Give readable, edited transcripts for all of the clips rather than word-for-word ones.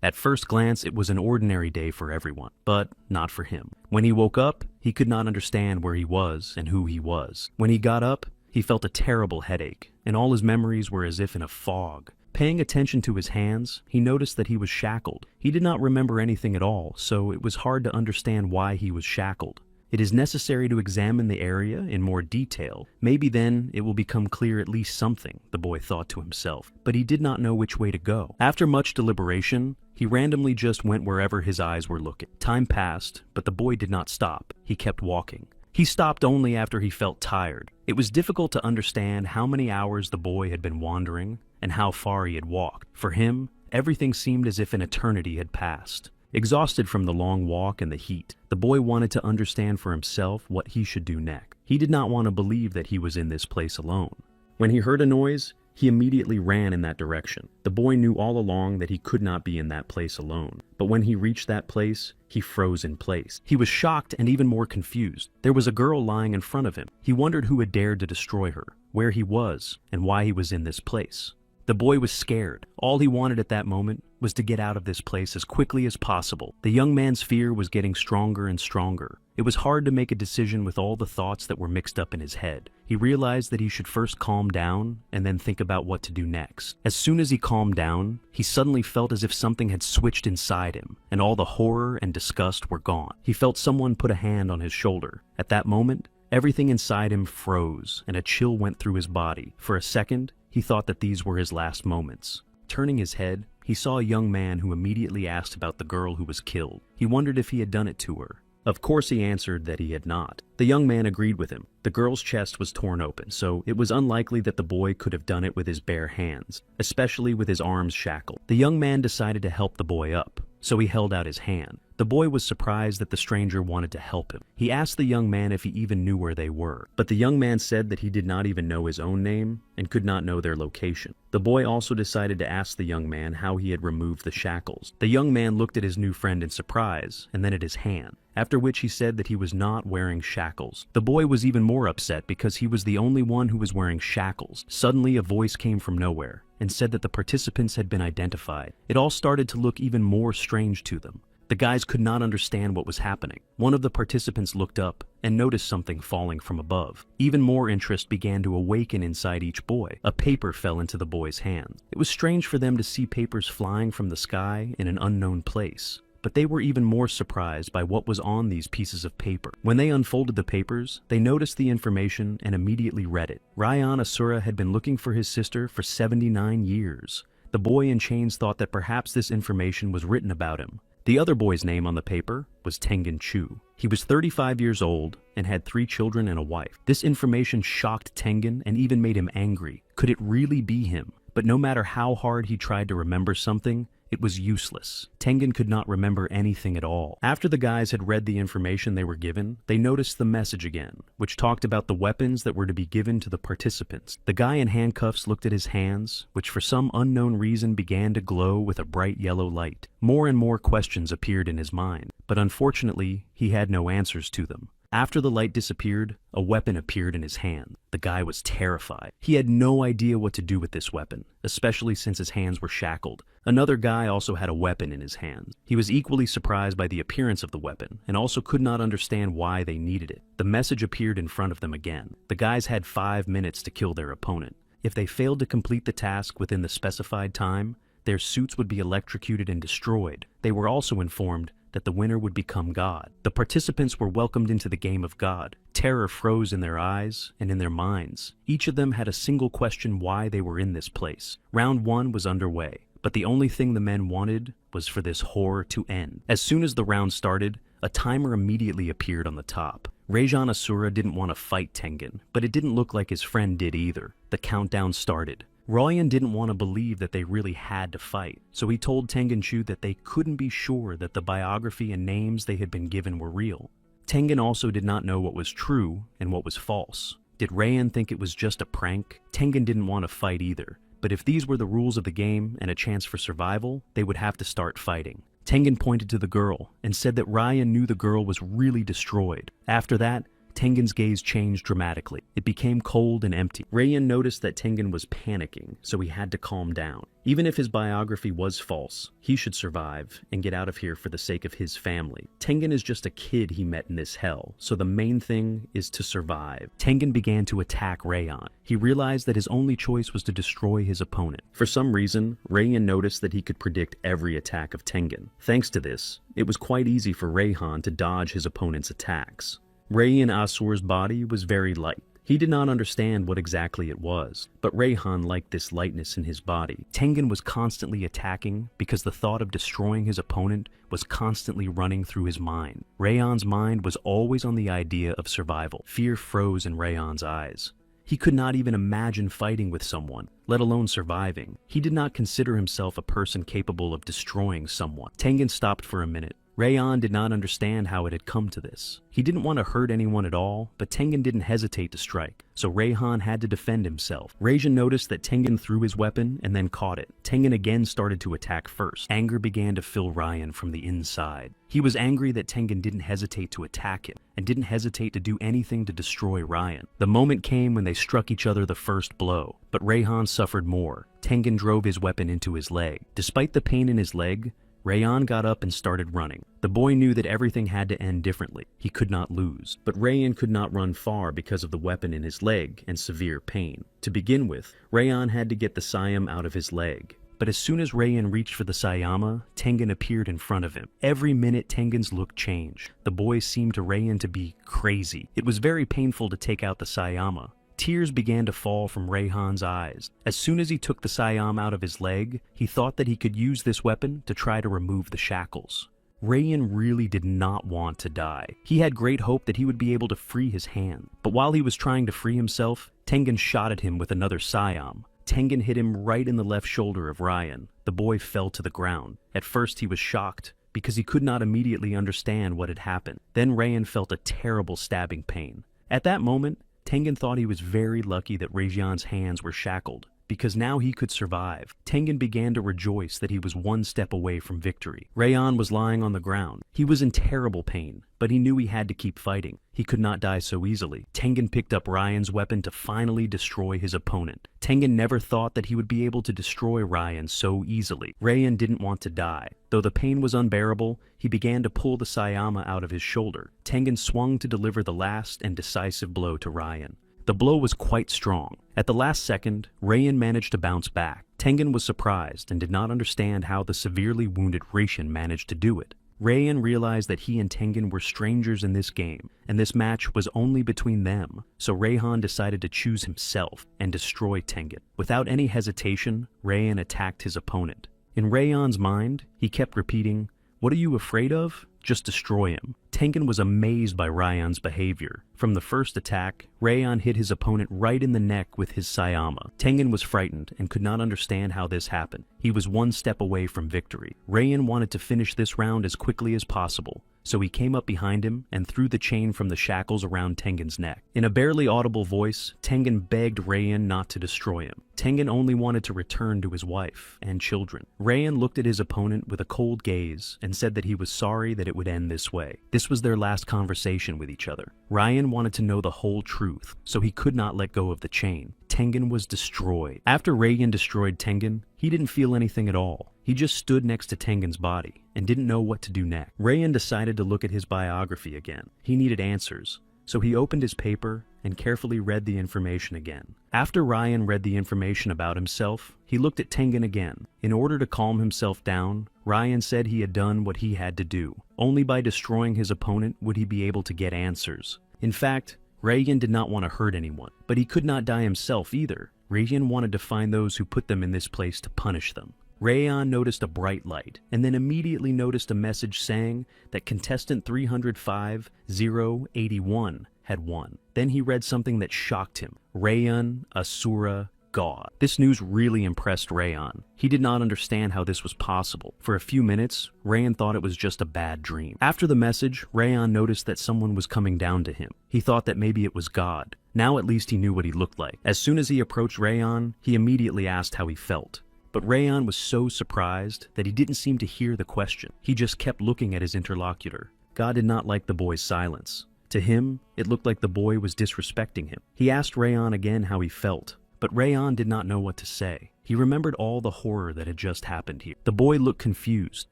At first glance, it was an ordinary day for everyone, but not for him. When he woke up, he could not understand where he was and who he was. When he got up, he felt a terrible headache, and all his memories were as if in a fog. Paying attention to his hands, he noticed that he was shackled. He did not remember anything at all, so it was hard to understand why he was shackled. It is necessary to examine the area in more detail. Maybe then it will become clear at least something, the boy thought to himself, but he did not know which way to go. After much deliberation, he randomly just went wherever his eyes were looking. Time passed, but the boy did not stop. He kept walking. He stopped only after he felt tired. It was difficult to understand how many hours the boy had been wandering and how far he had walked. For him, everything seemed as if an eternity had passed. Exhausted from the long walk and the heat, the boy wanted to understand for himself what he should do next. He did not want to believe that he was in this place alone. When he heard a noise, he immediately ran in that direction. The boy knew all along that he could not be in that place alone, but when he reached that place, he froze in place. He was shocked and even more confused. There was a girl lying in front of him. He wondered who had dared to destroy her, where he was, and why he was in this place. The boy was scared. All he wanted at that moment was to get out of this place as quickly as possible. The young man's fear was getting stronger and stronger. It was hard to make a decision with all the thoughts that were mixed up in his head. He realized that he should first calm down and then think about what to do next. As soon as he calmed down, he suddenly felt as if something had switched inside him, and all the horror and disgust were gone. He felt someone put a hand on his shoulder. At that moment, everything inside him froze, and a chill went through his body. For a second, he thought that these were his last moments. Turning his head, he saw a young man who immediately asked about the girl who was killed. He wondered if he had done it to her. Of course he answered that he had not. The young man agreed with him. The girl's chest was torn open, so it was unlikely that the boy could have done it with his bare hands, especially with his arms shackled. The young man decided to help the boy up, so he held out his hand. The boy was surprised that the stranger wanted to help him. He asked the young man if he even knew where they were, but the young man said that he did not even know his own name and could not know their location. The boy also decided to ask the young man how he had removed the shackles. The young man looked at his new friend in surprise and then at his hand, after which he said that he was not wearing shackles. The boy was even more upset because he was the only one who was wearing shackles. Suddenly, a voice came from nowhere and said that the participants had been identified. It all started to look even more strange to them. The guys could not understand what was happening. One of the participants looked up and noticed something falling from above. Even more interest began to awaken inside each boy. A paper fell into the boy's hand. It was strange for them to see papers flying from the sky in an unknown place, but they were even more surprised by what was on these pieces of paper. When they unfolded the papers, they noticed the information and immediately read it. Ryan Asura had been looking for his sister for 79 years. The boy in chains thought that perhaps this information was written about him. The other boy's name on the paper was Tengen Chu. He was 35 years old and had 3 children and a wife. This information shocked Tengen and even made him angry. Could it really be him? But no matter how hard he tried to remember something, it was useless. Tengen could not remember anything at all. After the guys had read the information they were given, they noticed the message again, which talked about the weapons that were to be given to the participants. The guy in handcuffs looked at his hands, which for some unknown reason began to glow with a bright yellow light. More and more questions appeared in his mind, but unfortunately, he had no answers to them. After the light disappeared, a weapon appeared in his hand. The guy was terrified. He had no idea what to do with this weapon, especially since his hands were shackled. Another guy also had a weapon in his hand. He was equally surprised by the appearance of the weapon, and also could not understand why they needed it. The message appeared in front of them again. The guys had 5 minutes to kill their opponent. If they failed to complete the task within the specified time, their suits would be electrocuted and destroyed. They were also informed that the winner would become God. The participants were welcomed into the game of God. Terror froze in their eyes and in their minds. Each of them had a single question why they were in this place. Round 1 was underway, but the only thing the men wanted was for this horror to end. As soon as the round started, a timer immediately appeared on the top. Rajan Asura didn't want to fight Tengen, but it didn't look like his friend did either. The countdown started. Ryan didn't want to believe that they really had to fight, so he told Tengen Chu that they couldn't be sure that the biography and names they had been given were real. Tengen also did not know what was true and what was false. Did Ryan think it was just a prank? Tengen didn't want to fight either, but if these were the rules of the game and a chance for survival, they would have to start fighting. Tengen pointed to the girl and said that Ryan knew the girl was really destroyed. After that, Tengen's gaze changed dramatically. It became cold and empty. Rayan noticed that Tengen was panicking, so he had to calm down. Even if his biography was false, he should survive and get out of here for the sake of his family. Tengen is just a kid he met in this hell, so the main thing is to survive. Tengen began to attack Rayan. He realized that his only choice was to destroy his opponent. For some reason, Rayan noticed that he could predict every attack of Tengen. Thanks to this, it was quite easy for Rayhan to dodge his opponent's attacks. Rayan Asur's body was very light. He did not understand what exactly it was, but Rayhan liked this lightness in his body. Tengen was constantly attacking because the thought of destroying his opponent was constantly running through his mind. Rayhan's mind was always on the idea of survival. Fear froze in Rayhan's eyes. He could not even imagine fighting with someone, let alone surviving. He did not consider himself a person capable of destroying someone. Tengen stopped for a minute. Rayan did not understand how it had come to this. He didn't want to hurt anyone at all, but Tengen didn't hesitate to strike, so Rayhan had to defend himself. Rajan noticed that Tengen threw his weapon and then caught it. Tengen again started to attack first. Anger began to fill Rayan from the inside. He was angry that Tengen didn't hesitate to attack him, and didn't hesitate to do anything to destroy Rayan. The moment came when they struck each other the first blow, but Rayhan suffered more. Tengen drove his weapon into his leg. Despite the pain in his leg, Rayan got up and started running. The boy knew that everything had to end differently. He could not lose. But Rayan could not run far because of the weapon in his leg and severe pain. To begin with, Rayan had to get the Siam out of his leg. But as soon as Rayan reached for the Sayama, Tengen appeared in front of him. Every minute Tengen's look changed. The boy seemed to Rayan to be crazy. It was very painful to take out the Sayama. Tears began to fall from Rayhan's eyes. As soon as he took the Siam out of his leg, he thought that he could use this weapon to try to remove the shackles. Rayan really did not want to die. He had great hope that he would be able to free his hand. But while he was trying to free himself, Tengen shot at him with another Siam. Tengen hit him right in the left shoulder of Rayan. The boy fell to the ground. At first he was shocked, because he could not immediately understand what had happened. Then Rayan felt a terrible stabbing pain. At that moment, Tengen thought he was very lucky that Rajan's hands were shackled, because now he could survive. Tengen began to rejoice that he was one step away from victory. Rayan was lying on the ground. He was in terrible pain, but he knew he had to keep fighting. He could not die so easily. Tengen picked up Rayan's weapon to finally destroy his opponent. Tengen never thought that he would be able to destroy Rayan so easily. Rayan didn't want to die. Though the pain was unbearable, he began to pull the Sayama out of his shoulder. Tengen swung to deliver the last and decisive blow to Rayan. The blow was quite strong. At the last second, Rayan managed to bounce back. Tengen was surprised and did not understand how the severely wounded Rayan managed to do it. Rayan realized that he and Tengen were strangers in this game, and this match was only between them, so Rayhan decided to choose himself and destroy Tengen. Without any hesitation, Rayan attacked his opponent. In Rayhan's mind, he kept repeating, "What are you afraid of? Just destroy him." Tengen was amazed by Rayan's behavior. From the first attack, Rayan hit his opponent right in the neck with his Sayama. Tengen was frightened and could not understand how this happened. He was one step away from victory. Rayan wanted to finish this round as quickly as possible, so he came up behind him and threw the chain from the shackles around Tengen's neck. In a barely audible voice, Tengen begged Rayan not to destroy him. Tengen only wanted to return to his wife and children. Rayan looked at his opponent with a cold gaze and said that he was sorry that it would end this way. This was their last conversation with each other. Rayan wanted to know the whole truth, so he could not let go of the chain. Tengen was destroyed. After Rayan destroyed Tengen, he didn't feel anything at all. He just stood next to Tengen's body and didn't know what to do next. Rayan decided to look at his biography again. He needed answers, so he opened his paper and carefully read the information again. After Rayan read the information about himself, he looked at Tengen again. In order to calm himself down, Rayan said he had done what he had to do. Only by destroying his opponent would he be able to get answers. In fact, Rayan did not want to hurt anyone, but he could not die himself either. Rayan wanted to find those who put them in this place to punish them. Rayan noticed a bright light, and then immediately noticed a message saying that contestant 305-081 had won. Then he read something that shocked him. Rayan Asura God. This news really impressed Rayan. He did not understand how this was possible. For a few minutes, Rayan thought it was just a bad dream. After the message, Rayan noticed that someone was coming down to him. He thought that maybe it was God. Now at least he knew what he looked like. As soon as he approached Rayan, he immediately asked how he felt. But Rayan was so surprised that he didn't seem to hear the question. He just kept looking at his interlocutor. God did not like the boy's silence. To him, it looked like the boy was disrespecting him. He asked Rayan again how he felt, but Rayan did not know what to say. He remembered all the horror that had just happened here. The boy looked confused.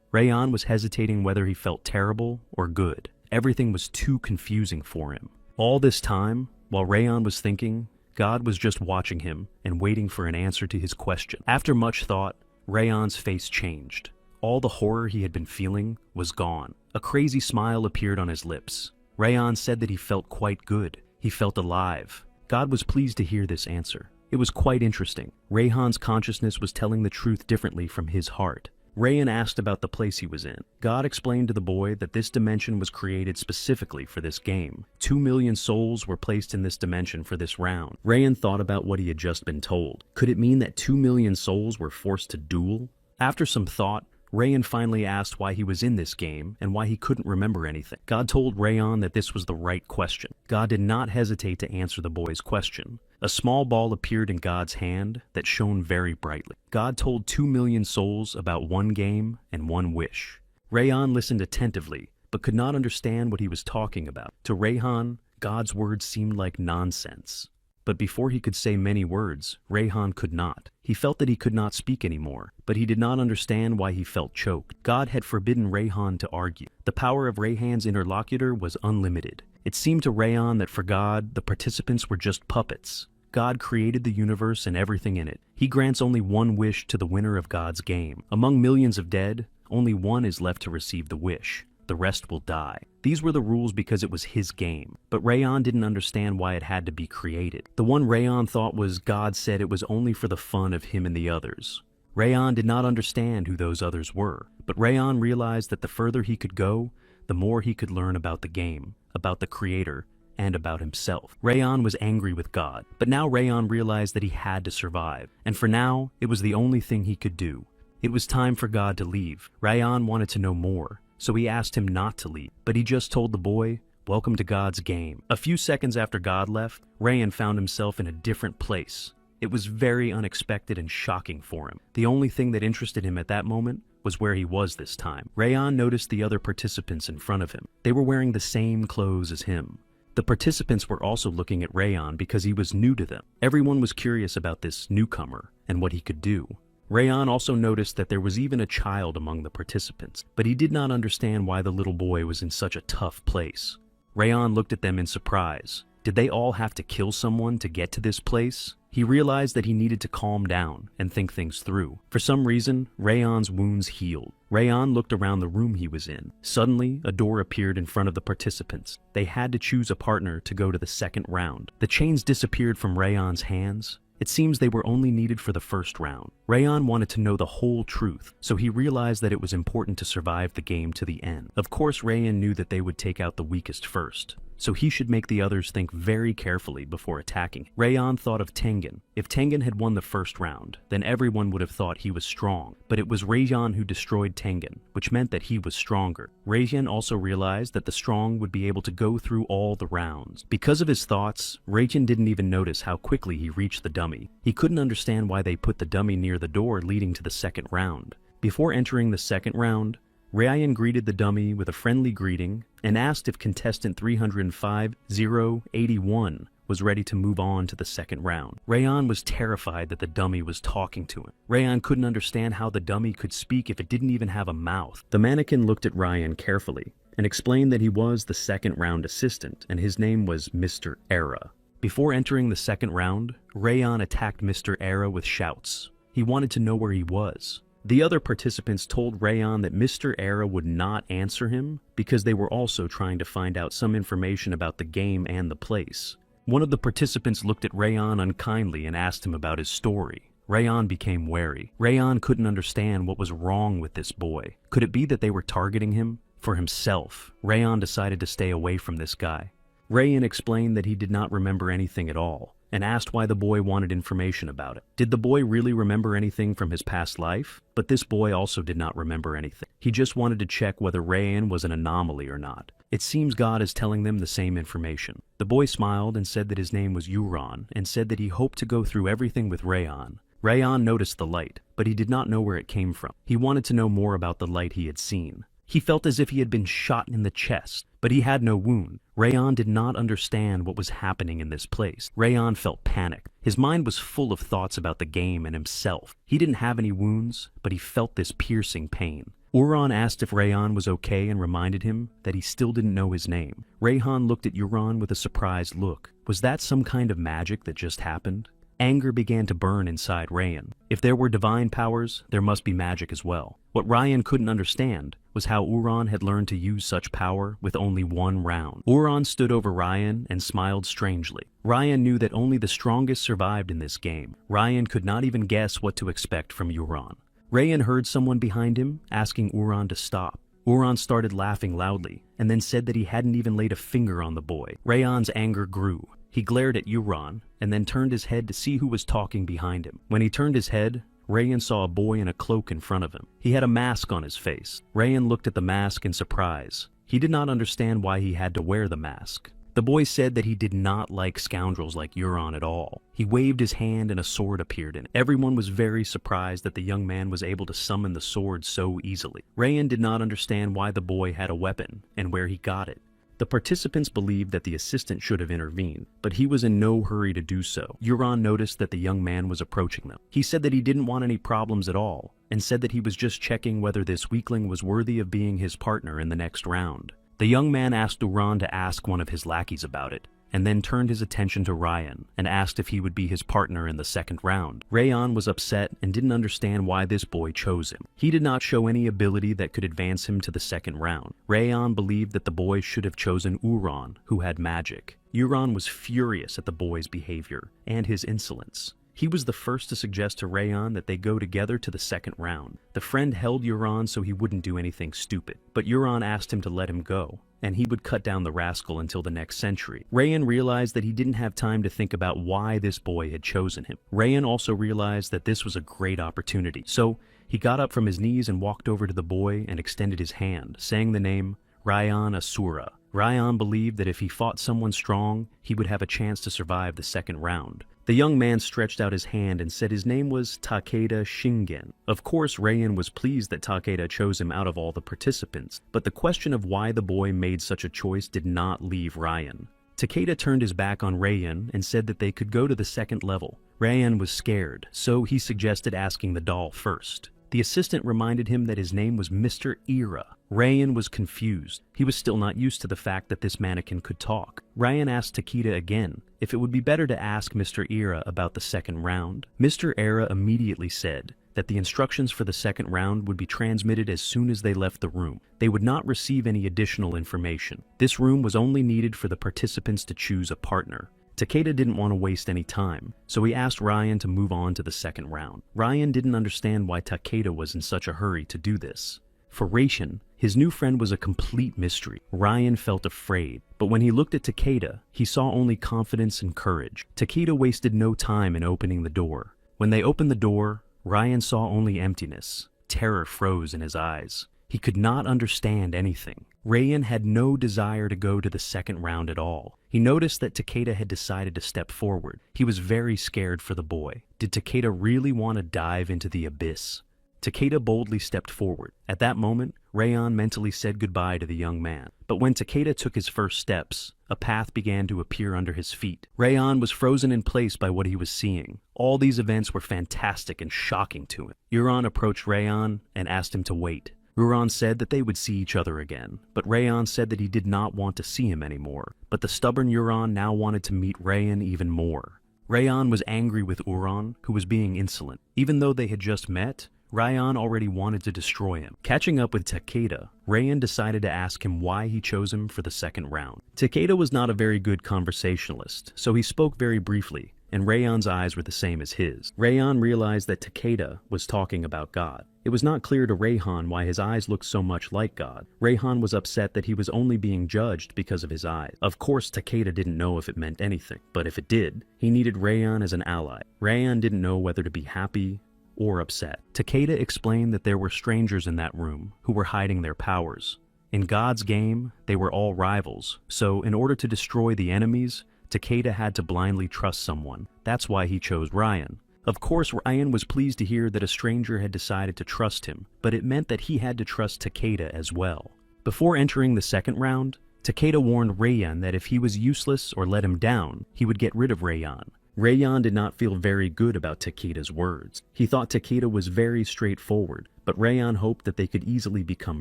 Rayan was hesitating whether he felt terrible or good. Everything was too confusing for him. All this time, while Rayan was thinking, God was just watching him and waiting for an answer to his question. After much thought, Rayan's face changed. All the horror he had been feeling was gone. A crazy smile appeared on his lips. Rayan said that he felt quite good. He felt alive. God was pleased to hear this answer. It was quite interesting. Rayan's consciousness was telling the truth differently from his heart. Rayan asked about the place he was in. God explained to the boy that this dimension was created specifically for this game. 2 million souls were placed in this dimension for this round. Rayan thought about what he had just been told. Could it mean that 2 million souls were forced to duel? After some thought, Rayan finally asked why he was in this game and why he couldn't remember anything. God told Rayan that this was the right question. God did not hesitate to answer the boy's question. A small ball appeared in God's hand that shone very brightly. God told 2 million souls about one game and one wish. Rayan listened attentively, but could not understand what he was talking about. To Rayan, God's words seemed like nonsense. But before he could say many words, Rayan could not. He felt that he could not speak anymore, but he did not understand why he felt choked. God had forbidden Rayan to argue. The power of Rayan's interlocutor was unlimited. It seemed to Rayan that for God, the participants were just puppets. God created the universe and everything in it. He grants only one wish to the winner of God's game. Among millions of dead, only one is left to receive the wish. The rest will die. These were the rules because it was his game. But Rayan didn't understand why it had to be created. The one Rayan thought was God said it was only for the fun of him and the others. Rayan did not understand who those others were. But Rayan realized that the further he could go, the more he could learn about the game, about the creator, and about himself. Rayan was angry with God. But now Rayan realized that he had to survive. And for now, it was the only thing he could do. It was time for God to leave. Rayan wanted to know more. So he asked him not to leave, but he just told the boy, "Welcome to God's game." A few seconds after God left, Rayan found himself in a different place. It was very unexpected and shocking for him. The only thing that interested him at that moment was where he was this time. Rayan noticed the other participants in front of him. They were wearing the same clothes as him. The participants were also looking at Rayan because he was new to them. Everyone was curious about this newcomer and what he could do. Rayan also noticed that there was even a child among the participants, but he did not understand why the little boy was in such a tough place. Rayan looked at them in surprise. Did they all have to kill someone to get to this place? He realized that he needed to calm down and think things through. For some reason, Rayan's wounds healed. Rayan looked around the room he was in. Suddenly, a door appeared in front of the participants. They had to choose a partner to go to the second round. The chains disappeared from Rayan's hands. It seems they were only needed for the first round. Rayan wanted to know the whole truth, so he realized that it was important to survive the game to the end. Of course, Rayan knew that they would take out the weakest first, so he should make the others think very carefully before attacking. Rayan thought of Tengen. If Tengen had won the first round, then everyone would have thought he was strong, but it was Rayan who destroyed Tengen, which meant that he was stronger. Rayan also realized that the strong would be able to go through all the rounds. Because of his thoughts, Rayan didn't even notice how quickly he reached the dummy. He couldn't understand why they put the dummy near the door leading to the second round. Before entering the second round, Rayan greeted the dummy with a friendly greeting and asked if contestant 305-081 was ready to move on to the second round. Rayan was terrified that the dummy was talking to him. Rayan couldn't understand how the dummy could speak if it didn't even have a mouth. The mannequin looked at Rayan carefully and explained that he was the second round assistant and his name was Mr. Era. Before entering the second round, Rayan attacked Mr. Era with shouts. He wanted to know where he was. The other participants told Rayan that Mr. Era would not answer him because they were also trying to find out some information about the game and the place. One of the participants looked at Rayan unkindly and asked him about his story. Rayan became wary. Rayan couldn't understand what was wrong with this boy. Could it be that they were targeting him? For himself, Rayan decided to stay away from this guy. Rayan explained that he did not remember anything at all, and asked why the boy wanted information about it. Did the boy really remember anything from his past life? But this boy also did not remember anything. He just wanted to check whether Rayan was an anomaly or not. It seems God is telling them the same information. The boy smiled and said that his name was Euron, and said that he hoped to go through everything with Rayan. Rayan noticed the light, but he did not know where it came from. He wanted to know more about the light he had seen. He felt as if he had been shot in the chest, but he had no wound. Rayan did not understand what was happening in this place. Rayan felt panicked. His mind was full of thoughts about the game and himself. He didn't have any wounds, but he felt this piercing pain. Uran asked if Rayan was okay and reminded him that he still didn't know his name. Rayhan looked at Uran with a surprised look. Was that some kind of magic that just happened? Anger began to burn inside Rayan. If there were divine powers, there must be magic as well. What Rayan couldn't understand was how Uran had learned to use such power with only one round. Uran stood over Rayan and smiled strangely. Rayan knew that only the strongest survived in this game. Rayan could not even guess what to expect from Uran. Rayan heard someone behind him asking Uran to stop. Uran started laughing loudly and then said that he hadn't even laid a finger on the boy. Rayan's anger grew. He glared at Uran and then turned his head to see who was talking behind him. When he turned his head, Rayan saw a boy in a cloak in front of him. He had a mask on his face. Rayan looked at the mask in surprise. He did not understand why he had to wear the mask. The boy said that he did not like scoundrels like Uran at all. He waved his hand and a sword appeared in it. Everyone was very surprised that the young man was able to summon the sword so easily. Rayan did not understand why the boy had a weapon and where he got it. The participants believed that the assistant should have intervened, but he was in no hurry to do so. Uran noticed that the young man was approaching them. He said that he didn't want any problems at all, and said that he was just checking whether this weakling was worthy of being his partner in the next round. The young man asked Uran to ask one of his lackeys about it, and then turned his attention to Rayan and asked if he would be his partner in the second round. Rayan was upset and didn't understand why this boy chose him. He did not show any ability that could advance him to the second round. Rayan believed that the boy should have chosen Uran, who had magic. Uran was furious at the boy's behavior and his insolence. He was the first to suggest to Rayan that they go together to the second round. The friend held Uran so he wouldn't do anything stupid, but Uran asked him to let him go, and he would cut down the rascal until the next century. Rayan realized that he didn't have time to think about why this boy had chosen him. Rayan also realized that this was a great opportunity, so he got up from his knees and walked over to the boy and extended his hand, saying the name Rayan Asura. Rayan believed that if he fought someone strong, he would have a chance to survive the second round. The young man stretched out his hand and said his name was Takeda Shingen. Of course, Rayan was pleased that Takeda chose him out of all the participants, but the question of why the boy made such a choice did not leave Rayan. Takeda turned his back on Rayan and said that they could go to the second level. Rayan was scared, so he suggested asking the doll first. The assistant reminded him that his name was Mr. Ira. Rayan was confused. He was still not used to the fact that this mannequin could talk. Rayan asked Takeda again if it would be better to ask Mr. Ira about the second round. Mr. Ira immediately said that the instructions for the second round would be transmitted as soon as they left the room. They would not receive any additional information. This room was only needed for the participants to choose a partner. Takeda didn't want to waste any time, so he asked Rayan to move on to the second round. Rayan didn't understand why Takeda was in such a hurry to do this. For Rayan, his new friend was a complete mystery. Rayan felt afraid, but when he looked at Takeda, he saw only confidence and courage. Takeda wasted no time in opening the door. When they opened the door, Rayan saw only emptiness. Terror froze in his eyes. He could not understand anything. Rayan had no desire to go to the second round at all. He noticed that Takeda had decided to step forward. He was very scared for the boy. Did Takeda really want to dive into the abyss? Takeda boldly stepped forward. At that moment, Rayan mentally said goodbye to the young man. But when Takeda took his first steps, a path began to appear under his feet. Rayan was frozen in place by what he was seeing. All these events were fantastic and shocking to him. Uran approached Rayan and asked him to wait. Uran said that they would see each other again, but Rayan said that he did not want to see him anymore. But the stubborn Uran now wanted to meet Rayan even more. Rayan was angry with Uran, who was being insolent. Even though they had just met, Rayan already wanted to destroy him. Catching up with Takeda, Rayan decided to ask him why he chose him for the second round. Takeda was not a very good conversationalist, so he spoke very briefly, and Rayan's eyes were the same as his. Rayan realized that Takeda was talking about God. It was not clear to Rayhan why his eyes looked so much like God. Rayhan was upset that he was only being judged because of his eyes. Of course, Takeda didn't know if it meant anything, but if it did, he needed Rayan as an ally. Rayan didn't know whether to be happy or upset. Takeda explained that there were strangers in that room who were hiding their powers. In God's game, they were all rivals, so in order to destroy the enemies, Takeda had to blindly trust someone. That's why he chose Rayan. Of course, Ryan was pleased to hear that a stranger had decided to trust him, but it meant that he had to trust Takeda as well. Before entering the second round, Takeda warned Rayan that if he was useless or let him down, he would get rid of Rayan. Rayan did not feel very good about Takeda's words. He thought Takeda was very straightforward, but Rayan hoped that they could easily become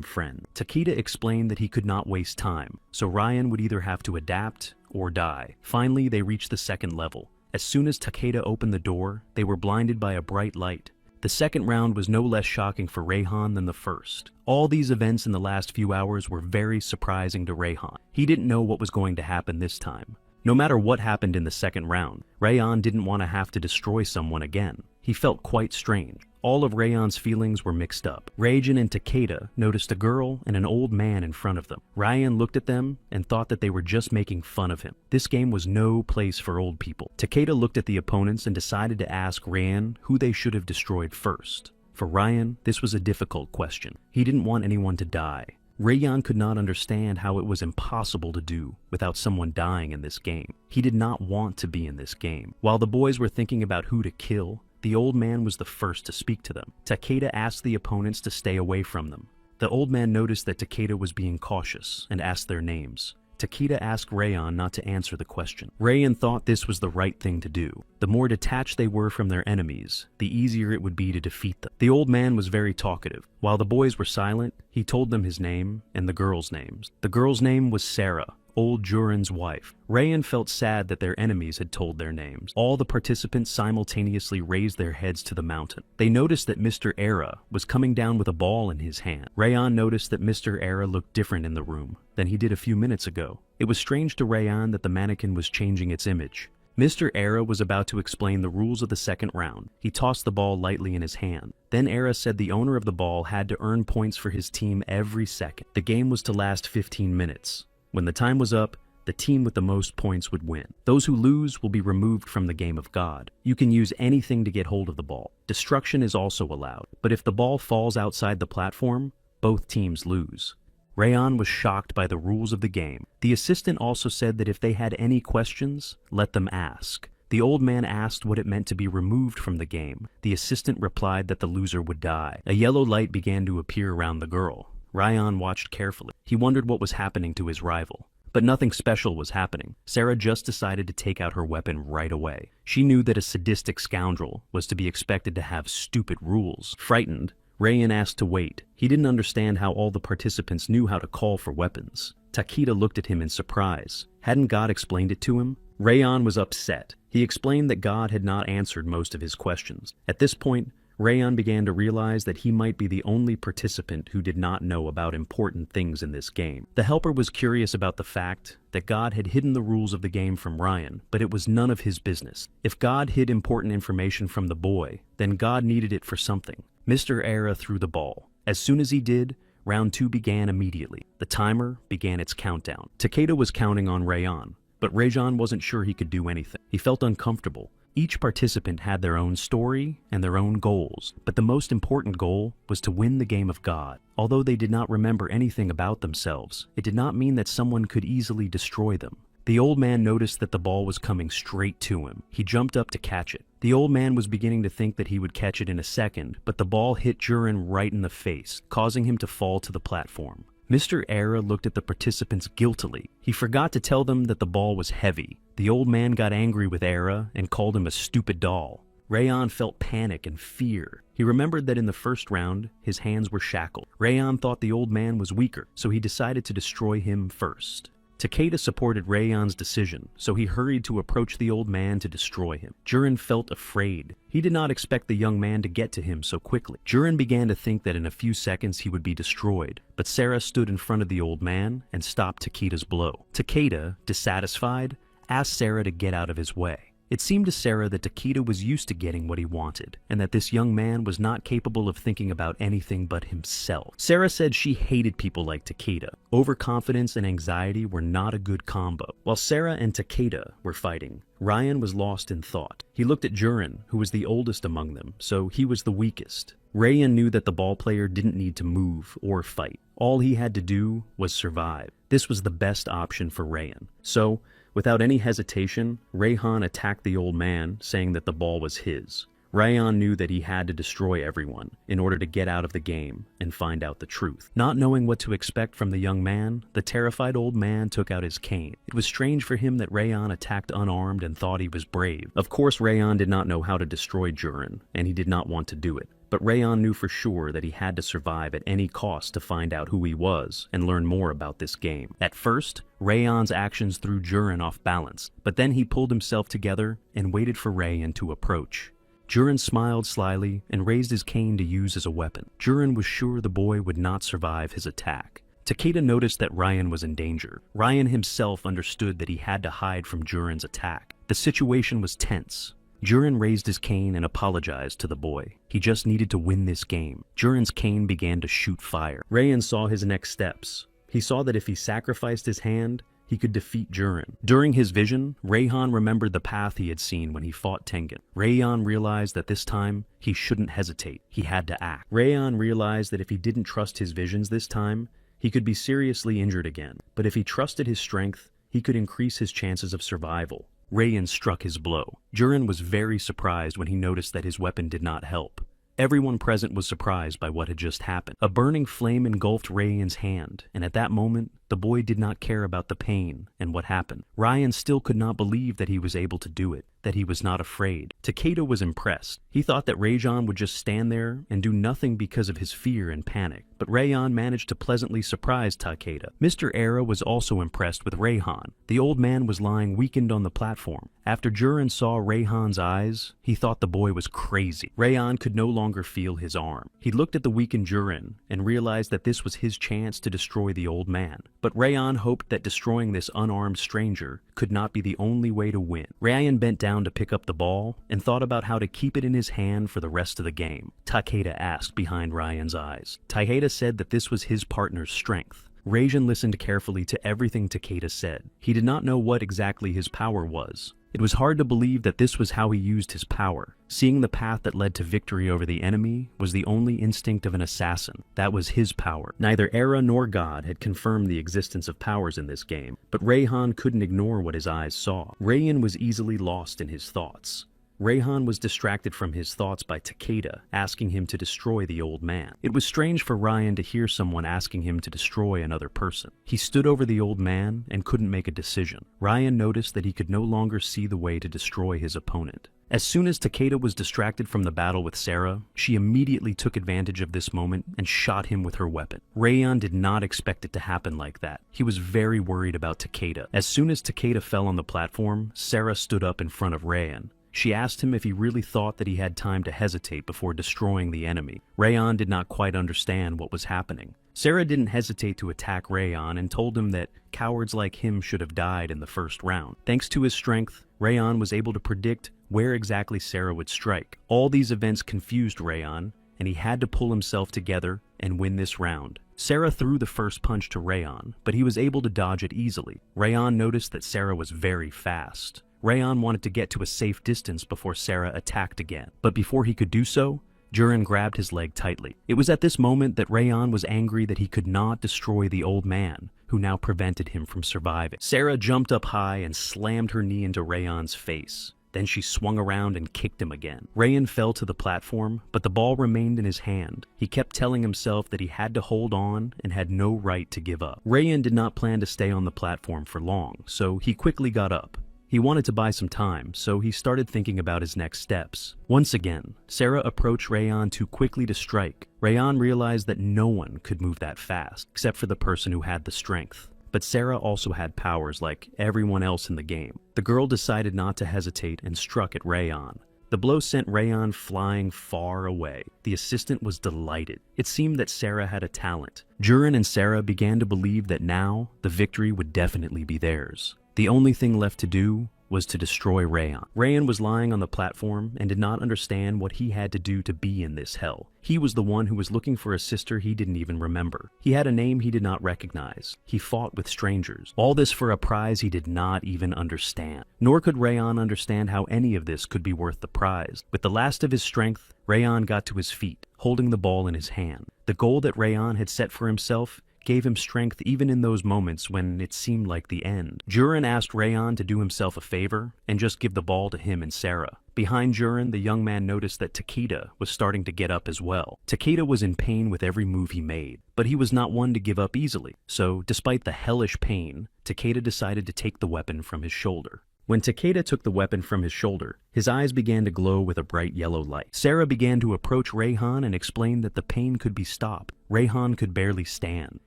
friends. Takeda explained that he could not waste time, so Ryan would either have to adapt or die. Finally, they reached the second level. As soon as Takeda opened the door, they were blinded by a bright light. The second round was no less shocking for Rayhan than the first. All these events in the last few hours were very surprising to Rayhan. He didn't know what was going to happen this time. No matter what happened in the second round, Rayhan didn't want to have to destroy someone again. He felt quite strange. All of Rayhan's feelings were mixed up. Rajan and Takeda noticed a girl and an old man in front of them. Ryan looked at them and thought that they were just making fun of him. This game was no place for old people. Takeda looked at the opponents and decided to ask Ryan who they should have destroyed first. For Ryan, this was a difficult question. He didn't want anyone to die. Rayyan could not understand how it was impossible to do without someone dying in this game. He did not want to be in this game. While the boys were thinking about who to kill, the old man was the first to speak to them. Takeda asked the opponents to stay away from them. The old man noticed that Takeda was being cautious and asked their names. Takeda asked Rayyan not to answer the question. Rayyan thought this was the right thing to do. The more detached they were from their enemies, the easier it would be to defeat them. The old man was very talkative. While the boys were silent, he told them his name and the girls' names. The girl's name was Sarah, old Jurin's wife. Rayyan felt sad that their enemies had told their names. All the participants simultaneously raised their heads to the mountain. They noticed that Mr. Era was coming down with a ball in his hand. Rayyan noticed that Mr. Era looked different in the room than he did a few minutes ago. It was strange to Rayyan that the mannequin was changing its image. Mr. Era was about to explain the rules of the second round. He tossed the ball lightly in his hand. Then Era said the owner of the ball had to earn points for his team every second. The game was to last 15 minutes. When the time was up, the team with the most points would win. Those who lose will be removed from the game of God. You can use anything to get hold of the ball. Destruction is also allowed, but if the ball falls outside the platform, both teams lose. Rayyan was shocked by the rules of the game. The assistant also said that if they had any questions, let them ask. The old man asked what it meant to be removed from the game. The assistant replied that the loser would die. A yellow light began to appear around the girl. Rayyan watched carefully. He wondered what was happening to his rival. But nothing special was happening. Sarah just decided to take out her weapon right away. She knew that a sadistic scoundrel was to be expected to have stupid rules. Frightened, Rayyan asked to wait. He didn't understand how all the participants knew how to call for weapons. Takeda looked at him in surprise. Hadn't God explained it to him? Rayyan was upset. He explained that God had not answered most of his questions. At this point, Rayyan began to realize that he might be the only participant who did not know about important things in this game. The helper was curious about the fact that God had hidden the rules of the game from Ryan, but it was none of his business. If God hid important information from the boy, then God needed it for something. Mr. Era threw the ball. As soon as he did, round 2 began immediately. The timer began its countdown. Takeda was counting on Rayyan, but Rayyan wasn't sure he could do anything. He felt uncomfortable. Each participant had their own story and their own goals, but the most important goal was to win the game of God. Although they did not remember anything about themselves, it did not mean that someone could easily destroy them. The old man noticed that the ball was coming straight to him. He jumped up to catch it. The old man was beginning to think that he would catch it in a second, but the ball hit Jurin right in the face, causing him to fall to the platform. Mr. Era looked at the participants guiltily. He forgot to tell them that the ball was heavy. The old man got angry with Era and called him a stupid doll. Rayyan felt panic and fear. He remembered that in the first round, his hands were shackled. Rayyan thought the old man was weaker, so he decided to destroy him first. Takeda supported Rayyan's decision, so he hurried to approach the old man to destroy him. Jurin felt afraid. He did not expect the young man to get to him so quickly. Jurin began to think that in a few seconds he would be destroyed, but Sarah stood in front of the old man and stopped Takeda's blow. Takeda, dissatisfied, asked Sarah to get out of his way. It seemed to Sarah that Takeda was used to getting what he wanted, and that this young man was not capable of thinking about anything but himself. Sarah said she hated people like Takeda. Overconfidence and anxiety were not a good combo. While Sarah and Takeda were fighting, Ryan was lost in thought. He looked at Jurin, who was the oldest among them, so he was the weakest. Rayyan knew that the ball player didn't need to move or fight. All he had to do was survive. This was the best option for Rayyan. So, without any hesitation, Rayhan attacked the old man, saying that the ball was his. Rayan knew that he had to destroy everyone in order to get out of the game and find out the truth. Not knowing what to expect from the young man, the terrified old man took out his cane. It was strange for him that Rayan attacked unarmed and thought he was brave. Of course, Rayan did not know how to destroy Jurin, and he did not want to do it. But Rayan knew for sure that he had to survive at any cost to find out who he was and learn more about this game. At first, Rayan's actions threw Jurin off balance, but then he pulled himself together and waited for Rayan to approach. Jurin smiled slyly and raised his cane to use as a weapon. Jurin was sure the boy would not survive his attack. Takeda noticed that Rayan was in danger. Rayan himself understood that he had to hide from Jurin's attack. The situation was tense. Jurin raised his cane and apologized to the boy. He just needed to win this game. Jurin's cane began to shoot fire. Rayan saw his next steps. He saw that if he sacrificed his hand, he could defeat Jurin. During his vision, Rayhan remembered the path he had seen when he fought Tengen. Rayhan realized that this time, he shouldn't hesitate. He had to act. Rayhan realized that if he didn't trust his visions this time, he could be seriously injured again. But if he trusted his strength, he could increase his chances of survival. Rayhan struck his blow. Jurin was very surprised when he noticed that his weapon did not help. Everyone present was surprised by what had just happened. A burning flame engulfed Rayhan's hand, and at that moment, the boy did not care about the pain and what happened. Ryan still could not believe that he was able to do it, that he was not afraid. Takeda was impressed. He thought that Rayhan would just stand there and do nothing because of his fear and panic. But Rayhan managed to pleasantly surprise Takeda. Mr. Era was also impressed with Rayhan. The old man was lying weakened on the platform. After Jurin saw Rayhan's eyes, he thought the boy was crazy. Rayhan could no longer feel his arm. He looked at the weakened Jurin and realized that this was his chance to destroy the old man. But Rayhan hoped that destroying this unarmed stranger could not be the only way to win. Rayhan bent down to pick up the ball and thought about how to keep it in his hand for the rest of the game. Takeda asked behind Ryan's eyes. Takeda said that this was his partner's strength. Rayhan listened carefully to everything Takeda said. He did not know what exactly his power was. It was hard to believe that this was how he used his power. Seeing the path that led to victory over the enemy was the only instinct of an assassin. That was his power. Neither Era nor God had confirmed the existence of powers in this game, but Rayhan couldn't ignore what his eyes saw. Rayhan was easily lost in his thoughts. Rayhan was distracted from his thoughts by Takeda, asking him to destroy the old man. It was strange for Ryan to hear someone asking him to destroy another person. He stood over the old man and couldn't make a decision. Ryan noticed that he could no longer see the way to destroy his opponent. As soon as Takeda was distracted from the battle with Sarah, she immediately took advantage of this moment and shot him with her weapon. Rayhan did not expect it to happen like that. He was very worried about Takeda. As soon as Takeda fell on the platform, Sarah stood up in front of Rayhan. She asked him if he really thought that he had time to hesitate before destroying the enemy. Rayhan did not quite understand what was happening. Sarah didn't hesitate to attack Rayhan and told him that cowards like him should have died in the first round. Thanks to his strength, Rayhan was able to predict where exactly Sarah would strike. All these events confused Rayhan, and he had to pull himself together and win this round. Sarah threw the first punch to Rayhan, but he was able to dodge it easily. Rayhan noticed that Sarah was very fast. Rayhan wanted to get to a safe distance before Sarah attacked again, but before he could do so, Jurin grabbed his leg tightly. It was at this moment that Rayhan was angry that he could not destroy the old man, who now prevented him from surviving. Sarah jumped up high and slammed her knee into Rayhan's face. Then she swung around and kicked him again. Rayhan fell to the platform, but the ball remained in his hand. He kept telling himself that he had to hold on and had no right to give up. Rayhan did not plan to stay on the platform for long, so he quickly got up. He wanted to buy some time, so he started thinking about his next steps. Once again, Sarah approached Rayhan too quickly to strike. Rayhan realized that no one could move that fast, except for the person who had the strength. But Sarah also had powers like everyone else in the game. The girl decided not to hesitate and struck at Rayhan. The blow sent Rayhan flying far away. The assistant was delighted. It seemed that Sarah had a talent. Jurin and Sarah began to believe that now the victory would definitely be theirs. The only thing left to do was to destroy Rayhan. Rayhan was lying on the platform and did not understand what he had to do to be in this hell. He was the one who was looking for a sister he didn't even remember. He had a name he did not recognize. He fought with strangers. All this for a prize he did not even understand. Nor could Rayhan understand how any of this could be worth the prize. With the last of his strength, Rayhan got to his feet, holding the ball in his hand. The goal that Rayhan had set for himself gave him strength even in those moments when it seemed like the end. Jurin asked Rayan to do himself a favor and just give the ball to him and Sarah. Behind Jurin, the young man noticed that Takeda was starting to get up as well. Takeda was in pain with every move he made, but he was not one to give up easily. So, despite the hellish pain, Takeda decided to take the weapon from his shoulder. When Takeda took the weapon from his shoulder, his eyes began to glow with a bright yellow light. Sarah began to approach Rayhan and explained that the pain could be stopped. Rayhan could barely stand.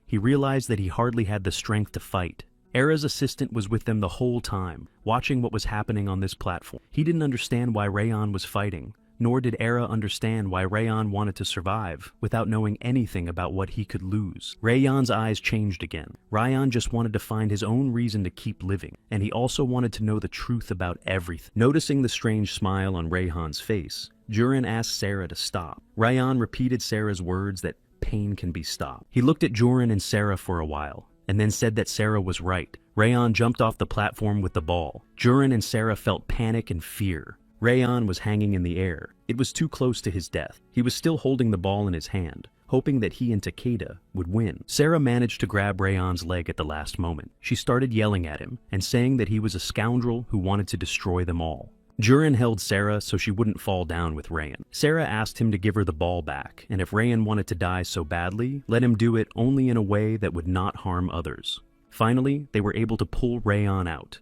He realized that he hardly had the strength to fight. Era's assistant was with them the whole time, watching what was happening on this platform. He didn't understand why Rayan was fighting, nor did Era understand why Rayan wanted to survive without knowing anything about what he could lose. Rayan's eyes changed again. Rayan just wanted to find his own reason to keep living, and he also wanted to know the truth about everything. Noticing the strange smile on Rayhan's face, Jurin asked Sarah to stop. Rayan repeated Sarah's words that pain can be stopped. He looked at Jurin and Sarah for a while, and then said that Sarah was right. Rayan jumped off the platform with the ball. Jurin and Sarah felt panic and fear. Rayan was hanging in the air. It was too close to his death. He was still holding the ball in his hand, hoping that he and Takeda would win. Sarah managed to grab Rayan's leg at the last moment. She started yelling at him and saying that he was a scoundrel who wanted to destroy them all. Jurin held Sarah so she wouldn't fall down with Rayan. Sarah asked him to give her the ball back, and if Rayan wanted to die so badly, let him do it only in a way that would not harm others. Finally, they were able to pull Rayan out.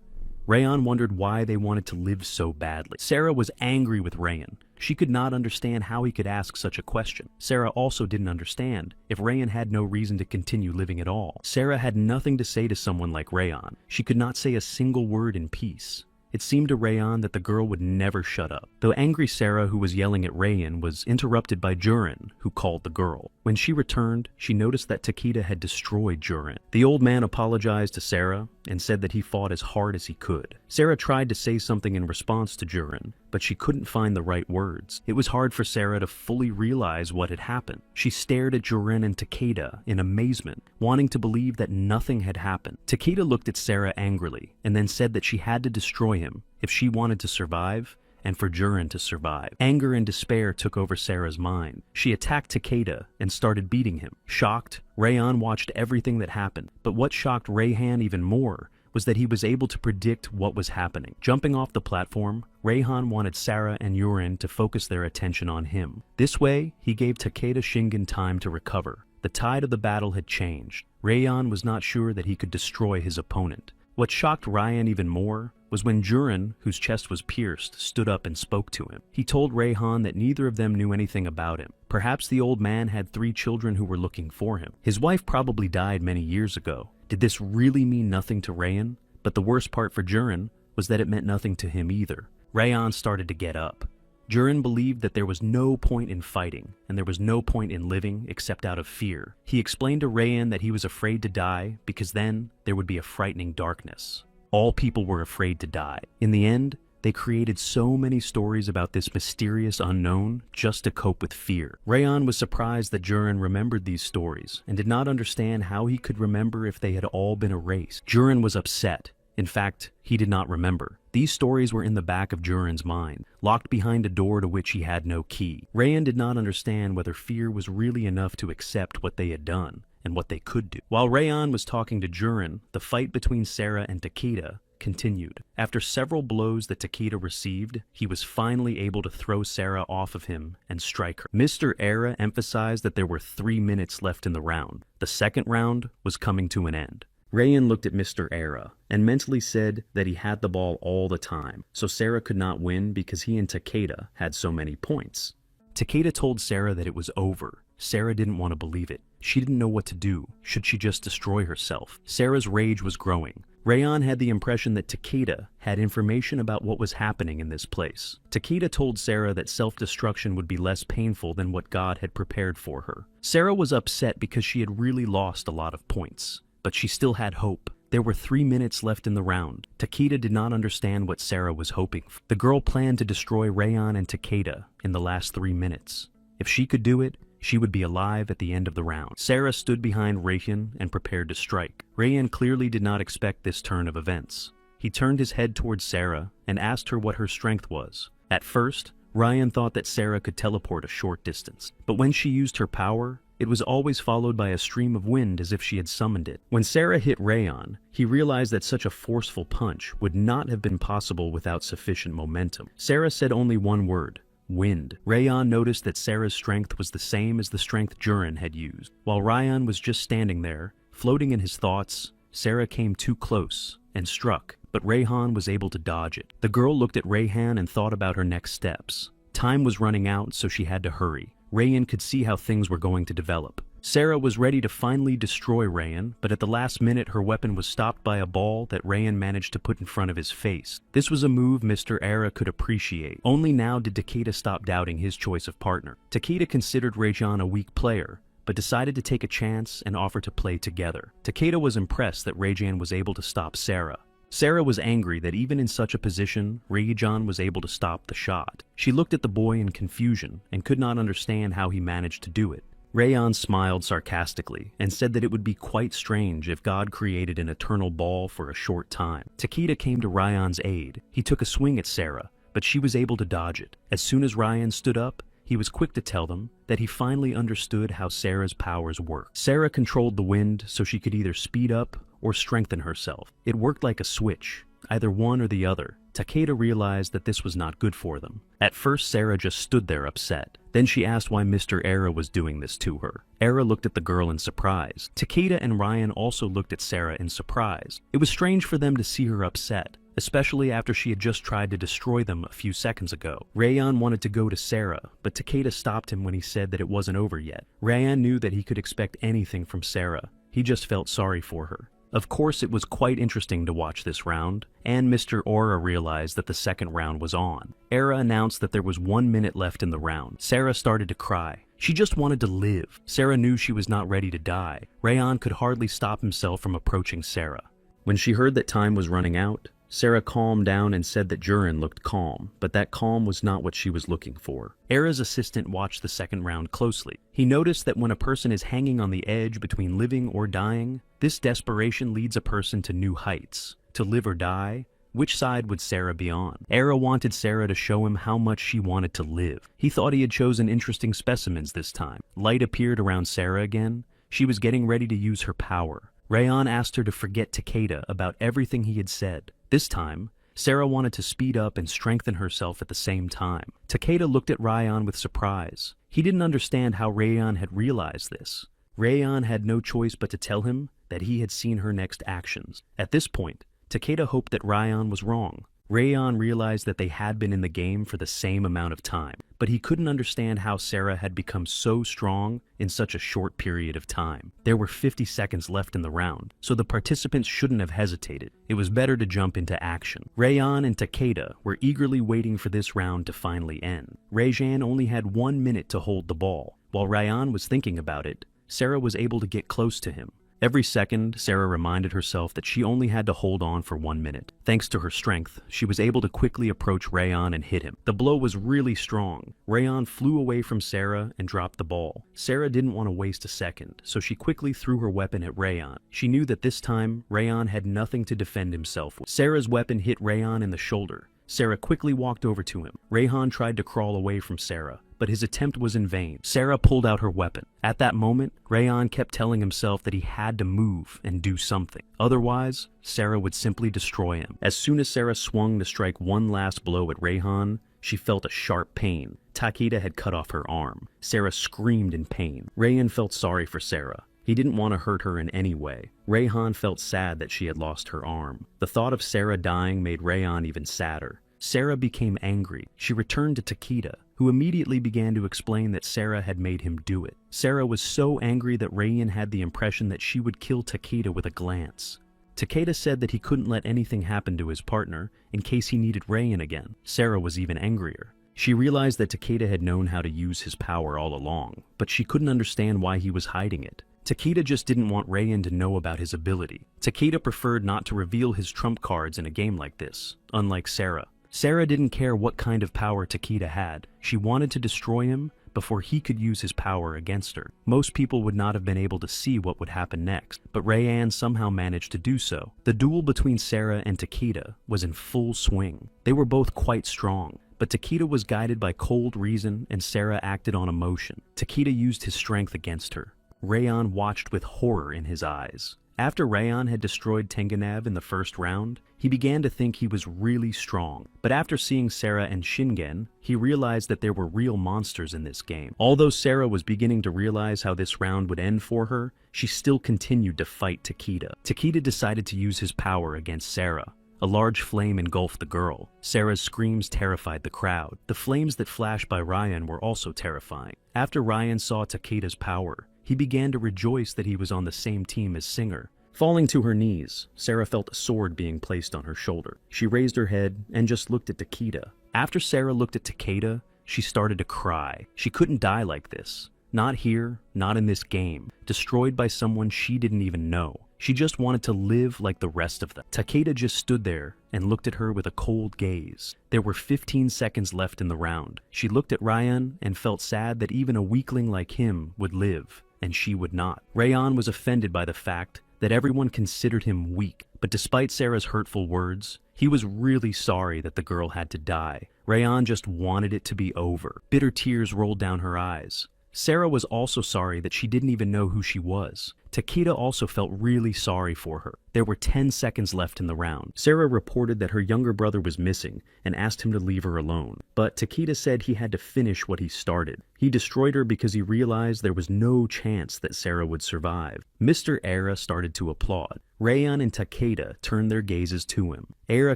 Rayan wondered why they wanted to live so badly. Sarah was angry with Rayan. She could not understand how he could ask such a question. Sarah also didn't understand if Rayan had no reason to continue living at all. Sarah had nothing to say to someone like Rayan. She could not say a single word in peace. It seemed to Rayan that the girl would never shut up. Though angry Sarah, who was yelling at Rayan, was interrupted by Jurin, who called the girl. When she returned, she noticed that Takeda had destroyed Jurin. The old man apologized to Sarah and said that he fought as hard as he could. Sarah tried to say something in response to Jurin, but she couldn't find the right words. It was hard for Sarah to fully realize what had happened. She stared at Jurin and Takeda in amazement, wanting to believe that nothing had happened. Takeda looked at Sarah angrily and then said that she had to destroy him if she wanted to survive and for Jurin to survive. Anger and despair took over Sarah's mind. She attacked Takeda and started beating him. Shocked, Rayan watched everything that happened, but what shocked Rayhan even more was that he was able to predict what was happening. Jumping off the platform, Rayhan wanted Sarah and Yurin to focus their attention on him. This way, he gave Takeda Shingen time to recover. The tide of the battle had changed. Rayhan was not sure that he could destroy his opponent. What shocked Ryan even more was when Jurin, whose chest was pierced, stood up and spoke to him. He told Rayhan that neither of them knew anything about him. Perhaps the old man had 3 children who were looking for him. His wife probably died many years ago. Did this really mean nothing to Rayan? But the worst part for Jurin was that it meant nothing to him either. Rayan started to get up. Jurin believed that there was no point in fighting, and there was no point in living except out of fear. He explained to Rayan that he was afraid to die because then there would be a frightening darkness. All people were afraid to die. In the end, they created so many stories about this mysterious unknown just to cope with fear. Rayan was surprised that Jurin remembered these stories and did not understand how he could remember if they had all been erased. Jurin was upset. In fact, he did not remember. These stories were in the back of Jurin's mind, locked behind a door to which he had no key. Rayan did not understand whether fear was really enough to accept what they had done and what they could do. While Rayan was talking to Jurin, the fight between Sarah and Takeda continued. After several blows that Takeda received, he was finally able to throw Sarah off of him and strike her. Mr. Era emphasized that there were 3 minutes left in the round. The second round was coming to an end. Rayan looked at Mr. Era and mentally said that he had the ball all the time, so Sarah could not win because he and Takeda had so many points. Takeda told Sarah that it was over. Sarah didn't want to believe it. She didn't know what to do. Should she just destroy herself? Sarah's rage was growing. Rayan had the impression that Takeda had information about what was happening in this place. Takeda told Sarah that self-destruction would be less painful than what God had prepared for her. Sarah was upset because she had really lost a lot of points, but she still had hope. There were 3 minutes left in the round. Takeda did not understand what Sarah was hoping for. The girl planned to destroy Rayan and Takeda in the last 3 minutes. If she could do it, she would be alive at the end of the round. Sarah stood behind Rayan and prepared to strike. Rayan clearly did not expect this turn of events. He turned his head towards Sarah and asked her what her strength was. At first, Rayan thought that Sarah could teleport a short distance, but when she used her power, It was always followed by a stream of wind as if she had summoned it. When Sarah hit Rayon, he realized that such a forceful punch would not have been possible without sufficient momentum. Sarah said only one word: wind. Rayon noticed that Sarah's strength was the same as the strength Jurin had used. While Rayon was just standing there, floating in his thoughts, Sarah came too close and struck, but Rayhan was able to dodge it. The girl looked at Rayhan and thought about her next steps. Time was running out, so she had to hurry. Rayan could see how things were going to develop. Sarah was ready to finally destroy Rayan, but at the last minute her weapon was stopped by a ball that Rayan managed to put in front of his face. This was a move Mr. Era could appreciate. Only now did Takeda stop doubting his choice of partner. Takeda considered Rajan a weak player, but decided to take a chance and offer to play together. Takeda was impressed that Rajan was able to stop Sarah. Sarah was angry that even in such a position, Rajan was able to stop the shot. She looked at the boy in confusion and could not understand how he managed to do it. Rayan smiled sarcastically and said that it would be quite strange if God created an eternal ball for a short time. Takeda came to Ryan's aid. He took a swing at Sarah, but she was able to dodge it. As soon as Ryan stood up, he was quick to tell them that he finally understood how Sarah's powers worked. Sarah controlled the wind so she could either speed up or strengthen herself. It worked like a switch, either one or the other. Takeda realized that this was not good for them. At first, Sarah just stood there upset. Then she asked why Mr. Era was doing this to her. Era looked at the girl in surprise. Takeda and Ryan also looked at Sarah in surprise. It was strange for them to see her upset, especially after she had just tried to destroy them a few seconds ago. Rayan wanted to go to Sarah, but Takeda stopped him when he said that it wasn't over yet. Rayan knew that he could expect anything from Sarah. He just felt sorry for her. Of course, it was quite interesting to watch this round, and Mr. Aura realized that the second round was on. Era announced that there was 1 minute left in the round. Sarah started to cry. She just wanted to live. Sarah knew she was not ready to die. Rayan could hardly stop himself from approaching Sarah. When she heard that time was running out, Sarah calmed down and said that Jurin looked calm, but that calm was not what she was looking for. Era's assistant watched the second round closely. He noticed that when a person is hanging on the edge between living or dying, this desperation leads a person to new heights. To live or die, which side would Sarah be on? Era wanted Sarah to show him how much she wanted to live. He thought he had chosen interesting specimens this time. Light appeared around Sarah again. She was getting ready to use her power. Rayan asked her to forget Takeda about everything he had said. This time, Sarah wanted to speed up and strengthen herself at the same time. Takeda looked at Rayan with surprise. He didn't understand how Rayan had realized this. Rayan had no choice but to tell him that he had seen her next actions. At this point, Takeda hoped that Rayan was wrong. Rayan realized that they had been in the game for the same amount of time, but he couldn't understand how Sarah had become so strong in such a short period of time. There were 50 seconds left in the round, so the participants shouldn't have hesitated. It was better to jump into action. Rayan and Takeda were eagerly waiting for this round to finally end. Rajan only had 1 minute to hold the ball. While Rayan was thinking about it, Sarah was able to get close to him. Every second, Sarah reminded herself that she only had to hold on for 1 minute. Thanks to her strength, she was able to quickly approach Rayan and hit him. The blow was really strong. Rayan flew away from Sarah and dropped the ball. Sarah didn't want to waste a second, so she quickly threw her weapon at Rayan. She knew that this time, Rayan had nothing to defend himself with. Sarah's weapon hit Rayan in the shoulder. Sarah quickly walked over to him. Rayhan tried to crawl away from Sarah, but his attempt was in vain. Sarah pulled out her weapon. At that moment, Rayhan kept telling himself that he had to move and do something. Otherwise, Sarah would simply destroy him. As soon as Sarah swung to strike one last blow at Rayhan, she felt a sharp pain. Takeda had cut off her arm. Sarah screamed in pain. Rayhan felt sorry for Sarah. He didn't want to hurt her in any way. Rayhan felt sad that she had lost her arm. The thought of Sarah dying made Rayhan even sadder. Sarah became angry. She returned to Takeda, who immediately began to explain that Sarah had made him do it. Sarah was so angry that Rayhan had the impression that she would kill Takeda with a glance. Takeda said that he couldn't let anything happen to his partner in case he needed Rayhan again. Sarah was even angrier. She realized that Takeda had known how to use his power all along, but she couldn't understand why he was hiding it. Takeda just didn't want Rayhan to know about his ability. Takeda preferred not to reveal his trump cards in a game like this, unlike Sarah. Sarah didn't care what kind of power Takeda had. She wanted to destroy him before he could use his power against her. Most people would not have been able to see what would happen next, but Rayhan somehow managed to do so. The duel between Sarah and Takeda was in full swing. They were both quite strong, But Takeda was guided by cold reason and Sarah acted on emotion. Takeda used his strength against her. Rayan watched with horror in his eyes. After Rayan had destroyed Tengenev in the first round, he began to think he was really strong. But after seeing Sarah and Shingen, he realized that there were real monsters in this game. Although Sarah was beginning to realize how this round would end for her, she still continued to fight Takeda. Takeda decided to use his power against Sarah. A large flame engulfed the girl. Sarah's screams terrified the crowd. The flames that flashed by Ryan were also terrifying. After Ryan saw Takeda's power, he began to rejoice that he was on the same team as Singer. Falling to her knees, Sarah felt a sword being placed on her shoulder. She raised her head and just looked at Takeda. After Sarah looked at Takeda, she started to cry. She couldn't die like this. Not here, not in this game. Destroyed by someone she didn't even know. She just wanted to live like the rest of them. Takeda just stood there and looked at her with a cold gaze. There were 15 seconds left in the round. She looked at Ryan and felt sad that even a weakling like him would live, and she would not. Rayan was offended by the fact that everyone considered him weak, but despite Sarah's hurtful words, he was really sorry that the girl had to die. Rayan just wanted it to be over. Bitter tears rolled down her eyes. Sarah was also sorry that she didn't even know who she was. Takeda also felt really sorry for her. There were 10 seconds left in the round. Sarah reported that her younger brother was missing and asked him to leave her alone. But Takeda said he had to finish what he started. He destroyed her because he realized there was no chance that Sarah would survive. Mr. Era started to applaud. Rayan and Takeda turned their gazes to him. Era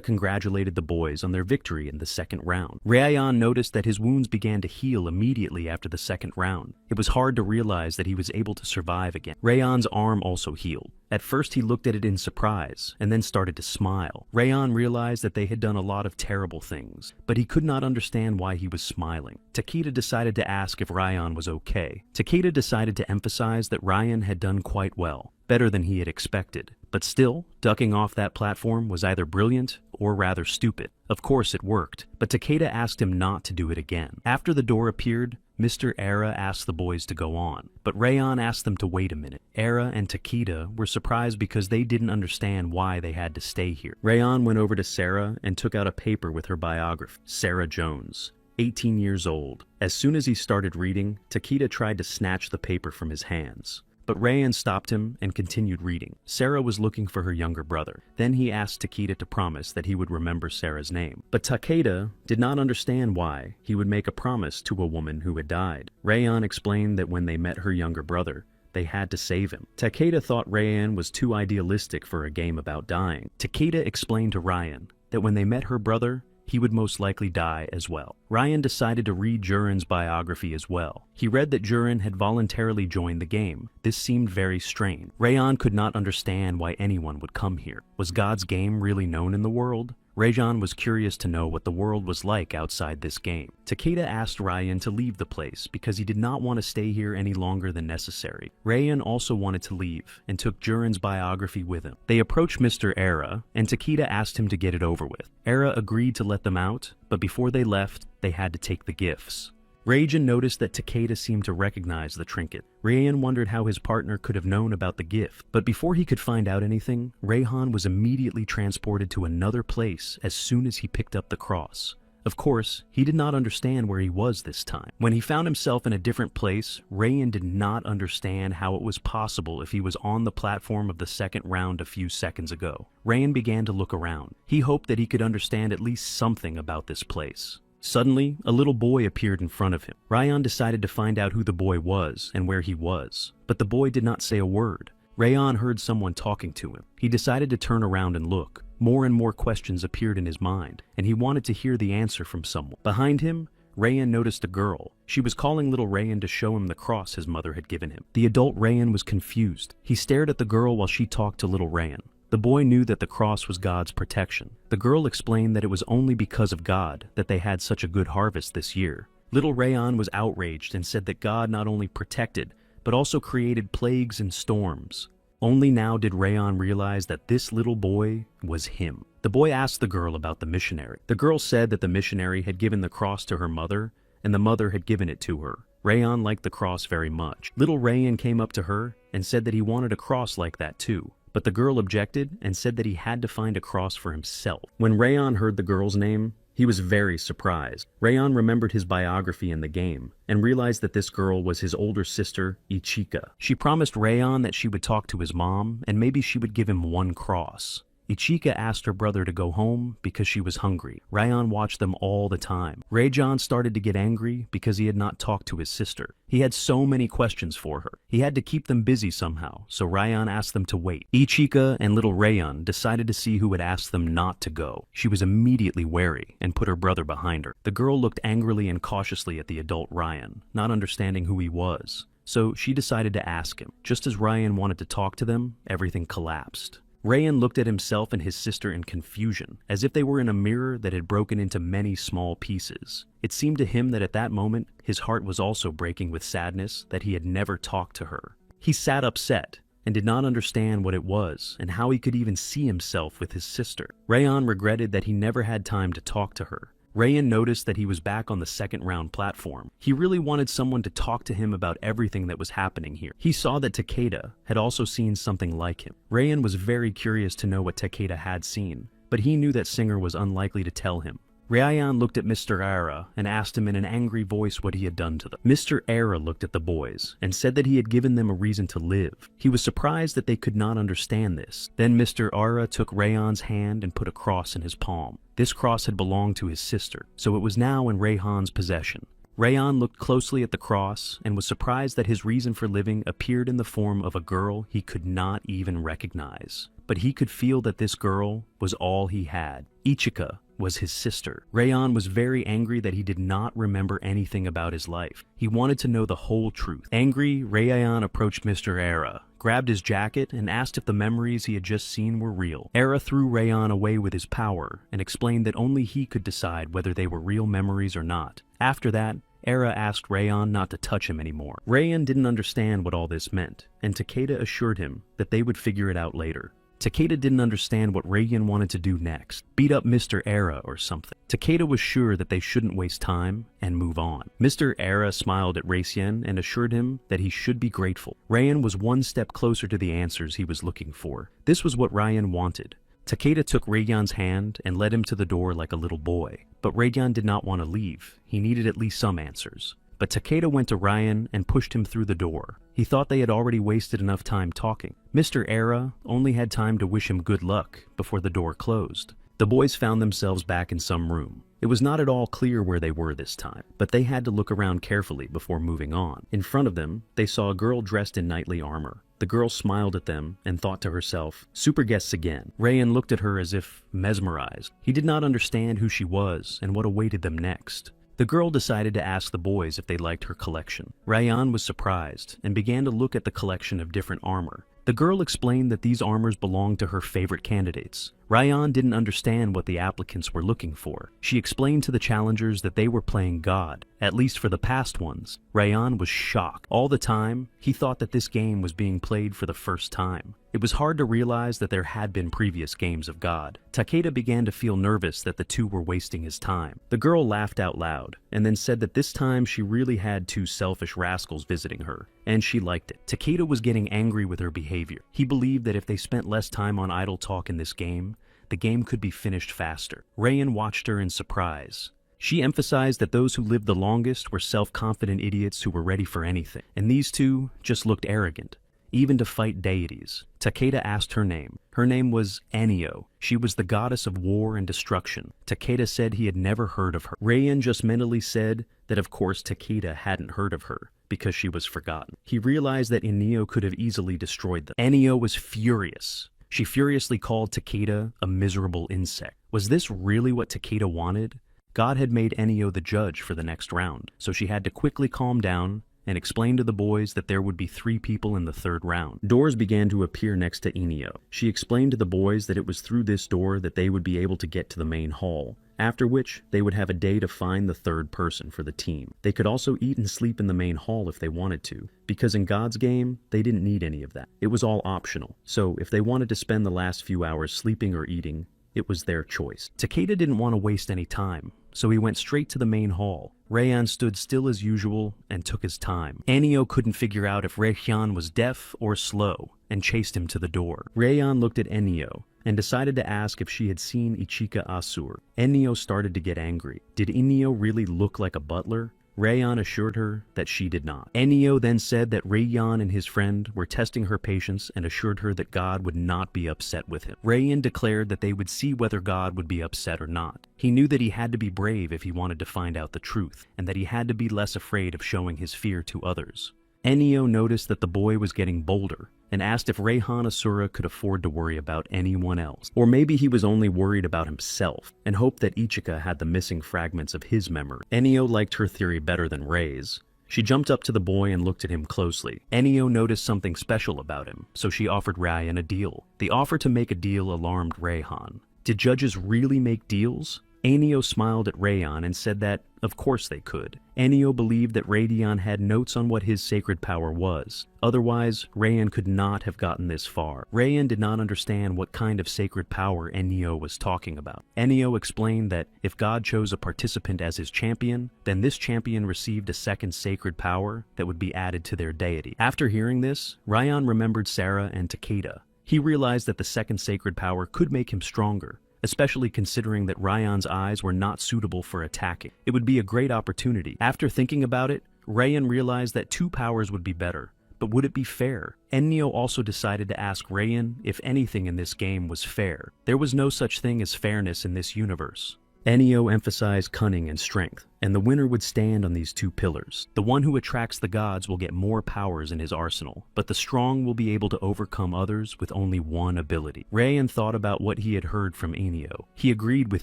congratulated the boys on their victory in the second round. Rayan noticed that his wounds began to heal immediately after the second round. It was hard to realize that he was able to survive again. Rayan's arm also healed. At first he looked at it in surprise, and then started to smile. Rayan realized that they had done a lot of terrible things, but he could not understand why he was smiling. Takeda decided to ask if Rayan was okay. Takeda decided to emphasize that Ryan had done quite well, better than he had expected. But still, ducking off that platform was either brilliant or rather stupid. Of course it worked, but Takeda asked him not to do it again. After the door appeared, Mr. Era asked the boys to go on, but Rayan asked them to wait a minute. Era and Takeda were surprised because they didn't understand why they had to stay here. Rayan went over to Sarah and took out a paper with her biography. Sarah Jones, 18 years old. As soon as he started reading, Takeda tried to snatch the paper from his hands. But Rayan stopped him and continued reading. Sarah was looking for her younger brother. Then he asked Takeda to promise that he would remember Sarah's name. But Takeda did not understand why he would make a promise to a woman who had died. Rayan explained that when they met her younger brother, they had to save him. Takeda thought Rayan was too idealistic for a game about dying. Takeda explained to Ryan that when they met her brother, he would most likely die as well. Ryan decided to read Jurin's biography as well. He read that Jurin had voluntarily joined the game. This seemed very strange. Rayan could not understand why anyone would come here. Was God's game really known in the world? Rajan was curious to know what the world was like outside this game. Takeda asked Ryan to leave the place because he did not want to stay here any longer than necessary. Ryan also wanted to leave and took Jurin's biography with him. They approached Mr. Era and Takeda asked him to get it over with. Era agreed to let them out, but before they left, they had to take the gifts. Rajan noticed that Takeda seemed to recognize the trinket. Rayan wondered how his partner could have known about the gift, but before he could find out anything, Rayhan was immediately transported to another place as soon as he picked up the cross. Of course, he did not understand where he was this time. When he found himself in a different place, Rayan did not understand how it was possible if he was on the platform of the second round a few seconds ago. Rayan began to look around. He hoped that he could understand at least something about this place. Suddenly, a little boy appeared in front of him. Rayan decided to find out who the boy was and where he was, but the boy did not say a word. Rayan heard someone talking to him. He decided to turn around and look. More and more questions appeared in his mind, and he wanted to hear the answer from someone. Behind him, Rayan noticed a girl. She was calling little Rayan to show him the cross his mother had given him. The adult Rayan was confused. He stared at the girl while she talked to little Rayan. The boy knew that the cross was God's protection. The girl explained that it was only because of God that they had such a good harvest this year. Little Rayan was outraged and said that God not only protected, but also created plagues and storms. Only now did Rayan realize that this little boy was him. The boy asked the girl about the missionary. The girl said that the missionary had given the cross to her mother, and the mother had given it to her. Rayan liked the cross very much. Little Rayan came up to her and said that he wanted a cross like that too. But the girl objected and said that he had to find a cross for himself. When Rayan heard the girl's name, He was very surprised. Rayan remembered his biography in the game and realized that this girl was his older sister, Ichika. She promised Rayan that she would talk to his mom and maybe she would give him one cross. Ichika asked her brother to go home because she was hungry. Rayan watched them all the time. Rajan started to get angry because he had not talked to his sister. He had so many questions for her. He had to keep them busy somehow, so Rayan asked them to wait. Ichika and little Rayan decided to see who would ask them not to go. She was immediately wary and put her brother behind her. The girl looked angrily and cautiously at the adult Ryan, not understanding who he was. So she decided to ask him. Just as Ryan wanted to talk to them, everything collapsed. Rayan looked at himself and his sister in confusion, as if they were in a mirror that had broken into many small pieces. It seemed to him that at that moment, his heart was also breaking with sadness that he had never talked to her. He sat upset and did not understand what it was and how he could even see himself with his sister. Rayan regretted that he never had time to talk to her. Rayan noticed that he was back on the second round platform. He really wanted someone to talk to him about everything that was happening here. He saw that Takeda had also seen something like him. Rayan was very curious to know what Takeda had seen, but he knew that Singer was unlikely to tell him. Rayan looked at Mr. Ara and asked him in an angry voice what he had done to them. Mr. Ara looked at the boys and said that he had given them a reason to live. He was surprised that they could not understand this. Then Mr. Ara took Rayan's hand and put a cross in his palm. This cross had belonged to his sister, so it was now in Rayhan's possession. Rayan looked closely at the cross and was surprised that his reason for living appeared in the form of a girl he could not even recognize. But he could feel that this girl was all he had. Ichika was his sister. Rayan was very angry that he did not remember anything about his life. He wanted to know the whole truth. Angry, Rayan approached Mr. Era, grabbed his jacket, and asked if the memories he had just seen were real. Era threw Rayan away with his power and explained that only he could decide whether they were real memories or not. After that, Era asked Rayan not to touch him anymore. Rayan didn't understand what all this meant, and Takeda assured him that they would figure it out later. Takeda didn't understand what Rayan wanted to do next, beat up Mr. Era or something. Takeda was sure that they shouldn't waste time and move on. Mr. Era smiled at Rayan and assured him that he should be grateful. Rayan was one step closer to the answers he was looking for. This was what Rayan wanted. Takeda took Rayan's hand and led him to the door like a little boy. But Rayan did not want to leave. He needed at least some answers. But Takeda went to Rayan and pushed him through the door. He thought they had already wasted enough time talking. Mr. Era only had time to wish him good luck before the door closed. The boys found themselves back in some room. It was not at all clear where they were this time, but they had to look around carefully before moving on. In front of them, they saw a girl dressed in knightly armor. The girl smiled at them and thought to herself, "Super guests again." Rayan looked at her as if mesmerized. He did not understand who she was and what awaited them next. The girl decided to ask the boys if they liked her collection. Rayan was surprised and began to look at the collection of different armor. The girl explained that these armors belonged to her favorite candidates. Rayan didn't understand what the applicants were looking for. She explained to the challengers that they were playing God, at least for the past ones. Rayan was shocked. All the time, he thought that this game was being played for the first time. It was hard to realize that there had been previous games of God. Takeda began to feel nervous that the two were wasting his time. The girl laughed out loud, and then said that this time she really had two selfish rascals visiting her, and she liked it. Takeda was getting angry with her behavior. He believed that if they spent less time on idle talk in this game, the game could be finished faster. Rayan watched her in surprise. She emphasized that those who lived the longest were self-confident idiots who were ready for anything, and these two just looked arrogant, even to fight deities. Takeda asked her name. Her name was Enio. She was the goddess of war and destruction. Takeda said he had never heard of her. Rayan just mentally said that of course Takeda hadn't heard of her, because she was forgotten. He realized that Enio could have easily destroyed them. Enio was furious. She furiously called Takeda a miserable insect. Was this really what Takeda wanted? God had made Enio the judge for the next round, so she had to quickly calm down and explain to the boys that there would be 3 people in the 3rd round. Doors began to appear next to Enio. She explained to the boys that it was through this door that they would be able to get to the main hall, after which they would have a day to find the 3rd person for the team. They could also eat and sleep in the main hall if they wanted to, because in God's game, they didn't need any of that. It was all optional, so if they wanted to spend the last few hours sleeping or eating, it was their choice. Takeda didn't want to waste any time, so he went straight to the main hall. Rayan stood still as usual and took his time. Ennio couldn't figure out if Rayan was deaf or slow and chased him to the door. Rayan looked at Ennio and decided to ask if she had seen Ichika Asur. Ennio started to get angry. Did Ennio really look like a butler? Rayan assured her that she did not. Ennio then said that Rayan and his friend were testing her patience and assured her that God would not be upset with him. Rayan declared that they would see whether God would be upset or not. He knew that he had to be brave if he wanted to find out the truth, and that he had to be less afraid of showing his fear to others. Ennio noticed that the boy was getting bolder and asked if Rayhan Asura could afford to worry about anyone else. Or maybe he was only worried about himself and hoped that Ichika had the missing fragments of his memory. Ennio liked her theory better than Ray's. She jumped up to the boy and looked at him closely. Ennio noticed something special about him, so she offered Ryan a deal. The offer to make a deal alarmed Rayhan. Did judges really make deals? Ennio smiled at Rayan and said that, of course they could. Ennio believed that Radion had notes on what his sacred power was. Otherwise, Rayan could not have gotten this far. Rayan did not understand what kind of sacred power Ennio was talking about. Ennio explained that if God chose a participant as his champion, then this champion received a second sacred power that would be added to their deity. After hearing this, Rayan remembered Sarah and Takeda. He realized that the second sacred power could make him stronger, especially considering that Rayan's eyes were not suitable for attacking. It would be a great opportunity. After thinking about it, Rayan realized that 2 powers would be better. But would it be fair? Ennio also decided to ask Rayan if anything in this game was fair. There was no such thing as fairness in this universe. Ennio emphasized cunning and strength, and the winner would stand on these 2 pillars. The one who attracts the gods will get more powers in his arsenal, but the strong will be able to overcome others with only one ability. Rayan thought about what he had heard from Ennio. He agreed with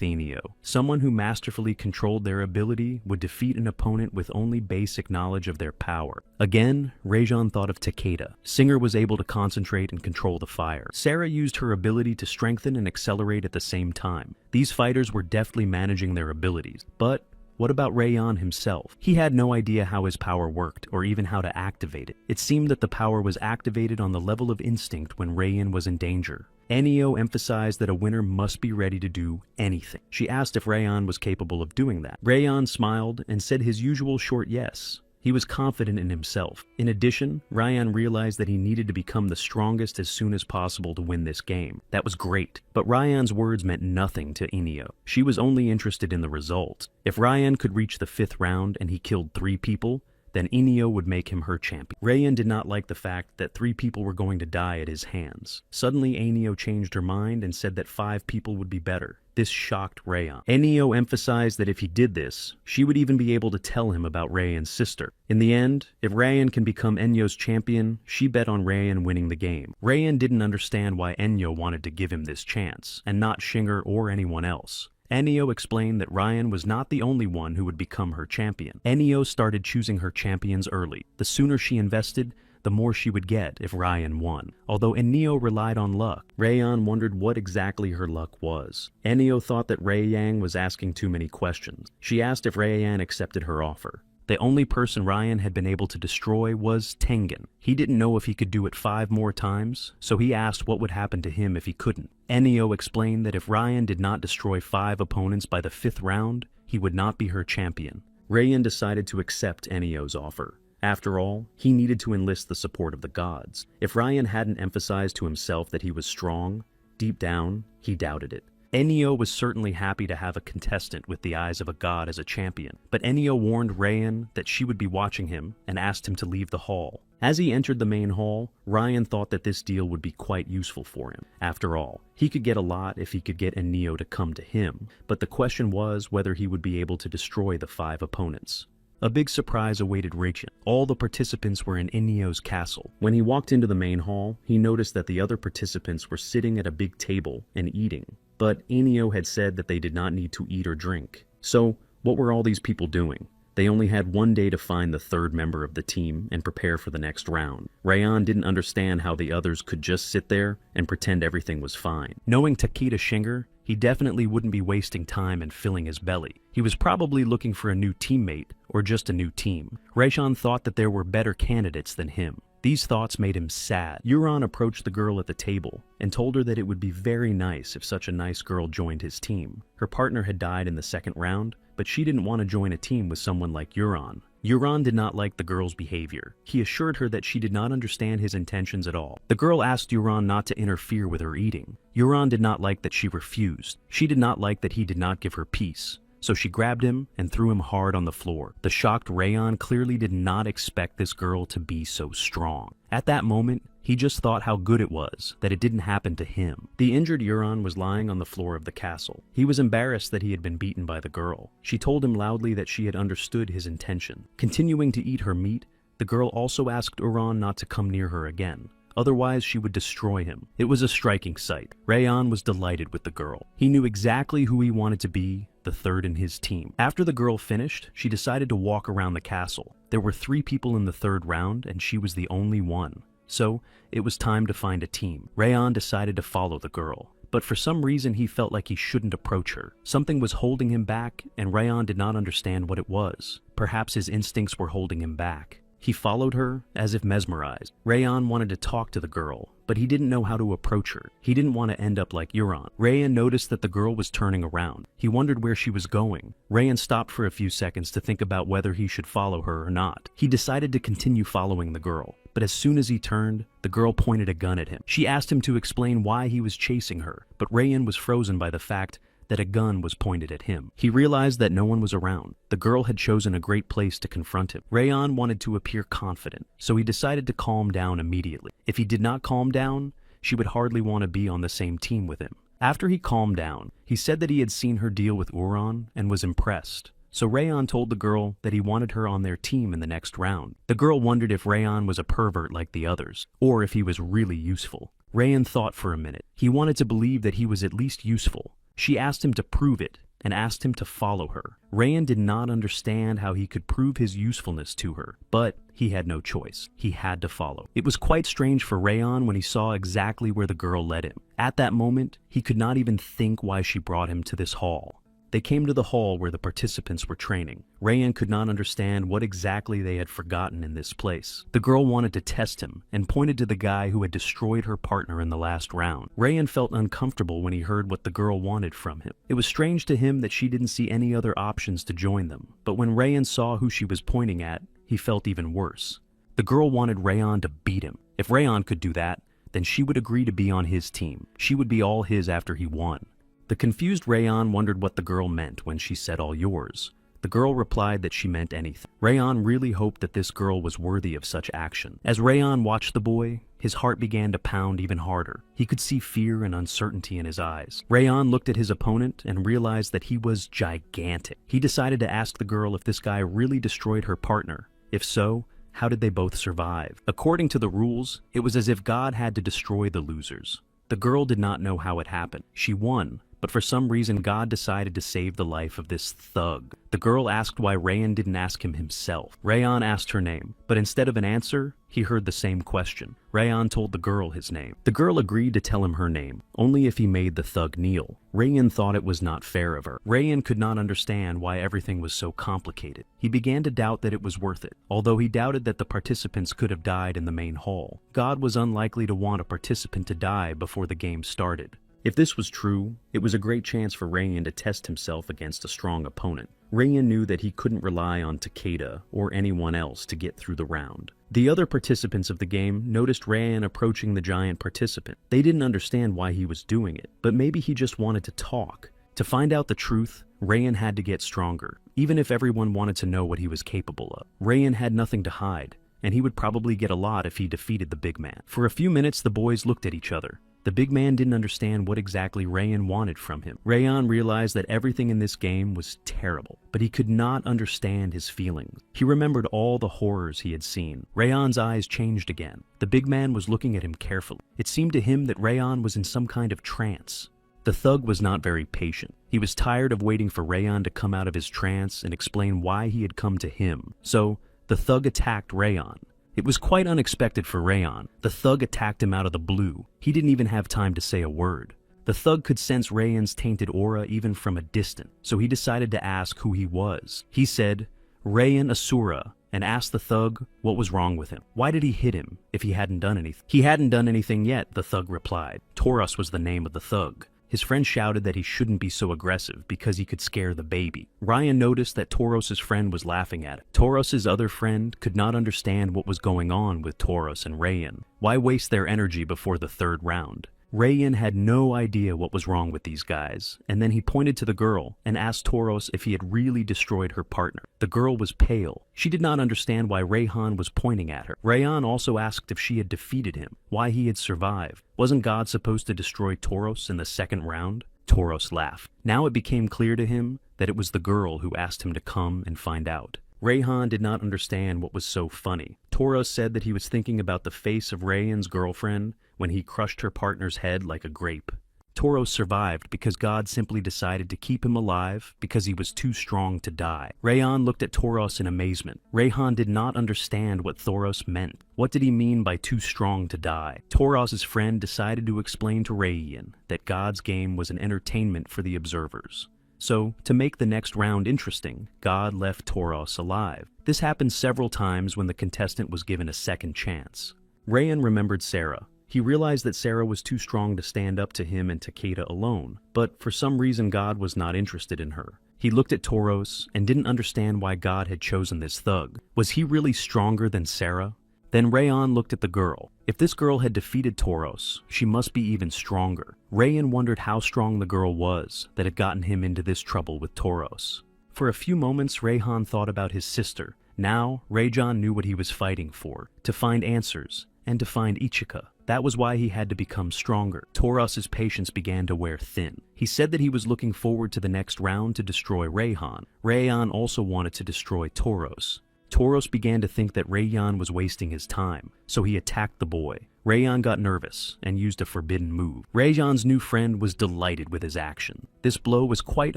Ennio. Someone who masterfully controlled their ability would defeat an opponent with only basic knowledge of their power. Again, Rajan thought of Takeda. Singer was able to concentrate and control the fire. Sarah used her ability to strengthen and accelerate at the same time. These fighters were deftly managing their abilities, but what about Rayan himself? He had no idea how his power worked, or even how to activate it. It seemed that the power was activated on the level of instinct when Rayan was in danger. Ennio emphasized that a winner must be ready to do anything. She asked if Rayan was capable of doing that. Rayan smiled and said his usual short yes. He was confident in himself. In addition, Rayan realized that he needed to become the strongest as soon as possible to win this game. That was great, but Rayan's words meant nothing to Ennio. She was only interested in the result. If Rayan could reach the 5th round and he killed 3 people, then Ennio would make him her champion. Rayan did not like the fact that 3 people were going to die at his hands. Suddenly, Ennio changed her mind and said that 5 people would be better. This shocked Rayan. Ennio emphasized that if he did this, she would even be able to tell him about Rayan's sister. In the end, if Rayan can become Ennio's champion, she bet on Rayan winning the game. Rayan didn't understand why Ennio wanted to give him this chance, and not Shinger or anyone else. Ennio explained that Rayan was not the only one who would become her champion. Ennio started choosing her champions early. The sooner she invested, the more she would get if Rayan won. Although Ennio relied on luck, Rayan wondered what exactly her luck was. Ennio thought that Rayan was asking too many questions. She asked if Rayan accepted her offer. The only person Rayan had been able to destroy was Tengen. He didn't know if he could do it 5 more times, so he asked what would happen to him if he couldn't. Ennio explained that if Rayan did not destroy 5 opponents by the 5th round, he would not be her champion. Rayan decided to accept Ennio's offer. After all, he needed to enlist the support of the gods. If Rayan hadn't emphasized to himself that he was strong, deep down, he doubted it. Ennio was certainly happy to have a contestant with the eyes of a god as a champion, but Ennio warned Rayan that she would be watching him and asked him to leave the hall. As he entered the main hall, Rayan thought that this deal would be quite useful for him. After all, he could get a lot if he could get Ennio to come to him, but the question was whether he would be able to destroy the 5 opponents. A big surprise awaited Rachin. All the participants were in Ennio's castle. When he walked into the main hall, he noticed that the other participants were sitting at a big table and eating. But Ennio had said that they did not need to eat or drink. So, what were all these people doing? They only had 1 day to find the 3rd member of the team and prepare for the next round. Rayan didn't understand how the others could just sit there and pretend everything was fine. Knowing Takeda Shinger, he definitely wouldn't be wasting time and filling his belly. He was probably looking for a new teammate or just a new team. Rajan thought that there were better candidates than him. These thoughts made him sad. Euron approached the girl at the table and told her that it would be very nice if such a nice girl joined his team. Her partner had died in the second round, but she didn't want to join a team with someone like Euron. Euron did not like the girl's behavior. He assured her that she did not understand his intentions at all. The girl asked Euron not to interfere with her eating. Euron did not like that she refused. She did not like that he did not give her peace. So she grabbed him and threw him hard on the floor. The shocked Rhaon clearly did not expect this girl to be so strong. At that moment, he just thought how good it was that it didn't happen to him. The injured Euron was lying on the floor of the castle. He was embarrassed that he had been beaten by the girl. She told him loudly that she had understood his intention. Continuing to eat her meat, the girl also asked Euron not to come near her again. Otherwise, she would destroy him. It was a striking sight. Rhaon was delighted with the girl. He knew exactly who he wanted to be, the third in his team. After the girl finished, she decided to walk around the castle. There were 3 people in the third round, and she was the only one. So, it was time to find a team. Rhaon decided to follow the girl, but for some reason he felt like he shouldn't approach her. Something was holding him back, and Rhaon did not understand what it was. Perhaps his instincts were holding him back. He followed her as if mesmerized. Rhaon wanted to talk to the girl, but he didn't know how to approach her. He didn't want to end up like Euron. Rhaon noticed that the girl was turning around. He wondered where she was going. Rhaon stopped for a few seconds to think about whether he should follow her or not. He decided to continue following the girl, but as soon as he turned, the girl pointed a gun at him. She asked him to explain why he was chasing her, but Rhaon was frozen by the fact that a gun was pointed at him. He realized that no one was around. The girl had chosen a great place to confront him. Rhaon wanted to appear confident, so he decided to calm down immediately. If he did not calm down, she would hardly want to be on the same team with him. After he calmed down, he said that he had seen her deal with Euron and was impressed. So Rhaon told the girl that he wanted her on their team in the next round. The girl wondered if Rhaon was a pervert like the others, or if he was really useful. Rhaon thought for a minute. He wanted to believe that he was at least useful. She asked him to prove it, and asked him to follow her. Rhaon did not understand how he could prove his usefulness to her, but he had no choice. He had to follow. It was quite strange for Rhaon when he saw exactly where the girl led him. At that moment, he could not even think why she brought him to this hall. They came to the hall where the participants were training. Rhaon could not understand what exactly they had forgotten in this place. The girl wanted to test him and pointed to the guy who had destroyed her partner in the last round. Rhaon felt uncomfortable when he heard what the girl wanted from him. It was strange to him that she didn't see any other options to join them, but when Rhaon saw who she was pointing at, he felt even worse. The girl wanted Rhaon to beat him. If Rhaon could do that, then she would agree to be on his team. She would be all his after he won. The confused Rhaon wondered what the girl meant when she said all yours. The girl replied that she meant anything. Rhaon really hoped that this girl was worthy of such action. As Rhaon watched the boy, his heart began to pound even harder. He could see fear and uncertainty in his eyes. Rhaon looked at his opponent and realized that he was gigantic. He decided to ask the girl if this guy really destroyed her partner. If so, how did they both survive? According to the rules, it was as if God had to destroy the losers. The girl did not know how it happened. She won, but for some reason God decided to save the life of this thug. The girl asked why Rhaon didn't ask him himself. Rhaon asked her name, but instead of an answer, he heard the same question. Rhaon told the girl his name. The girl agreed to tell him her name, only if he made the thug kneel. Rhaon thought it was not fair of her. Rhaon could not understand why everything was so complicated. He began to doubt that it was worth it, although he doubted that the participants could have died in the main hall. God was unlikely to want a participant to die before the game started. If this was true, it was a great chance for Rhaon to test himself against a strong opponent. Rhaon knew that he couldn't rely on Takeda or anyone else to get through the round. The other participants of the game noticed Rhaon approaching the giant participant. They didn't understand why he was doing it, but maybe he just wanted to talk. To find out the truth, Rhaon had to get stronger, even if everyone wanted to know what he was capable of. Rhaon had nothing to hide, and he would probably get a lot if he defeated the big man. For a few minutes, the boys looked at each other. The big man didn't understand what exactly Rhaon wanted from him. Rhaon realized that everything in this game was terrible, but he could not understand his feelings. He remembered all the horrors he had seen. Rhaon's eyes changed again. The big man was looking at him carefully. It seemed to him that Rhaon was in some kind of trance. The thug was not very patient. He was tired of waiting for Rhaon to come out of his trance and explain why he had come to him. So, the thug attacked Rhaon. It was quite unexpected for Rhaon. The thug attacked him out of the blue. He didn't even have time to say a word. The thug could sense Rhaon's tainted aura even from a distance, so he decided to ask who he was. He said, "Rhaon Asura," and asked the thug what was wrong with him. Why did he hit him if he hadn't done anything? He hadn't done anything yet, the thug replied. Toros was the name of the thug. His friend shouted that he shouldn't be so aggressive because he could scare the baby. Ryan noticed that Toros's friend was laughing at him. Toros's other friend could not understand what was going on with Toros and Rayan. Why waste their energy before the third round? Rayan had no idea what was wrong with these guys, and then he pointed to the girl and asked Toros if he had really destroyed her partner. The girl was pale. She did not understand why Rayhan was pointing at her. Rayan also asked if she had defeated him, why he had survived. Wasn't God supposed to destroy Toros in the second round? Toros laughed. Now it became clear to him that it was the girl who asked him to come and find out. Rayhan did not understand what was so funny. Toros said that he was thinking about the face of Rayan's girlfriend when he crushed her partner's head like a grape. Toros survived because God simply decided to keep him alive because he was too strong to die. Rayan looked at Toros in amazement. Rayhan did not understand what Toros meant. What did he mean by too strong to die? Toros's friend decided to explain to Rayan that God's game was an entertainment for the observers. So, to make the next round interesting, God left Toros alive. This happened several times when the contestant was given a second chance. Rayan remembered Sarah. He realized that Sarah was too strong to stand up to him and Takeda alone, but for some reason God was not interested in her. He looked at Toros and didn't understand why God had chosen this thug. Was he really stronger than Sarah? Then Rayan looked at the girl. If this girl had defeated Toros, she must be even stronger. Rayan wondered how strong the girl was that had gotten him into this trouble with Toros. For a few moments, Rayhan thought about his sister. Now, Rajan knew what he was fighting for, to find answers, and to find Ichika. That was why he had to become stronger. Toros's patience began to wear thin. He said that he was looking forward to the next round to destroy Rayhan. Rayan also wanted to destroy Toros. Toros began to think that Rayan was wasting his time, so he attacked the boy. Rayan got nervous and used a forbidden move. Rayan's new friend was delighted with his action. This blow was quite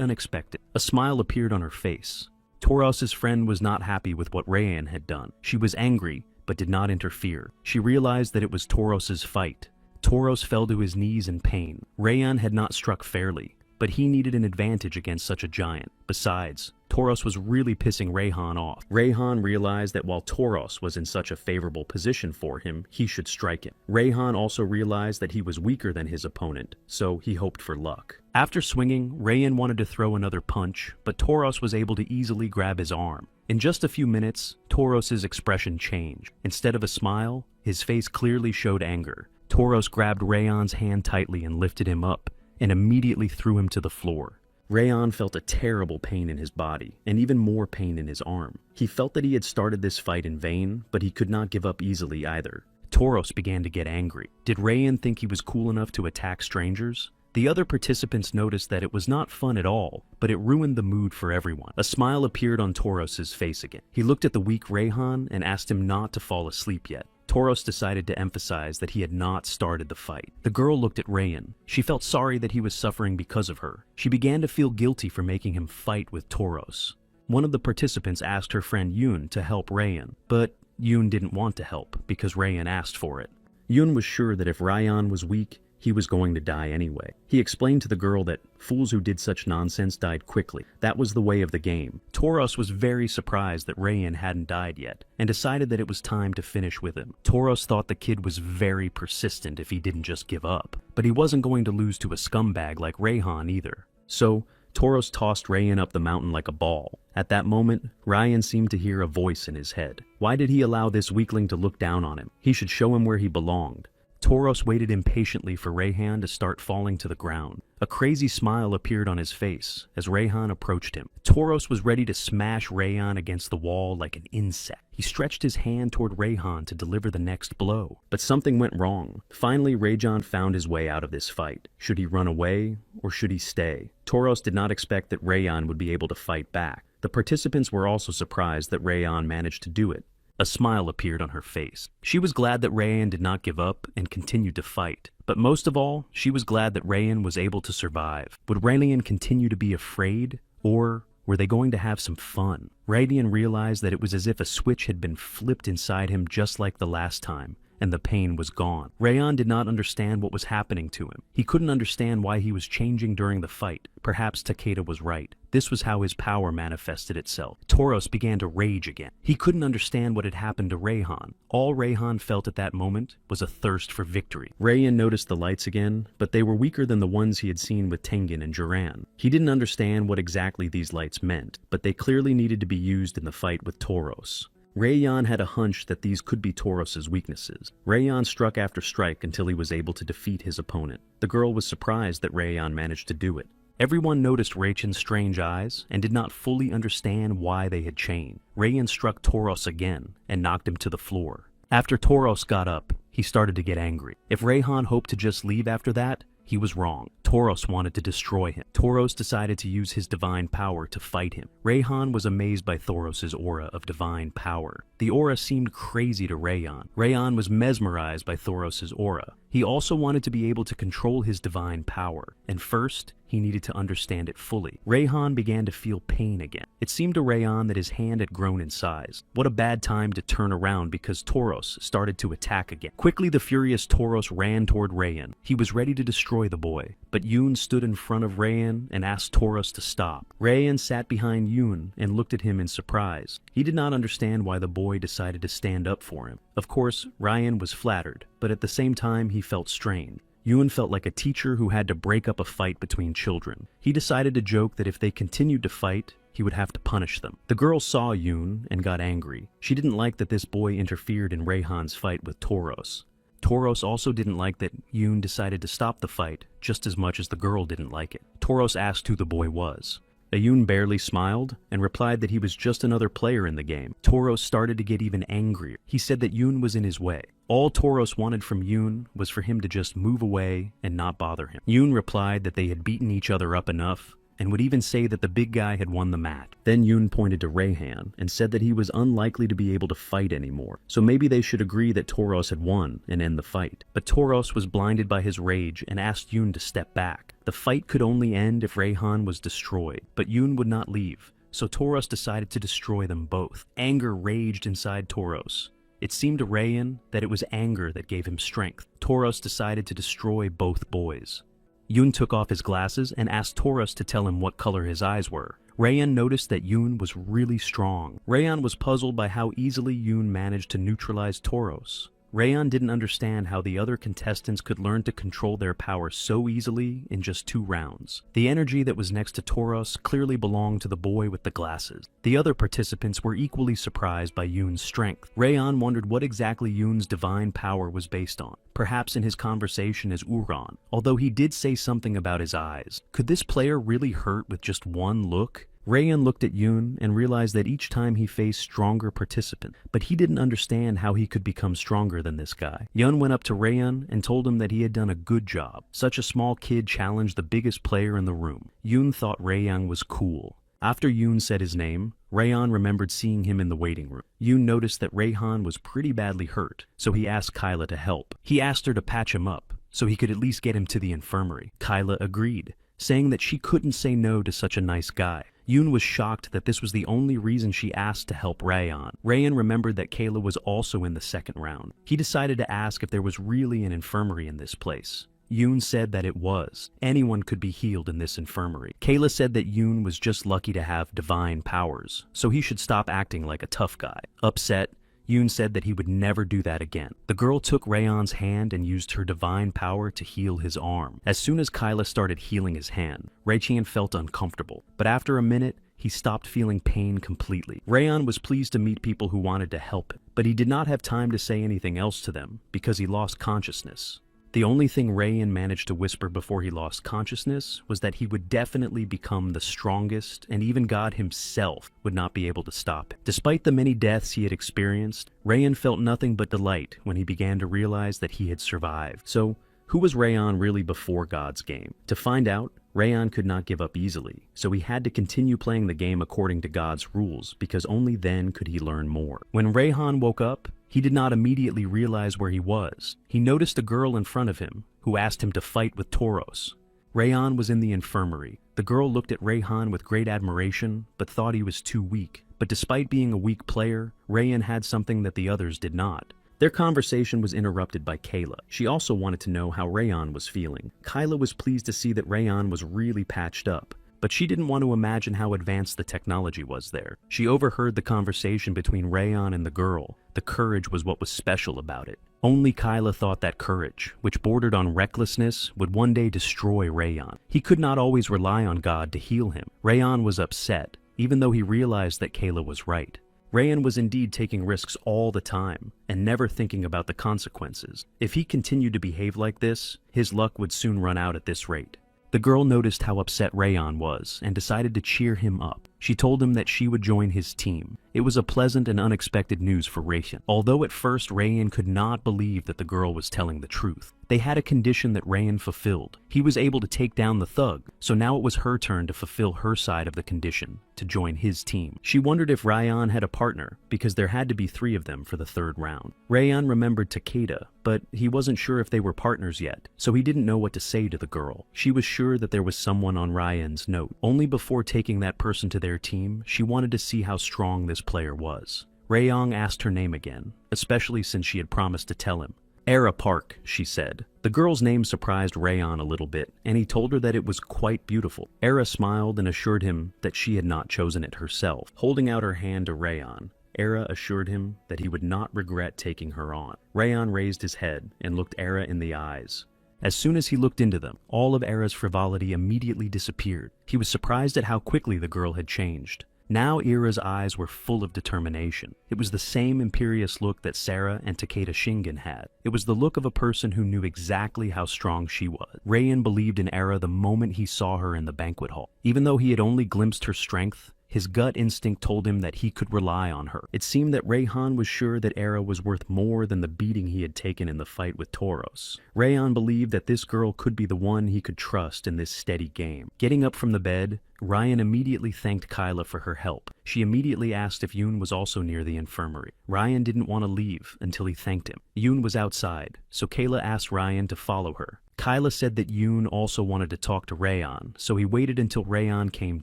unexpected. A smile appeared on her face. Toros's friend was not happy with what Rayan had done. She was angry, but did not interfere. She realized that it was Toros's fight. Toros fell to his knees in pain. Rayan had not struck fairly, but he needed an advantage against such a giant. Besides, Toros was really pissing Rayhan off. Rayhan realized that while Toros was in such a favorable position for him, he should strike him. Rayhan also realized that he was weaker than his opponent, so he hoped for luck. After swinging, Rayan wanted to throw another punch, but Toros was able to easily grab his arm. In just a few minutes, Toros's expression changed. Instead of a smile, his face clearly showed anger. Toros grabbed Rayhan's hand tightly and lifted him up, and immediately threw him to the floor. Rayan felt a terrible pain in his body, and even more pain in his arm. He felt that he had started this fight in vain, but he could not give up easily either. Toros began to get angry. Did Rayan think he was cool enough to attack strangers? The other participants noticed that it was not fun at all, but it ruined the mood for everyone. A smile appeared on Toros's face again. He looked at the weak Rayhan and asked him not to fall asleep yet. Toros decided to emphasize that he had not started the fight. The girl looked at Rayan. She felt sorry that he was suffering because of her. She began to feel guilty for making him fight with Toros. One of the participants asked her friend Yoon to help Rayan, but Yoon didn't want to help because Rayan asked for it. Yoon was sure that if Rayan was weak, he was going to die anyway. He explained to the girl that fools who did such nonsense died quickly. That was the way of the game. Toros was very surprised that Rayan hadn't died yet, and decided that it was time to finish with him. Toros thought the kid was very persistent if he didn't just give up, but he wasn't going to lose to a scumbag like Rayhan either. So, Toros tossed Rayan up the mountain like a ball. At that moment, Rayan seemed to hear a voice in his head. Why did he allow this weakling to look down on him? He should show him where he belonged. Toros waited impatiently for Rayhan to start falling to the ground. A crazy smile appeared on his face as Rayhan approached him. Toros was ready to smash Rayhan against the wall like an insect. He stretched his hand toward Rayhan to deliver the next blow, but something went wrong. Finally, Rayhan found his way out of this fight. Should he run away or should he stay? Toros did not expect that Rayhan would be able to fight back. The participants were also surprised that Rayhan managed to do it. A smile appeared on her face. She was glad that Rayan did not give up and continued to fight. But most of all, she was glad that Rayan was able to survive. Would Rayan continue to be afraid, or were they going to have some fun? Rayan realized that it was as if a switch had been flipped inside him just like the last time, and the pain was gone. Rayan did not understand what was happening to him. He couldn't understand why he was changing during the fight. Perhaps Takeda was right. This was how his power manifested itself. Tauros began to rage again. He couldn't understand what had happened to Rayhan. All Rayhan felt at that moment was a thirst for victory. Rayan noticed the lights again, but they were weaker than the ones he had seen with Tengen and Duran. He didn't understand what exactly these lights meant, but they clearly needed to be used in the fight with Tauros. Rayan had a hunch that these could be Tauros's weaknesses. Rayan struck after strike until he was able to defeat his opponent. The girl was surprised that Rayan managed to do it. Everyone noticed Rachen's strange eyes and did not fully understand why they had changed. Rayan struck Tauros again and knocked him to the floor. After Tauros got up, he started to get angry. If Rayhan hoped to just leave after that, he was wrong. Tauros wanted to destroy him. Tauros decided to use his divine power to fight him. Rayhan was amazed by Tauros' aura of divine power. The aura seemed crazy to Rayan. Rayan was mesmerized by Tauros' aura. He also wanted to be able to control his divine power, and first, he needed to understand it fully. Rayhan began to feel pain again. It seemed to Rayan that his hand had grown in size. What a bad time to turn around because Tauros started to attack again. Quickly, the furious Tauros ran toward Rayan. He was ready to destroy the boy, but Yoon stood in front of Rayan and asked Tauros to stop. Rayan sat behind Yoon and looked at him in surprise. He did not understand why the boy decided to stand up for him. Of course, Rayan was flattered, but at the same time he felt strained. Yoon felt like a teacher who had to break up a fight between children. He decided to joke that if they continued to fight, he would have to punish them. The girl saw Yoon and got angry. She didn't like that this boy interfered in Rayhan's fight with Tauros. Tauros also didn't like that Yoon decided to stop the fight just as much as the girl didn't like it. Tauros asked who the boy was. Yoon barely smiled and replied that he was just another player in the game. Tauros started to get even angrier. He said that Yoon was in his way. All Tauros wanted from Yoon was for him to just move away and not bother him. Yoon replied that they had beaten each other up enough and would even say that the big guy had won the match. Then Yoon pointed to Rayhan and said that he was unlikely to be able to fight anymore, so maybe they should agree that Tauros had won and end the fight. But Tauros was blinded by his rage and asked Yoon to step back. The fight could only end if Rayhan was destroyed, but Yoon would not leave, so Tauros decided to destroy them both. Anger raged inside Tauros. It seemed to Rayan that it was anger that gave him strength. Tauros decided to destroy both boys. Yoon took off his glasses and asked Tauros to tell him what color his eyes were. Rayan noticed that Yoon was really strong. Rayan was puzzled by how easily Yoon managed to neutralize Tauros. Rayan didn't understand how the other contestants could learn to control their power so easily in just 2 rounds. The energy that was next to Tauros clearly belonged to the boy with the glasses. The other participants were equally surprised by Yoon's strength. Rayan wondered what exactly Yoon's divine power was based on. Perhaps in his conversation as Uran, although he did say something about his eyes. Could this player really hurt with just one look? Rayan looked at Yoon and realized that each time he faced stronger participants, but he didn't understand how he could become stronger than this guy. Yoon went up to Rayan and told him that he had done a good job. Such a small kid challenged the biggest player in the room. Yoon thought Rayan was cool. After Yoon said his name, Rayan remembered seeing him in the waiting room. Yoon noticed that Rayhan was pretty badly hurt, so he asked Kyla to help. He asked her to patch him up, so he could at least get him to the infirmary. Kyla agreed, saying that she couldn't say no to such a nice guy. Yoon was shocked that this was the only reason she asked to help Rayan. Rayan remembered that Kayla was also in the second round. He decided to ask if there was really an infirmary in this place. Yoon said that it was. Anyone could be healed in this infirmary. Kayla said that Yoon was just lucky to have divine powers, so he should stop acting like a tough guy. Upset, Yoon said that he would never do that again. The girl took Rayan's hand and used her divine power to heal his arm. As soon as Kyla started healing his hand, Raychan felt uncomfortable, but after a minute, he stopped feeling pain completely. Rayan was pleased to meet people who wanted to help him, but he did not have time to say anything else to them because he lost consciousness. The only thing Rayan managed to whisper before he lost consciousness was that he would definitely become the strongest, and even God himself would not be able to stop him. Despite the many deaths he had experienced, Rayan felt nothing but delight when he began to realize that he had survived. So, who was Rayan really before God's game? To find out, Rayan could not give up easily, so he had to continue playing the game according to God's rules, because only then could he learn more. When Rayhan woke up, he did not immediately realize where he was. He noticed a girl in front of him, who asked him to fight with Tauros. Rayhan was in the infirmary. The girl looked at Rayhan with great admiration, but thought he was too weak. But despite being a weak player, Rayan had something that the others did not. Their conversation was interrupted by Kayla. She also wanted to know how Rayan was feeling. Kyla was pleased to see that Rayan was really patched up, but she didn't want to imagine how advanced the technology was there. She overheard the conversation between Rayan and the girl. The courage was what was special about it. Only Kyla thought that courage, which bordered on recklessness, would one day destroy Rayan. He could not always rely on God to heal him. Rayan was upset, even though he realized that Kayla was right. Rayan was indeed taking risks all the time, and never thinking about the consequences. If he continued to behave like this, his luck would soon run out at this rate. The girl noticed how upset Rayan was and decided to cheer him up. She told him that she would join his team. It was a pleasant and unexpected news for Rayan. Although at first Rayan could not believe that the girl was telling the truth. They had a condition that Rayan fulfilled. He was able to take down the thug, so now it was her turn to fulfill her side of the condition, to join his team. She wondered if Rayan had a partner, because there had to be 3 of them for the 3rd round. Rayan remembered Takeda, but he wasn't sure if they were partners yet, so he didn't know what to say to the girl. She was sure that there was someone on Rayan's note. Only before taking that person to their team, she wanted to see how strong this player was. Rayan asked her name again, especially since she had promised to tell him. Era Park, she said. The girl's name surprised Rayan a little bit, and he told her that it was quite beautiful. Era smiled and assured him that she had not chosen it herself. Holding out her hand to Rayan, Era assured him that he would not regret taking her on. Rayan raised his head and looked Era in the eyes. As soon as he looked into them, all of Era's frivolity immediately disappeared. He was surprised at how quickly the girl had changed. Now Era's eyes were full of determination. It was the same imperious look that Sarah and Takeda Shingen had. It was the look of a person who knew exactly how strong she was. Rayan believed in Era the moment he saw her in the banquet hall. Even though he had only glimpsed her strength, his gut instinct told him that he could rely on her. It seemed that Rayan was sure that Era was worth more than the beating he had taken in the fight with Tauros. Rayan believed that this girl could be the one he could trust in this steady game. Getting up from the bed, Rayan immediately thanked Kyla for her help. She immediately asked if Yoon was also near the infirmary. Rayan didn't want to leave until he thanked him. Yoon was outside, so Kayla asked Rayan to follow her. Kyla said that Yoon also wanted to talk to Rayan, so he waited until Rayan came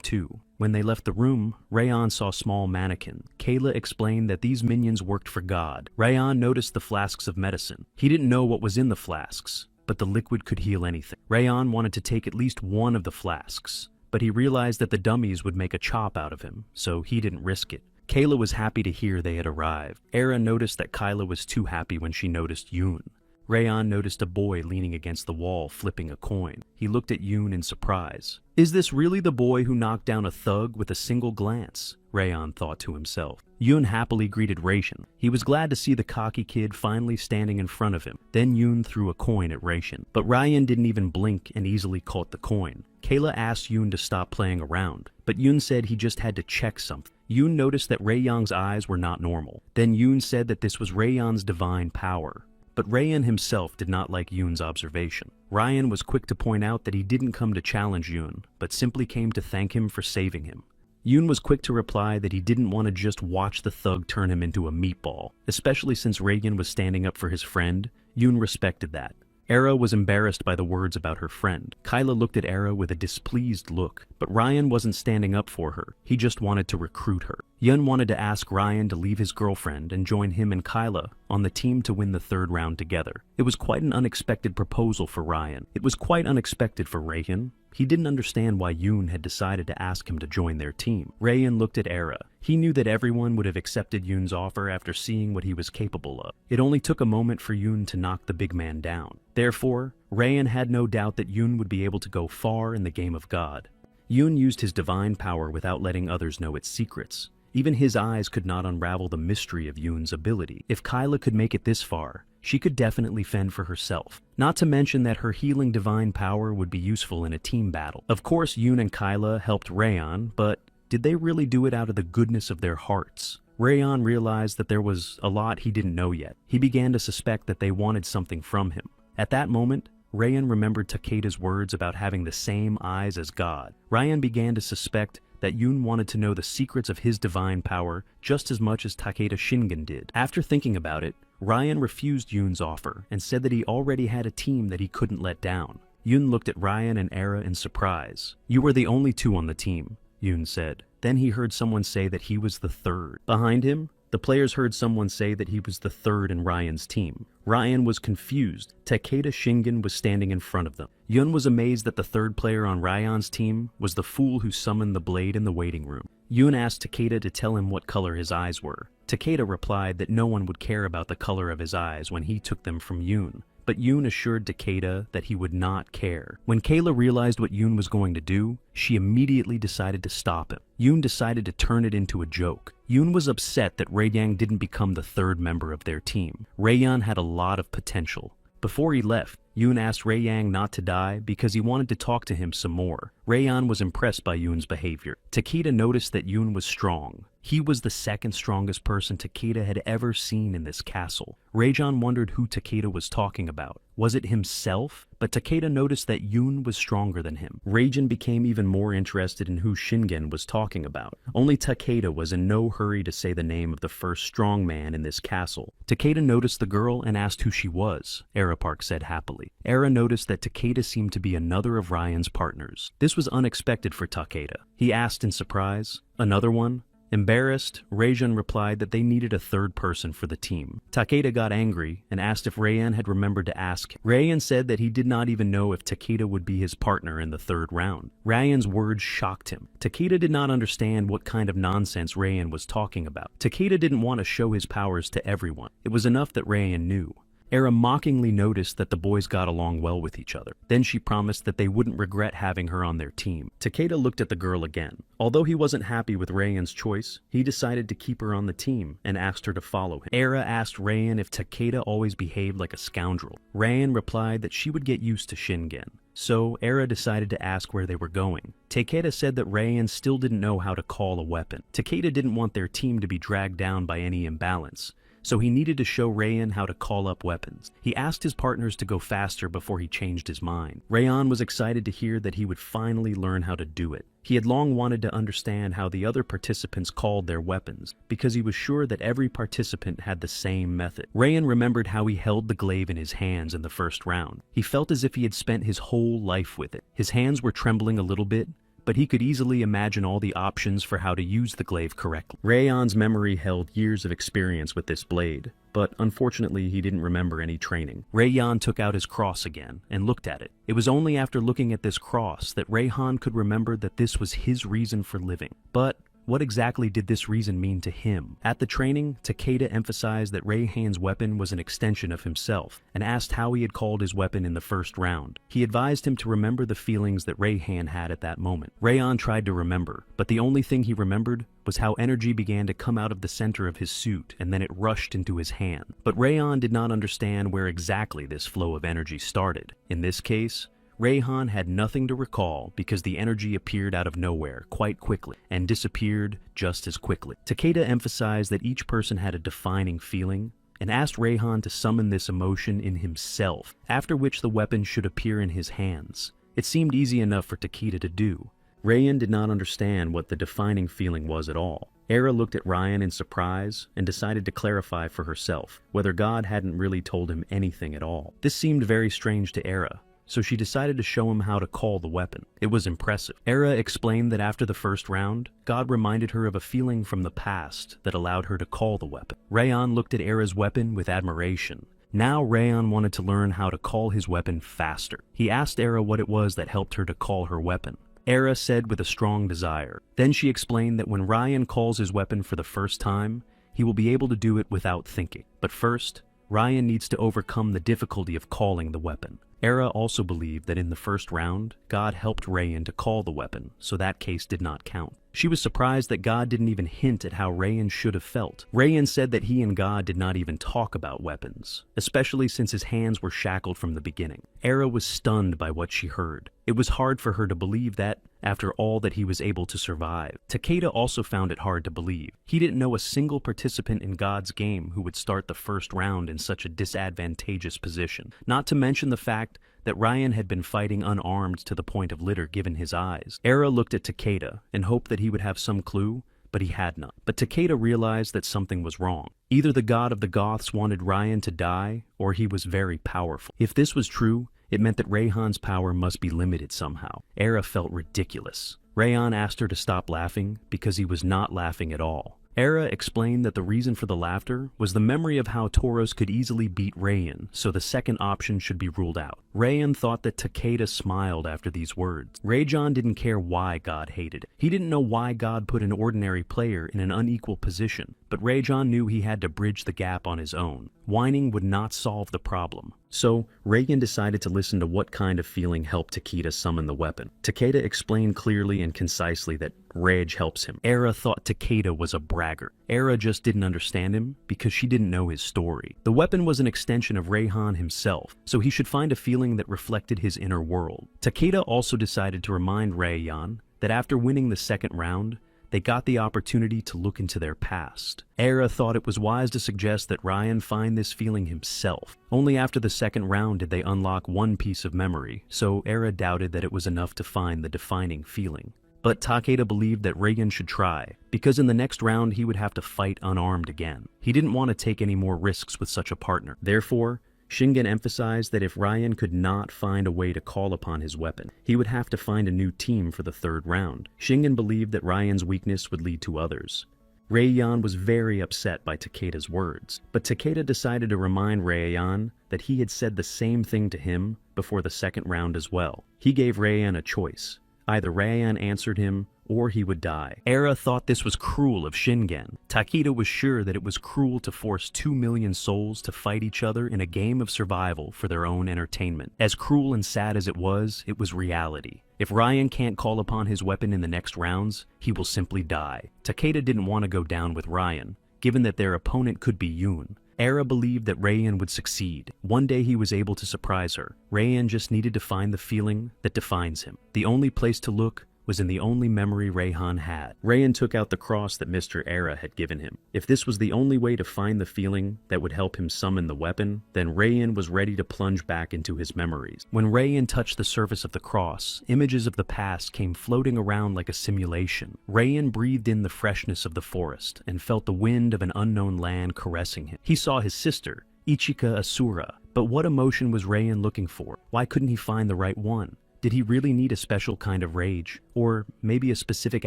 too. When they left the room, Rayan saw a small mannequin. Kayla explained that these minions worked for God. Rayan noticed the flasks of medicine. He didn't know what was in the flasks, but the liquid could heal anything. Rayan wanted to take at least one of the flasks, but he realized that the dummies would make a chop out of him, so he didn't risk it. Kayla was happy to hear they had arrived. Era noticed that Kyla was too happy when she noticed Yoon. Rayan noticed a boy leaning against the wall flipping a coin. He looked at Yoon in surprise. Is this really the boy who knocked down a thug with a single glance? Rayan thought to himself. Yoon happily greeted Raishin. He was glad to see the cocky kid finally standing in front of him. Then Yoon threw a coin at Raishin. But Rayan didn't even blink and easily caught the coin. Kayla asked Yoon to stop playing around, but Yoon said he just had to check something. Yoon noticed that Rayan's eyes were not normal. Then Yoon said that this was Rayan's divine power. But Rayan himself did not like Yoon's observation. Rayan was quick to point out that he didn't come to challenge Yoon, but simply came to thank him for saving him. Yoon was quick to reply that he didn't want to just watch the thug turn him into a meatball. Especially since Rayan was standing up for his friend, Yoon respected that. Era was embarrassed by the words about her friend. Kyla looked at Era with a displeased look, but Rayan wasn't standing up for her. He just wanted to recruit her. Yoon wanted to ask Rayan to leave his girlfriend and join him and Kyla on the team to win the 3rd round together. It was quite an unexpected proposal for Rayan. It was quite unexpected for Rayan. He didn't understand why Yoon had decided to ask him to join their team. Rayan looked at Era. He knew that everyone would have accepted Yoon's offer after seeing what he was capable of. It only took a moment for Yoon to knock the big man down. Therefore, Rayan had no doubt that Yoon would be able to go far in the game of God. Yoon used his divine power without letting others know its secrets. Even his eyes could not unravel the mystery of Yoon's ability. If Kyla could make it this far, she could definitely fend for herself. Not to mention that her healing divine power would be useful in a team battle. Of course, Yoon and Kyla helped Rayan, but did they really do it out of the goodness of their hearts? Rayan realized that there was a lot he didn't know yet. He began to suspect that they wanted something from him. At that moment, Rayan remembered Takeda's words about having the same eyes as God. Rayan began to suspect that Yoon wanted to know the secrets of his divine power just as much as Takeda Shingen did. After thinking about it, Rayan refused Yoon's offer and said that he already had a team that he couldn't let down. Yoon looked at Rayan and Era in surprise. You were the only 2 on the team, Yoon said. Then he heard someone say that he was the 3rd. Behind him, The players heard someone say that he was the third in Ryan's team. Ryan was confused. Takeda Shingen was standing in front of them. Yun was amazed that the third player on Ryan's team was the fool who summoned the blade in the waiting room. Yun asked Takeda to tell him what color his eyes were. Takeda replied that no one would care about the color of his eyes when he took them from Yun. But Yoon assured Takeda that he would not care. When Kayla realized what Yoon was going to do, she immediately decided to stop him. Yoon decided to turn it into a joke. Yoon was upset that Raeyang didn't become the third member of their team. Raeyeon had a lot of potential. Before he left, Yoon asked Raeyang not to die because he wanted to talk to him some more. Raeyeon was impressed by Yoon's behavior. Takeda noticed that Yoon was strong. He was the second strongest person Takeda had ever seen in this castle. Raejeon wondered who Takeda was talking about. Was it himself? But Takeda noticed that Yoon was stronger than him. Raejeon became even more interested in who Shingen was talking about. Only Takeda was in no hurry to say the name of the first strong man in this castle. Takeda noticed the girl and asked who she was. Arapark said happily. Era noticed that Takeda seemed to be another of Ryan's partners. This was unexpected for Takeda. He asked in surprise, "Another one?" Embarrassed, Raejeon replied that they needed a third person for the team. Takeda got angry and asked if Raeyeon had remembered to ask. Raeyeon said that he did not even know if Takeda would be his partner in the third round. Raeyeon's words shocked him. Takeda did not understand what kind of nonsense Raeyeon was talking about. Takeda didn't want to show his powers to everyone. It was enough that Raeyeon knew. Era mockingly noticed that the boys got along well with each other. Then she promised that they wouldn't regret having her on their team. Takeda looked at the girl again. Although he wasn't happy with Raeyeon's choice, he decided to keep her on the team and asked her to follow him. Era asked Raeyeon if Takeda always behaved like a scoundrel. Raeyeon replied that she would get used to Shingen. So, Era decided to ask where they were going. Takeda said that Raeyeon still didn't know how to call a weapon. Takeda didn't want their team to be dragged down by any imbalance, so he needed to show Raeyeon how to call up weapons. He asked his partners to go faster before he changed his mind. Raeyeon was excited to hear that he would finally learn how to do it. He had long wanted to understand how the other participants called their weapons, because he was sure that every participant had the same method. Raeyeon remembered how he held the glaive in his hands in the first round. He felt as if he had spent his whole life with it. His hands were trembling a little bit, but he could easily imagine all the options for how to use the glaive correctly. Raeyeon's memory held years of experience with this blade, but unfortunately he didn't remember any training. Raeyeon took out his cross again and looked at it. It was only after looking at this cross that Raeyeon could remember that this was his reason for living. But what exactly did this reason mean to him? At the training, Takeda emphasized that Raeyeon's weapon was an extension of himself, and asked how he had called his weapon in the first round. He advised him to remember the feelings that Raeyeon had at that moment. Raeyeon tried to remember, but the only thing he remembered was how energy began to come out of the center of his suit, and then it rushed into his hand. But Raeyeon did not understand where exactly this flow of energy started. In this case, Raeyeon had nothing to recall because the energy appeared out of nowhere quite quickly and disappeared just as quickly. Takeda emphasized that each person had a defining feeling and asked Raeyeon to summon this emotion in himself, after which the weapon should appear in his hands. It seemed easy enough for Takeda to do. Raeyeon did not understand what the defining feeling was at all. Era looked at Raeyeon in surprise and decided to clarify for herself whether God hadn't really told him anything at all. This seemed very strange to Era, so she decided to show him how to call the weapon. It was impressive. Era explained that after the first round, God reminded her of a feeling from the past that allowed her to call the weapon. Raeyeon looked at Era's weapon with admiration. Now Raeyeon wanted to learn how to call his weapon faster. He asked Era what it was that helped her to call her weapon. Era said with a strong desire. Then she explained that when Raeyeon calls his weapon for the first time, he will be able to do it without thinking. But first, Raeyeon needs to overcome the difficulty of calling the weapon. Era also believed that in the first round, God helped Raeyeon to call the weapon, so that case did not count. She was surprised that God didn't even hint at how Raeyeon should have felt. Raeyeon said that he and God did not even talk about weapons, especially since his hands were shackled from the beginning. Era was stunned by what she heard. It was hard for her to believe that, after all that he was able to survive. Takeda also found it hard to believe. He didn't know a single participant in God's game who would start the first round in such a disadvantageous position. Not to mention the fact that Raeyeon had been fighting unarmed to the point of litter given his eyes. Era looked at Takeda and hoped that he would have some clue, but he had none. But Takeda realized that something was wrong. Either the god of the Goths wanted Raeyeon to die, or he was very powerful. If this was true, it meant that Raeyeon's power must be limited somehow. Era felt ridiculous. Raeyeon asked her to stop laughing because he was not laughing at all. Era explained that the reason for the laughter was the memory of how Tauros could easily beat Rayan, so the second option should be ruled out. Rayan thought that Takeda smiled after these words. Rajan didn't care why God hated it. He didn't know why God put an ordinary player in an unequal position, but Rajan knew he had to bridge the gap on his own. Whining would not solve the problem. So, Rayan decided to listen to what kind of feeling helped Takeda summon the weapon. Takeda explained clearly and concisely that rage helps him. Era thought Takeda was a braggart. Era just didn't understand him because she didn't know his story. The weapon was an extension of Rayhan himself, so he should find a feeling that reflected his inner world. Takeda also decided to remind Rayhan that after winning the second round, they got the opportunity to look into their past. Era thought it was wise to suggest that Ryan find this feeling himself. Only after the second round did they unlock one piece of memory, so Era doubted that it was enough to find the defining feeling. But Takeda believed that Rayyan should try, because in the next round he would have to fight unarmed again. He didn't want to take any more risks with such a partner. Therefore, Shingen emphasized that if Ryan could not find a way to call upon his weapon, he would have to find a new team for the third round. Shingen believed that Ryan's weakness would lead to others. Rayyan was very upset by Takeda's words, but Takeda decided to remind Rayyan that he had said the same thing to him before the second round as well. He gave Rayyan a choice. Either Rayyan answered him, or he would die. Era thought this was cruel of Shingen. Takeda was sure that it was cruel to force 2 million souls to fight each other in a game of survival for their own entertainment. As cruel and sad as it was reality. If Ryan can't call upon his weapon in the next rounds, he will simply die. Takeda didn't want to go down with Ryan, given that their opponent could be Yoon. Era believed that Rayyan would succeed. One day he was able to surprise her. Rayyan just needed to find the feeling that defines him. The only place to look was in the only memory Rayhan had. Rayyan took out the cross that Mr. Era had given him. If this was the only way to find the feeling that would help him summon the weapon, then Rayyan was ready to plunge back into his memories. When Rayyan touched the surface of the cross, images of the past came floating around like a simulation. Rayyan breathed in the freshness of the forest and felt the wind of an unknown land caressing him. He saw his sister, Ichika Asura, but what emotion was Rayyan looking for? Why couldn't he find the right one? Did he really need a special kind of rage? Or maybe a specific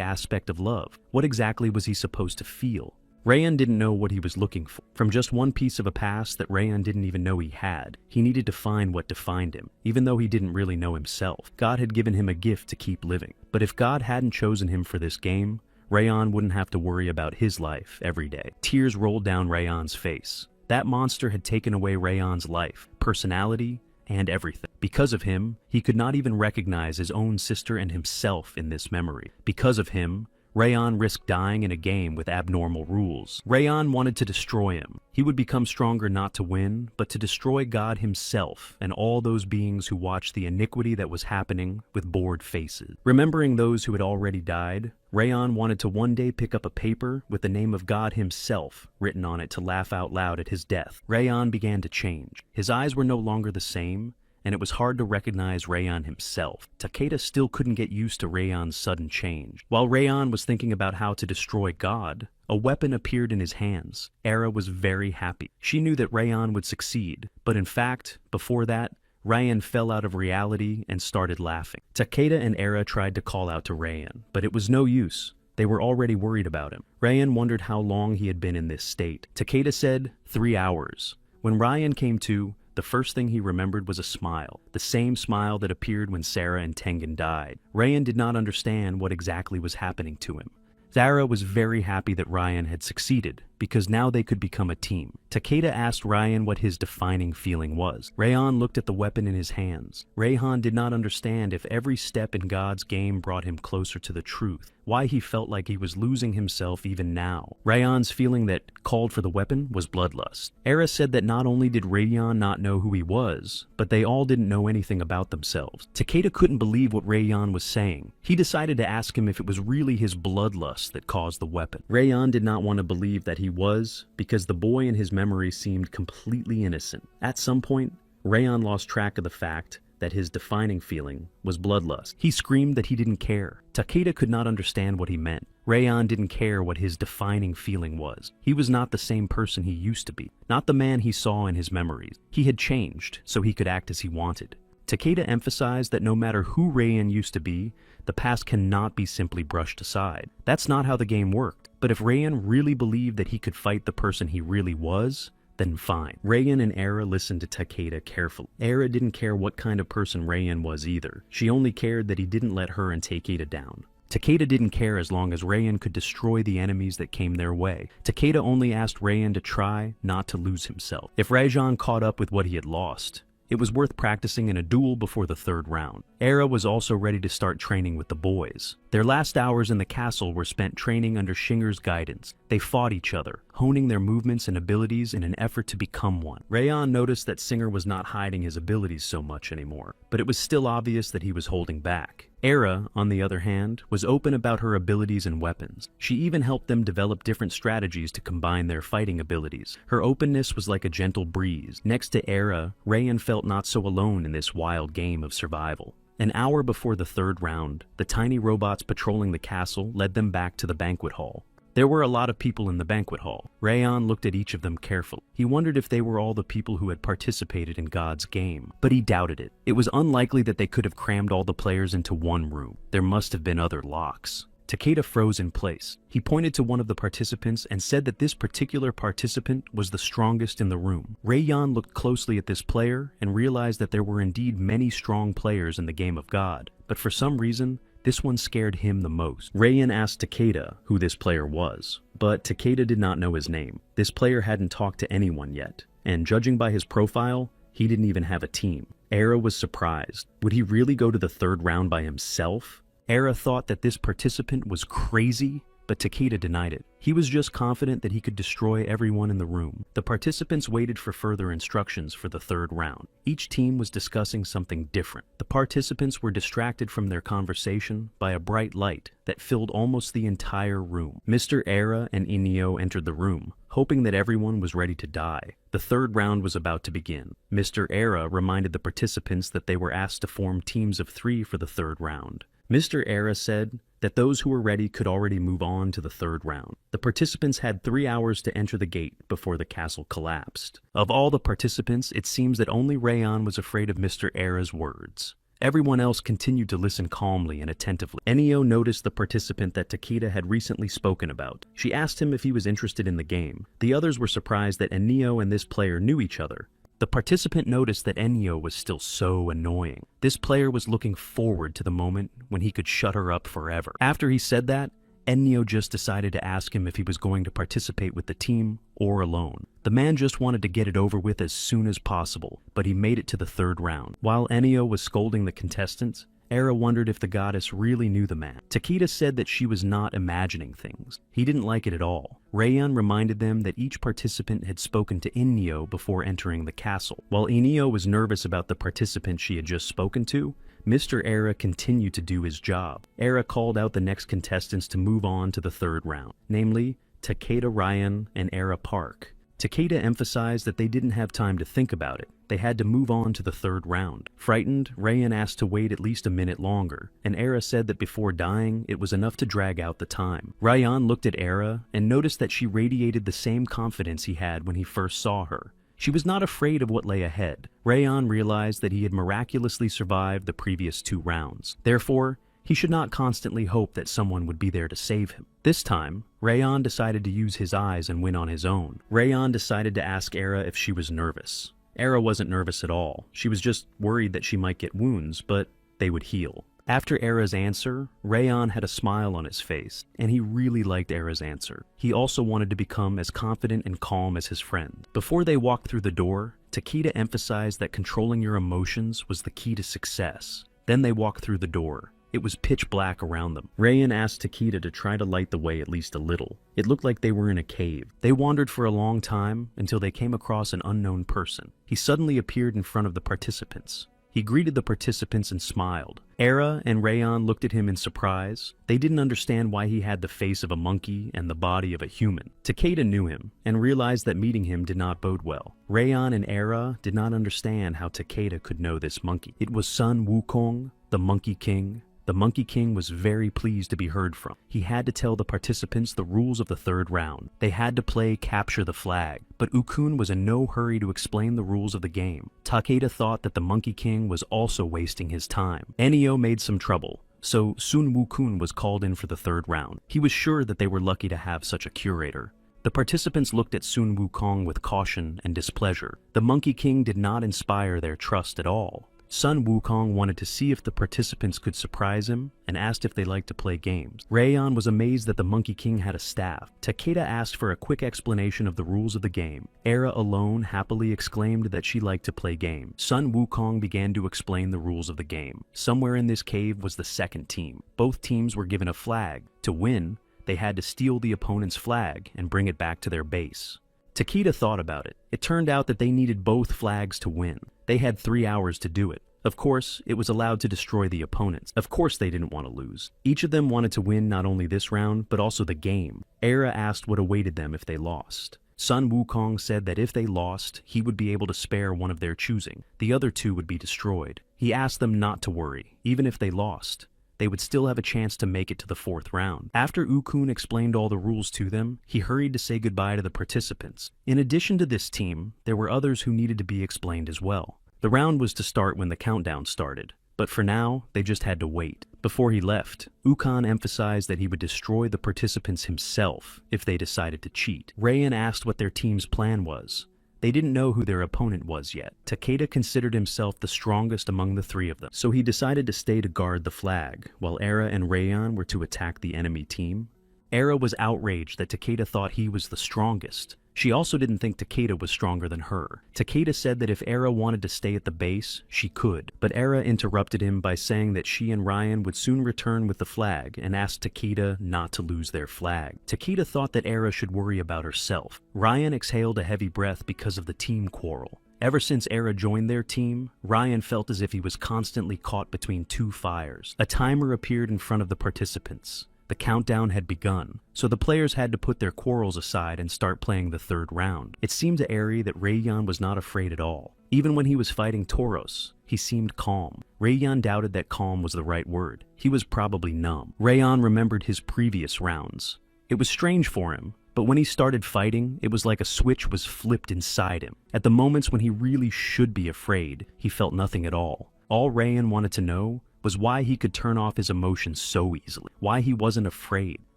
aspect of love? What exactly was he supposed to feel? Rayyan didn't know what he was looking for. From just one piece of a past that Rayyan didn't even know he had, he needed to find what defined him, even though he didn't really know himself. God had given him a gift to keep living. But if God hadn't chosen him for this game, Rayyan wouldn't have to worry about his life every day. Tears rolled down Rayyan's face. That monster had taken away Rayyan's life, personality, and everything. Because of him, he could not even recognize his own sister and himself in this memory. Because of him, Rayyan risked dying in a game with abnormal rules. Rayyan wanted to destroy him. He would become stronger not to win, but to destroy God himself and all those beings who watched the iniquity that was happening with bored faces. Remembering those who had already died, Rayyan wanted to one day pick up a paper with the name of God himself written on it to laugh out loud at his death. Rayyan began to change. His eyes were no longer the same, and it was hard to recognize Rayyan himself. Takeda still couldn't get used to Rayyan's sudden change. While Rayyan was thinking about how to destroy God, a weapon appeared in his hands. Era was very happy. She knew that Rayyan would succeed, but in fact, before that, Rayyan fell out of reality and started laughing. Takeda and Era tried to call out to Rayyan, but it was no use. They were already worried about him. Rayyan wondered how long he had been in this state. Takeda said 3 hours. When Rayyan came to, the first thing he remembered was a smile, the same smile that appeared when Sarah and Tengen died. Rayyan did not understand what exactly was happening to him. Zara was very happy that Ryan had succeeded, because now they could become a team. Takeda asked Ryan what his defining feeling was. Rayhan looked at the weapon in his hands. Rayhan did not understand if every step in God's game brought him closer to the truth, why he felt like he was losing himself even now. Rayhan's feeling that called for the weapon was bloodlust. Era said that not only did Rayhan not know who he was, but they all didn't know anything about themselves. Takeda couldn't believe what Rayhan was saying. He decided to ask him if it was really his bloodlust that caused the weapon. Rayhan did not want to believe that he was, because the boy in his memory seemed completely innocent. At some point, Rayhan lost track of the fact that his defining feeling was bloodlust. He screamed that he didn't care. Takeda could not understand what he meant. Rayhan didn't care what his defining feeling was. He was not the same person he used to be, not the man he saw in his memories. He had changed so he could act as he wanted. Takeda emphasized that no matter who Rayan used to be, the past cannot be simply brushed aside. That's not how the game worked. But if Rayan really believed that he could fight the person he really was, then fine. Rayan and Era listened to Takeda carefully. Era didn't care what kind of person Rayan was either. She only cared that he didn't let her and Takeda down. Takeda didn't care as long as Rayan could destroy the enemies that came their way. Takeda only asked Rayan to try not to lose himself. If Rajan caught up with what he had lost, it was worth practicing in a duel before the third round. Era was also ready to start training with the boys. Their last hours in the castle were spent training under Shinger's guidance. They fought each other, honing their movements and abilities in an effort to become one. Rayan noticed that Singer was not hiding his abilities so much anymore, but it was still obvious that he was holding back. Era, on the other hand, was open about her abilities and weapons. She even helped them develop different strategies to combine their fighting abilities. Her openness was like a gentle breeze. Next to Era, Rayan felt not so alone in this wild game of survival. An hour before the third round, the tiny robots patrolling the castle led them back to the banquet hall. There were a lot of people in the banquet hall. Rayan looked at each of them carefully. He wondered if they were all the people who had participated in God's game, but he doubted it. It was unlikely that they could have crammed all the players into one room. There must have been other locks. Takeda froze in place. He pointed to one of the participants and said that this particular participant was the strongest in the room. Rayan looked closely at this player and realized that there were indeed many strong players in the game of God, but for some reason, this one scared him the most. Rayan asked Takeda who this player was, but Takeda did not know his name. This player hadn't talked to anyone yet, and judging by his profile, he didn't even have a team. Era was surprised. Would he really go to the third round by himself? Era thought that this participant was crazy, but Takeda denied it. He was just confident that he could destroy everyone in the room. The participants waited for further instructions for the third round. Each team was discussing something different. The participants were distracted from their conversation by a bright light that filled almost the entire room. Mr. Era and Inio entered the room, hoping that everyone was ready to die. The third round was about to begin. Mr. Era reminded the participants that they were asked to form teams of 3 for the third round. Mr. Era said that those who were ready could already move on to the third round. The participants had 3 hours to enter the gate before the castle collapsed. Of all the participants, it seems that only Rayan was afraid of Mr. Era's words. Everyone else continued to listen calmly and attentively. Enio noticed the participant that Takeda had recently spoken about. She asked him if he was interested in the game. The others were surprised that Enio and this player knew each other. The participant noticed that Enio was still so annoying. This player was looking forward to the moment when he could shut her up forever. After he said that, Enio just decided to ask him if he was going to participate with the team or alone. The man just wanted to get it over with as soon as possible, but he made it to the third round. While Enio was scolding the contestants, Era wondered if the goddess really knew the man. Takeda said that she was not imagining things. He didn't like it at all. Rayan reminded them that each participant had spoken to Inio before entering the castle. While Inio was nervous about the participant she had just spoken to, Mr. Era continued to do his job. Era called out the next contestants to move on to the third round, namely Takeda Ryan and Era Park. Takeda emphasized that they didn't have time to think about it. They had to move on to the third round. Frightened, Rayan asked to wait at least a minute longer, and Era said that before dying, it was enough to drag out the time. Rayan looked at Era and noticed that she radiated the same confidence he had when he first saw her. She was not afraid of what lay ahead. Rayan realized that he had miraculously survived the previous 2 rounds. Therefore, he should not constantly hope that someone would be there to save him. This time, Rayan decided to use his eyes and win on his own. Rayan decided to ask Era if she was nervous. Era wasn't nervous at all. She was just worried that she might get wounds, but they would heal. After Era's answer, Rayan had a smile on his face, and he really liked Era's answer. He also wanted to become as confident and calm as his friend. Before they walked through the door, Takeda emphasized that controlling your emotions was the key to success. Then they walked through the door. It was pitch black around them. Rayan asked Takeda to try to light the way at least a little. It looked like they were in a cave. They wandered for a long time until they came across an unknown person. He suddenly appeared in front of the participants. He greeted the participants and smiled. Era and Rayan looked at him in surprise. They didn't understand why he had the face of a monkey and the body of a human. Takeda knew him and realized that meeting him did not bode well. Rayan and Era did not understand how Takeda could know this monkey. It was Sun Wukong, the Monkey King. The Monkey King was very pleased to be heard from. He had to tell the participants the rules of the third round. They had to play Capture the Flag, but Ukun was in no hurry to explain the rules of the game. Takeda thought that the Monkey King was also wasting his time. Enio made some trouble, so Sun Wukun was called in for the third round. He was sure that they were lucky to have such a curator. The participants looked at Sun Wukong with caution and displeasure. The Monkey King did not inspire their trust at all. Sun Wukong wanted to see if the participants could surprise him and asked if they liked to play games. Rayon was amazed that the Monkey King had a staff. Takeda asked for a quick explanation of the rules of the game. Era alone happily exclaimed that she liked to play games. Sun Wukong began to explain the rules of the game. Somewhere in this cave was the second team. Both teams were given a flag. To win, they had to steal the opponent's flag and bring it back to their base. Takeda thought about it. It turned out that they needed both flags to win. They had 3 hours to do it. Of course, it was allowed to destroy the opponents. Of course they didn't want to lose. Each of them wanted to win not only this round, but also the game. Era asked what awaited them if they lost. Sun Wukong said that if they lost, he would be able to spare one of their choosing. The other two would be destroyed. He asked them not to worry, even if they lost. They would still have a chance to make it to the fourth round. After Ukun explained all the rules to them, he hurried to say goodbye to the participants. In addition to this team, there were others who needed to be explained as well. The round was to start when the countdown started, but for now, they just had to wait. Before he left, Ukon emphasized that he would destroy the participants himself if they decided to cheat. Rayan asked what their team's plan was. They didn't know who their opponent was yet. Takeda considered himself the strongest among the three of them, so he decided to stay to guard the flag, while Era and Rayon were to attack the enemy team. Era was outraged that Takeda thought he was the strongest. She also didn't think Takeda was stronger than her. Takeda said that if Era wanted to stay at the base, she could, but Era interrupted him by saying that she and Ryan would soon return with the flag and asked Takeda not to lose their flag. Takeda thought that Era should worry about herself. Ryan exhaled a heavy breath because of the team quarrel. Ever since Era joined their team, Ryan felt as if he was constantly caught between two fires. A timer appeared in front of the participants. The countdown had begun, so the players had to put their quarrels aside and start playing the third round. It seemed to Eri that Rayan was not afraid at all. Even when he was fighting Tauros, he seemed calm. Rayan doubted that calm was the right word. He was probably numb. Rayan remembered his previous rounds. It was strange for him, but when he started fighting, it was like a switch was flipped inside him. At the moments when he really should be afraid, he felt nothing at all. All Rayan wanted to know was why he could turn off his emotions so easily, why he wasn't afraid,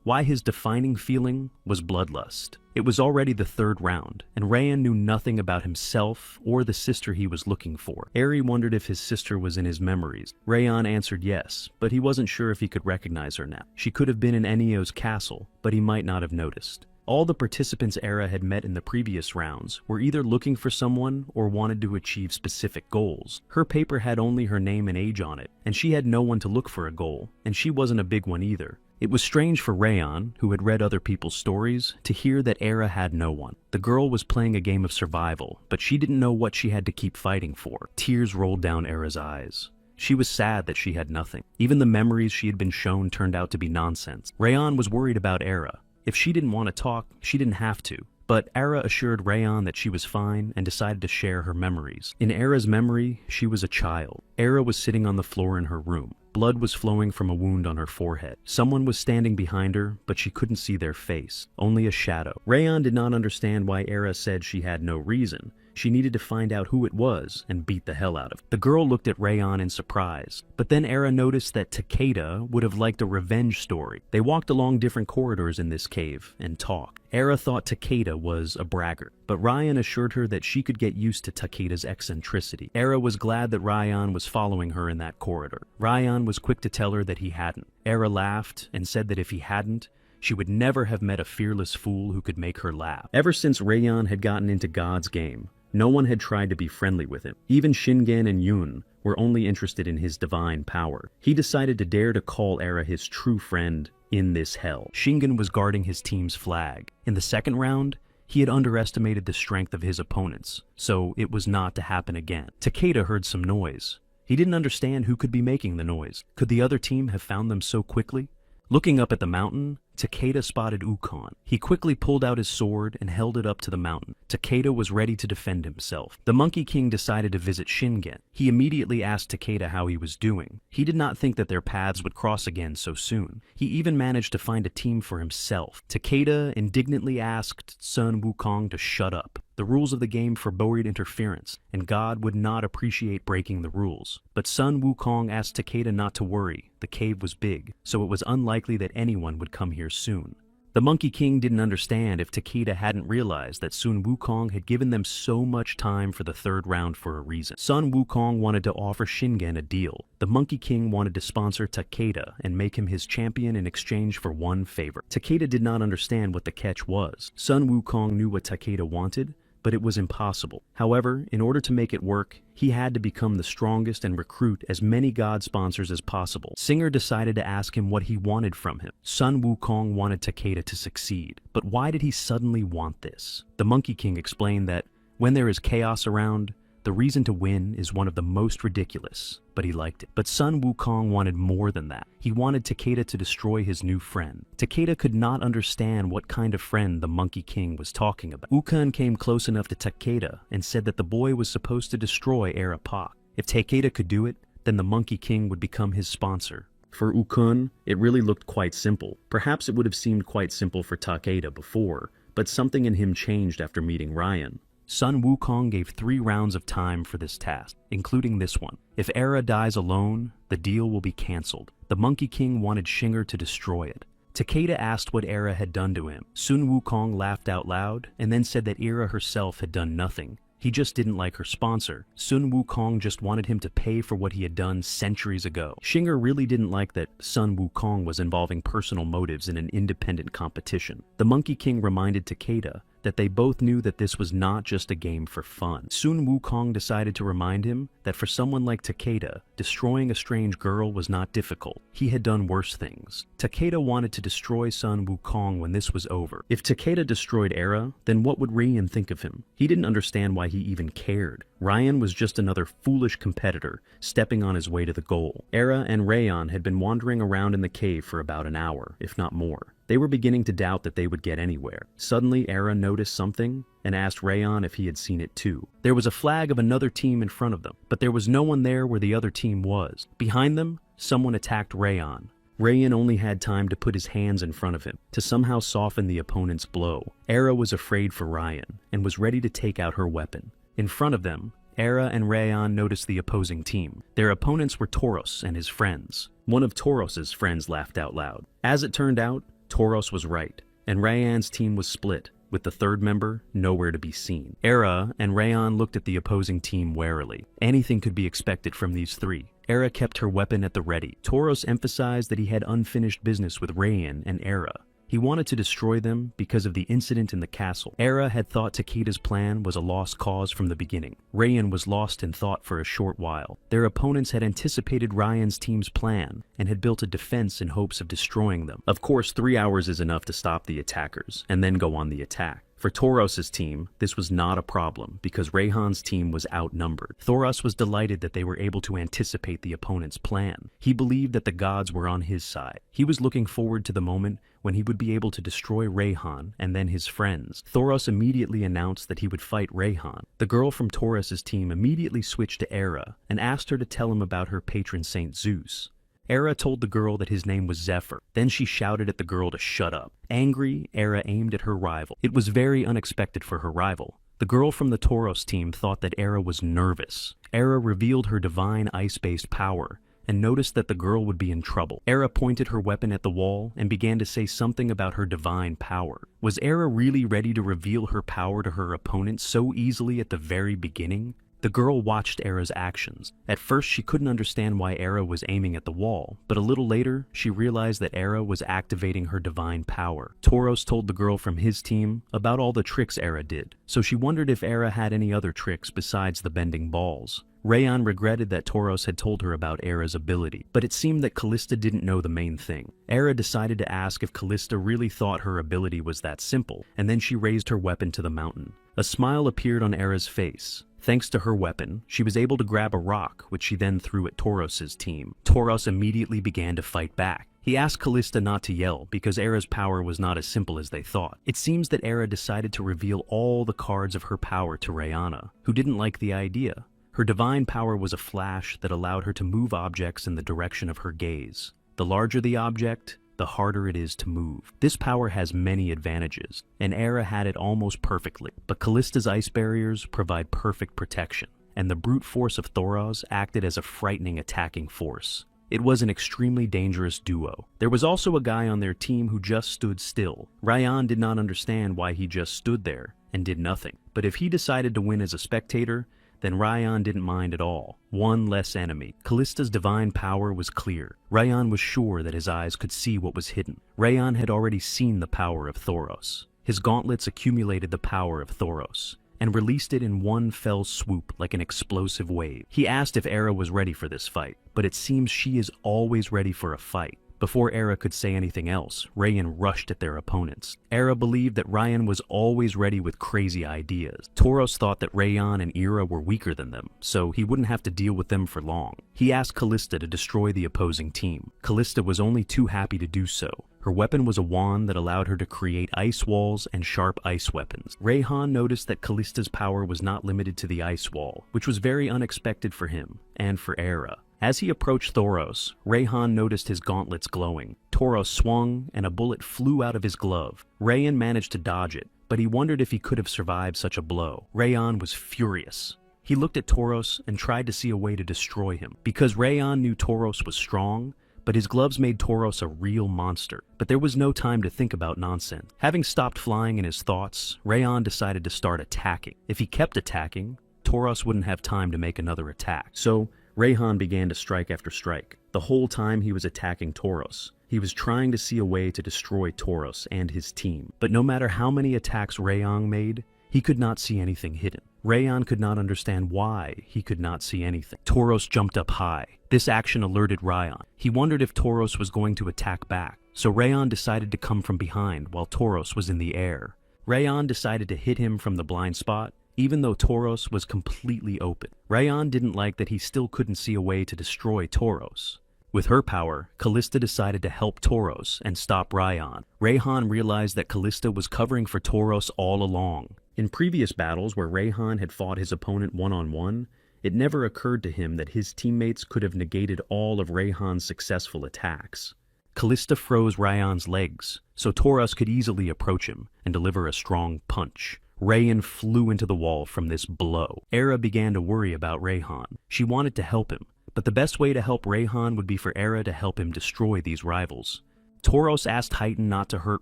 why his defining feeling was bloodlust. It was already the third round, and Rayan knew nothing about himself or the sister he was looking for. Eri wondered if his sister was in his memories. Rayan answered yes, but he wasn't sure if he could recognize her now. She could have been in Enio's castle, but he might not have noticed. All the participants Era had met in the previous rounds were either looking for someone or wanted to achieve specific goals. Her paper had only her name and age on it, and she had no one to look for a goal, and she wasn't a big one either. It was strange for Rayan, who had read other people's stories, to hear that Era had no one. The girl was playing a game of survival, but she didn't know what she had to keep fighting for. Tears rolled down Era's eyes. She was sad that she had nothing. Even the memories she had been shown turned out to be nonsense. Rayan was worried about Era. If she didn't want to talk, she didn't have to. But Era assured Rayan that she was fine and decided to share her memories. In Era's memory, she was a child. Era was sitting on the floor in her room. Blood was flowing from a wound on her forehead. Someone was standing behind her, but she couldn't see their face, only a shadow. Rayan did not understand why Era said she had no reason. She needed to find out who it was and beat the hell out of it. The girl looked at Rayan in surprise, but then Era noticed that Takeda would have liked a revenge story. They walked along different corridors in this cave and talked. Era thought Takeda was a braggart, but Ryan assured her that she could get used to Takeda's eccentricity. Era was glad that Ryan was following her in that corridor. Ryan was quick to tell her that he hadn't. Era laughed and said that if he hadn't, she would never have met a fearless fool who could make her laugh. Ever since Rayan had gotten into God's game, no one had tried to be friendly with him. Even Shingen and Yun were only interested in his divine power. He decided to dare to call Era his true friend in this hell. Shingen was guarding his team's flag. In the second round, he had underestimated the strength of his opponents, so it was not to happen again. Takeda heard some noise. He didn't understand who could be making the noise. Could the other team have found them so quickly? Looking up at the mountain, Takeda spotted Ukon. He quickly pulled out his sword and held it up to the mountain. Takeda was ready to defend himself. The Monkey King decided to visit Shingen. He immediately asked Takeda how he was doing. He did not think that their paths would cross again so soon. He even managed to find a team for himself. Takeda indignantly asked Sun Wukong to shut up. The rules of the game forbade interference, and God would not appreciate breaking the rules. But Sun Wukong asked Takeda not to worry. The cave was big, so it was unlikely that anyone would come here soon. The Monkey King didn't understand if Takeda hadn't realized that Sun Wukong had given them so much time for the third round for a reason. Sun Wukong wanted to offer Shingen a deal. The Monkey King wanted to sponsor Takeda and make him his champion in exchange for one favor. Takeda did not understand what the catch was. Sun Wukong knew what Takeda wanted, but it was impossible. However, in order to make it work, he had to become the strongest and recruit as many god sponsors as possible. Singer decided to ask him what he wanted from him. Sun Wukong wanted Takeda to succeed. But why did he suddenly want this? The Monkey King explained that when there is chaos around, the reason to win is one of the most ridiculous, but he liked it. But Sun Wukong wanted more than that. He wanted Takeda to destroy his new friend. Takeda could not understand what kind of friend the Monkey King was talking about. Ukon came close enough to Takeda and said that the boy was supposed to destroy Arapak. If Takeda could do it, then the Monkey King would become his sponsor. For Ukon, it really looked quite simple. Perhaps it would have seemed quite simple for Takeda before, but something in him changed after meeting Ryan. Sun Wukong gave 3 rounds of time for this task, including this one. If Era dies alone, the deal will be cancelled. The Monkey King wanted Shinger to destroy it. Takeda asked what Era had done to him. Sun Wukong laughed out loud and then said that Era herself had done nothing. He just didn't like her sponsor. Sun Wukong just wanted him to pay for what he had done centuries ago. Shinger really didn't like that Sun Wukong was involving personal motives in an independent competition. The Monkey King reminded Takeda that they both knew that this was not just a game for fun. Sun Wukong decided to remind him that for someone like Takeda, destroying a strange girl was not difficult. He had done worse things. Takeda wanted to destroy Sun Wukong when this was over. If Takeda destroyed Era, then what would Ryan think of him? He didn't understand why he even cared. Ryan was just another foolish competitor, stepping on his way to the goal. Era and Rayon had been wandering around in the cave for about an hour, if not more. They were beginning to doubt that they would get anywhere. Suddenly, Era noticed something and asked Rayon if he had seen it too. There was a flag of another team in front of them, but there was no one there where the other team was. Behind them, someone attacked Rayon. Rayon only had time to put his hands in front of him to somehow soften the opponent's blow. Era was afraid for Ryan and was ready to take out her weapon. In front of them, Era and Rayon noticed the opposing team. Their opponents were Tauros and his friends. One of Tauros's friends laughed out loud. As it turned out, Tauros was right, and Rayon's team was split, with the third member nowhere to be seen. Era and Rayon looked at the opposing team warily. Anything could be expected from these three. Era kept her weapon at the ready. Tauros emphasized that he had unfinished business with Rayon and Era. He wanted to destroy them because of the incident in the castle. Era had thought Takeda's plan was a lost cause from the beginning. Rayon was lost in thought for a short while. Their opponents had anticipated Ryan's team's plan and had built a defense in hopes of destroying them. Of course, 3 hours is enough to stop the attackers and then go on the attack. For Tauros's team, this was not a problem because Rayhan's team was outnumbered. Tauros was delighted that they were able to anticipate the opponent's plan. He believed that the gods were on his side. He was looking forward to the moment when he would be able to destroy Rayhan and then his friends. Tauros immediately announced that he would fight Rayhan. The girl from Tauros's team immediately switched to Era and asked her to tell him about her patron saint Zeus. Era told the girl that his name was Zephyr. Then she shouted at the girl to shut up. Angry, Era aimed at her rival. It was very unexpected for her rival. The girl from the Tauros team thought that Era was nervous. Era revealed her divine ice-based power and noticed that the girl would be in trouble. Era pointed her weapon at the wall and began to say something about her divine power. Was Era really ready to reveal her power to her opponent so easily at the very beginning? The girl watched Era's actions. At first, she couldn't understand why Era was aiming at the wall, but a little later, she realized that Era was activating her divine power. Tauros told the girl from his team about all the tricks Era did, so she wondered if Era had any other tricks besides the bending balls. Rayon regretted that Tauros had told her about Era's ability, but it seemed that Callista didn't know the main thing. Era decided to ask if Callista really thought her ability was that simple, and then she raised her weapon to the mountain. A smile appeared on Era's face. Thanks to her weapon, she was able to grab a rock, which she then threw at Tauros's team. Tauros immediately began to fight back. He asked Callista not to yell because Era's power was not as simple as they thought. It seems that Era decided to reveal all the cards of her power to Rayana, who didn't like the idea. Her divine power was a flash that allowed her to move objects in the direction of her gaze. The larger the object, the harder it is to move. This power has many advantages, and Era had it almost perfectly, but Callista's ice barriers provide perfect protection, and the brute force of Thoros acted as a frightening attacking force. It was an extremely dangerous duo. There was also a guy on their team who just stood still. Ryan did not understand why he just stood there and did nothing, but if he decided to win as a spectator, then Ryan didn't mind at all. One less enemy. Callista's divine power was clear. Ryan was sure that his eyes could see what was hidden. Ryan had already seen the power of Thoros. His gauntlets accumulated the power of Thoros and released it in one fell swoop like an explosive wave. He asked if Era was ready for this fight, but it seems she is always ready for a fight. Before Era could say anything else, Ryan rushed at their opponents. Era believed that Ryan was always ready with crazy ideas. Thoros thought that Ryan and Era were weaker than them, so he wouldn't have to deal with them for long. He asked Callista to destroy the opposing team. Callista was only too happy to do so. Her weapon was a wand that allowed her to create ice walls and sharp ice weapons. Rayhan noticed that Callista's power was not limited to the ice wall, which was very unexpected for him and for Era. As he approached Thoros, Rayhan noticed his gauntlets glowing. Thoros swung, and a bullet flew out of his glove. Rayan managed to dodge it, but he wondered if he could have survived such a blow. Rayhan was furious. He looked at Thoros and tried to see a way to destroy him. Because Rayhan knew Thoros was strong, but his gloves made Thoros a real monster. But there was no time to think about nonsense. Having stopped flying in his thoughts, Rayhan decided to start attacking. If he kept attacking, Thoros wouldn't have time to make another attack. So, Rayhan began to strike after strike. The whole time he was attacking Thoros. He was trying to see a way to destroy Thoros and his team. But no matter how many attacks Rayhan made, he could not see anything hidden. Rayhan could not understand why he could not see anything. Thoros jumped up high. This action alerted Ryan. He wondered if Thoros was going to attack back, so Rayhan decided to come from behind while Thoros was in the air. Rayhan decided to hit him from the blind spot, even though Thoros was completely open. Rayhan didn't like that he still couldn't see a way to destroy Thoros. With her power, Callista decided to help Thoros and stop Rayhan. Rayhan realized that Callista was covering for Thoros all along. In previous battles where Rayhan had fought his opponent one-on-one, it never occurred to him that his teammates could have negated all of Rayhan's successful attacks. Callista froze Rayhan's legs, so Thoros could easily approach him and deliver a strong punch. Rayhan flew into the wall from this blow. Era began to worry about Rayhan. She wanted to help him, but the best way to help Rayhan would be for Era to help him destroy these rivals. Thoros asked Hyten not to hurt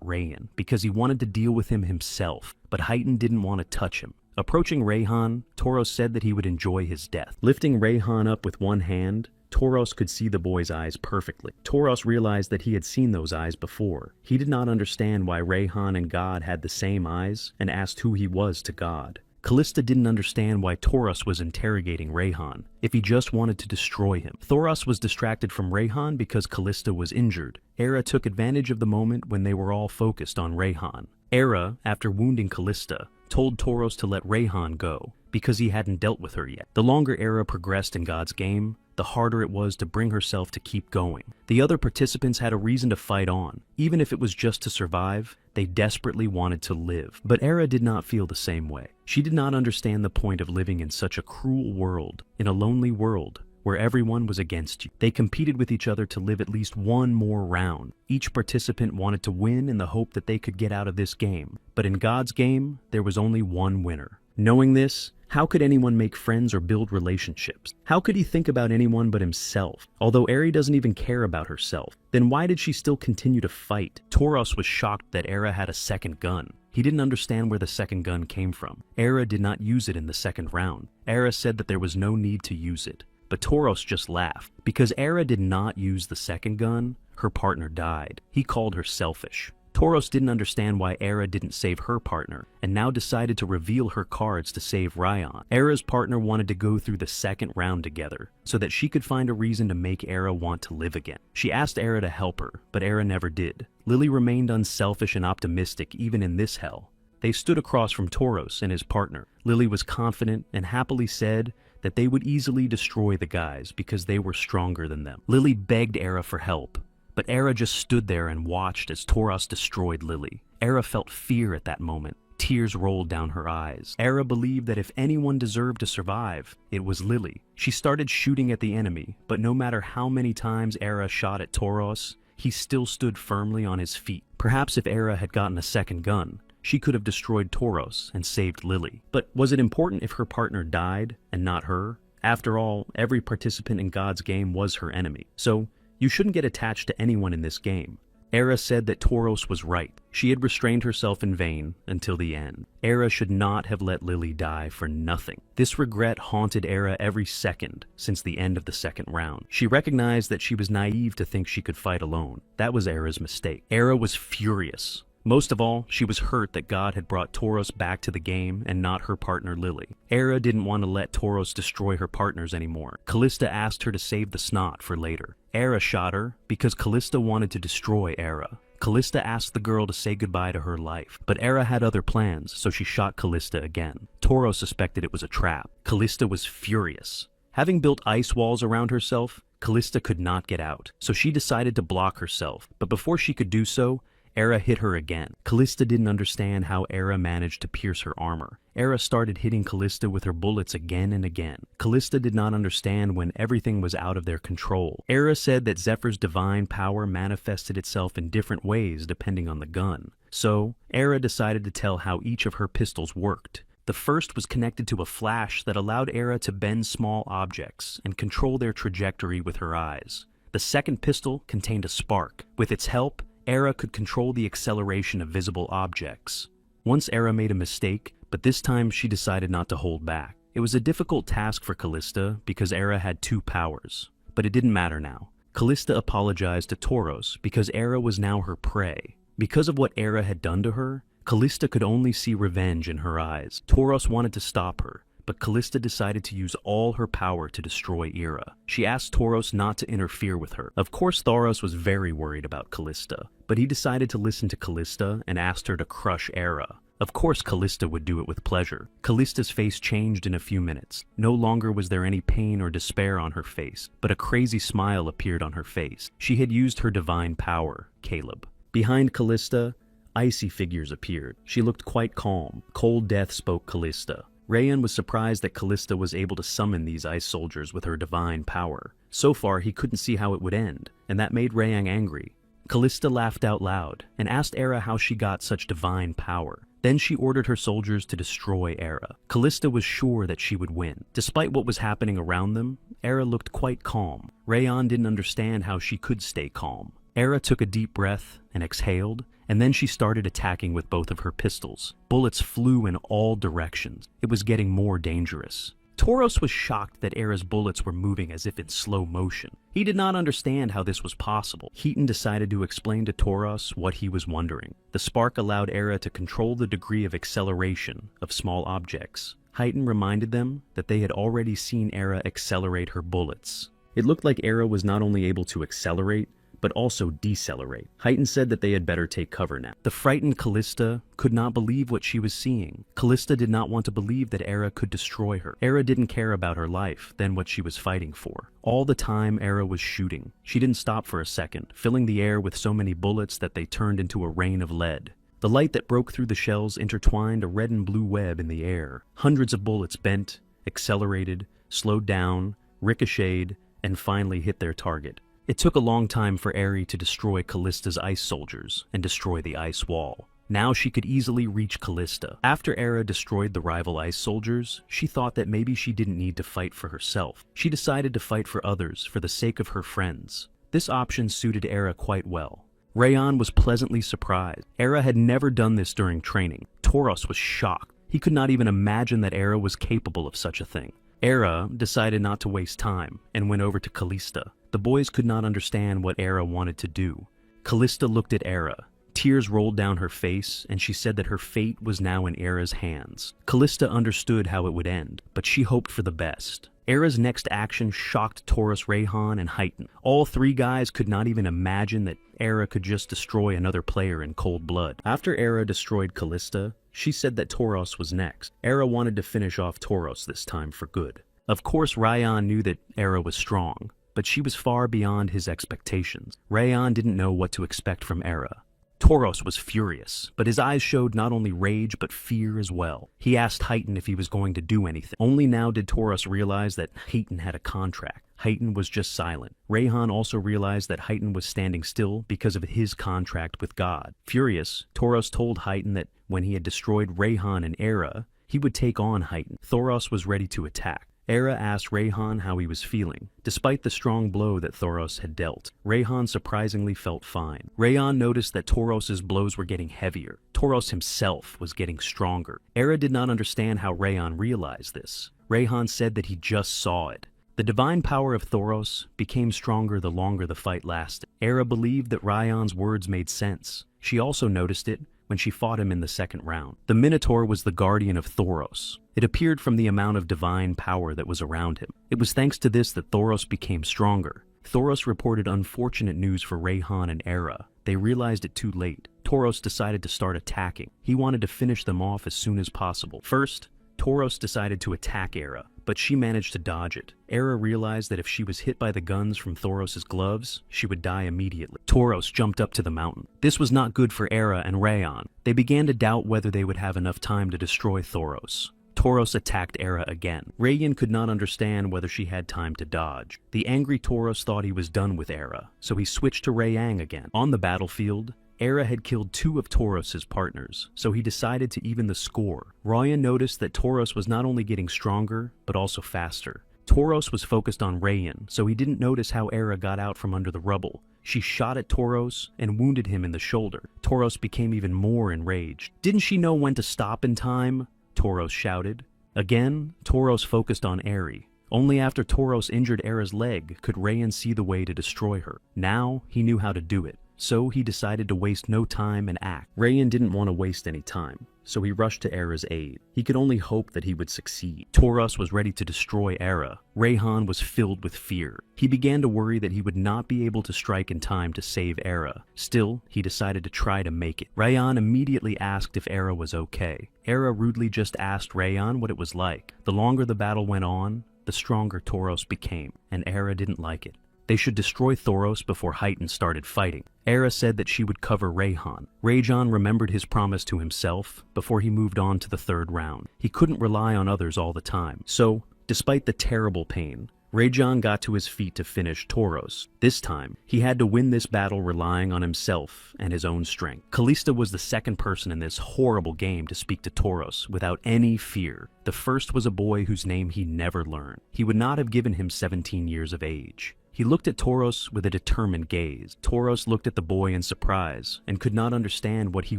Rayhan because he wanted to deal with him himself, but Hyten didn't want to touch him. Approaching Rayhan, Thoros said that he would enjoy his death. Lifting Rayhan up with one hand, Thoros could see the boy's eyes perfectly. Thoros realized that he had seen those eyes before. He did not understand why Rayhan and God had the same eyes and asked who he was to God. Callista didn't understand why Thoros was interrogating Rayhan, if he just wanted to destroy him. Thoros was distracted from Rayhan because Callista was injured. Era took advantage of the moment when they were all focused on Rayhan. Era, after wounding Callista, told Thoros to let Rayhan go, because he hadn't dealt with her yet. The longer Era progressed in God's game, the harder it was to bring herself to keep going. The other participants had a reason to fight on. Even if it was just to survive, they desperately wanted to live. But Era did not feel the same way. She did not understand the point of living in such a cruel world, in a lonely world, where everyone was against you. They competed with each other to live at least one more round. Each participant wanted to win in the hope that they could get out of this game. But in God's game, there was only one winner. Knowing this, how could anyone make friends or build relationships? How could he think about anyone but himself? Although Eri doesn't even care about herself, then why did she still continue to fight? Thoros was shocked that Era had a second gun. He didn't understand where the second gun came from. Era did not use it in the second round. Era said that there was no need to use it. But Thoros just laughed. Because Era did not use the second gun, her partner died. He called her selfish. Thoros didn't understand why Era didn't save her partner, and now decided to reveal her cards to save Ryan. Era's partner wanted to go through the second round together, so that she could find a reason to make Era want to live again. She asked Era to help her, but Era never did. Lily remained unselfish and optimistic even in this hell. They stood across from Thoros and his partner. Lily was confident and happily said that they would easily destroy the guys because they were stronger than them. Lily begged Era for help, But Era just stood there and watched as Tauros destroyed Lily. Era felt fear at that moment. Tears rolled down her eyes. Era believed that if anyone deserved to survive, it was Lily. She started shooting at the enemy, but no matter how many times Era shot at Tauros, he still stood firmly on his feet. Perhaps if Era had gotten a second gun, she could have destroyed Tauros and saved Lily. But was it important if her partner died and not her? After all, every participant in God's game was her enemy. So, you shouldn't get attached to anyone in this game. Era said that Tauros was right. She had restrained herself in vain until the end. Era should not have let Lily die for nothing. This regret haunted Era every second since the end of the second round. She recognized that she was naive to think she could fight alone. That was Era's mistake. Era was furious. Most of all, she was hurt that God had brought Tauros back to the game and not her partner Lily. Era didn't want to let Tauros destroy her partners anymore. Callista asked her to save the snot for later. Era shot her because Callista wanted to destroy Era. Callista asked the girl to say goodbye to her life, but Era had other plans, so she shot Callista again. Tauros suspected it was a trap. Callista was furious. Having built ice walls around herself, Callista could not get out, so she decided to block herself, but before she could do so, Era hit her again. Callista didn't understand how Era managed to pierce her armor. Era started hitting Callista with her bullets again and again. Callista did not understand when everything was out of their control. Era said that Zephyr's divine power manifested itself in different ways depending on the gun. So, Era decided to tell how each of her pistols worked. The first was connected to a flash that allowed Era to bend small objects and control their trajectory with her eyes. The second pistol contained a spark. With its help, Era could control the acceleration of visible objects. Once Era made a mistake, but this time she decided not to hold back. It was a difficult task for Callista because Era had two powers, but it didn't matter now. Callista apologized to Tauros because Era was now her prey. Because of what Era had done to her, Callista could only see revenge in her eyes. Tauros wanted to stop her, but Callista decided to use all her power to destroy Era. She asked Tauros not to interfere with her. Of course, Tauros was very worried about Callista, but he decided to listen to Callista and asked her to crush Era. Of course, Callista would do it with pleasure. Callista's face changed in a few minutes. No longer was there any pain or despair on her face, but a crazy smile appeared on her face. She had used her divine power, Caleb. Behind Callista, icy figures appeared. She looked quite calm. Cold death spoke Callista. Rayan was surprised that Callista was able to summon these ice soldiers with her divine power. So far, he couldn't see how it would end, and that made Rayang angry. Callista laughed out loud and asked Era how she got such divine power. Then she ordered her soldiers to destroy Era. Callista was sure that she would win. Despite what was happening around them, Era looked quite calm. Rayan didn't understand how she could stay calm. Era took a deep breath and exhaled, and then she started attacking with both of her pistols. Bullets flew in all directions. It was getting more dangerous. Tauros was shocked that Era's bullets were moving as if in slow motion. He did not understand how this was possible. Heaton decided to explain to Tauros what he was wondering. The spark allowed Era to control the degree of acceleration of small objects. Heaton reminded them that they had already seen Era accelerate her bullets. It looked like Era was not only able to accelerate, but also decelerate. Heaton said that they had better take cover now. The frightened Callista could not believe what she was seeing. Callista did not want to believe that Era could destroy her. Era didn't care about her life, than what she was fighting for. All the time, Era was shooting. She didn't stop for a second, filling the air with so many bullets that they turned into a rain of lead. The light that broke through the shells intertwined a red and blue web in the air. Hundreds of bullets bent, accelerated, slowed down, ricocheted, and finally hit their target. It took a long time for Eri to destroy Callista's ice soldiers and destroy the ice wall. Now she could easily reach Callista. After Era destroyed the rival ice soldiers, she thought that maybe she didn't need to fight for herself. She decided to fight for others for the sake of her friends. This option suited Era quite well. Rayan was pleasantly surprised. Era had never done this during training. Tauros was shocked. He could not even imagine that Era was capable of such a thing. Era decided not to waste time and went over to Callista. The boys could not understand what Era wanted to do. Callista looked at Era. Tears rolled down her face, and she said that her fate was now in Era's hands. Callista understood how it would end, but she hoped for the best. Era's next action shocked Tauros, Rayhan, and Heaton. All three guys could not even imagine that Era could just destroy another player in cold blood. After Era destroyed Callista, she said that Tauros was next. Era wanted to finish off Tauros this time for good. Of course, Rayan knew that Era was strong, but she was far beyond his expectations. Rayan didn't know what to expect from Era. Tauros was furious, but his eyes showed not only rage but fear as well. He asked Hyten if he was going to do anything. Only now did Tauros realize that Hyten had a contract. Hyten was just silent. Rayhan also realized that Hyten was standing still because of his contract with God. Furious, Tauros told Hyten that when he had destroyed Rayhan and Era, he would take on Hyten. Thoros was ready to attack. Era asked Rayhan how he was feeling. Despite the strong blow that Thoros had dealt, Rayhan surprisingly felt fine. Rayhan noticed that Tauros's blows were getting heavier. Tauros himself was getting stronger. Era did not understand how Rayhan realized this. Rayhan said that he just saw it. The divine power of Thoros became stronger the longer the fight lasted. Era believed that Rayhan's words made sense. She also noticed it when she fought him in the second round. The Minotaur was the guardian of Thoros. It appeared from the amount of divine power that was around him. It was thanks to this that Thoros became stronger. Thoros reported unfortunate news for Rayhan and Era. They realized it too late. Tauros decided to start attacking. He wanted to finish them off as soon as possible. First, Tauros decided to attack Era, but she managed to dodge it. Era realized that if she was hit by the guns from Thoros' gloves, she would die immediately. Tauros jumped up to the mountain. This was not good for Era and Rayan. They began to doubt whether they would have enough time to destroy Thoros. Tauros attacked Era again. Rayan could not understand whether she had time to dodge. The angry Tauros thought he was done with Era, so he switched to Rayang again. On the battlefield, Era had killed 2 of Tauros's partners, so he decided to even the score. Rayan noticed that Tauros was not only getting stronger, but also faster. Tauros was focused on Rayan, so he didn't notice how Era got out from under the rubble. She shot at Tauros and wounded him in the shoulder. Tauros became even more enraged. Didn't she know when to stop in time? Tauros shouted. Again, Tauros focused on Eri. Only after Tauros injured Era's leg could Rayan see the way to destroy her. Now he knew how to do it. So he decided to waste no time and act. Rayan didn't want to waste any time, so he rushed to Era's aid. He could only hope that he would succeed. Tauros was ready to destroy Era. Rayhan was filled with fear. He began to worry that he would not be able to strike in time to save Era. Still, he decided to try to make it. Rayan immediately asked if Era was okay. Era rudely just asked Rayan what it was like. The longer the battle went on, the stronger Tauros became, and Era didn't like it. They should destroy Thoros before Hyten started fighting. Era said that she would cover Rayhan. Rajan remembered his promise to himself before he moved on to the third round. He couldn't rely on others all the time. So, despite the terrible pain, Rajan got to his feet to finish Tauros. This time, he had to win this battle relying on himself and his own strength. Callista was the second person in this horrible game to speak to Tauros without any fear. The first was a boy whose name he never learned. He would not have given him 17 years of age. He looked at Tauros with a determined gaze. Tauros looked at the boy in surprise and could not understand what he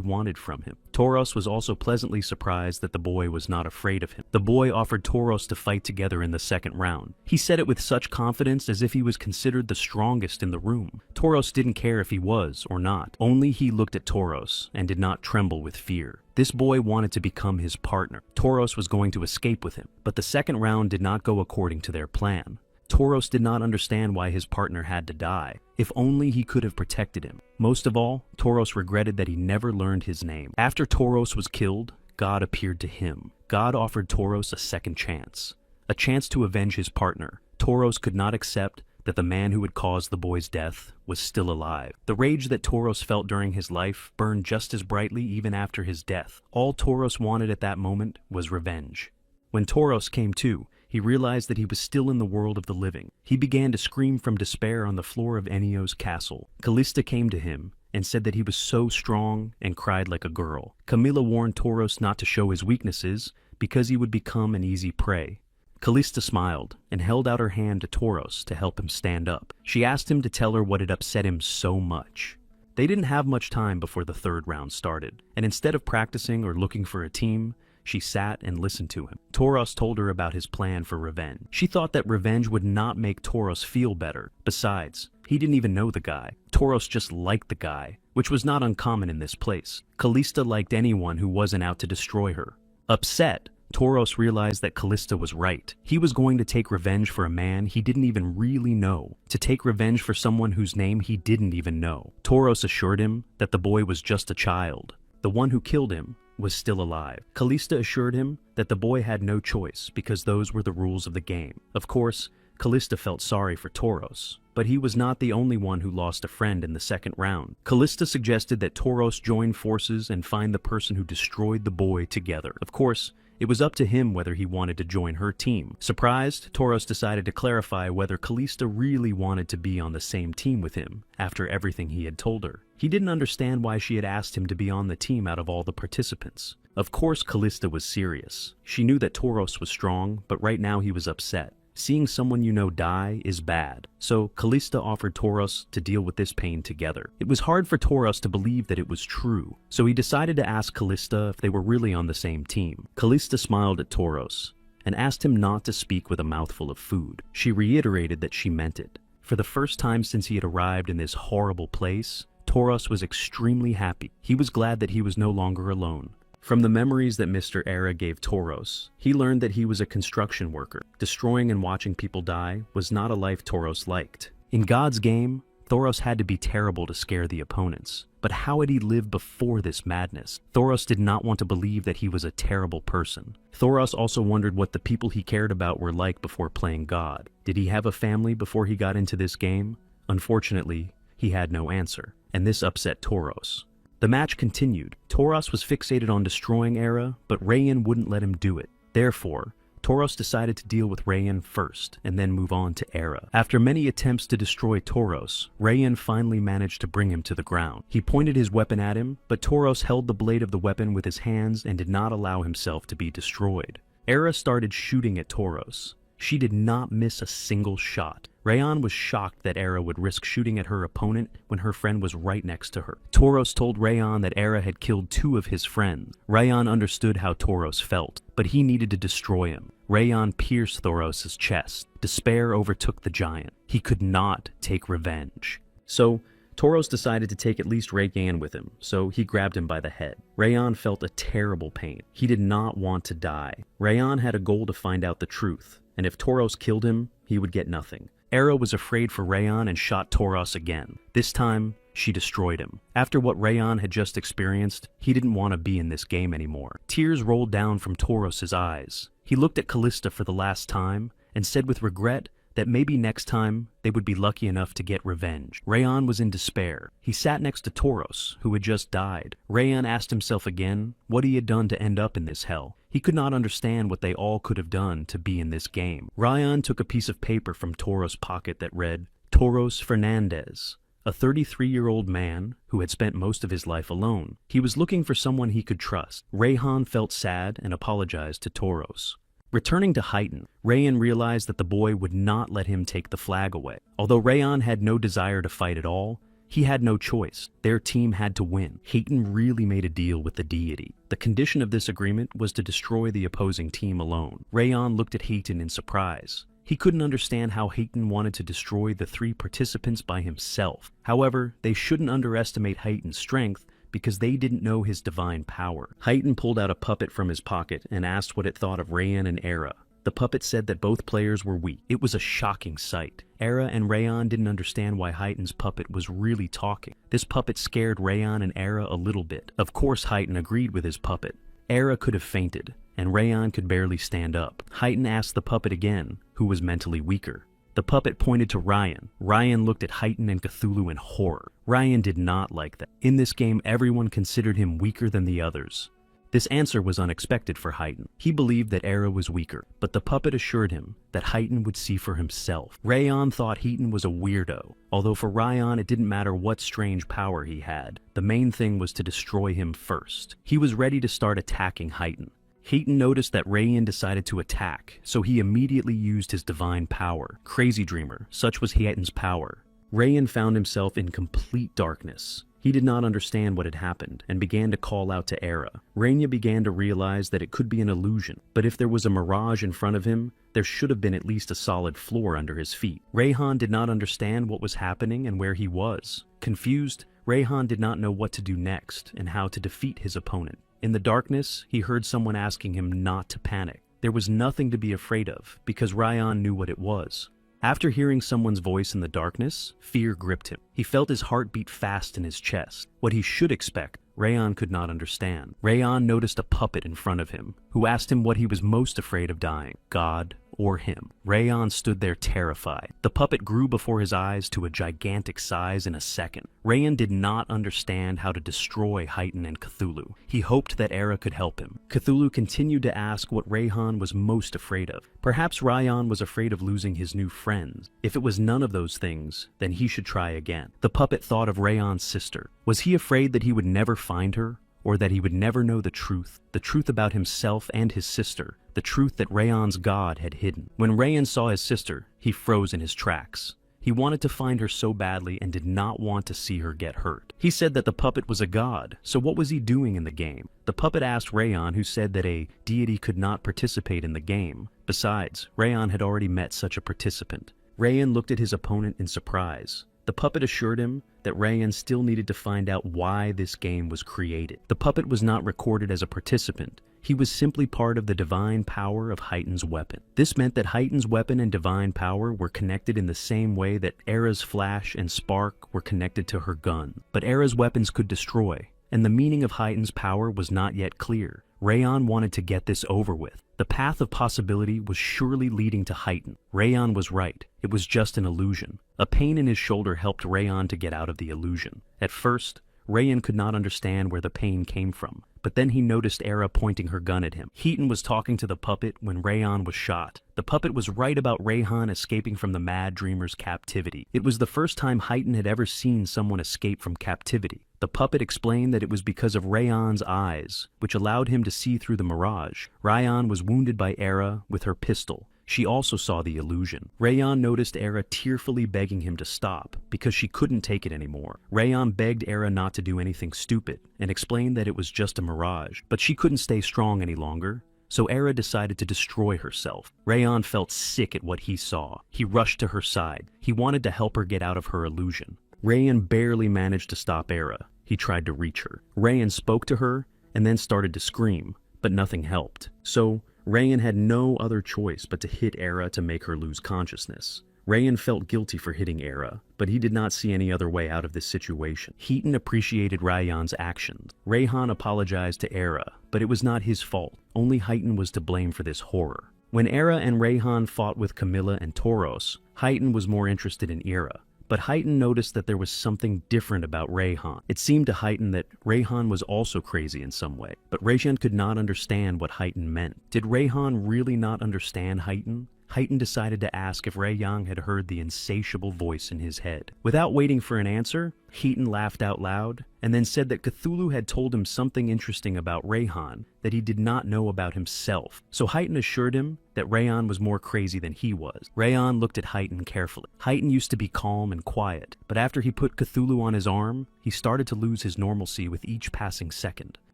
wanted from him. Tauros was also pleasantly surprised that the boy was not afraid of him. The boy offered Tauros to fight together in the second round. He said it with such confidence as if he was considered the strongest in the room. Tauros didn't care if he was or not. Only he looked at Tauros and did not tremble with fear. This boy wanted to become his partner. Tauros was going to escape with him, but the second round did not go according to their plan. Tauros did not understand why his partner had to die. If only he could have protected him. Most of all, Tauros regretted that he never learned his name. After Tauros was killed, God appeared to him. God offered Tauros a second chance. A chance to avenge his partner. Tauros could not accept that the man who had caused the boy's death was still alive. The rage that Tauros felt during his life burned just as brightly even after his death. All Tauros wanted at that moment was revenge. When Tauros came to, he realized that he was still in the world of the living. He began to scream from despair on the floor of Enio's castle. Callista came to him and said that he was so strong and cried like a girl. Camilla warned Tauros not to show his weaknesses because he would become an easy prey. Callista smiled and held out her hand to Tauros to help him stand up. She asked him to tell her what had upset him so much. They didn't have much time before the third round started, and instead of practicing or looking for a team, she sat and listened to him. Tauros told her about his plan for revenge. She thought that revenge would not make Tauros feel better. Besides, he didn't even know the guy. Tauros just liked the guy, which was not uncommon in this place. Callista liked anyone who wasn't out to destroy her. Upset, Tauros realized that Callista was right. He was going to take revenge for a man he didn't even really know. To take revenge for someone whose name he didn't even know. Tauros assured him that the boy was just a child. The one who killed him was still alive. Callista assured him that the boy had no choice because those were the rules of the game. Of course, Callista felt sorry for Tauros, but he was not the only one who lost a friend in the second round. Callista suggested that Tauros join forces and find the person who destroyed the boy together. Of course, it was up to him whether he wanted to join her team. Surprised, Tauros decided to clarify whether Callista really wanted to be on the same team with him after everything he had told her. He didn't understand why she had asked him to be on the team out of all the participants. Of course, Callista was serious. She knew that Tauros was strong, but right now he was upset. Seeing someone you know die is bad, so Callista offered Tauros to deal with this pain together. It was hard for Tauros to believe that it was true, so he decided to ask Callista if they were really on the same team. Callista smiled at Tauros and asked him not to speak with a mouthful of food. She reiterated that she meant it. For the first time since he had arrived in this horrible place, Tauros was extremely happy. He was glad that he was no longer alone. From the memories that Mr. Era gave Tauros, he learned that he was a construction worker. Destroying and watching people die was not a life Tauros liked. In God's game, Tauros had to be terrible to scare the opponents. But how had he lived before this madness? Tauros did not want to believe that he was a terrible person. Tauros also wondered what the people he cared about were like before playing God. Did he have a family before he got into this game? Unfortunately, he had no answer, and this upset Tauros. The match continued. Tauros was fixated on destroying Era, but Rayan wouldn't let him do it. Therefore, Tauros decided to deal with Rayan first, and then move on to Era. After many attempts to destroy Tauros, Rayan finally managed to bring him to the ground. He pointed his weapon at him, but Tauros held the blade of the weapon with his hands and did not allow himself to be destroyed. Era started shooting at Tauros. She did not miss a single shot. Rayan was shocked that Era would risk shooting at her opponent when her friend was right next to her. Tauros told Rayan that Era had killed 2 of his friends. Rayan understood how Tauros felt, but he needed to destroy him. Rayan pierced Tauros' chest. Despair overtook the giant. He could not take revenge. So, Tauros decided to take at least Rayan with him, so he grabbed him by the head. Rayan felt a terrible pain. He did not want to die. Rayan had a goal to find out the truth, and if Tauros killed him, he would get nothing. Era was afraid for Rayan and shot Tauros again. This time, she destroyed him. After what Rayan had just experienced, he didn't want to be in this game anymore. Tears rolled down from Tauros' eyes. He looked at Callista for the last time and said with regret that maybe next time they would be lucky enough to get revenge. Rayan was in despair. He sat next to Tauros, who had just died. Rayan asked himself again what he had done to end up in this hell. He could not understand what they all could have done to be in this game. Rayan took a piece of paper from Tauros' pocket that read, Tauros Fernandez, a 33-year-old man who had spent most of his life alone. He was looking for someone he could trust. Rayan felt sad and apologized to Tauros. Returning to Heighton, Rayan realized that the boy would not let him take the flag away. Although Rayan had no desire to fight at all, he had no choice. Their team had to win. Heighton really made a deal with the deity. The condition of this agreement was to destroy the opposing team alone. Rayan looked at Heighton in surprise. He couldn't understand how Heighton wanted to destroy the 3 participants by himself. However, they shouldn't underestimate Heighton's strength, because they didn't know his divine power. Heighton pulled out a puppet from his pocket and asked what it thought of Rayan and Era. The puppet said that both players were weak. It was a shocking sight. Era and Rayan didn't understand why Heighton's puppet was really talking. This puppet scared Rayan and Era a little bit. Of course, Heighton agreed with his puppet. Era could have fainted, and Rayan could barely stand up. Heighton asked the puppet again, who was mentally weaker. The puppet pointed to Rayan. Rayan looked at Heighton and Cthulhu in horror. Rayan did not like that. In this game, everyone considered him weaker than the others. This answer was unexpected for Heighton. He believed that Era was weaker, but the puppet assured him that Heighton would see for himself. Rayan thought Heighton was a weirdo, although for Rayan it didn't matter what strange power he had. The main thing was to destroy him first. He was ready to start attacking Heighton. Heighton noticed that Rayan decided to attack, so he immediately used his divine power. Crazy Dreamer, such was Heighton's power. Rayan found himself in complete darkness. He did not understand what had happened, and began to call out to Era. Rayan began to realize that it could be an illusion, but if there was a mirage in front of him, there should have been at least a solid floor under his feet. Rayan did not understand what was happening and where he was. Confused, Rayan did not know what to do next, and how to defeat his opponent. In the darkness, he heard someone asking him not to panic. There was nothing to be afraid of, because Rayan knew what it was. After hearing someone's voice in the darkness, fear gripped him. He felt his heart beat fast in his chest. What he should expect, Rayan could not understand. Rayan noticed a puppet in front of him, who asked him what he was most afraid of dying. God or him. Rayan stood there terrified. The puppet grew before his eyes to a gigantic size in a second. Rayan did not understand how to destroy Haiten and Cthulhu. He hoped that Era could help him. Cthulhu continued to ask what Rayhan was most afraid of. Perhaps Rayan was afraid of losing his new friends. If it was none of those things, then he should try again. The puppet thought of Rayan's sister. Was he afraid that he would never find her? Or that he would never know the truth about himself and his sister, the truth that Rayan's god had hidden. When Rayan saw his sister, he froze in his tracks. He wanted to find her so badly and did not want to see her get hurt. He said that the puppet was a god, so what was he doing in the game? The puppet asked Rayan, who said that a deity could not participate in the game. Besides, Rayan had already met such a participant. Rayan looked at his opponent in surprise. The puppet assured him that Rayan still needed to find out why this game was created. The puppet was not recorded as a participant. He was simply part of the divine power of Haiten's weapon. This meant that Haiten's weapon and divine power were connected in the same way that Era's flash and spark were connected to her gun. But Era's weapons could destroy, and the meaning of Haiten's power was not yet clear. Rayan wanted to get this over with. The path of possibility was surely leading to Haiten. Rayan was right. It was just an illusion. A pain in his shoulder helped Rayan to get out of the illusion. At first, Rayan could not understand where the pain came from, but then he noticed Era pointing her gun at him. Haiten was talking to the puppet when Rayan was shot. The puppet was right about Rayhan escaping from the Mad Dreamer's captivity. It was the first time Haiten had ever seen someone escape from captivity. The puppet explained that it was because of Rayan's eyes, which allowed him to see through the mirage. Rayan was wounded by Era with her pistol. She also saw the illusion. Rayan noticed Era tearfully begging him to stop because she couldn't take it anymore. Rayan begged Era not to do anything stupid and explained that it was just a mirage, but she couldn't stay strong any longer. So Era decided to destroy herself. Rayan felt sick at what he saw. He rushed to her side. He wanted to help her get out of her illusion. Rayan barely managed to stop Era. He tried to reach her. Rayan spoke to her and then started to scream, but nothing helped. So Rayan had no other choice but to hit Era to make her lose consciousness. Rayan felt guilty for hitting Era, but he did not see any other way out of this situation. Haiten appreciated Rayan's actions. Rayhan apologized to Era, but it was not his fault. Only Haiten was to blame for this horror. When Era and Rayhan fought with Camilla and Toros, Haiten was more interested in Era. But Haiten noticed that there was something different about Rayhan. It seemed to Haiten that Rayhan was also crazy in some way, but Rayhan could not understand what Haiten meant. Did Rayhan really not understand Haiten? Haiten decided to ask if Rayhan had heard the insatiable voice in his head. Without waiting for an answer, Haiten laughed out loud and then said that Cthulhu had told him something interesting about Rayhan that he did not know about himself. So Haiten assured him that Rayhan was more crazy than he was. Rayhan looked at Haiten carefully. Haiten used to be calm and quiet, but after he put Cthulhu on his arm, he started to lose his normalcy with each passing second.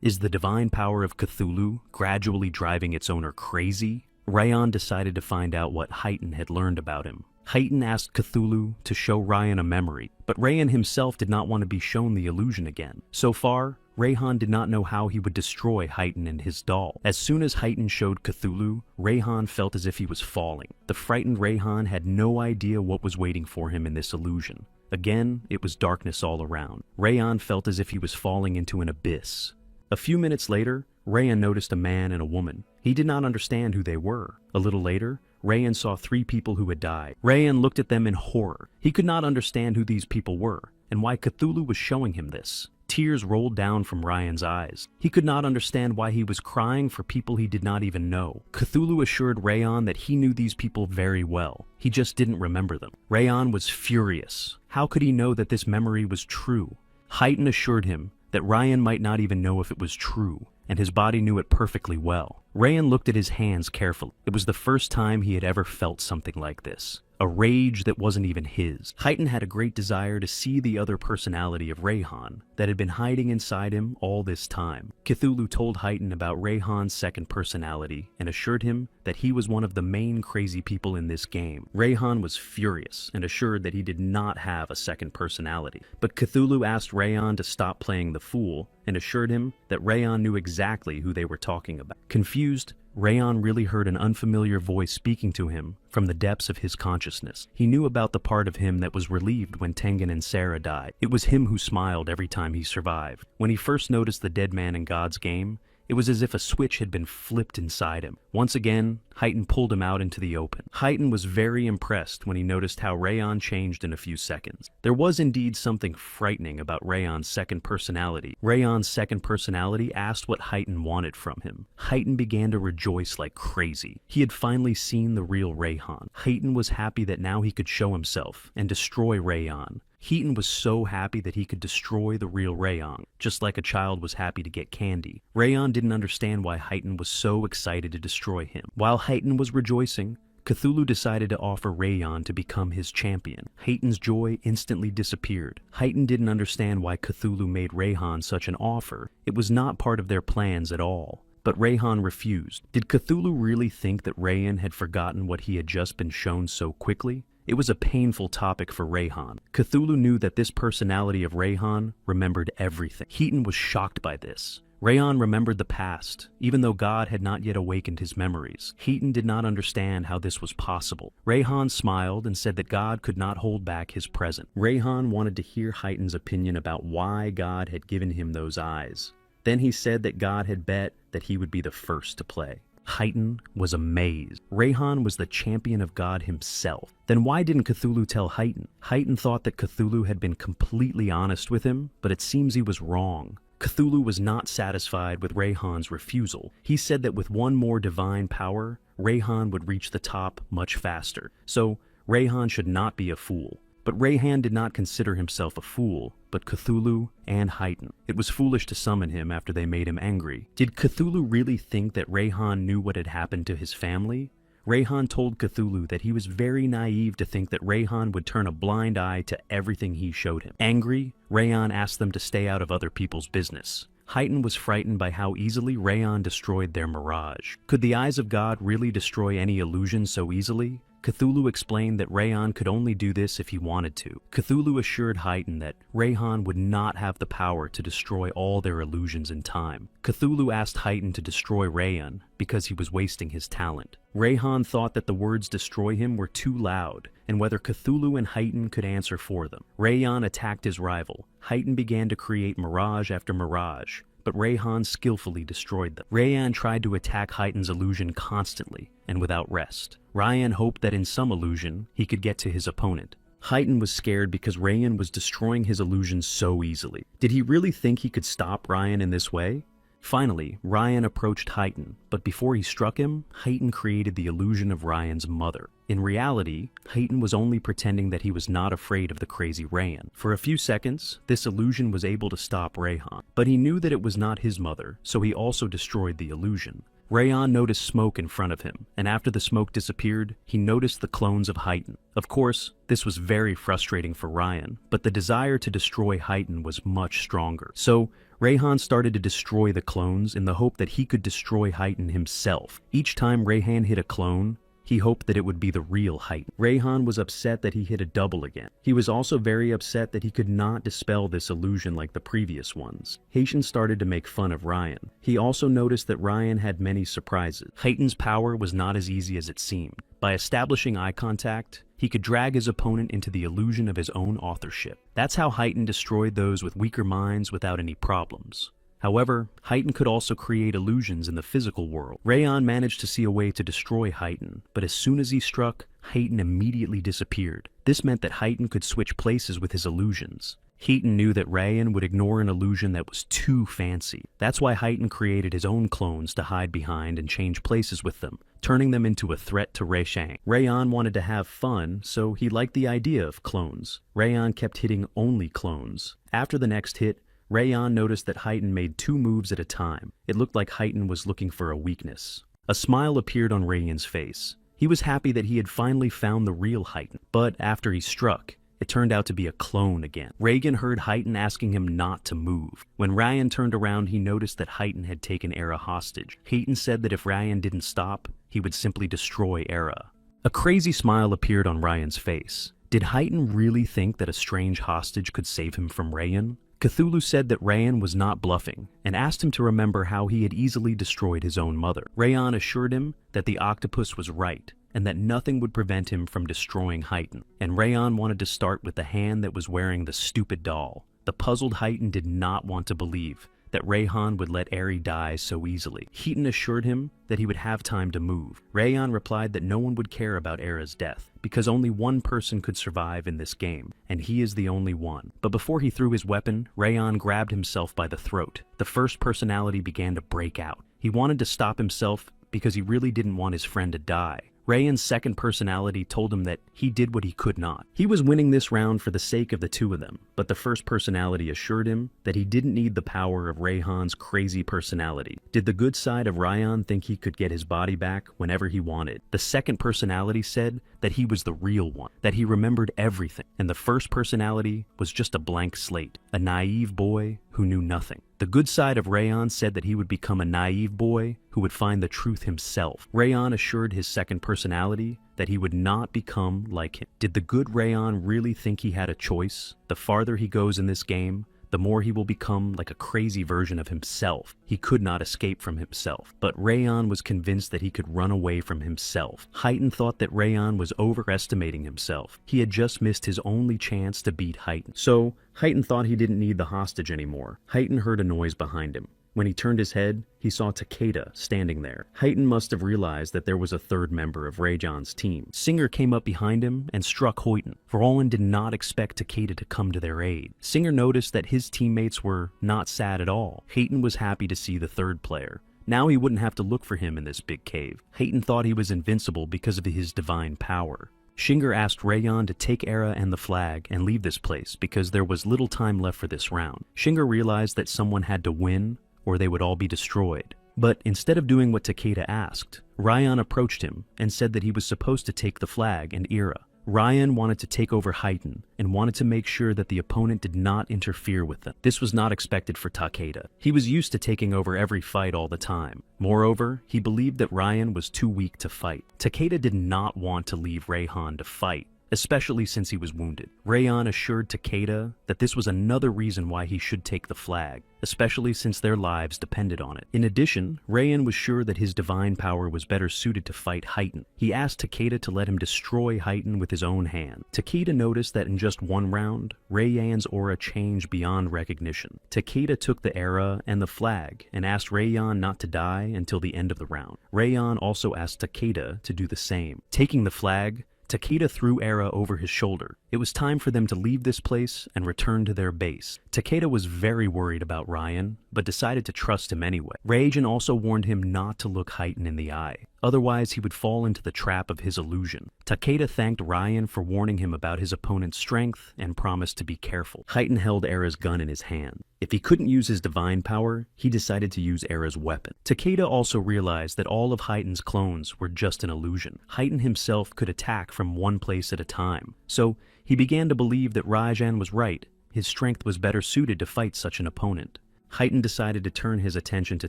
Is the divine power of Cthulhu gradually driving its owner crazy? Rayan decided to find out what Haiten had learned about him. Haiten asked Cthulhu to show Rayan a memory, but Rayan himself did not want to be shown the illusion again. So far, Rayhan did not know how he would destroy Haiten and his doll. As soon as Haiten showed Cthulhu, Rayhan felt as if he was falling. The frightened Rayhan had no idea what was waiting for him in this illusion. Again, it was darkness all around. Rayhan felt as if he was falling into an abyss. A few minutes later, Rayan noticed a man and a woman. He did not understand who they were. A little later, Rayan saw 3 people who had died. Rayan looked at them in horror. He could not understand who these people were, and why Cthulhu was showing him this. Tears rolled down from Rayan's eyes. He could not understand why he was crying for people he did not even know. Cthulhu assured Rayan that he knew these people very well. He just didn't remember them. Rayan was furious. How could he know that this memory was true? Haiten assured him that Rayan might not even know if it was true, and his body knew it perfectly well. Rayan looked at his hands carefully. It was the first time he had ever felt something like this. A rage that wasn't even his. Haiten had a great desire to see the other personality of Rayhan that had been hiding inside him all this time. Cthulhu told Haiten about Rayhan's second personality and assured him that he was one of the main crazy people in this game. Rayhan was furious and assured that he did not have a second personality. But Cthulhu asked Rayhan to stop playing the fool and assured him that Rayhan knew exactly who they were talking about. Confused, Rayan really heard an unfamiliar voice speaking to him from the depths of his consciousness. He knew about the part of him that was relieved when Tengen and Sarah died. It was him who smiled every time he survived. When he first noticed the dead man in God's game, It was as if a switch had been flipped inside him. Once again, Heighton pulled him out into the open. Heighton was very impressed when he noticed how Rayon changed in a few seconds. There was indeed something frightening about Rayon's second personality. Rayon's second personality asked what Heighton wanted from him. Heighton began to rejoice like crazy. He had finally seen the real Rayhan. Heighton was happy that now he could show himself and destroy Rayon. Heighton was so happy that he could destroy the real Rayon, just like a child was happy to get candy. Rayon didn't understand why Heighton was so excited to destroy him. While Heighton was rejoicing, Cthulhu decided to offer Rayon to become his champion. Heighton's joy instantly disappeared. Heighton didn't understand why Cthulhu made Rayhan such an offer. It was not part of their plans at all. But Rayhan refused. Did Cthulhu really think that Rayon had forgotten what he had just been shown so quickly? It was a painful topic for Rayhan. Cthulhu knew that this personality of Rayhan remembered everything. Heighton was shocked by this. Rayon remembered the past, even though God had not yet awakened his memories. Heighton did not understand how this was possible. Rayhan smiled and said that God could not hold back his present. Rayhan wanted to hear Heighton's opinion about why God had given him those eyes. Then he said that God had bet that he would be the first to play. Heighton was amazed. Rayhan was the champion of God himself. Then why didn't Cthulhu tell Heighton? Heighton thought that Cthulhu had been completely honest with him, but it seems he was wrong. Cthulhu was not satisfied with Rayhan's refusal. He said that with one more divine power, Rayhan would reach the top much faster. So, Rayhan should not be a fool. But Rayhan did not consider himself a fool, but Cthulhu and Heighton. It was foolish to summon him after they made him angry. Did Cthulhu really think that Rayhan knew what had happened to his family? Rayhan told Cthulhu that he was very naive to think that Rayhan would turn a blind eye to everything he showed him. Angry, Rayhan asked them to stay out of other people's business. Heighton was frightened by how easily Rayhan destroyed their mirage. Could the eyes of God really destroy any illusion so easily? Cthulhu explained that Rayhan could only do this if he wanted to. Cthulhu assured Heighton that Rayhan would not have the power to destroy all their illusions in time. Cthulhu asked Heighton to destroy Rayhan because he was wasting his talent. Rayhan thought that the words destroy him were too loud, and whether Cthulhu and Heighton could answer for them. Rayhan attacked his rival. Heighton began to create mirage after mirage, but Rayhan skillfully destroyed them. Rayhan tried to attack Heighton's illusion constantly and without rest. Ryan hoped that in some illusion he could get to his opponent. Heighton was scared because Ryan was destroying his illusion so easily. Did he really think he could stop Ryan in this way? Finally, Ryan approached Heighton, but before he struck him, Heighton created the illusion of Ryan's mother. In reality, Heighton was only pretending that he was not afraid of the crazy Ryan. For a few seconds, this illusion was able to stop Rayhan, but he knew that it was not his mother, so he also destroyed the illusion. Rayhan noticed smoke in front of him, and after the smoke disappeared, he noticed the clones of Heighton. Of course, this was very frustrating for Ryan, but the desire to destroy Heighton was much stronger. So, Rayhan started to destroy the clones in the hope that he could destroy Heighton himself. Each time Rayhan hit a clone, he hoped that it would be the real Heighton. Rayhan was upset that he hit a double again. He was also very upset that he could not dispel this illusion like the previous ones. Heighton started to make fun of Ryan. He also noticed that Ryan had many surprises. Heighton's power was not as easy as it seemed. By establishing eye contact, he could drag his opponent into the illusion of his own authorship. That's how Heighton destroyed those with weaker minds without any problems. However, Heighton could also create illusions in the physical world. Rayhan managed to see a way to destroy Heighton, but as soon as he struck, Heighton immediately disappeared. This meant that Heighton could switch places with his illusions. Heighton knew that Ryan would ignore an illusion that was too fancy. That's why Heighton created his own clones to hide behind and change places with them, turning them into a threat to Rayhan. Rayhan wanted to have fun, so he liked the idea of clones. Rayhan kept hitting only clones. After the next hit, Rayhan noticed that Heighton made 2 moves at a time. It looked like Heighton was looking for a weakness. A smile appeared on Rayhan's face. He was happy that he had finally found the real Heighton, but after he struck, it turned out to be a clone again. Rayhan heard Heighton asking him not to move. When Ryan turned around, he noticed that Heighton had taken Era hostage. Heighton said that if Ryan didn't stop, he would simply destroy Era. A crazy smile appeared on Ryan's face. Did Heighton really think that a strange hostage could save him from Ryan? Cthulhu said that Rayhan was not bluffing, and asked him to remember how he had easily destroyed his own mother. Rayhan assured him that the octopus was right, and that nothing would prevent him from destroying Heighton. And Rayhan wanted to start with the hand that was wearing the stupid doll. The puzzled Heighton did not want to believe that Rayhan would let Eri die so easily. Heaton assured him that he would have time to move. Rayhan replied that no one would care about Era's death, because only one person could survive in this game, and he is the only one. But before he threw his weapon, Rayhan grabbed himself by the throat. The first personality began to break out. He wanted to stop himself because he really didn't want his friend to die. Rayhan's second personality told him that he did what he could not. He was winning this round for the sake of the two of them, but the first personality assured him that he didn't need the power of Rayhan's crazy personality. Did the good side of Rayhan think he could get his body back whenever he wanted? The second personality said that he was the real one, that he remembered everything, and the first personality was just a blank slate, a naive boy who knew nothing. The good side of Rayhan said that he would become a naive boy who would find the truth himself. Rayhan assured his second personality that he would not become like him. Did the good Rayhan really think he had a choice? The farther he goes in this game, the more he will become like a crazy version of himself. He could not escape from himself. But Rayhan was convinced that he could run away from himself. Heighton thought that Rayhan was overestimating himself. He had just missed his only chance to beat Heighton. So, Heighton thought he didn't need the hostage anymore. Heighton heard a noise behind him. When he turned his head, he saw Takeda standing there. Heighton must have realized that there was a third member of Rayjon's team. Singer came up behind him and struck Heighton, for Olin did not expect Takeda to come to their aid. Singer noticed that his teammates were not sad at all. Heighton was happy to see the third player. Now he wouldn't have to look for him in this big cave. Heighton thought he was invincible because of his divine power. Shinger asked Rayjon to take Era and the flag and leave this place because there was little time left for this round. Shinger realized that someone had to win or they would all be destroyed. But instead of doing what Takeda asked, Ryan approached him and said that he was supposed to take the flag and Era. Ryan wanted to take over Heighton and wanted to make sure that the opponent did not interfere with them. This was not expected for Takeda. He was used to taking over every fight all the time. Moreover, he believed that Ryan was too weak to fight. Takeda did not want to leave Rayhan to fight, especially since he was wounded. Rayhan assured Takeda that this was another reason why he should take the flag, especially since their lives depended on it. In addition, Rayhan was sure that his divine power was better suited to fight Heighton. He asked Takeda to let him destroy Heighton with his own hand. Takeda noticed that in just one round, Rayhan's aura changed beyond recognition. Takeda took the era and the flag and asked Rayhan not to die until the end of the round. Rayhan also asked Takeda to do the same. Taking the flag, Takeda threw Era over his shoulder. It was time for them to leave this place and return to their base. Takeda was very worried about Ryan, but decided to trust him anyway. Raijin also warned him not to look Heighton in the eye, otherwise he would fall into the trap of his illusion. Takeda thanked Ryan for warning him about his opponent's strength and promised to be careful. Heighton held Era's gun in his hand. If he couldn't use his divine power, he decided to use Era's weapon. Takeda also realized that all of Heighton's clones were just an illusion. Heighton himself could attack from one place at a time, so he began to believe that Rajan was right. His strength was better suited to fight such an opponent. Heighton decided to turn his attention to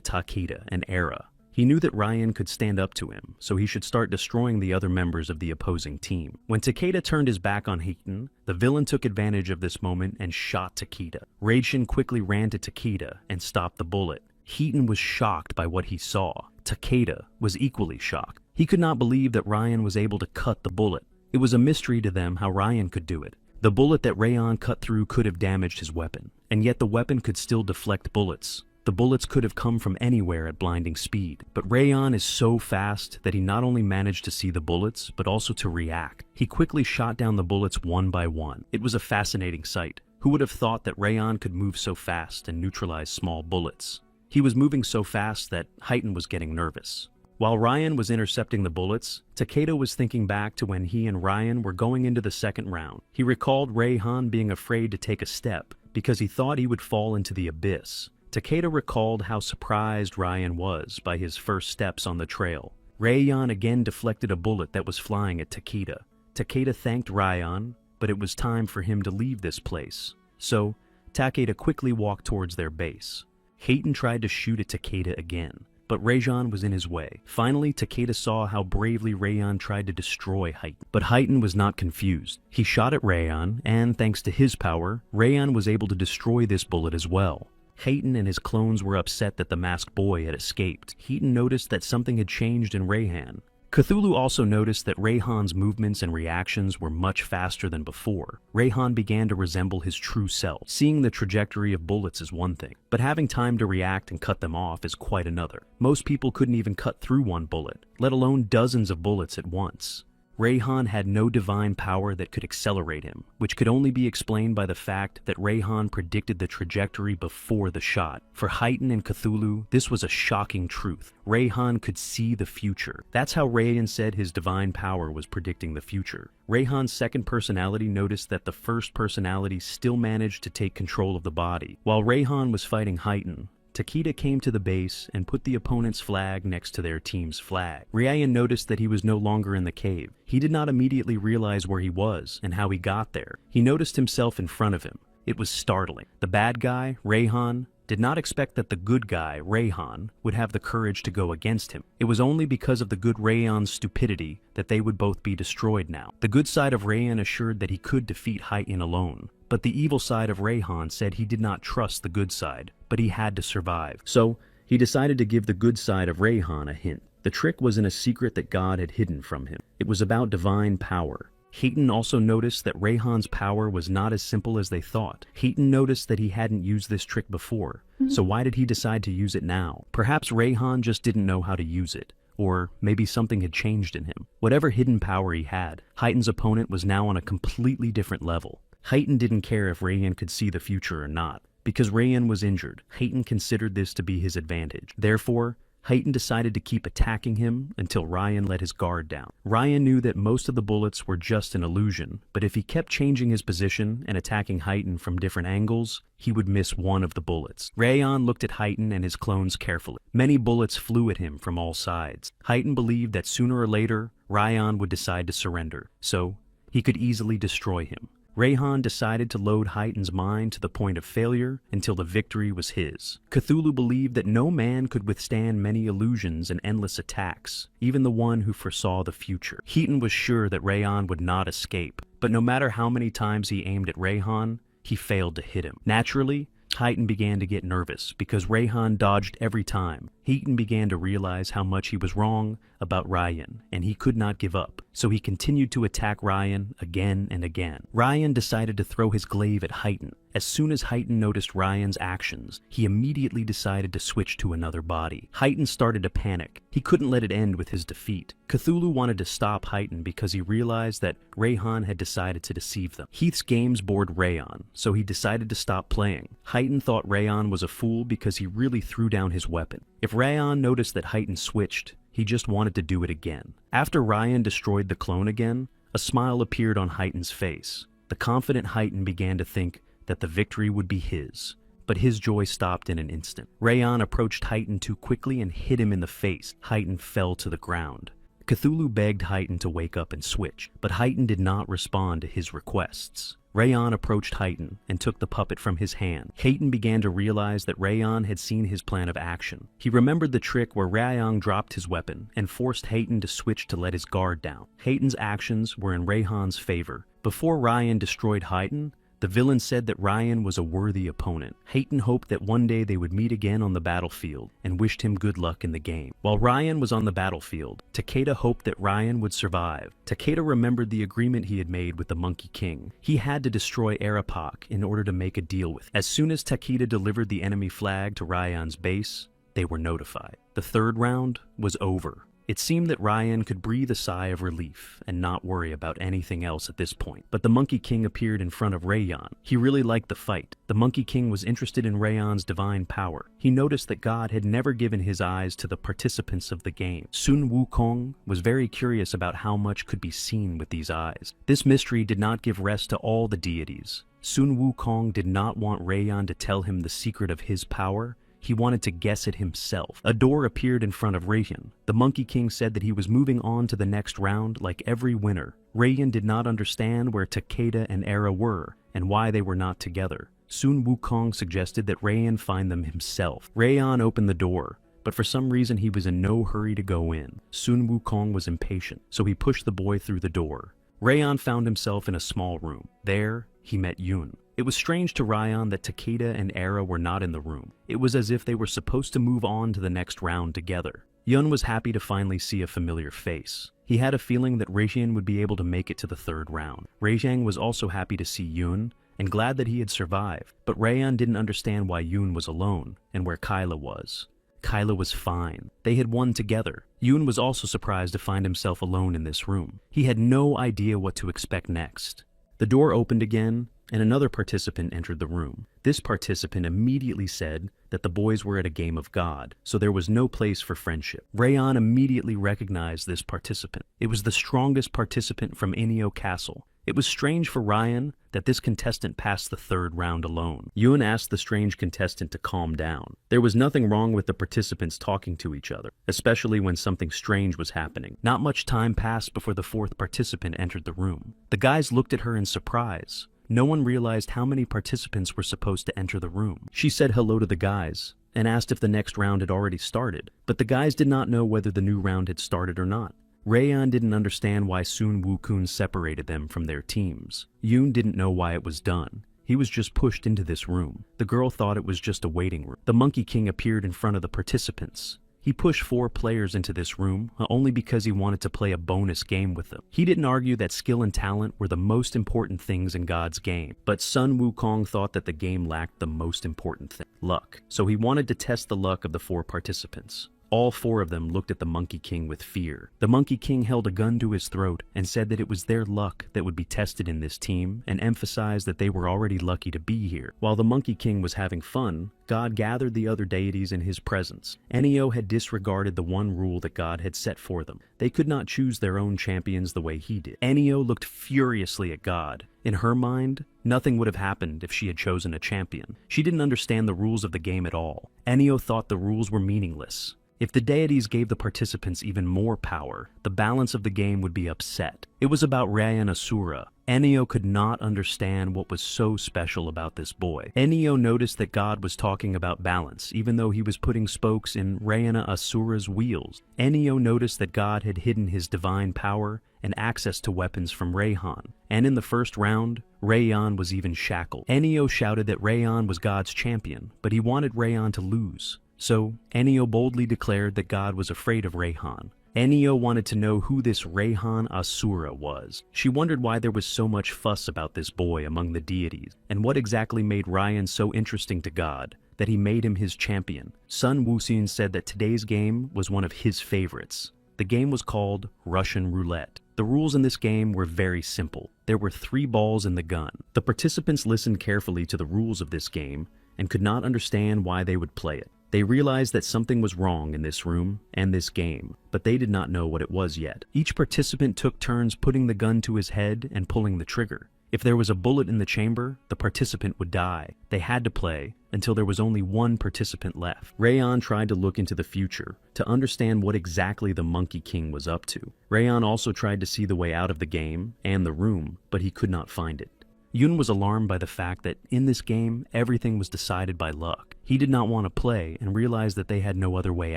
Takeda and Era. He knew that Ryan could stand up to him, so he should start destroying the other members of the opposing team. When Takeda turned his back on Heighton, the villain took advantage of this moment and shot Takeda. Raijin quickly ran to Takeda and stopped the bullet. Heighton was shocked by what he saw. Takeda was equally shocked. He could not believe that Ryan was able to cut the bullet. It was a mystery to them how Ryan could do it. The bullet that Rayhan cut through could have damaged his weapon, and yet the weapon could still deflect bullets. The bullets could have come from anywhere at blinding speed, but Rayhan is so fast that he not only managed to see the bullets, but also to react. He quickly shot down the bullets one by one. It was a fascinating sight. Who would have thought that Rayhan could move so fast and neutralize small bullets? He was moving so fast that Heighton was getting nervous. While Ryan was intercepting the bullets, Takeda was thinking back to when he and Ryan were going into the second round. He recalled Rayhan being afraid to take a step because he thought he would fall into the abyss. Takeda recalled how surprised Ryan was by his first steps on the trail. Rayhan again deflected a bullet that was flying at Takeda. Takeda thanked Ryan, but it was time for him to leave this place. So, Takeda quickly walked towards their base. Heighton tried to shoot at Takeda again, but Rajan was in his way. Finally, Takeda saw how bravely Rayhan tried to destroy Heighton. But Heighton was not confused. He shot at Rayhan, and thanks to his power, Rayhan was able to destroy this bullet as well. Heighton and his clones were upset that the masked boy had escaped. Heighton noticed that something had changed in Rayhan. Cthulhu also noticed that Rayhan's movements and reactions were much faster than before. Rayhan began to resemble his true self. Seeing the trajectory of bullets is one thing, but having time to react and cut them off is quite another. Most people couldn't even cut through one bullet, let alone dozens of bullets at once. Rayhan had no divine power that could accelerate him, which could only be explained by the fact that Rayhan predicted the trajectory before the shot. For Haydn and Cthulhu, this was a shocking truth. Rayhan could see the future. That's how Rayhan said his divine power was predicting the future. Rayhan's second personality noticed that the first personality still managed to take control of the body. While Rayhan was fighting Haydn, Takeda came to the base and put the opponent's flag next to their team's flag. Ryan noticed that he was no longer in the cave. He did not immediately realize where he was and how he got there. He noticed himself in front of him. It was startling. The bad guy, Rayhan, did not expect that the good guy, Rayhan, would have the courage to go against him. It was only because of the good Rayhan's stupidity that they would both be destroyed now. The good side of Rayhan assured that he could defeat Haydn alone, but the evil side of Rayhan said he did not trust the good side, but he had to survive. So, he decided to give the good side of Rayhan a hint. The trick was in a secret that God had hidden from him. It was about divine power. Haydn also noticed that Rayhan's power was not as simple as they thought. Haydn noticed that he hadn't used this trick before, so why did he decide to use it now? Perhaps Rayhan just didn't know how to use it, or maybe something had changed in him. Whatever hidden power he had, Haydn's opponent was now on a completely different level. Haydn didn't care if Rayhan could see the future or not. Because Rayhan was injured, Haydn considered this to be his advantage. Therefore, Haydn decided to keep attacking him until Ryan let his guard down. Ryan knew that most of the bullets were just an illusion, but if he kept changing his position and attacking Haydn from different angles, he would miss one of the bullets. Ryan looked at Haydn and his clones carefully. Many bullets flew at him from all sides. Haydn believed that sooner or later, Ryan would decide to surrender, so he could easily destroy him. Rayhan decided to load Haydn's mind to the point of failure until the victory was his. Cthulhu believed that no man could withstand many illusions and endless attacks, even the one who foresaw the future. Haydn was sure that Rayhan would not escape, but no matter how many times he aimed at Rayhan, he failed to hit him. Naturally, Haydn began to get nervous because Rayhan dodged every time. Haydn began to realize how much he was wrong about Ryan, and he could not give up. So he continued to attack Ryan again and again. Ryan decided to throw his glaive at Haydn. As soon as Haydn noticed Ryan's actions, he immediately decided to switch to another body. Haydn started to panic. He couldn't let it end with his defeat. Cthulhu wanted to stop Haydn because he realized that Rayhan had decided to deceive them. Heath's games bored Rayhan, so he decided to stop playing. Haydn thought Rayhan was a fool because he really threw down his weapon. If Ryan noticed that Haydn switched, he just wanted to do it again. After Ryan destroyed the clone again, a smile appeared on Haydn's face. The confident Haydn began to think that the victory would be his, but his joy stopped in an instant. Ryan approached Haydn too quickly and hit him in the face. Haydn fell to the ground. Cthulhu begged Haydn to wake up and switch, but Haydn did not respond to his requests. Ryan approached Haydn and took the puppet from his hand. Haydn began to realize that Ryan had seen his plan of action. He remembered the trick where Ryan dropped his weapon and forced Haydn to switch to let his guard down. Haydn's actions were in Rayhan's favor. Before Ryan destroyed Haydn, the villain said that Ryan was a worthy opponent. Haydn hoped that one day they would meet again on the battlefield and wished him good luck in the game. While Ryan was on the battlefield, Takeda hoped that Ryan would survive. Takeda remembered the agreement he had made with the Monkey King. He had to destroy Arapak in order to make a deal with him. As soon as Takeda delivered the enemy flag to Ryan's base, they were notified. The third round was over. It seemed that Ryan could breathe a sigh of relief and not worry about anything else at this point. But the Monkey King appeared in front of Ryan. He really liked the fight. The Monkey King was interested in Ryan's divine power. He noticed that God had never given his eyes to the participants of the game. Sun Wukong was very curious about how much could be seen with these eyes. This mystery did not give rest to all the deities. Sun Wukong did not want Ryan to tell him the secret of his power. He wanted to guess it himself. A door appeared in front of Rayhan. The Monkey King said that he was moving on to the next round like every winner. Rayhan did not understand where Takeda and Era were and why they were not together. Sun Wukong suggested that Rayhan find them himself. Rayhan opened the door, but for some reason he was in no hurry to go in. Sun Wukong was impatient, so he pushed the boy through the door. Rayhan found himself in a small room. There, he met Yun. It was strange to Ryan that Takeda and Era were not in the room. It was as if they were supposed to move on to the next round together. Yun was happy to finally see a familiar face. He had a feeling that Reijian would be able to make it to the third round. Reijian was also happy to see Yun and glad that he had survived, but Rayan didn't understand why Yun was alone and where Kyla was. Kyla was fine. They had won together. Yun was also surprised to find himself alone in this room. He had no idea what to expect next. The door opened again, and another participant entered the room. This participant immediately said that the boys were at a game of God, so there was no place for friendship. Rayan immediately recognized this participant. It was the strongest participant from Inio Castle. It was strange for Ryan that this contestant passed the third round alone. Yun asked the strange contestant to calm down. There was nothing wrong with the participants talking to each other, especially when something strange was happening. Not much time passed before the fourth participant entered the room. The guys looked at her in surprise. No one realized how many participants were supposed to enter the room. She said hello to the guys and asked if the next round had already started, but the guys did not know whether the new round had started or not. Rayan didn't understand why Sun Wukong separated them from their teams. Yun didn't know why it was done. He was just pushed into this room. The girl thought it was just a waiting room. The Monkey King appeared in front of the participants. He pushed 4 players into this room only because he wanted to play a bonus game with them. He didn't argue that skill and talent were the most important things in God's game, but Sun Wukong thought that the game lacked the most important thing, luck. So he wanted to test the luck of the 4 participants. All 4 of them looked at the Monkey King with fear. The Monkey King held a gun to his throat and said that it was their luck that would be tested in this team and emphasized that they were already lucky to be here. While the Monkey King was having fun, God gathered the other deities in his presence. Enio had disregarded the one rule that God had set for them. They could not choose their own champions the way he did. Enio looked furiously at God. In her mind, nothing would have happened if she had chosen a champion. She didn't understand the rules of the game at all. Enio thought the rules were meaningless. If the deities gave the participants even more power, the balance of the game would be upset. It was about Rayan Asura. Enio could not understand what was so special about this boy. Enio noticed that God was talking about balance, even though he was putting spokes in Rayana Asura's wheels. Enio noticed that God had hidden his divine power and access to weapons from Rayhan. And in the first round, Rayan was even shackled. Enio shouted that Rayan was God's champion, but he wanted Rayan to lose. So, Enio boldly declared that God was afraid of Rayhan. Enio wanted to know who this Rayhan Asura was. She wondered why there was so much fuss about this boy among the deities, and what exactly made Ryan so interesting to God, that he made him his champion. Sun Wuxian said that today's game was one of his favorites. The game was called Russian Roulette. The rules in this game were very simple. There were 3 balls in the gun. The participants listened carefully to the rules of this game and could not understand why they would play it. They realized that something was wrong in this room and this game, but they did not know what it was yet. Each participant took turns putting the gun to his head and pulling the trigger. If there was a bullet in the chamber, the participant would die. They had to play until there was only 1 participant left. Rayan tried to look into the future to understand what exactly the Monkey King was up to. Rayan also tried to see the way out of the game and the room, but he could not find it. Yun was alarmed by the fact that in this game, everything was decided by luck. He did not want to play and realized that they had no other way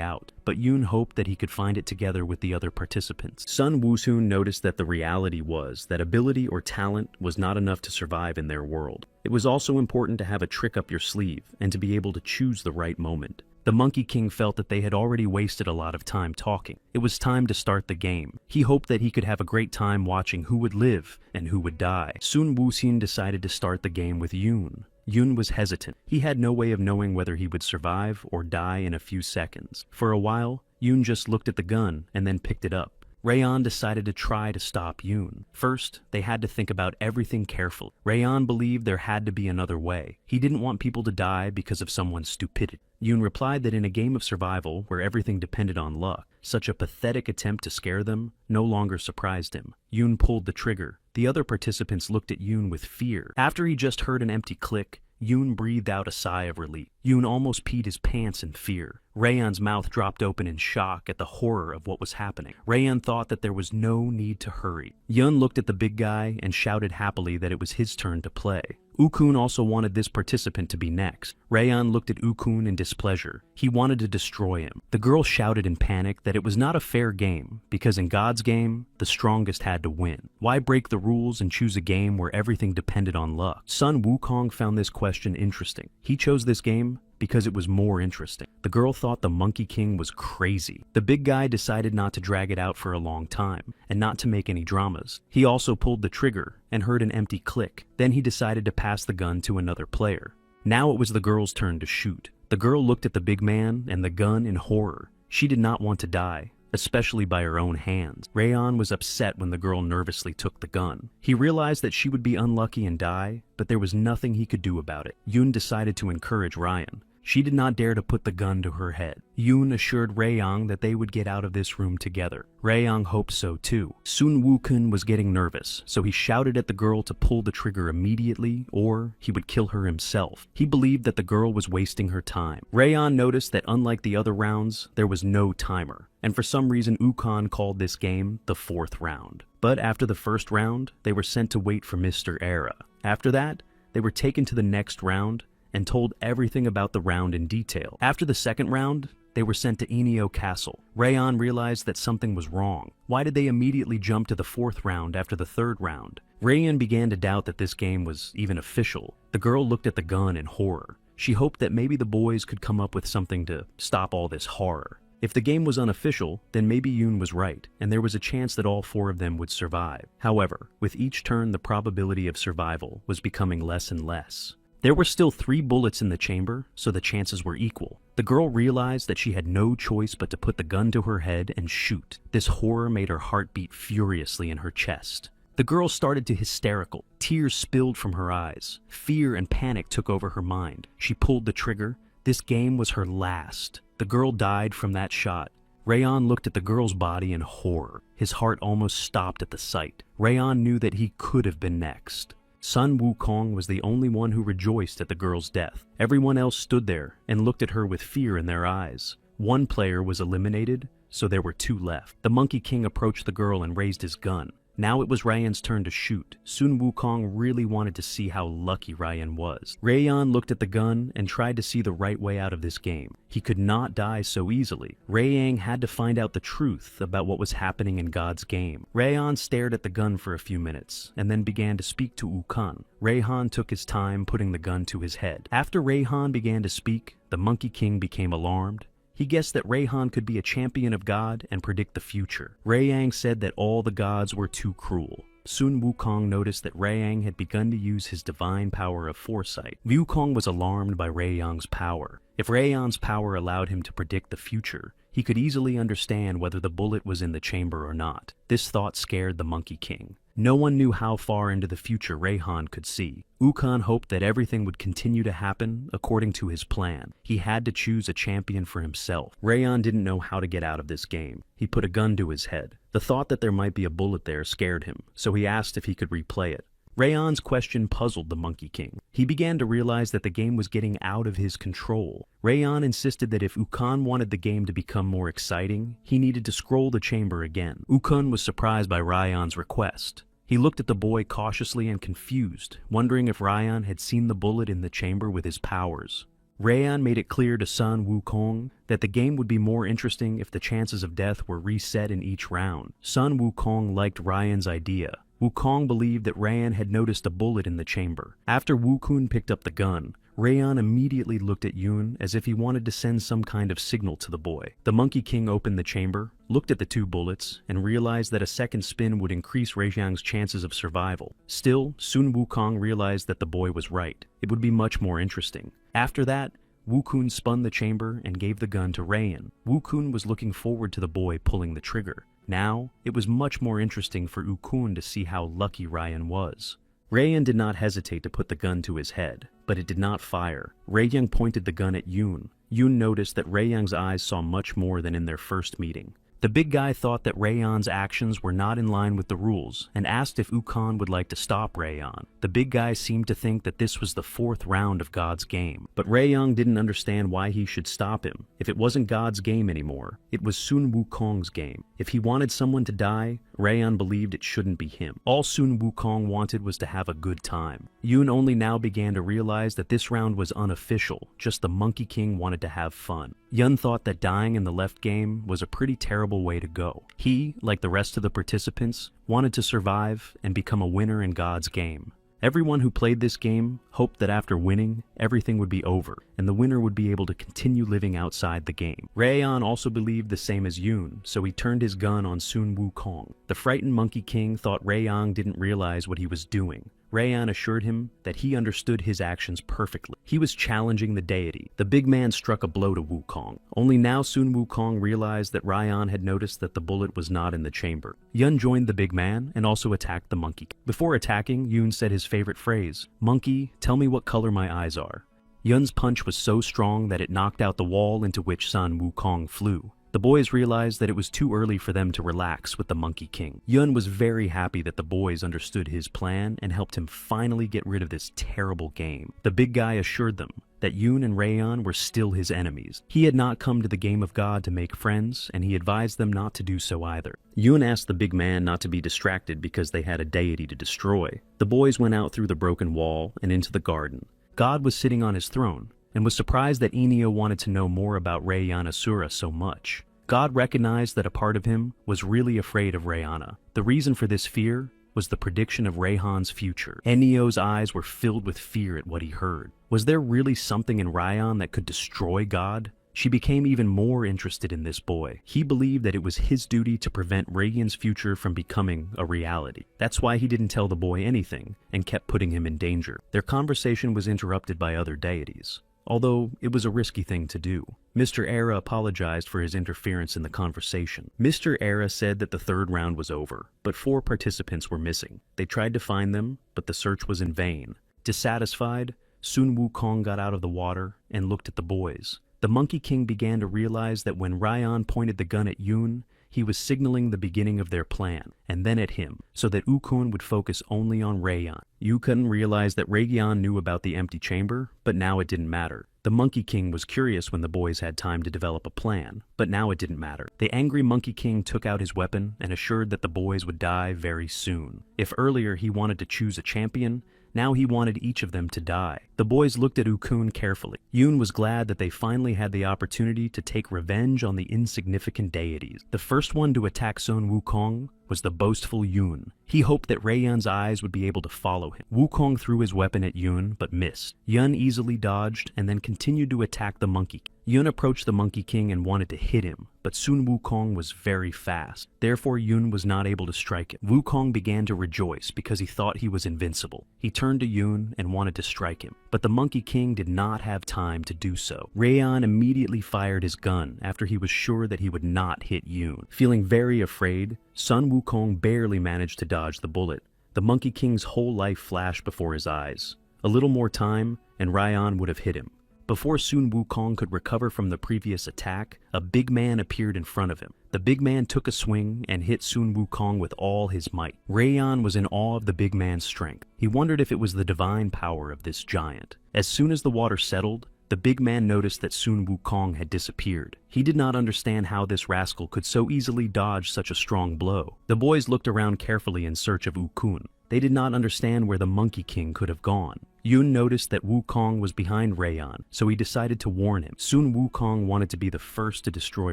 out, but Yun hoped that he could find it together with the other participants. Sun Wusun noticed that the reality was that ability or talent was not enough to survive in their world. It was also important to have a trick up your sleeve and to be able to choose the right moment. The Monkey King felt that they had already wasted a lot of time talking. It was time to start the game. He hoped that he could have a great time watching who would live and who would die. Sun Wuxian decided to start the game with Yun. Yun was hesitant. He had no way of knowing whether he would survive or die in a few seconds. For a while, Yun just looked at the gun and then picked it up. Rayan decided to try to stop Yun. First, they had to think about everything carefully. Rayan believed there had to be another way. He didn't want people to die because of someone's stupidity. Yun replied that in a game of survival where everything depended on luck, such a pathetic attempt to scare them no longer surprised him. Yun pulled the trigger. The other participants looked at Yun with fear. After he just heard an empty click, Yun breathed out a sigh of relief. Yun almost peed his pants in fear. Rayan's mouth dropped open in shock at the horror of what was happening. Rayan thought that there was no need to hurry. Yun looked at the big guy and shouted happily that it was his turn to play. Ukun also wanted this participant to be next. Rayan looked at Ukun in displeasure. He wanted to destroy him. The girl shouted in panic that it was not a fair game, because in God's game, the strongest had to win. Why break the rules and choose a game where everything depended on luck? Sun Wukong found this question interesting. He chose this game game because it was more interesting. The girl thought the Monkey King was crazy. The big guy decided not to drag it out for a long time and not to make any dramas. He also pulled the trigger and heard an empty click. Then he decided to pass the gun to another player. Now it was the girl's turn to shoot. The girl looked at the big man and the gun in horror. She did not want to die, especially by her own hands. Rayan was upset when the girl nervously took the gun. He realized that she would be unlucky and die, but there was nothing he could do about it. Yoon decided to encourage Ryan. She did not dare to put the gun to her head. Yoon assured Raeyang that they would get out of this room together. Raeyang hoped so too. Sun Wukong was getting nervous, so he shouted at the girl to pull the trigger immediately or he would kill her himself. He believed that the girl was wasting her time. Rayan noticed that unlike the other rounds, there was no timer, and for some reason Wukong called this game the 4th round. But after the 1st round, they were sent to wait for Mr. Era. After that, they were taken to the next round and told everything about the round in detail. After the 2nd round, they were sent to Enio Castle. Rayan realized that something was wrong. Why did they immediately jump to the 4th round after the 3rd round? Rayan began to doubt that this game was even official. The girl looked at the gun in horror. She hoped that maybe the boys could come up with something to stop all this horror. If the game was unofficial, then maybe Yoon was right, and there was a chance that all 4 of them would survive. However, with each turn, the probability of survival was becoming less and less. There were still 3 bullets in the chamber, so the chances were equal. The girl realized that she had no choice but to put the gun to her head and shoot. This horror made her heart beat furiously in her chest. The girl started to hysterical. Tears spilled from her eyes. Fear and panic took over her mind. She pulled the trigger. This game was her last. The girl died from that shot. Rayan looked at the girl's body in horror. His heart almost stopped at the sight. Rayan knew that he could have been next. Sun Wukong was the only one who rejoiced at the girl's death. Everyone else stood there and looked at her with fear in their eyes. 1 player was eliminated, so there were 2 left. The Monkey King approached the girl and raised his gun. Now it was Rayan's turn to shoot. Sun Wukong really wanted to see how lucky Rayan was. Rayan looked at the gun and tried to see the right way out of this game. He could not die so easily. Raeyang had to find out the truth about what was happening in God's game. Rayan stared at the gun for a few minutes and then began to speak to Wukong. Rayhan took his time putting the gun to his head. After Rayhan began to speak, the Monkey King became alarmed. He guessed that Rayhan could be a champion of God and predict the future. Raeyang said that all the gods were too cruel. Sun Wukong noticed that Raeyang had begun to use his divine power of foresight. Wukong was alarmed by Raeyang's power. If Raeyang's power allowed him to predict the future, he could easily understand whether the bullet was in the chamber or not. This thought scared the Monkey King. No one knew how far into the future Rayhan could see. Wukong hoped that everything would continue to happen according to his plan. He had to choose a champion for himself. Rayhan didn't know how to get out of this game. He put a gun to his head. The thought that there might be a bullet there scared him, so he asked if he could replay it. Rayhan's question puzzled the Monkey King. He began to realize that the game was getting out of his control. Rayhan insisted that if Wukong wanted the game to become more exciting, he needed to scroll the chamber again. Wukong was surprised by Rayhan's request. He looked at the boy cautiously and confused, wondering if Rayhan had seen the bullet in the chamber with his powers. Rayhan made it clear to Sun Wukong that the game would be more interesting if the chances of death were reset in each round. Sun Wukong liked Ryan's idea. Wukong believed that Rayhan had noticed a bullet in the chamber. After Wukong picked up the gun, Rayhan immediately looked at Yoon as if he wanted to send some kind of signal to the boy. The Monkey King opened the chamber, looked at the 2 bullets, and realized that a second spin would increase Rayang's chances of survival. Still, Sun Wukong realized that the boy was right. It would be much more interesting. After that, Wukong spun the chamber and gave the gun to Rayhan. Wukong was looking forward to the boy pulling the trigger. Now, it was much more interesting for Wukong to see how lucky Ryan was. Rayhan did not hesitate to put the gun to his head, but it did not fire. Rayhan pointed the gun at Yoon. Yoon noticed that Rayang's eyes saw much more than in their first meeting. The big guy thought that Rayhan's actions were not in line with the rules and asked if Wukong would like to stop Rayhan. The big guy seemed to think that this was the 4th round of God's game, but Rayhan didn't understand why he should stop him. If it wasn't God's game anymore, it was Sun Wukong's game. If he wanted someone to die, Rayhan believed it shouldn't be him. All Sun Wukong wanted was to have a good time. Yoon only now began to realize that this round was unofficial, just the Monkey King wanted to have fun. Yun thought that dying in the left game was a pretty terrible way to go. He, like the rest of the participants, wanted to survive and become a winner in God's game. Everyone who played this game hoped that after winning, everything would be over, and the winner would be able to continue living outside the game. Rayan also believed the same as Yoon, so he turned his gun on Sun Wukong. The frightened Monkey King thought Rayan didn't realize what he was doing. Rayan assured him that he understood his actions perfectly. He was challenging the deity. The big man struck a blow to Wukong. Only now Sun Wukong realized that Rayan had noticed that the bullet was not in the chamber. Yun joined the big man and also attacked the monkey. Before attacking, Yoon said his favorite phrase, "Monkey, tell me what color my eyes are." Yun's punch was so strong that it knocked out the wall into which Sun Wukong flew. The boys realized that it was too early for them to relax with the Monkey King. Yun was very happy that the boys understood his plan and helped him finally get rid of this terrible game. The big guy assured them that Yoon and Rayan were still his enemies. He had not come to the game of God to make friends, and he advised them not to do so either. Yoon asked the big man not to be distracted because they had a deity to destroy. The boys went out through the broken wall and into the garden. God was sitting on his throne, and was surprised that Enio wanted to know more about Rayan Asura so much. God recognized that a part of him was really afraid of Rayana. The reason for this fear was the prediction of Rayhan's future. Enio's eyes were filled with fear at what he heard. Was there really something in Rayan that could destroy God? She became even more interested in this boy. He believed that it was his duty to prevent Rayan's future from becoming a reality. That's why he didn't tell the boy anything and kept putting him in danger. Their conversation was interrupted by other deities, although it was a risky thing to do. Mr. Era apologized for his interference in the conversation. Mr. Era said that the third round was over, but 4 participants were missing. They tried to find them, but the search was in vain. Dissatisfied, Sun Wukong got out of the water and looked at the boys. The Monkey King began to realize that when Rayan pointed the gun at Yoon, he was signaling the beginning of their plan, and then at him, so that Ukun would focus only on Rayan. Ukun realized that Rayan knew about the empty chamber, but now it didn't matter. The Monkey King was curious when the boys had time to develop a plan, but now it didn't matter. The angry Monkey King took out his weapon and assured that the boys would die very soon. If earlier he wanted to choose a champion, now he wanted each of them to die. The boys looked at Ukun carefully. Yoon was glad that they finally had the opportunity to take revenge on the insignificant deities. The first one to attack Sun Wukong was the boastful Yoon. He hoped that Rayan's eyes would be able to follow him. Wukong threw his weapon at Yoon, but missed. Yun easily dodged and then continued to attack the monkey. Yun approached the Monkey King and wanted to hit him, but Sun Wukong was very fast. Therefore, Yun was not able to strike him. Wukong began to rejoice because he thought he was invincible. He turned to Yun and wanted to strike him, but the Monkey King did not have time to do so. Rayan immediately fired his gun after he was sure that he would not hit Yun. Feeling very afraid, Sun Wukong barely managed to dodge the bullet. The Monkey King's whole life flashed before his eyes. A little more time, and Rayan would have hit him. Before Sun Wukong could recover from the previous attack, a big man appeared in front of him. The big man took a swing and hit Sun Wukong with all his might. Rayan was in awe of the big man's strength. He wondered if it was the divine power of this giant. As soon as the water settled, the big man noticed that Sun Wukong had disappeared. He did not understand how this rascal could so easily dodge such a strong blow. The boys looked around carefully in search of Ukun. They did not understand where the Monkey King could have gone. Yoon noticed that Wukong was behind Rayan, so he decided to warn him. Sun Wukong wanted to be the first to destroy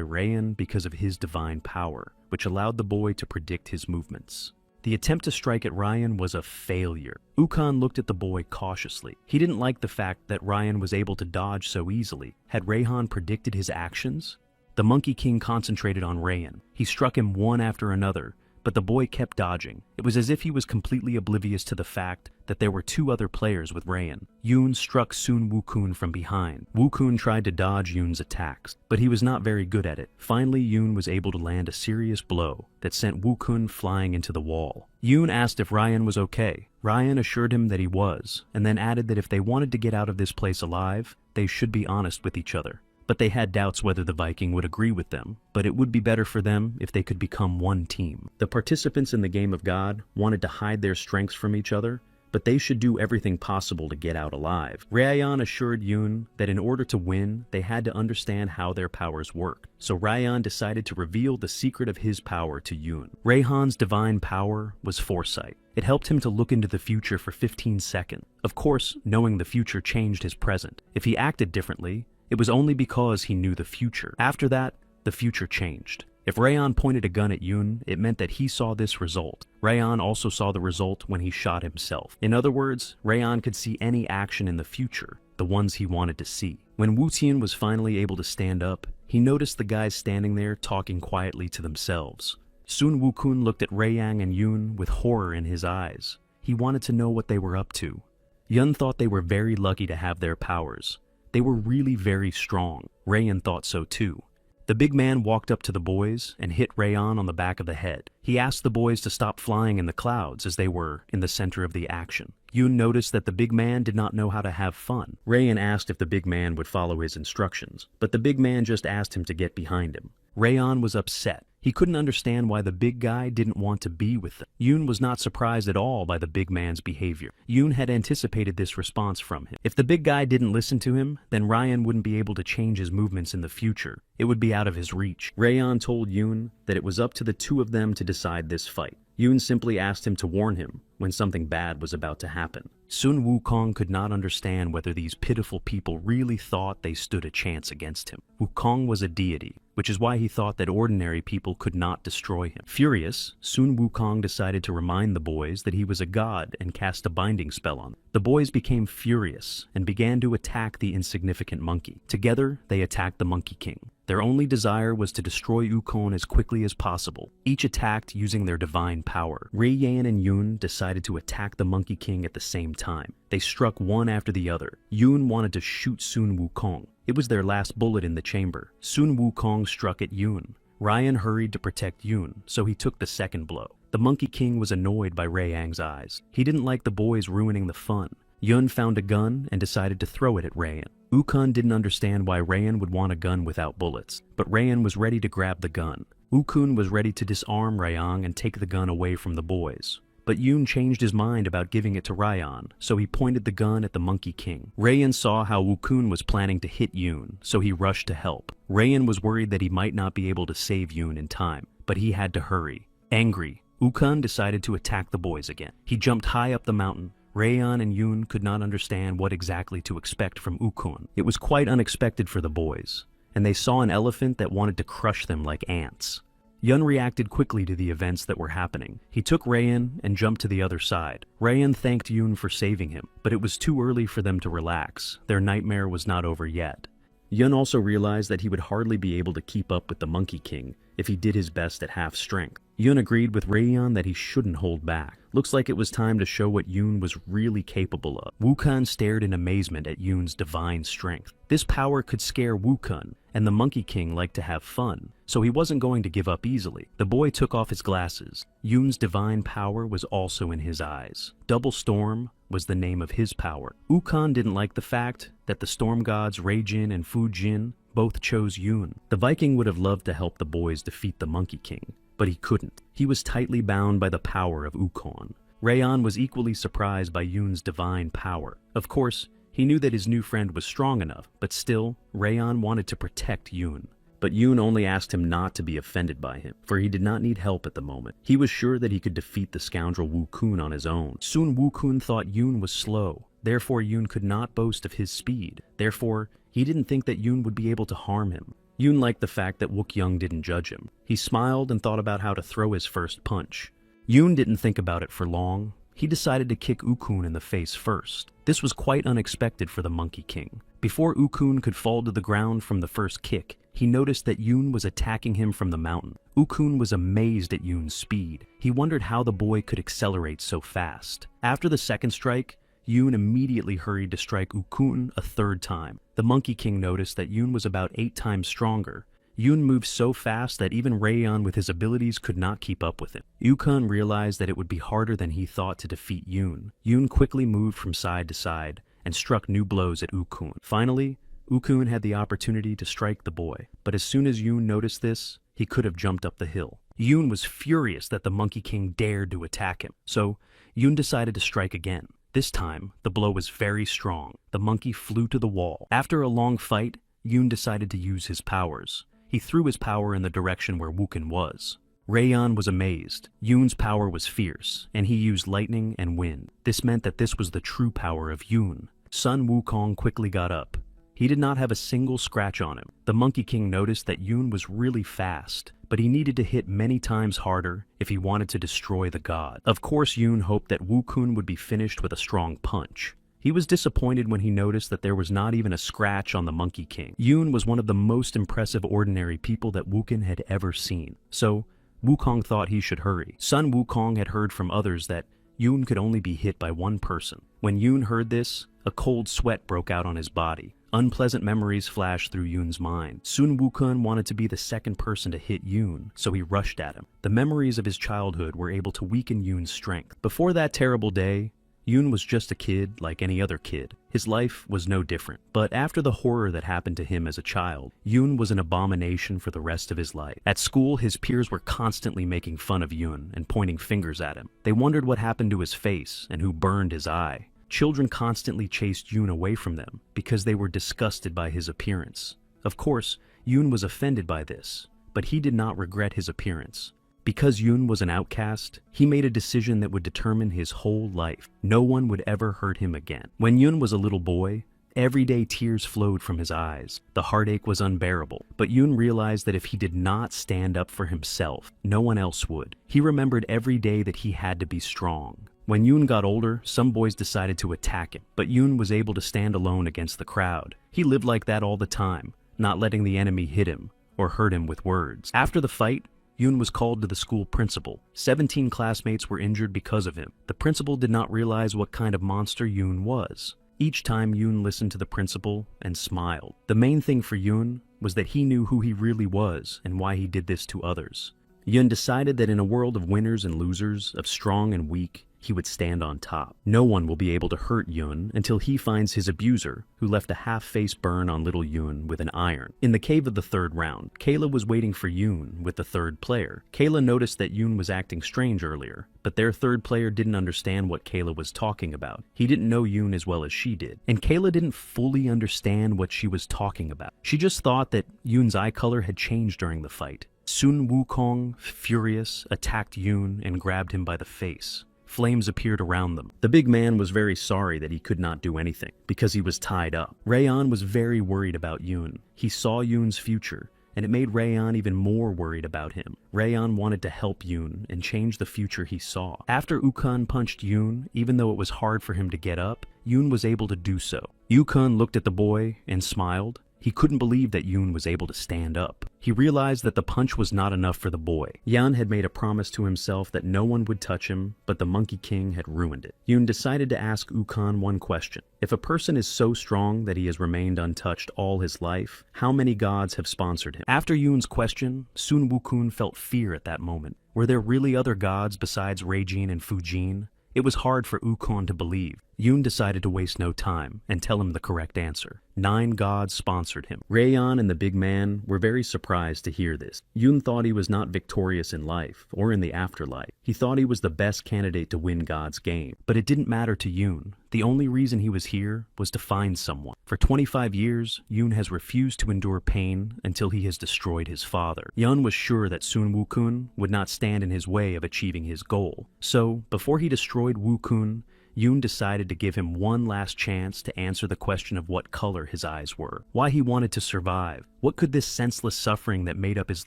Rayan because of his divine power, which allowed the boy to predict his movements. The attempt to strike at Rayan was a failure. Ukon looked at the boy cautiously. He didn't like the fact that Rayan was able to dodge so easily. Had Rayhan predicted his actions? The Monkey King concentrated on Rayan. He struck him one after another, but the boy kept dodging. It was as if he was completely oblivious to the fact that there were 2 other players with Rayan. Yoon struck Sun Wukun from behind. Wukun tried to dodge Yoon's attacks, but he was not very good at it. Finally, Yoon was able to land a serious blow that sent Wukun flying into the wall. Yoon asked if Rayan was okay. Rayan assured him that he was, and then added that if they wanted to get out of this place alive, they should be honest with each other. But they had doubts whether the Viking would agree with them, but it would be better for them if they could become one team. The participants in the game of God wanted to hide their strengths from each other, but they should do everything possible to get out alive. Rayan assured Yoon that in order to win, they had to understand how their powers worked. So Rayan decided to reveal the secret of his power to Yoon. Rayhan's divine power was foresight. It helped him to look into the future for 15 seconds. Of course, knowing the future changed his present. If he acted differently, it was only because he knew the future. After that, the future changed. If Rayan pointed a gun at Yoon, it meant that he saw this result. Rayan also saw the result when he shot himself. In other words, Rayan could see any action in the future, the ones he wanted to see. When Wu Tian was finally able to stand up, he noticed the guys standing there talking quietly to themselves. Sun Wukong looked at Raiyang and Yoon with horror in his eyes. He wanted to know what they were up to. Yun thought they were very lucky to have their powers. They were really very strong. Rayan thought so too. The big man walked up to the boys and hit Rayan on the back of the head. He asked the boys to stop flying in the clouds as they were in the center of the action. Yoon noticed that the big man did not know how to have fun. Rayan asked if the big man would follow his instructions, but the big man just asked him to get behind him. Rayan was upset. He couldn't understand why the big guy didn't want to be with them. Yoon was not surprised at all by the big man's behavior. Yoon had anticipated this response from him. If the big guy didn't listen to him, then Rayan wouldn't be able to change his movements in the future. It would be out of his reach. Rayan told Yoon that it was up to the two of them to decide this fight. Yoon simply asked him to warn him when something bad was about to happen. Sun Wukong could not understand whether these pitiful people really thought they stood a chance against him. Wukong was a deity, which is why he thought that ordinary people could not destroy him. Furious, Sun Wukong decided to remind the boys that he was a god and cast a binding spell on them. The boys became furious and began to attack the insignificant monkey. Together, they attacked the Monkey King. Their only desire was to destroy Wukong as quickly as possible. Each attacked using their divine power. Rayan and Yoon decided to attack the Monkey King at the same time. They struck one after the other. Yoon wanted to shoot Sun Wukong. It was their last bullet in the chamber. Sun Wukong struck at Yoon. Ryan hurried to protect Yoon, so he took the second blow. The Monkey King was annoyed by Raiyang's eyes. He didn't like the boys ruining the fun. Yoon found a gun and decided to throw it at Rayan. Wukong didn't understand why Rayan would want a gun without bullets, but Rayan was ready to grab the gun. Wukong was ready to disarm Rayan and take the gun away from the boys. But Yoon changed his mind about giving it to Rayan, so he pointed the gun at the Monkey King. Rayan saw how Wukong was planning to hit Yoon, so he rushed to help. Rayan was worried that he might not be able to save Yoon in time, but he had to hurry. Angry, Wukong decided to attack the boys again. He jumped high up the mountain. Rayan and Yoon could not understand what exactly to expect from Wukong. It was quite unexpected for the boys, and they saw an elephant that wanted to crush them like ants. Yun reacted quickly to the events that were happening. He took Rayan and jumped to the other side. Rayan thanked Yoon for saving him, but it was too early for them to relax. Their nightmare was not over yet. Yun also realized that he would hardly be able to keep up with the Monkey King if he did his best at half strength. Yun agreed with Rayan that he shouldn't hold back. Looks like it was time to show what Yoon was really capable of. Wukong stared in amazement at Yoon's divine strength. This power could scare Wukong, and the Monkey King liked to have fun, so he wasn't going to give up easily. The boy took off his glasses. Yoon's divine power was also in his eyes. Double Storm was the name of his power. Wukong didn't like the fact that the storm gods Raijin and Fujin both chose Yoon. The Viking would have loved to help the boys defeat the Monkey King, but he couldn't. He was tightly bound by the power of Wukong. Rayan was equally surprised by Yoon's divine power. Of course, he knew that his new friend was strong enough, but still, Rayan wanted to protect Yoon. But Yoon only asked him not to be offended by him, for he did not need help at the moment. He was sure that he could defeat the scoundrel Wukong on his own. Sun Wukong thought Yoon was slow, therefore Yoon could not boast of his speed. Therefore, he didn't think that Yoon would be able to harm him. Yoon liked the fact that Wook-young didn't judge him. He smiled and thought about how to throw his first punch. Yoon didn't think about it for long. He decided to kick Wukong in the face first. This was quite unexpected for the Monkey King. Before Wukong could fall to the ground from the first kick, he noticed that Yoon was attacking him from the mountain. Wukong was amazed at Yoon's speed. He wondered how the boy could accelerate so fast. After the second strike, Yoon immediately hurried to strike Wukong a third time. The Monkey King noticed that Yoon was about 8 times stronger. Yoon moved so fast that even Rayan with his abilities could not keep up with him. Wukong realized that it would be harder than he thought to defeat Yoon. Yoon quickly moved from side to side and struck new blows at Wukong. Finally, Wukong had the opportunity to strike the boy, but as soon as Yoon noticed this, he could have jumped up the hill. Yoon was furious that the Monkey King dared to attack him, so Yoon decided to strike again. This time, the blow was very strong. The monkey flew to the wall. After a long fight, Yoon decided to use his powers. He threw his power in the direction where Wukong was. Rayan was amazed. Yoon's power was fierce, and he used lightning and wind. This meant that this was the true power of Yoon. Sun Wukong quickly got up. He did not have a single scratch on him. The Monkey King noticed that Yoon was really fast, but he needed to hit many times harder if he wanted to destroy the god. Of course, Yoon hoped that Wukun would be finished with a strong punch. He was disappointed when he noticed that there was not even a scratch on the Monkey King. Yoon was one of the most impressive ordinary people that Wukong had ever seen, so Wukong thought he should hurry. Sun Wukong had heard from others that Yoon could only be hit by one person. When Yoon heard this, a cold sweat broke out on his body. Unpleasant memories flashed through Yoon's mind. Sun Wukong wanted to be the second person to hit Yoon, so he rushed at him. The memories of his childhood were able to weaken Yoon's strength. Before that terrible day, Yoon was just a kid like any other kid. His life was no different. But after the horror that happened to him as a child, Yoon was an abomination for the rest of his life. At school, his peers were constantly making fun of Yoon and pointing fingers at him. They wondered what happened to his face and who burned his eye. Children constantly chased Yoon away from them because they were disgusted by his appearance. Of course, Yoon was offended by this, but he did not regret his appearance. Because Yoon was an outcast, he made a decision that would determine his whole life. No one would ever hurt him again. When Yoon was a little boy, every day tears flowed from his eyes. The heartache was unbearable, but Yoon realized that if he did not stand up for himself, no one else would. He remembered every day that he had to be strong. When Yoon got older, some boys decided to attack him, but Yoon was able to stand alone against the crowd. He lived like that all the time, not letting the enemy hit him or hurt him with words. After the fight, Yoon was called to the school principal. 17 classmates were injured because of him. The principal did not realize what kind of monster Yoon was. Each time Yoon listened to the principal and smiled. The main thing for Yoon was that he knew who he really was and why he did this to others. Yoon decided that in a world of winners and losers, of strong and weak, he would stand on top. No one will be able to hurt Yoon until he finds his abuser, who left a half-face burn on little Yoon with an iron. In the cave of the third round, Kayla was waiting for Yoon with the third player. Kayla noticed that Yoon was acting strange earlier, but their third player didn't understand what Kayla was talking about. He didn't know Yoon as well as she did, and Kayla didn't fully understand what she was talking about. She just thought that Yoon's eye color had changed during the fight. Sun Wukong, furious, attacked Yoon and grabbed him by the face. Flames appeared around them. The big man was very sorry that he could not do anything, because he was tied up. Rayon was very worried about Yoon. He saw Yoon's future, and it made Rayon even more worried about him. Rayon wanted to help Yoon and change the future he saw. After Ukon punched Yoon, even though it was hard for him to get up, Yoon was able to do so. Ukon looked at the boy and smiled. He couldn't believe that Yoon was able to stand up. He realized that the punch was not enough for the boy. Yan had made a promise to himself that no one would touch him, but the Monkey King had ruined it. Yoon decided to ask Ukon one question. If a person is so strong that he has remained untouched all his life, how many gods have sponsored him? After Yoon's question, Sun Wukun felt fear at that moment. Were there really other gods besides Reijin and Fujin? It was hard for Ukon to believe. Yoon decided to waste no time and tell him the correct answer. 9 gods sponsored him. Rayon and the big man were very surprised to hear this. Yoon thought he was not victorious in life or in the afterlife. He thought he was the best candidate to win God's game. But it didn't matter to Yoon. The only reason he was here was to find someone. For 25 years, Yoon has refused to endure pain until he has destroyed his father. Yoon was sure that Sun Wukun would not stand in his way of achieving his goal. So, before he destroyed Wukun, Yoon decided to give him one last chance to answer the question of what color his eyes were, why he wanted to survive. What could this senseless suffering that made up his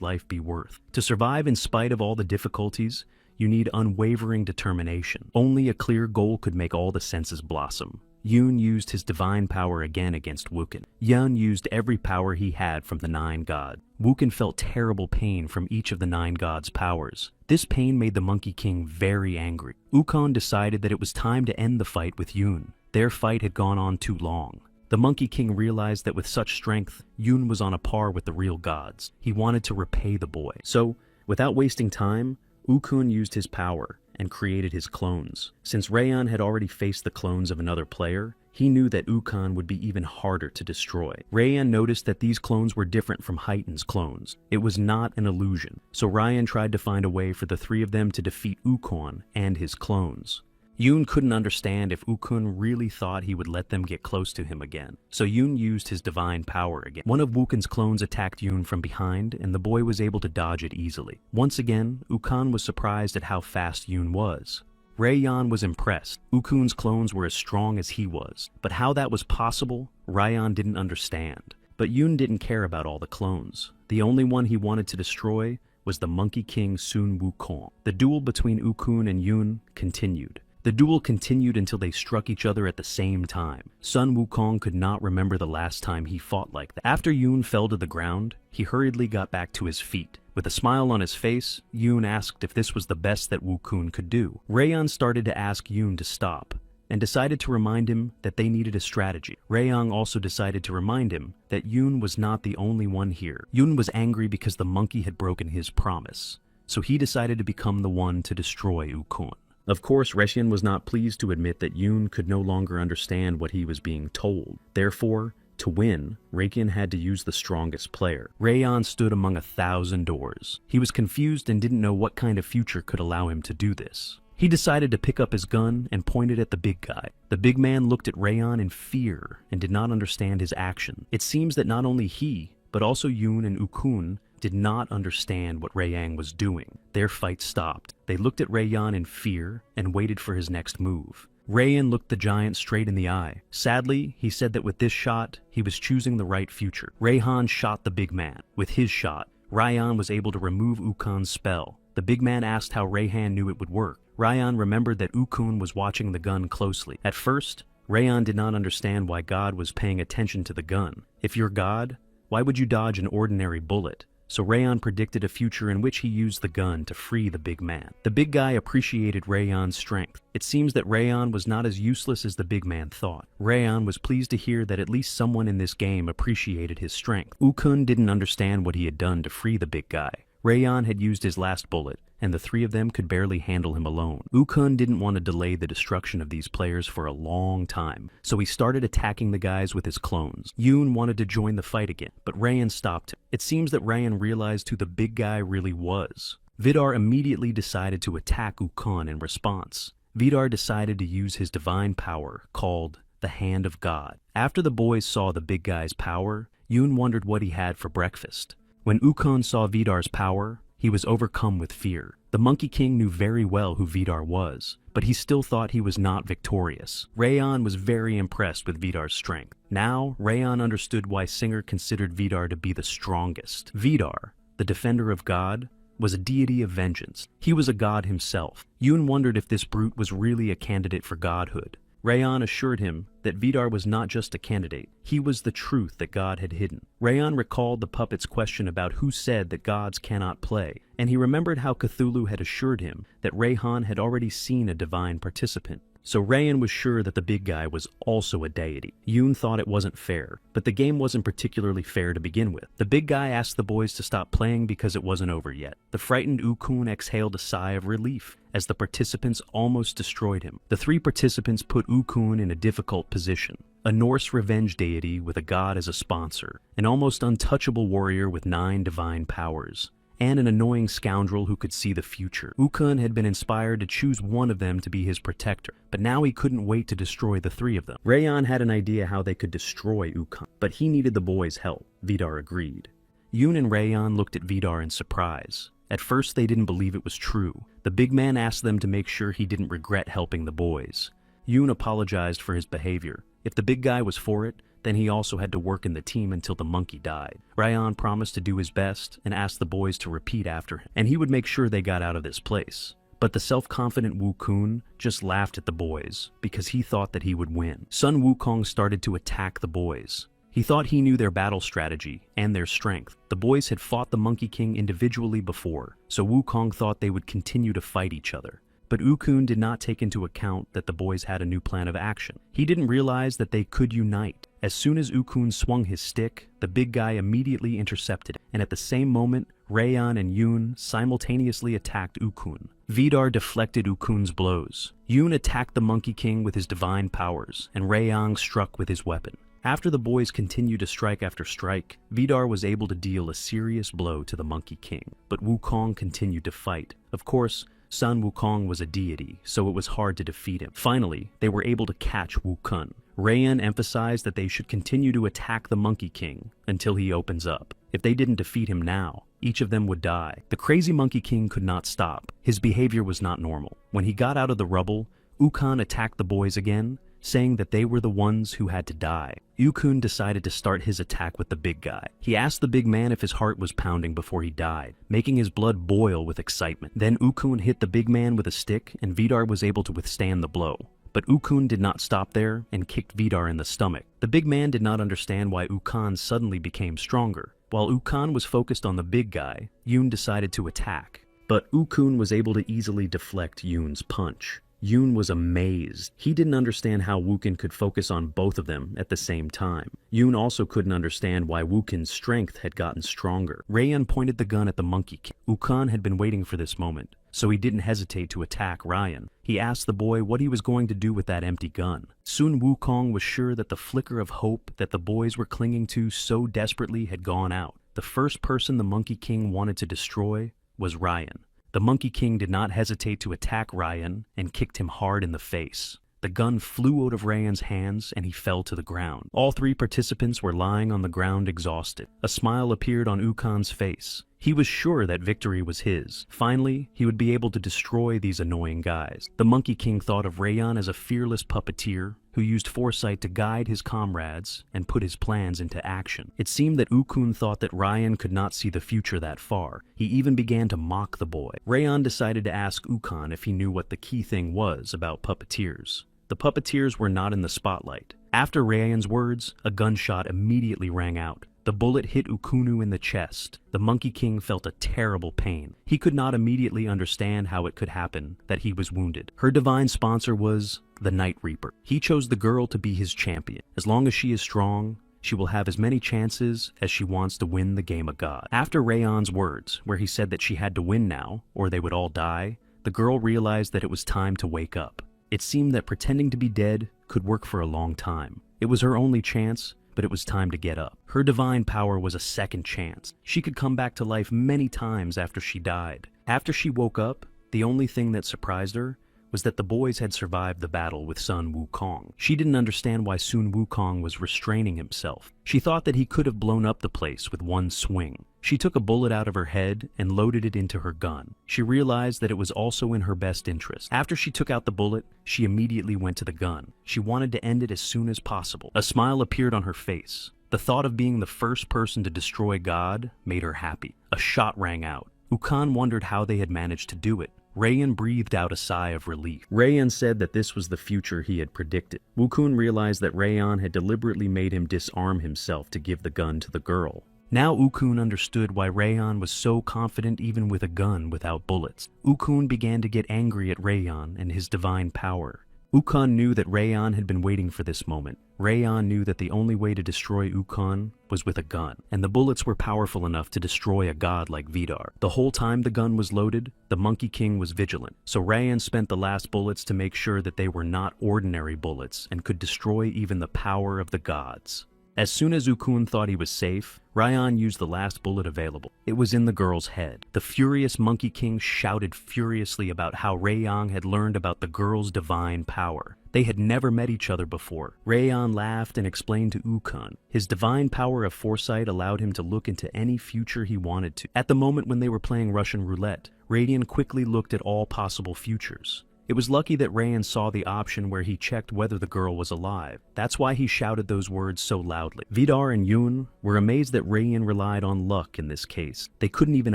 life be worth? To survive in spite of all the difficulties, you need unwavering determination. Only a clear goal could make all the senses blossom. Yoon used his divine power again against Wukun. Yoon used every power he had from the 9 gods. Wukun felt terrible pain from each of the 9 gods' powers. This pain made the Monkey King very angry. Ukon decided that it was time to end the fight with Yoon. Their fight had gone on too long. The Monkey King realized that with such strength, Yoon was on a par with the real gods. He wanted to repay the boy. So, without wasting time, Ukon used his power and created his clones. Since Rayon had already faced the clones of another player, he knew that Ukon would be even harder to destroy. Rayon noticed that these clones were different from Heighten's clones. It was not an illusion, so Rayon tried to find a way for the 3 of them to defeat Ukon and his clones. Yoon couldn't understand if Ukon really thought he would let them get close to him again, so Yoon used his divine power again. One of Wukun's clones attacked Yoon from behind, and the boy was able to dodge it easily. Once again, Ukon was surprised at how fast Yoon was. Rayon was impressed. Ukun's clones were as strong as he was, but how that was possible, Rayon didn't understand. But Yoon didn't care about all the clones. The only one he wanted to destroy was the Monkey King Sun Wukong. The duel between Ukun and Yun continued. The duel continued until they struck each other at the same time. Sun Wukong could not remember the last time he fought like that. After Yun fell to the ground, he hurriedly got back to his feet. With a smile on his face, Yun asked if this was the best that Wukun could do. Rayan started to ask Yun to stop, and decided to remind him that they needed a strategy. Rayan also decided to remind him that Yun was not the only one here. Yun was angry because the monkey had broken his promise, so he decided to become the one to destroy Ukun. Of course, Reshian was not pleased to admit that Yun could no longer understand what he was being told. Therefore, to win, Rayan had to use the strongest player. Rayan stood among 1,000 doors. He was confused and didn't know what kind of future could allow him to do this. He decided to pick up his gun and point it at the big guy. The big man looked at Rayan in fear and did not understand his action. It seems that not only he, but also Yun and Ukun did not understand what Rayan was doing. Their fight stopped. They looked at Rayan in fear and waited for his next move. Rayan looked the giant straight in the eye. Sadly, he said that with this shot, he was choosing the right future. Rayan shot the big man. With his shot, Rayan was able to remove Ukun's spell. The big man asked how Rayan knew it would work. Rayan remembered that Ukun was watching the gun closely. At first, Rayan did not understand why God was paying attention to the gun. If you're God, why would you dodge an ordinary bullet? So Rayan predicted a future in which he used the gun to free the big man. The big guy appreciated Rayan's strength. It seems that Rayan was not as useless as the big man thought. Rayan was pleased to hear that at least someone in this game appreciated his strength. Ukun didn't understand what he had done to free the big guy. Rayan had used his last bullet, and the three of them could barely handle him alone. Ukun didn't want to delay the destruction of these players for a long time, so he started attacking the guys with his clones. Yun wanted to join the fight again, but Rayan stopped him. It seems that Rayan realized who the big guy really was. Vidar immediately decided to attack Ukun in response. Vidar decided to use his divine power, called the Hand of God. After the boys saw the big guy's power, Yun wondered what he had for breakfast. When Ukun saw Vidar's power, he was overcome with fear. The Monkey King knew very well who Vidar was, but he still thought he was not victorious. Rayan was very impressed with Vidar's strength. Now, Rayan understood why Singer considered Vidar to be the strongest. Vidar, the defender of God, was a deity of vengeance. He was a god himself. Yun wondered if this brute was really a candidate for godhood. Rayan assured him that Vidar was not just a candidate, he was the truth that God had hidden. Rayan recalled the puppet's question about who said that gods cannot play, and he remembered how Cthulhu had assured him that Rayan had already seen a divine participant. So Rayan was sure that the big guy was also a deity. Yun thought it wasn't fair, but the game wasn't particularly fair to begin with. The big guy asked the boys to stop playing because it wasn't over yet. The frightened Ukun exhaled a sigh of relief as the participants almost destroyed him. The three participants put Ukun in a difficult position. A Norse revenge deity with a god as a sponsor, an almost untouchable warrior with 9 divine powers, and an annoying scoundrel who could see the future. Ukun had been inspired to choose one of them to be his protector, but now he couldn't wait to destroy the 3 of them. Rayan had an idea how they could destroy Ukun, but he needed the boys' help. Vidar agreed. Yun and Rayan looked at Vidar in surprise. At first they didn't believe it was true. The big man asked them to make sure he didn't regret helping the boys. Yun apologized for his behavior. If the big guy was for it, then he also had to work in the team until the monkey died. Rayan promised to do his best and asked the boys to repeat after him, and he would make sure they got out of this place. But the self-confident Wukun just laughed at the boys because he thought that he would win. Sun Wukong started to attack the boys. He thought he knew their battle strategy and their strength. The boys had fought the Monkey King individually before, so Wukong thought they would continue to fight each other. But Ukun did not take into account that the boys had a new plan of action. He didn't realize that they could unite. As soon as Ukun swung his stick, the big guy immediately intercepted it, and at the same moment, Rayan and Yun simultaneously attacked Ukun. Vidar deflected Ukun's blows. Yun attacked the Monkey King with his divine powers, and Rayan struck with his weapon. After the boys continued to strike after strike, Vidar was able to deal a serious blow to the Monkey King, but Wukong continued to fight. Of course, Sun Wukong was a deity, so it was hard to defeat him. Finally, they were able to catch Wukun. Rayan emphasized that they should continue to attack the Monkey King until he opens up. If they didn't defeat him now, each of them would die. The crazy Monkey King could not stop. His behavior was not normal. When he got out of the rubble, Ukun attacked the boys again, saying that they were the ones who had to die. Ukun decided to start his attack with the big guy. He asked the big man if his heart was pounding before he died, making his blood boil with excitement. Then Ukun hit the big man with a stick, and Vidar was able to withstand the blow. But Ukun did not stop there and kicked Vidar in the stomach. The big man did not understand why Ukun suddenly became stronger. While Ukun was focused on the big guy, Yoon decided to attack. But Ukun was able to easily deflect Yoon's punch. Yoon was amazed. He didn't understand how Wookin could focus on both of them at the same time. Yoon also couldn't understand why Wookin's strength had gotten stronger. Ryan pointed the gun at the Monkey King. Ukun had been waiting for this moment, so he didn't hesitate to attack Ryan. He asked the boy what he was going to do with that empty gun. Soon Wukong was sure that the flicker of hope that the boys were clinging to so desperately had gone out. The first person the Monkey King wanted to destroy was Ryan. The Monkey King did not hesitate to attack Ryan and kicked him hard in the face. The gun flew out of Ryan's hands and he fell to the ground. All three participants were lying on the ground exhausted. A smile appeared on Ukon's face. He was sure that victory was his. Finally, he would be able to destroy these annoying guys. The Monkey King thought of Rayan as a fearless puppeteer who used foresight to guide his comrades and put his plans into action. It seemed that Ukun thought that Ryan could not see the future that far. He even began to mock the boy. Rayan decided to ask Ukon if he knew what the key thing was about puppeteers. The puppeteers were not in the spotlight. After Rayan's words, a gunshot immediately rang out. The bullet hit Ukunu in the chest. The Monkey King felt a terrible pain. He could not immediately understand how it could happen that he was wounded. Her divine sponsor was the Night Reaper. He chose the girl to be his champion. As long as she is strong, she will have as many chances as she wants to win the game of God. After Rayan's words, where he said that she had to win now, or they would all die, the girl realized that it was time to wake up. It seemed that pretending to be dead could work for a long time. It was her only chance, but it was time to get up. Her divine power was a second chance. She could come back to life many times after she died. After she woke up, the only thing that surprised her was that the boys had survived the battle with Sun Wukong. She didn't understand why Sun Wukong was restraining himself. She thought that he could have blown up the place with one swing. She took a bullet out of her head and loaded it into her gun. She realized that it was also in her best interest. After she took out the bullet, she immediately went to the gun. She wanted to end it as soon as possible. A smile appeared on her face. The thought of being the first person to destroy God made her happy. A shot rang out. Ukon wondered how they had managed to do it. Rayan breathed out a sigh of relief. Rayan said that this was the future he had predicted. Wukun realized that Rayan had deliberately made him disarm himself to give the gun to the girl. Now Ukun understood why Rayan was so confident even with a gun without bullets. Ukun began to get angry at Rayan and his divine power. Ukon knew that Rayan had been waiting for this moment. Rayan knew that the only way to destroy Ukon was with a gun, and the bullets were powerful enough to destroy a god like Vidar. The whole time the gun was loaded, the Monkey King was vigilant, so Rayan spent the last bullets to make sure that they were not ordinary bullets and could destroy even the power of the gods. As soon as Ukun thought he was safe, Rayan used the last bullet available. It was in the girl's head. The furious Monkey King shouted furiously about how Rayan had learned about the girl's divine power. They had never met each other before. Rayan laughed and explained to Ukun. His divine power of foresight allowed him to look into any future he wanted to. At the moment when they were playing Russian roulette, Rayan quickly looked at all possible futures. It was lucky that Rayan saw the option where he checked whether the girl was alive. That's why he shouted those words so loudly. Vidar and Yoon were amazed that Rayan relied on luck in this case. They couldn't even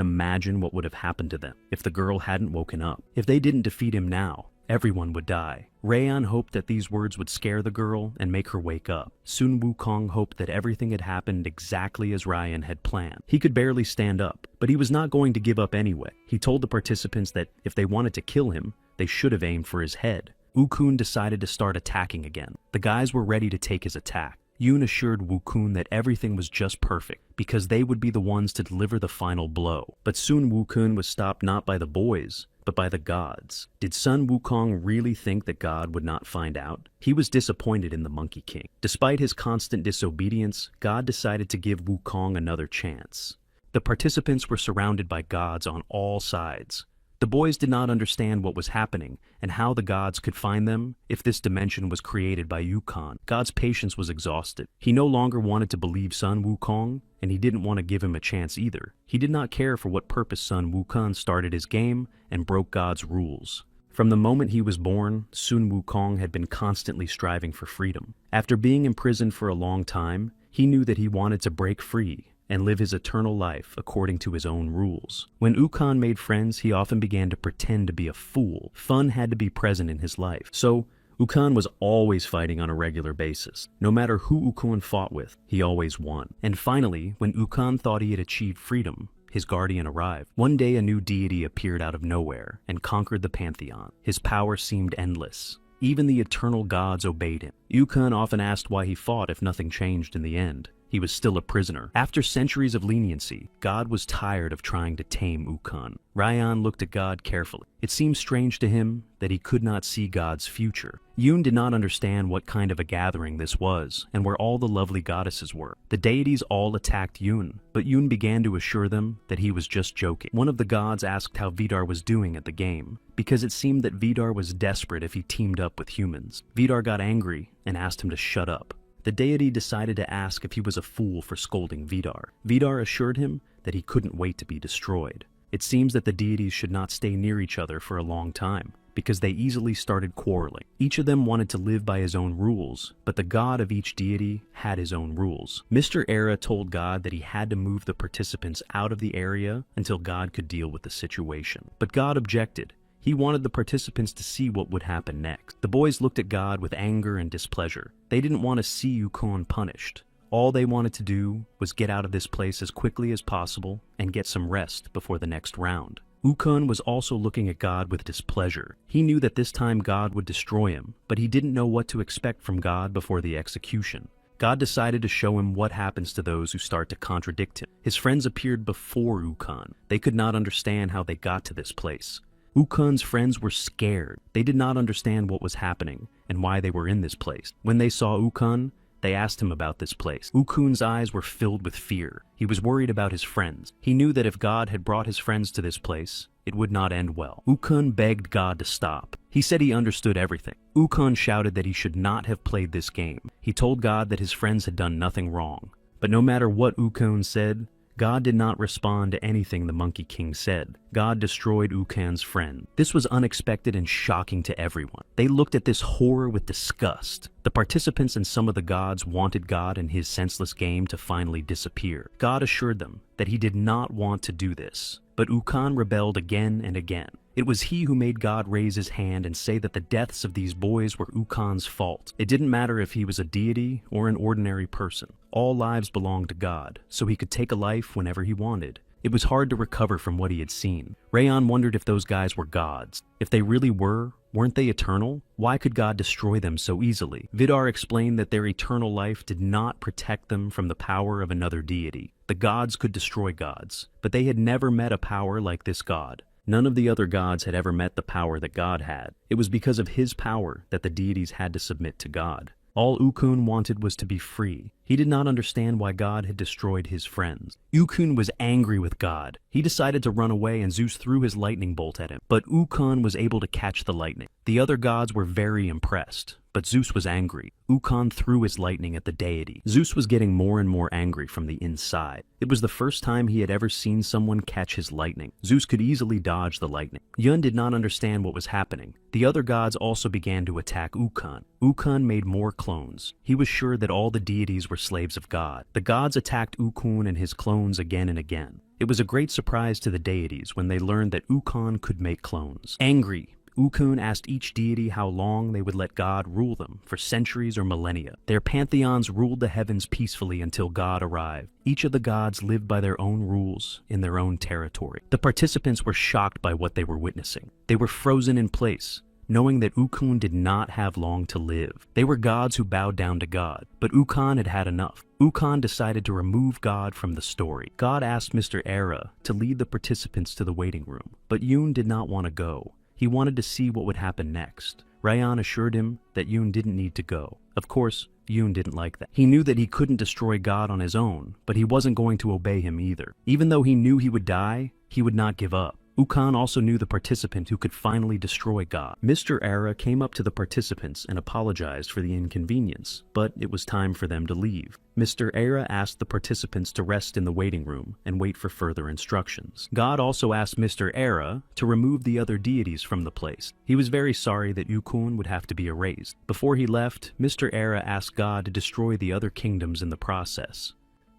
imagine what would have happened to them if the girl hadn't woken up. If they didn't defeat him now, everyone would die. Rayan hoped that these words would scare the girl and make her wake up. Sun Wukong hoped that everything had happened exactly as Rayan had planned. He could barely stand up, but he was not going to give up anyway. He told the participants that if they wanted to kill him, they should have aimed for his head. Ukun decided to start attacking again. The guys were ready to take his attack. Yoon assured Wukun that everything was just perfect, because they would be the ones to deliver the final blow. But soon Wukun was stopped not by the boys, but by the gods. Did Sun Wukong really think that God would not find out? He was disappointed in the Monkey King. Despite his constant disobedience, God decided to give Wukong another chance. The participants were surrounded by gods on all sides. The boys did not understand what was happening and how the gods could find them if this dimension was created by Yukon. God's patience was exhausted. He no longer wanted to believe Sun Wukong, and he didn't want to give him a chance either. He did not care for what purpose Sun Wukong started his game and broke God's rules. From the moment he was born, Sun Wukong had been constantly striving for freedom. After being imprisoned for a long time, he knew that he wanted to break free and live his eternal life according to his own rules. When Wukong made friends, he often began to pretend to be a fool. Fun had to be present in his life. So, Wukong was always fighting on a regular basis. No matter who Wukong fought with, he always won. And finally, when Wukong thought he had achieved freedom, his guardian arrived. One day a new deity appeared out of nowhere and conquered the pantheon. His power seemed endless. Even the eternal gods obeyed him. Wukong often asked why he fought if nothing changed in the end. He was still a prisoner. After centuries of leniency, God was tired of trying to tame Wukong. Ryan looked at God carefully. It seemed strange to him that he could not see God's future. Yun did not understand what kind of a gathering this was, and where all the lovely goddesses were. The deities all attacked Yun, but Yun began to assure them that he was just joking. One of the gods asked how Vidar was doing at the game, because it seemed that Vidar was desperate if he teamed up with humans. Vidar got angry and asked him to shut up. The deity decided to ask if he was a fool for scolding Vidar. Vidar assured him that he couldn't wait to be destroyed. It seems that the deities should not stay near each other for a long time, because they easily started quarreling. Each of them wanted to live by his own rules, but the god of each deity had his own rules. Mr. Era told God that he had to move the participants out of the area until God could deal with the situation. But God objected. He wanted the participants to see what would happen next. The boys looked at God with anger and displeasure. They didn't want to see Wukong punished. All they wanted to do was get out of this place as quickly as possible and get some rest before the next round. Wukong was also looking at God with displeasure. He knew that this time God would destroy him, but he didn't know what to expect from God before the execution. God decided to show him what happens to those who start to contradict him. His friends appeared before Wukong. They could not understand how they got to this place. Wukong's friends were scared. They did not understand what was happening and why they were in this place. When they saw Wukong, they asked him about this place. Wukong's eyes were filled with fear. He was worried about his friends. He knew that if God had brought his friends to this place, it would not end well. Wukong begged God to stop. He said he understood everything. Wukong shouted that he should not have played this game. He told God that his friends had done nothing wrong. But no matter what Wukong said, God did not respond to anything the Monkey King said. God destroyed Wukong's friend. This was unexpected and shocking to everyone. They looked at this horror with disgust. The participants and some of the gods wanted God and his senseless game to finally disappear. God assured them that he did not want to do this, but Wukong rebelled again and again. It was he who made God raise his hand and say that the deaths of these boys were Wukong's fault. It didn't matter if he was a deity or an ordinary person. All lives belonged to God, so he could take a life whenever he wanted. It was hard to recover from what he had seen. Rayon wondered if those guys were gods. If they really were, weren't they eternal? Why could God destroy them so easily? Vidar explained that their eternal life did not protect them from the power of another deity. The gods could destroy gods, but they had never met a power like this god. None of the other gods had ever met the power that God had. It was because of his power that the deities had to submit to God. All Wukong wanted was to be free. He did not understand why God had destroyed his friends. Wukong was angry with God. He decided to run away and Zeus threw his lightning bolt at him, but Wukong was able to catch the lightning. The other gods were very impressed, but Zeus was angry. Wukong threw his lightning at the deity. Zeus was getting more and more angry from the inside. It was the first time he had ever seen someone catch his lightning. Zeus could easily dodge the lightning. Yun did not understand what was happening. The other gods also began to attack Wukong. Wukong made more clones. He was sure that all the deities were slaves of God. The gods attacked Wukong and his clones again and again. It was a great surprise to the deities when they learned that Wukong could make clones. Angry, Wukong asked each deity how long they would let God rule them, for centuries or millennia. Their pantheons ruled the heavens peacefully until God arrived. Each of the gods lived by their own rules in their own territory. The participants were shocked by what they were witnessing. They were frozen in place, knowing that Wukong did not have long to live. They were gods who bowed down to God, but Wukong had had enough. Wukong decided to remove God from the story. God asked Mr. Era to lead the participants to the waiting room, but Yun did not want to go. He wanted to see what would happen next. Rayan assured him that Yun didn't need to go. Of course, Yun didn't like that. He knew that he couldn't destroy God on his own, but he wasn't going to obey him either. Even though he knew he would die, he would not give up. Ukon also knew the participant who could finally destroy God. Mr. Era came up to the participants and apologized for the inconvenience, but it was time for them to leave. Mr. Era asked the participants to rest in the waiting room and wait for further instructions. God also asked Mr. Era to remove the other deities from the place. He was very sorry that Ukon would have to be erased. Before he left, Mr. Era asked God to destroy the other kingdoms in the process.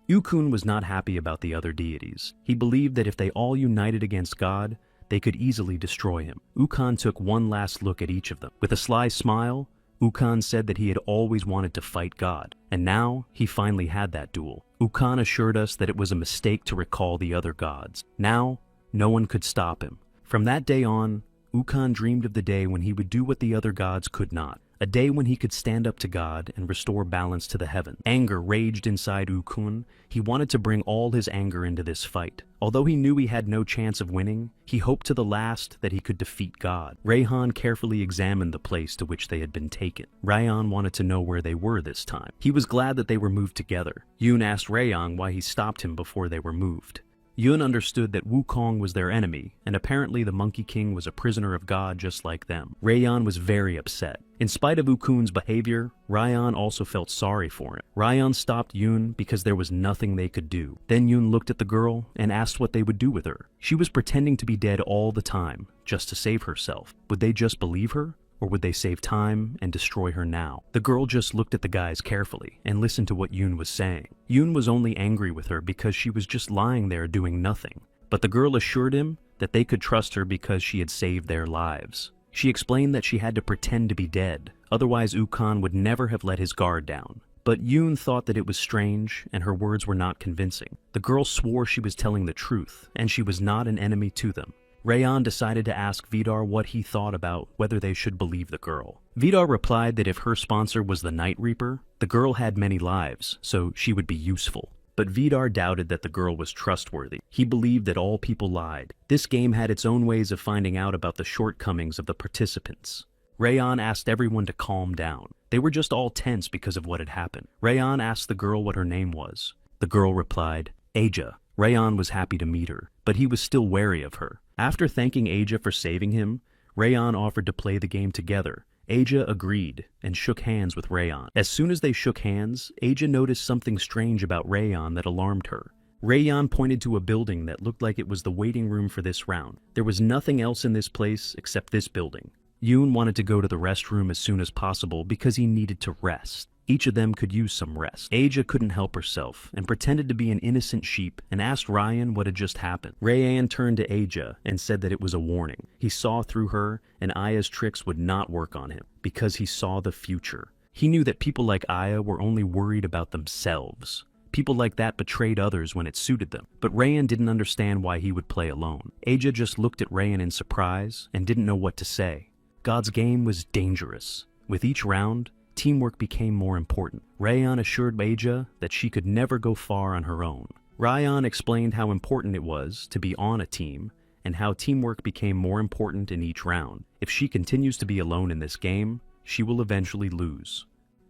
Ukon was not happy about the other deities. He believed that if they all united against God, they could easily destroy him. Ukon took one last look at each of them. With a sly smile, Ukon said that he had always wanted to fight God, and now he finally had that duel. Ukon assured us that it was a mistake to recall the other gods. Now, no one could stop him. From that day on, Ukon dreamed of the day when he would do what the other gods could not. A day when he could stand up to God and restore balance to the heaven. Anger raged inside Ukon. He wanted to bring all his anger into this fight. Although he knew he had no chance of winning, he hoped to the last that he could defeat God. Rayhan carefully examined the place to which they had been taken. Rayhan wanted to know where they were this time. He was glad that they were moved together. Yoon asked Rayhan why he stopped him before they were moved. Yun understood that Wukong was their enemy, and apparently the Monkey King was a prisoner of God just like them. Rayhan was very upset. In spite of Ukun's behavior, Ryan also felt sorry for him. Ryan stopped Yun because there was nothing they could do. Then Yun looked at the girl and asked what they would do with her. She was pretending to be dead all the time, just to save herself. Would they just believe her? Or would they save time and destroy her now? The girl just looked at the guys carefully and listened to what Yoon was saying. Yoon was only angry with her because she was just lying there doing nothing. But the girl assured him that they could trust her because she had saved their lives. She explained that she had to pretend to be dead, otherwise Ukon would never have let his guard down. But Yoon thought that it was strange and her words were not convincing. The girl swore she was telling the truth and she was not an enemy to them. Rayan decided to ask Vidar what he thought about whether they should believe the girl. Vidar replied that if her sponsor was the Night Reaper, the girl had many lives, so she would be useful. But Vidar doubted that the girl was trustworthy. He believed that all people lied. This game had its own ways of finding out about the shortcomings of the participants. Rayan asked everyone to calm down. They were just all tense because of what had happened. Rayan asked the girl what her name was. The girl replied, Aja. Rayan was happy to meet her, but he was still wary of her. After thanking Aja for saving him, Rayan offered to play the game together. Aja agreed and shook hands with Rayan. As soon as they shook hands, Aja noticed something strange about Rayan that alarmed her. Rayan pointed to a building that looked like it was the waiting room for this round. There was nothing else in this place except this building. Yoon wanted to go to the restroom as soon as possible because he needed to rest. Each of them could use some rest. Aja couldn't help herself and pretended to be an innocent sheep and asked Ryan what had just happened. Rayan turned to Aja and said that it was a warning. He saw through her and Aya's tricks would not work on him because he saw the future. He knew that people like Aya were only worried about themselves. People like that betrayed others when it suited them. But Rayan didn't understand why he would play alone. Aja just looked at Rayan in surprise and didn't know what to say. God's game was dangerous. With each round, teamwork became more important. Rayan assured Aja that she could never go far on her own. Rayan explained how important it was to be on a team and how teamwork became more important in each round. If she continues to be alone in this game, she will eventually lose.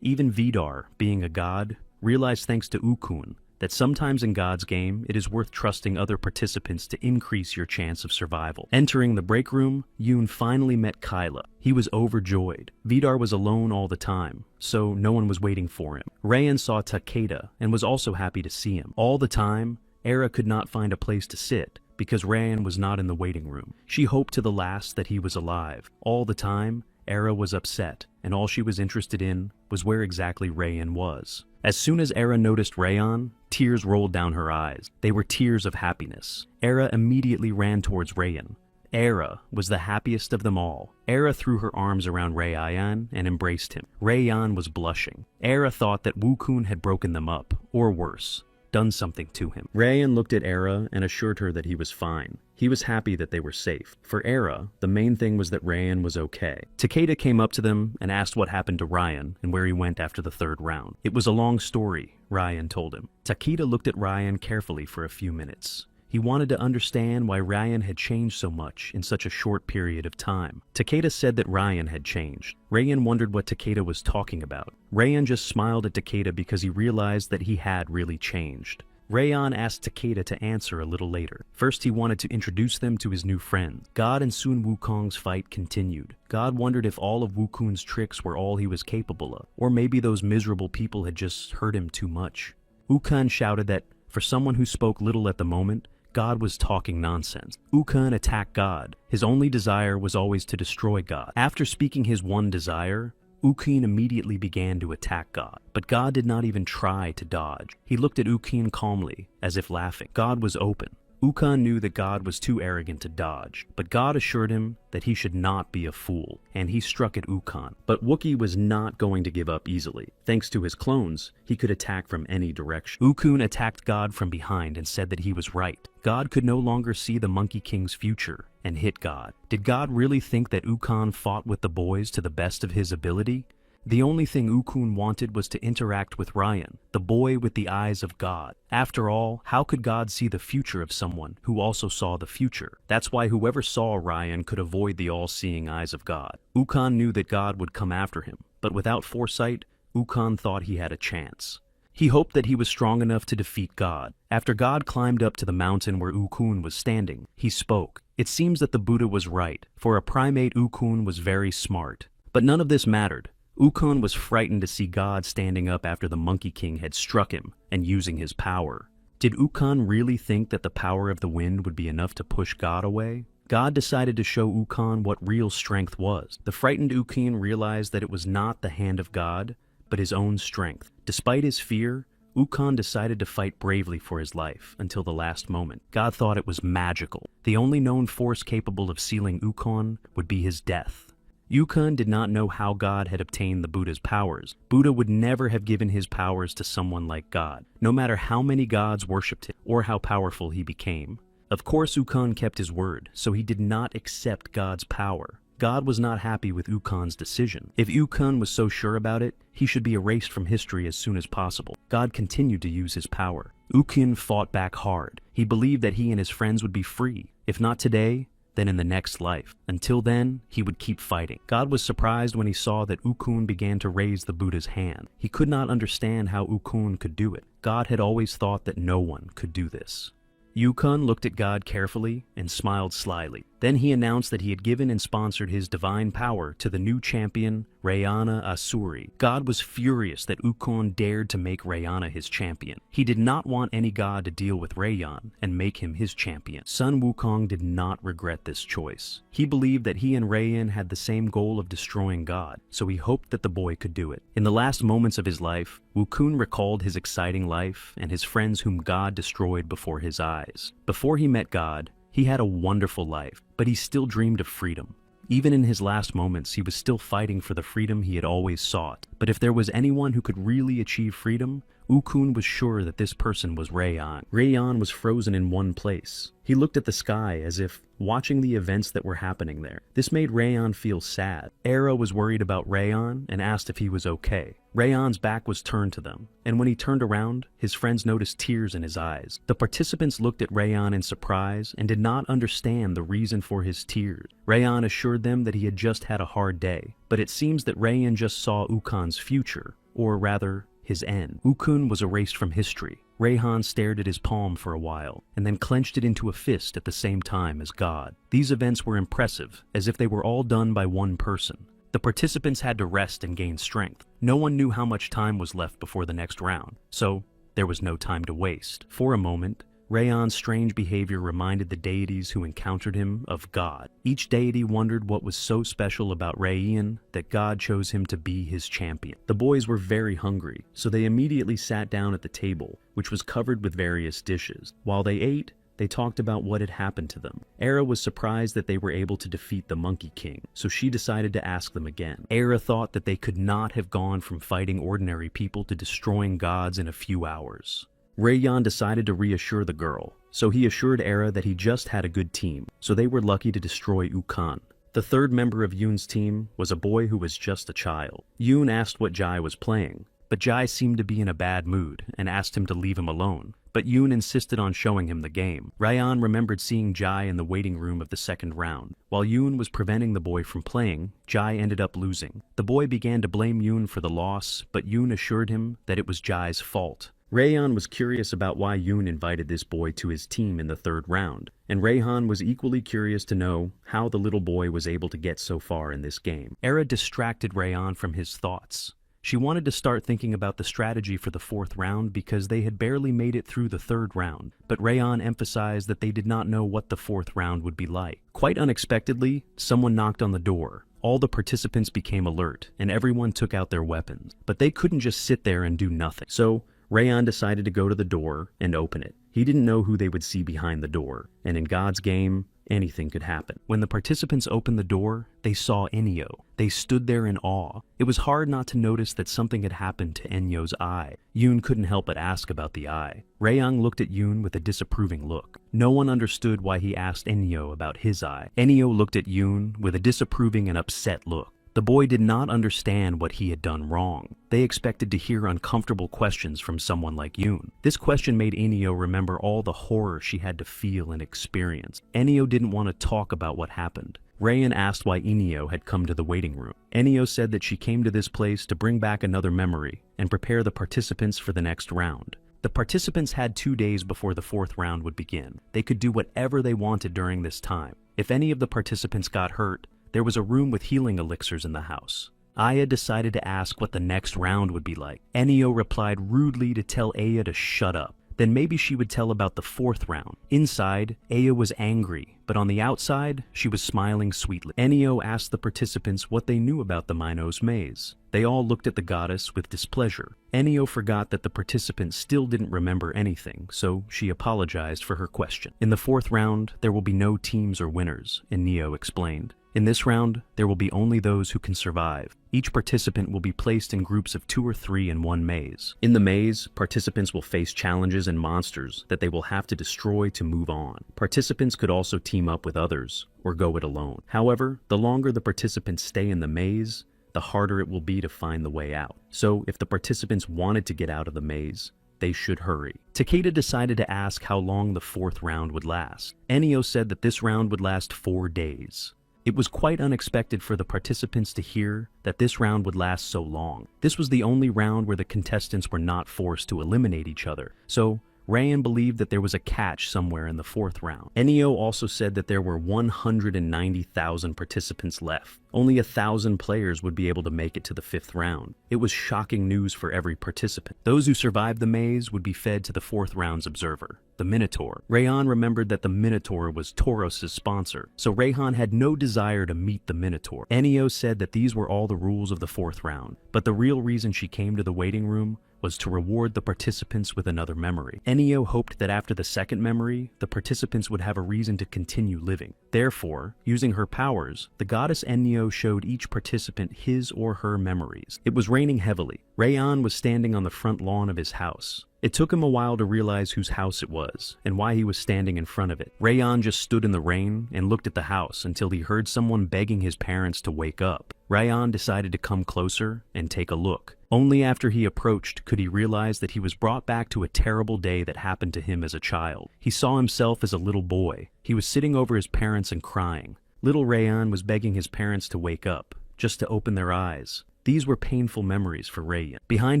Even Vidar, being a god, realized thanks to Ukun that sometimes in God's game, it is worth trusting other participants to increase your chance of survival. Entering the break room, Yoon finally met Kyla. He was overjoyed. Vidar was alone all the time, so no one was waiting for him. Rayan saw Takeda and was also happy to see him. All the time, Era could not find a place to sit because Rayan was not in the waiting room. She hoped to the last that he was alive. All the time, Era was upset, and all she was interested in was where exactly Rayan was. As soon as Era noticed Rayan, tears rolled down her eyes. They were tears of happiness. Era immediately ran towards Rayan. Era was the happiest of them all. Era threw her arms around Rayan and embraced him. Rayan was blushing. Era thought that Wukun had broken them up, or worse, done something to him. Rayan looked at Era and assured her that he was fine. He was happy that they were safe. For Era, the main thing was that Rayan was okay. Takeda came up to them and asked what happened to Ryan and where he went after the third round. It was a long story, Ryan told him. Takeda looked at Ryan carefully for a few minutes. He wanted to understand why Ryan had changed so much in such a short period of time. Takeda said that Ryan had changed. Rayan wondered what Takeda was talking about. Rayan just smiled at Takeda because he realized that he had really changed. Rayon asked Takeda to answer a little later. First, he wanted to introduce them to his new friend. God and Sun Wukong's fight continued. God wondered if all of Wukun's tricks were all he was capable of, or maybe those miserable people had just hurt him too much. Wukong shouted that, for someone who spoke little at the moment, God was talking nonsense. Wukong attacked God. His only desire was always to destroy God. After speaking his one desire, Wukong immediately began to attack God, but God did not even try to dodge. He looked at Wukong calmly, as if laughing. God was open. Wukong knew that God was too arrogant to dodge, but God assured him that he should not be a fool, and he struck at Wukong. But Wookiee was not going to give up easily. Thanks to his clones, he could attack from any direction. Wukong attacked God from behind and said that he was right. God could no longer see the Monkey King's future and hit God. Did God really think that Wukong fought with the boys to the best of his ability? The only thing Wukong wanted was to interact with Ryan, the boy with the eyes of God. After all, how could God see the future of someone who also saw the future? That's why whoever saw Ryan could avoid the all-seeing eyes of God. Wukong knew that God would come after him, but without foresight, Wukong thought he had a chance. He hoped that he was strong enough to defeat God. After God climbed up to the mountain where Wukong was standing, he spoke. It seems that the Buddha was right. For a primate, Wukong was very smart. But none of this mattered. Wukong was frightened to see God standing up after the Monkey King had struck him and using his power. Did Wukong really think that the power of the wind would be enough to push God away? God decided to show Wukong what real strength was. The frightened Wukong realized that it was not the hand of God, but his own strength. Despite his fear, Wukong decided to fight bravely for his life until the last moment. God thought it was magical. The only known force capable of sealing Wukong would be his death. Wukong did not know how God had obtained the Buddha's powers. Buddha would never have given his powers to someone like God, no matter how many gods worshipped him or how powerful he became. Of course, Wukong kept his word, so he did not accept God's power. God was not happy with Wukong's decision. If Wukong was so sure about it, he should be erased from history as soon as possible. God continued to use his power. Wukong fought back hard. He believed that he and his friends would be free, if not today, then in the next life. Until then, he would keep fighting. God was surprised when he saw that Wukong began to raise the Buddha's hand. He could not understand how Wukong could do it. God had always thought that no one could do this. Wukong looked at God carefully and smiled slyly. Then he announced that he had given and sponsored his divine power to the new champion, Rayana Asuri. God was furious that Wukong dared to make Rayana his champion. He did not want any god to deal with Rayan and make him his champion. Sun Wukong did not regret this choice. He believed that he and Rayan had the same goal of destroying God, so he hoped that the boy could do it. In the last moments of his life, Wukong recalled his exciting life and his friends whom God destroyed before his eyes. Before he met God, he had a wonderful life, but he still dreamed of freedom. Even in his last moments, he was still fighting for the freedom he had always sought. But if there was anyone who could really achieve freedom, Wukong was sure that this person was Rayan. Rayan was frozen in one place. He looked at the sky as if watching the events that were happening there. This made Rayan feel sad. Era was worried about Rayan and asked if he was okay. Rayan's back was turned to them, and when he turned around, his friends noticed tears in his eyes. The participants looked at Rayan in surprise and did not understand the reason for his tears. Rayan assured them that he had just had a hard day, but it seems that Rayan just saw Wukong's future, or rather, his end. Wukong was erased from history. Rayhan stared at his palm for a while, and then clenched it into a fist at the same time as God. These events were impressive, as if they were all done by one person. The participants had to rest and gain strength. No one knew how much time was left before the next round, so there was no time to waste. For a moment, Rayan's strange behavior reminded the deities who encountered him of God. Each deity wondered what was so special about Rayan that God chose him to be his champion. The boys were very hungry, so they immediately sat down at the table, which was covered with various dishes. While they ate, they talked about what had happened to them. Era was surprised that they were able to defeat the Monkey King, so she decided to ask them again. Era thought that they could not have gone from fighting ordinary people to destroying gods in a few hours. Rayan decided to reassure the girl, so he assured Era that he just had a good team, so they were lucky to destroy Wukong. The third member of Yoon's team was a boy who was just a child. Yoon asked what Jai was playing, but Jai seemed to be in a bad mood and asked him to leave him alone. But Yoon insisted on showing him the game. Rayan remembered seeing Jai in the waiting room of the second round. While Yoon was preventing the boy from playing, Jai ended up losing. The boy began to blame Yoon for the loss, but Yoon assured him that it was Jai's fault. Rayan was curious about why Yoon invited this boy to his team in the third round, and Rayhan was equally curious to know how the little boy was able to get so far in this game. Era distracted Rayan from his thoughts. She wanted to start thinking about the strategy for the fourth round because they had barely made it through the third round, but Rayan emphasized that they did not know what the fourth round would be like. Quite unexpectedly, someone knocked on the door. All the participants became alert, and everyone took out their weapons. But they couldn't just sit there and do nothing. So, Rayan decided to go to the door and open it. He didn't know who they would see behind the door, and in God's game, anything could happen. When the participants opened the door, they saw Enyo. They stood there in awe. It was hard not to notice that something had happened to Enyo's eye. Yoon couldn't help but ask about the eye. Raeyang looked at Yoon with a disapproving look. No one understood why he asked Enyo about his eye. Enyo looked at Yoon with a disapproving and upset look. The boy did not understand what he had done wrong. They expected to hear uncomfortable questions from someone like Yoon. This question made Enyo remember all the horror she had to feel and experience. Enyo didn't want to talk about what happened. Rayan asked why Enyo had come to the waiting room. Enyo said that she came to this place to bring back another memory and prepare the participants for the next round. The participants had 2 days before the fourth round would begin. They could do whatever they wanted during this time. If any of the participants got hurt, there was a room with healing elixirs in the house. Aya decided to ask what the next round would be like. Enyo replied rudely to tell Aya to shut up. Then maybe she would tell about the fourth round. Inside, Aya was angry, but on the outside, she was smiling sweetly. Enyo asked the participants what they knew about the Minos maze. They all looked at the goddess with displeasure. Enyo forgot that the participants still didn't remember anything, so she apologized for her question. In the fourth round, there will be no teams or winners, Enyo explained. In this round, there will be only those who can survive. Each participant will be placed in groups of 2 or 3 in one maze. In the maze, participants will face challenges and monsters that they will have to destroy to move on. Participants could also team up with others or go it alone. However, the longer the participants stay in the maze, the harder it will be to find the way out. So, if the participants wanted to get out of the maze, they should hurry. Takeda decided to ask how long the fourth round would last. Enyo said that this round would last 4 days. It was quite unexpected for the participants to hear that this round would last so long. This was the only round where the contestants were not forced to eliminate each other, so Rayan believed that there was a catch somewhere in the fourth round. Enyo also said that there were 190,000 participants left. Only 1,000 players would be able to make it to the fifth round. It was shocking news for every participant. Those who survived the maze would be fed to the fourth round's observer, the Minotaur. Rayan remembered that the Minotaur was Tauros' sponsor, so Rayhan had no desire to meet the Minotaur. Enyo said that these were all the rules of the fourth round, but the real reason she came to the waiting room was to reward the participants with another memory. Enyo hoped that after the second memory, the participants would have a reason to continue living. Therefore, using her powers, the goddess Enyo showed each participant his or her memories. It was raining heavily. Rayan was standing on the front lawn of his house. It took him a while to realize whose house it was, and why he was standing in front of it. Rayan just stood in the rain and looked at the house until he heard someone begging his parents to wake up. Rayan decided to come closer and take a look. Only after he approached could he realize that he was brought back to a terrible day that happened to him as a child. He saw himself as a little boy. He was sitting over his parents and crying. Little Rayan was begging his parents to wake up, just to open their eyes. These were painful memories for Rayan. Behind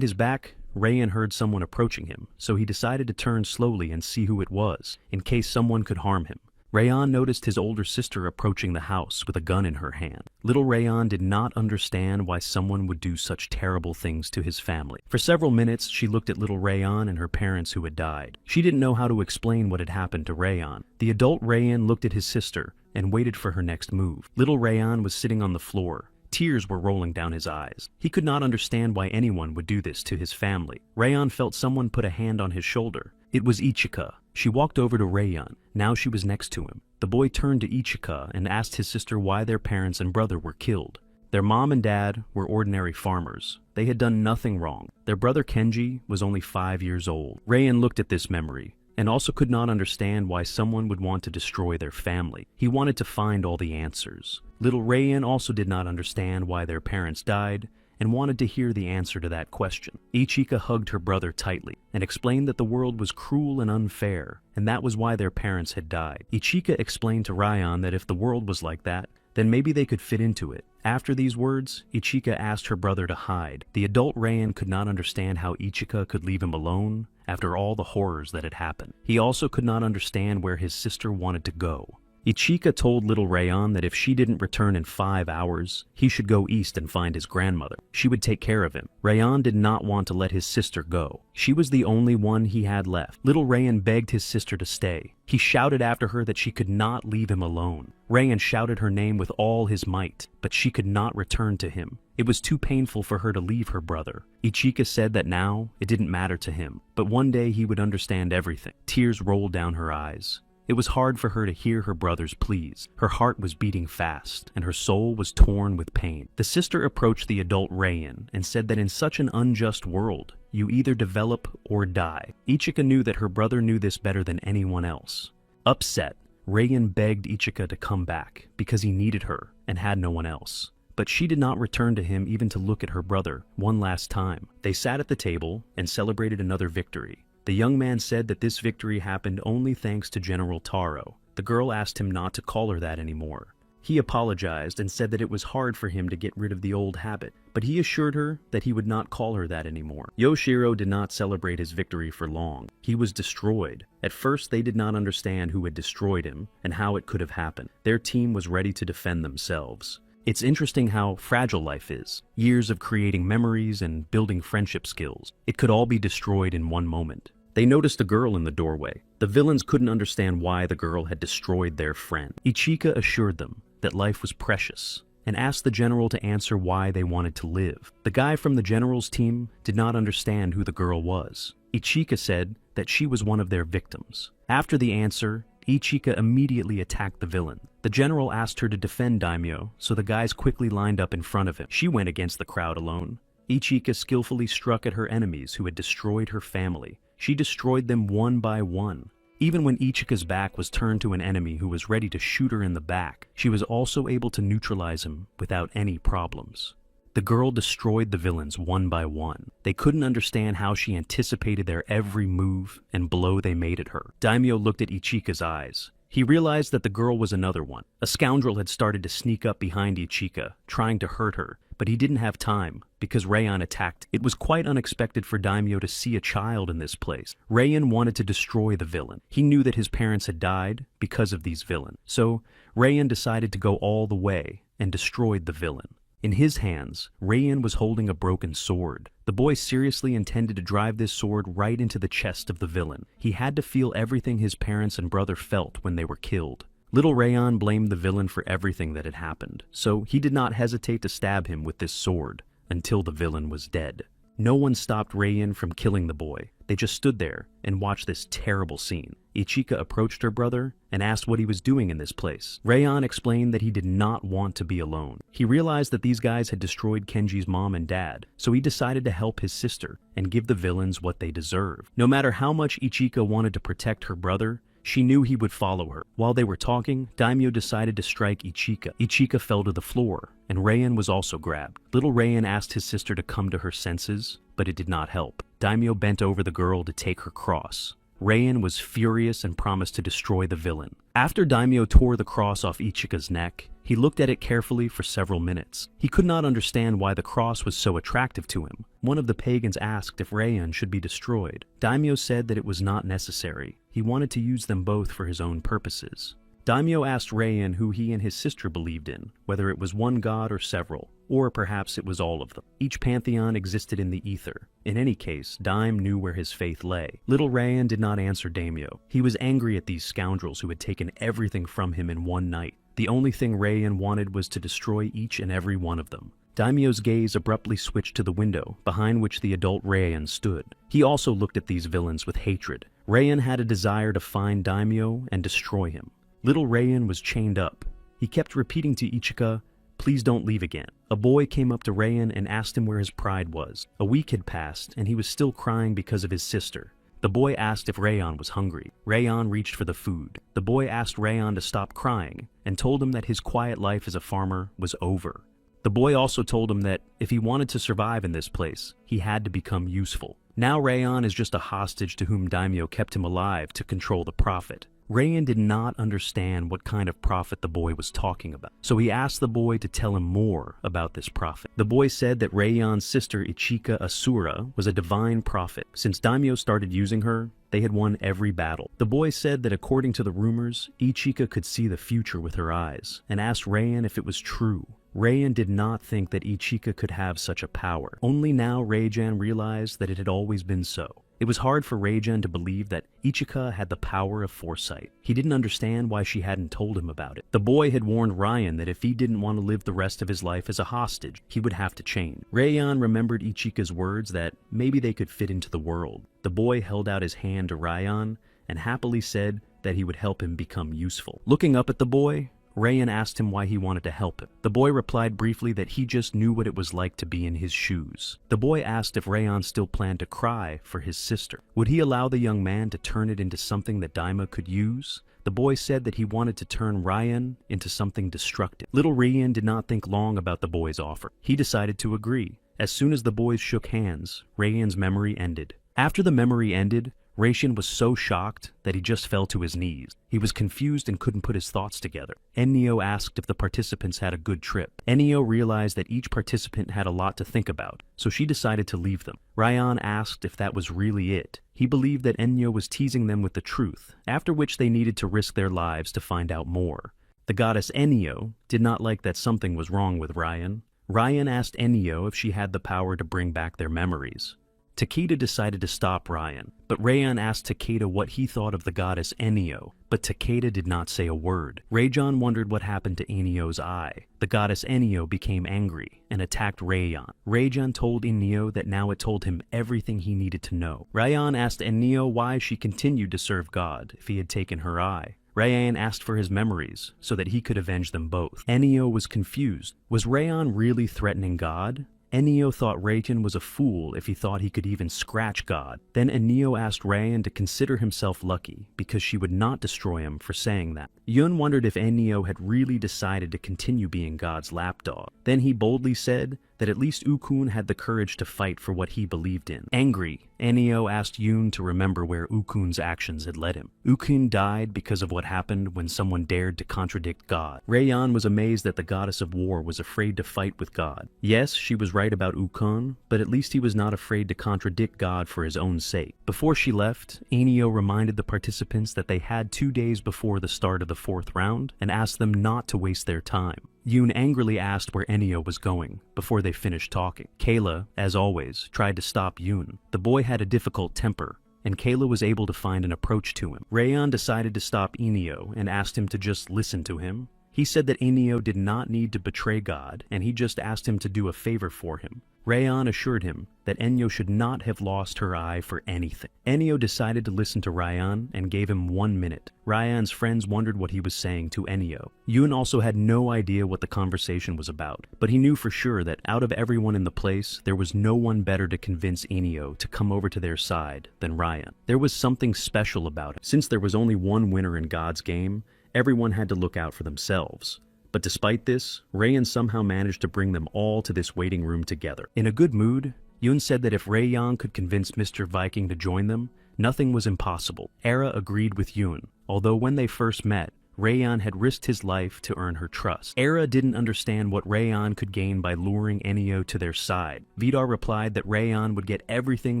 his back, Rayan heard someone approaching him, so he decided to turn slowly and see who it was, in case someone could harm him. Rayan noticed his older sister approaching the house with a gun in her hand. Little Rayan did not understand why someone would do such terrible things to his family. For several minutes, she looked at little Rayan and her parents who had died. She didn't know how to explain what had happened to Rayan. The adult Rayan looked at his sister and waited for her next move. Little Rayan was sitting on the floor. Tears were rolling down his eyes. He could not understand why anyone would do this to his family. Rayan felt someone put a hand on his shoulder. It was Ichika. She walked over to Rayan. Now she was next to him. The boy turned to Ichika and asked his sister why their parents and brother were killed. Their mom and dad were ordinary farmers. They had done nothing wrong. Their brother Kenji was only 5 years old. Rayan looked at this memory and also could not understand why someone would want to destroy their family. He wanted to find all the answers. Little Rayan also did not understand why their parents died and wanted to hear the answer to that question. Ichika hugged her brother tightly and explained that the world was cruel and unfair, and that was why their parents had died. Ichika explained to Rayan that if the world was like that, Then maybe they could fit into it. After these words, Ichika asked her brother to hide. The adult Rayan could not understand how Ichika could leave him alone after all the horrors that had happened. He also could not understand where his sister wanted to go. Ichika told little Rayan that if she didn't return in 5 hours, he should go east and find his grandmother. She would take care of him. Rayan did not want to let his sister go. She was the only one he had left. Little Rayan begged his sister to stay. He shouted after her that she could not leave him alone. Rayan shouted her name with all his might, but she could not return to him. It was too painful for her to leave her brother. Ichika said that now it didn't matter to him, but one day he would understand everything. Tears rolled down her eyes. It was hard for her to hear her brother's pleas. Her heart was beating fast, and her soul was torn with pain. The sister approached the adult Rayan and said that in such an unjust world, you either develop or die. Ichika knew that her brother knew this better than anyone else. Upset, Rayan begged Ichika to come back because he needed her and had no one else. But she did not return to him even to look at her brother one last time. They sat at the table and celebrated another victory. The young man said that this victory happened only thanks to General Taro. The girl asked him not to call her that anymore. He apologized and said that it was hard for him to get rid of the old habit, but he assured her that he would not call her that anymore. Yoshiro did not celebrate his victory for long. He was destroyed. At first, they did not understand who had destroyed him and how it could have happened. Their team was ready to defend themselves. It's interesting how fragile life is. Years of creating memories and building friendship skills. It could all be destroyed in one moment. They noticed a girl in the doorway. The villains couldn't understand why the girl had destroyed their friend. Ichika assured them that life was precious and asked the general to answer why they wanted to live. The guy from the general's team did not understand who the girl was. Ichika said that she was one of their victims. After the answer, Ichika immediately attacked the villain. The general asked her to defend Daimyo, so the guys quickly lined up in front of him. She went against the crowd alone. Ichika skillfully struck at her enemies who had destroyed her family. She destroyed them one by one. Even when Ichika's back was turned to an enemy who was ready to shoot her in the back, she was also able to neutralize him without any problems. The girl destroyed the villains one by one. They couldn't understand how she anticipated their every move and blow they made at her. Daimyo looked at Ichika's eyes. He realized that the girl was another one. A scoundrel had started to sneak up behind Ichika, trying to hurt her, but he didn't have time because Rayan attacked. It was quite unexpected for Daimyo to see a child in this place. Rayan wanted to destroy the villain. He knew that his parents had died because of these villains. So Rayan decided to go all the way and destroyed the villain. In his hands, Rayan was holding a broken sword. The boy seriously intended to drive this sword right into the chest of the villain. He had to feel everything his parents and brother felt when they were killed. Little Rayan blamed the villain for everything that had happened, so he did not hesitate to stab him with this sword until the villain was dead. No one stopped Rayan from killing the boy. They just stood there and watched this terrible scene. Ichika approached her brother and asked what he was doing in this place. Rayan explained that he did not want to be alone. He realized that these guys had destroyed Kenji's mom and dad, so he decided to help his sister and give the villains what they deserved. No matter how much Ichika wanted to protect her brother, she knew he would follow her. While they were talking, Daimyo decided to strike Ichika. Ichika fell to the floor, and Rayan was also grabbed. Little Rayan asked his sister to come to her senses, but it did not help. Daimyo bent over the girl to take her cross. Rayan was furious and promised to destroy the villain. After Daimyo tore the cross off Ichika's neck, he looked at it carefully for several minutes. He could not understand why the cross was so attractive to him. One of the pagans asked if Rayan should be destroyed. Daimyo said that it was not necessary. He wanted to use them both for his own purposes. Daimyo asked Rayan who he and his sister believed in, whether it was one god or several, or perhaps it was all of them. Each pantheon existed in the ether. In any case, Daim knew where his faith lay. Little Rayan did not answer Daimyo. He was angry at these scoundrels who had taken everything from him in one night. The only thing Rayan wanted was to destroy each and every one of them. Daimyo's gaze abruptly switched to the window, behind which the adult Rayan stood. He also looked at these villains with hatred. Rayan had a desire to find Daimyo and destroy him. Little Rayan was chained up. He kept repeating to Ichika, "Please don't leave again." A boy came up to Rayan and asked him where his pride was. A week had passed, and he was still crying because of his sister. The boy asked if Rayan was hungry. Rayan reached for the food. The boy asked Rayan to stop crying and told him that his quiet life as a farmer was over. The boy also told him that if he wanted to survive in this place, he had to become useful. Now Rayan is just a hostage to whom Daimyo kept him alive to control the prophet. Rayan did not understand what kind of prophet the boy was talking about, so he asked the boy to tell him more about this prophet. The boy said that Rayan's sister Ichika Asura was a divine prophet. Since daimyo started using her, they had won every battle. The boy said that according to the rumors, Ichika could see the future with her eyes, and asked Rayan if it was true. Rayan did not think that Ichika could have such a power. Only now Rajan realized that it had always been so. It was hard for Rajan to believe that Ichika had the power of foresight. He didn't understand why she hadn't told him about it. The boy had warned Rayan that if he didn't want to live the rest of his life as a hostage, he would have to change. Rayan remembered Ichika's words that maybe they could fit into the world. The boy held out his hand to Rayan and happily said that he would help him become useful. Looking up at the boy, Rayan asked him why he wanted to help him. The boy replied briefly that he just knew what it was like to be in his shoes. The boy asked if Rayan still planned to cry for his sister. Would he allow the young man to turn it into something that Daima could use? The boy said that he wanted to turn Rayan into something destructive. Little Rayan did not think long about the boy's offer. He decided to agree. As soon as the boys shook hands, Rayan's memory ended. After the memory ended, Rayan was so shocked that he just fell to his knees. He was confused and couldn't put his thoughts together. Ennio asked if the participants had a good trip. Ennio realized that each participant had a lot to think about, so she decided to leave them. Rayan asked if that was really it. He believed that Ennio was teasing them with the truth, after which they needed to risk their lives to find out more. The goddess Ennio did not like that something was wrong with Rayan. Rayan asked Ennio if she had the power to bring back their memories. Takeda decided to stop Rayan, but Rayan asked Takeda what he thought of the goddess Ennio, but Takeda did not say a word. Rajan wondered what happened to Ennio's eye. The goddess Ennio became angry and attacked Rayan. Rajan told Ennio that now it told him everything he needed to know. Rayan asked Ennio why she continued to serve God if he had taken her eye. Rayan asked for his memories so that he could avenge them both. Ennio was confused. Was Rayan really threatening God? Ennio thought Rayan was a fool if he thought he could even scratch God. Then Ennio asked Rayan to consider himself lucky because she would not destroy him for saying that. Yun wondered if Ennio had really decided to continue being God's lapdog. Then he boldly said that at least Ukun had the courage to fight for what he believed in. Angry, Ennio asked Yun to remember where Ukun's actions had led him. Ukun died because of what happened when someone dared to contradict God. Rayan was amazed that the goddess of war was afraid to fight with God. Yes, she was right about Ukun, but at least he was not afraid to contradict God for his own sake. Before she left, Ennio reminded the participants that they had 2 days before the start of the 4th round and asked them not to waste their time. Yun angrily asked where Ennio was going before they finished talking. Kayla, as always, tried to stop Yun. The boy had a difficult temper, and Kayla was able to find an approach to him. Rayan decided to stop Ennio and asked him to just listen to him. He said that Ennio did not need to betray God, and he just asked him to do a favor for him. Rayan assured him that Ennio should not have lost her eye for anything. Ennio decided to listen to Rayan and gave him 1 minute. Rayan's friends wondered what he was saying to Ennio. Yun also had no idea what the conversation was about, but he knew for sure that out of everyone in the place, there was no one better to convince Ennio to come over to their side than Rayan. There was something special about it. Since there was only one winner in God's game, everyone had to look out for themselves. But despite this, Rayan somehow managed to bring them all to this waiting room together. In a good mood, Yun said that if Rayan could convince Mr. Viking to join them, nothing was impossible. Era agreed with Yun, although when they first met, Rayan had risked his life to earn her trust. Era didn't understand what Rayan could gain by luring Ennio to their side. Vidar replied that Rayan would get everything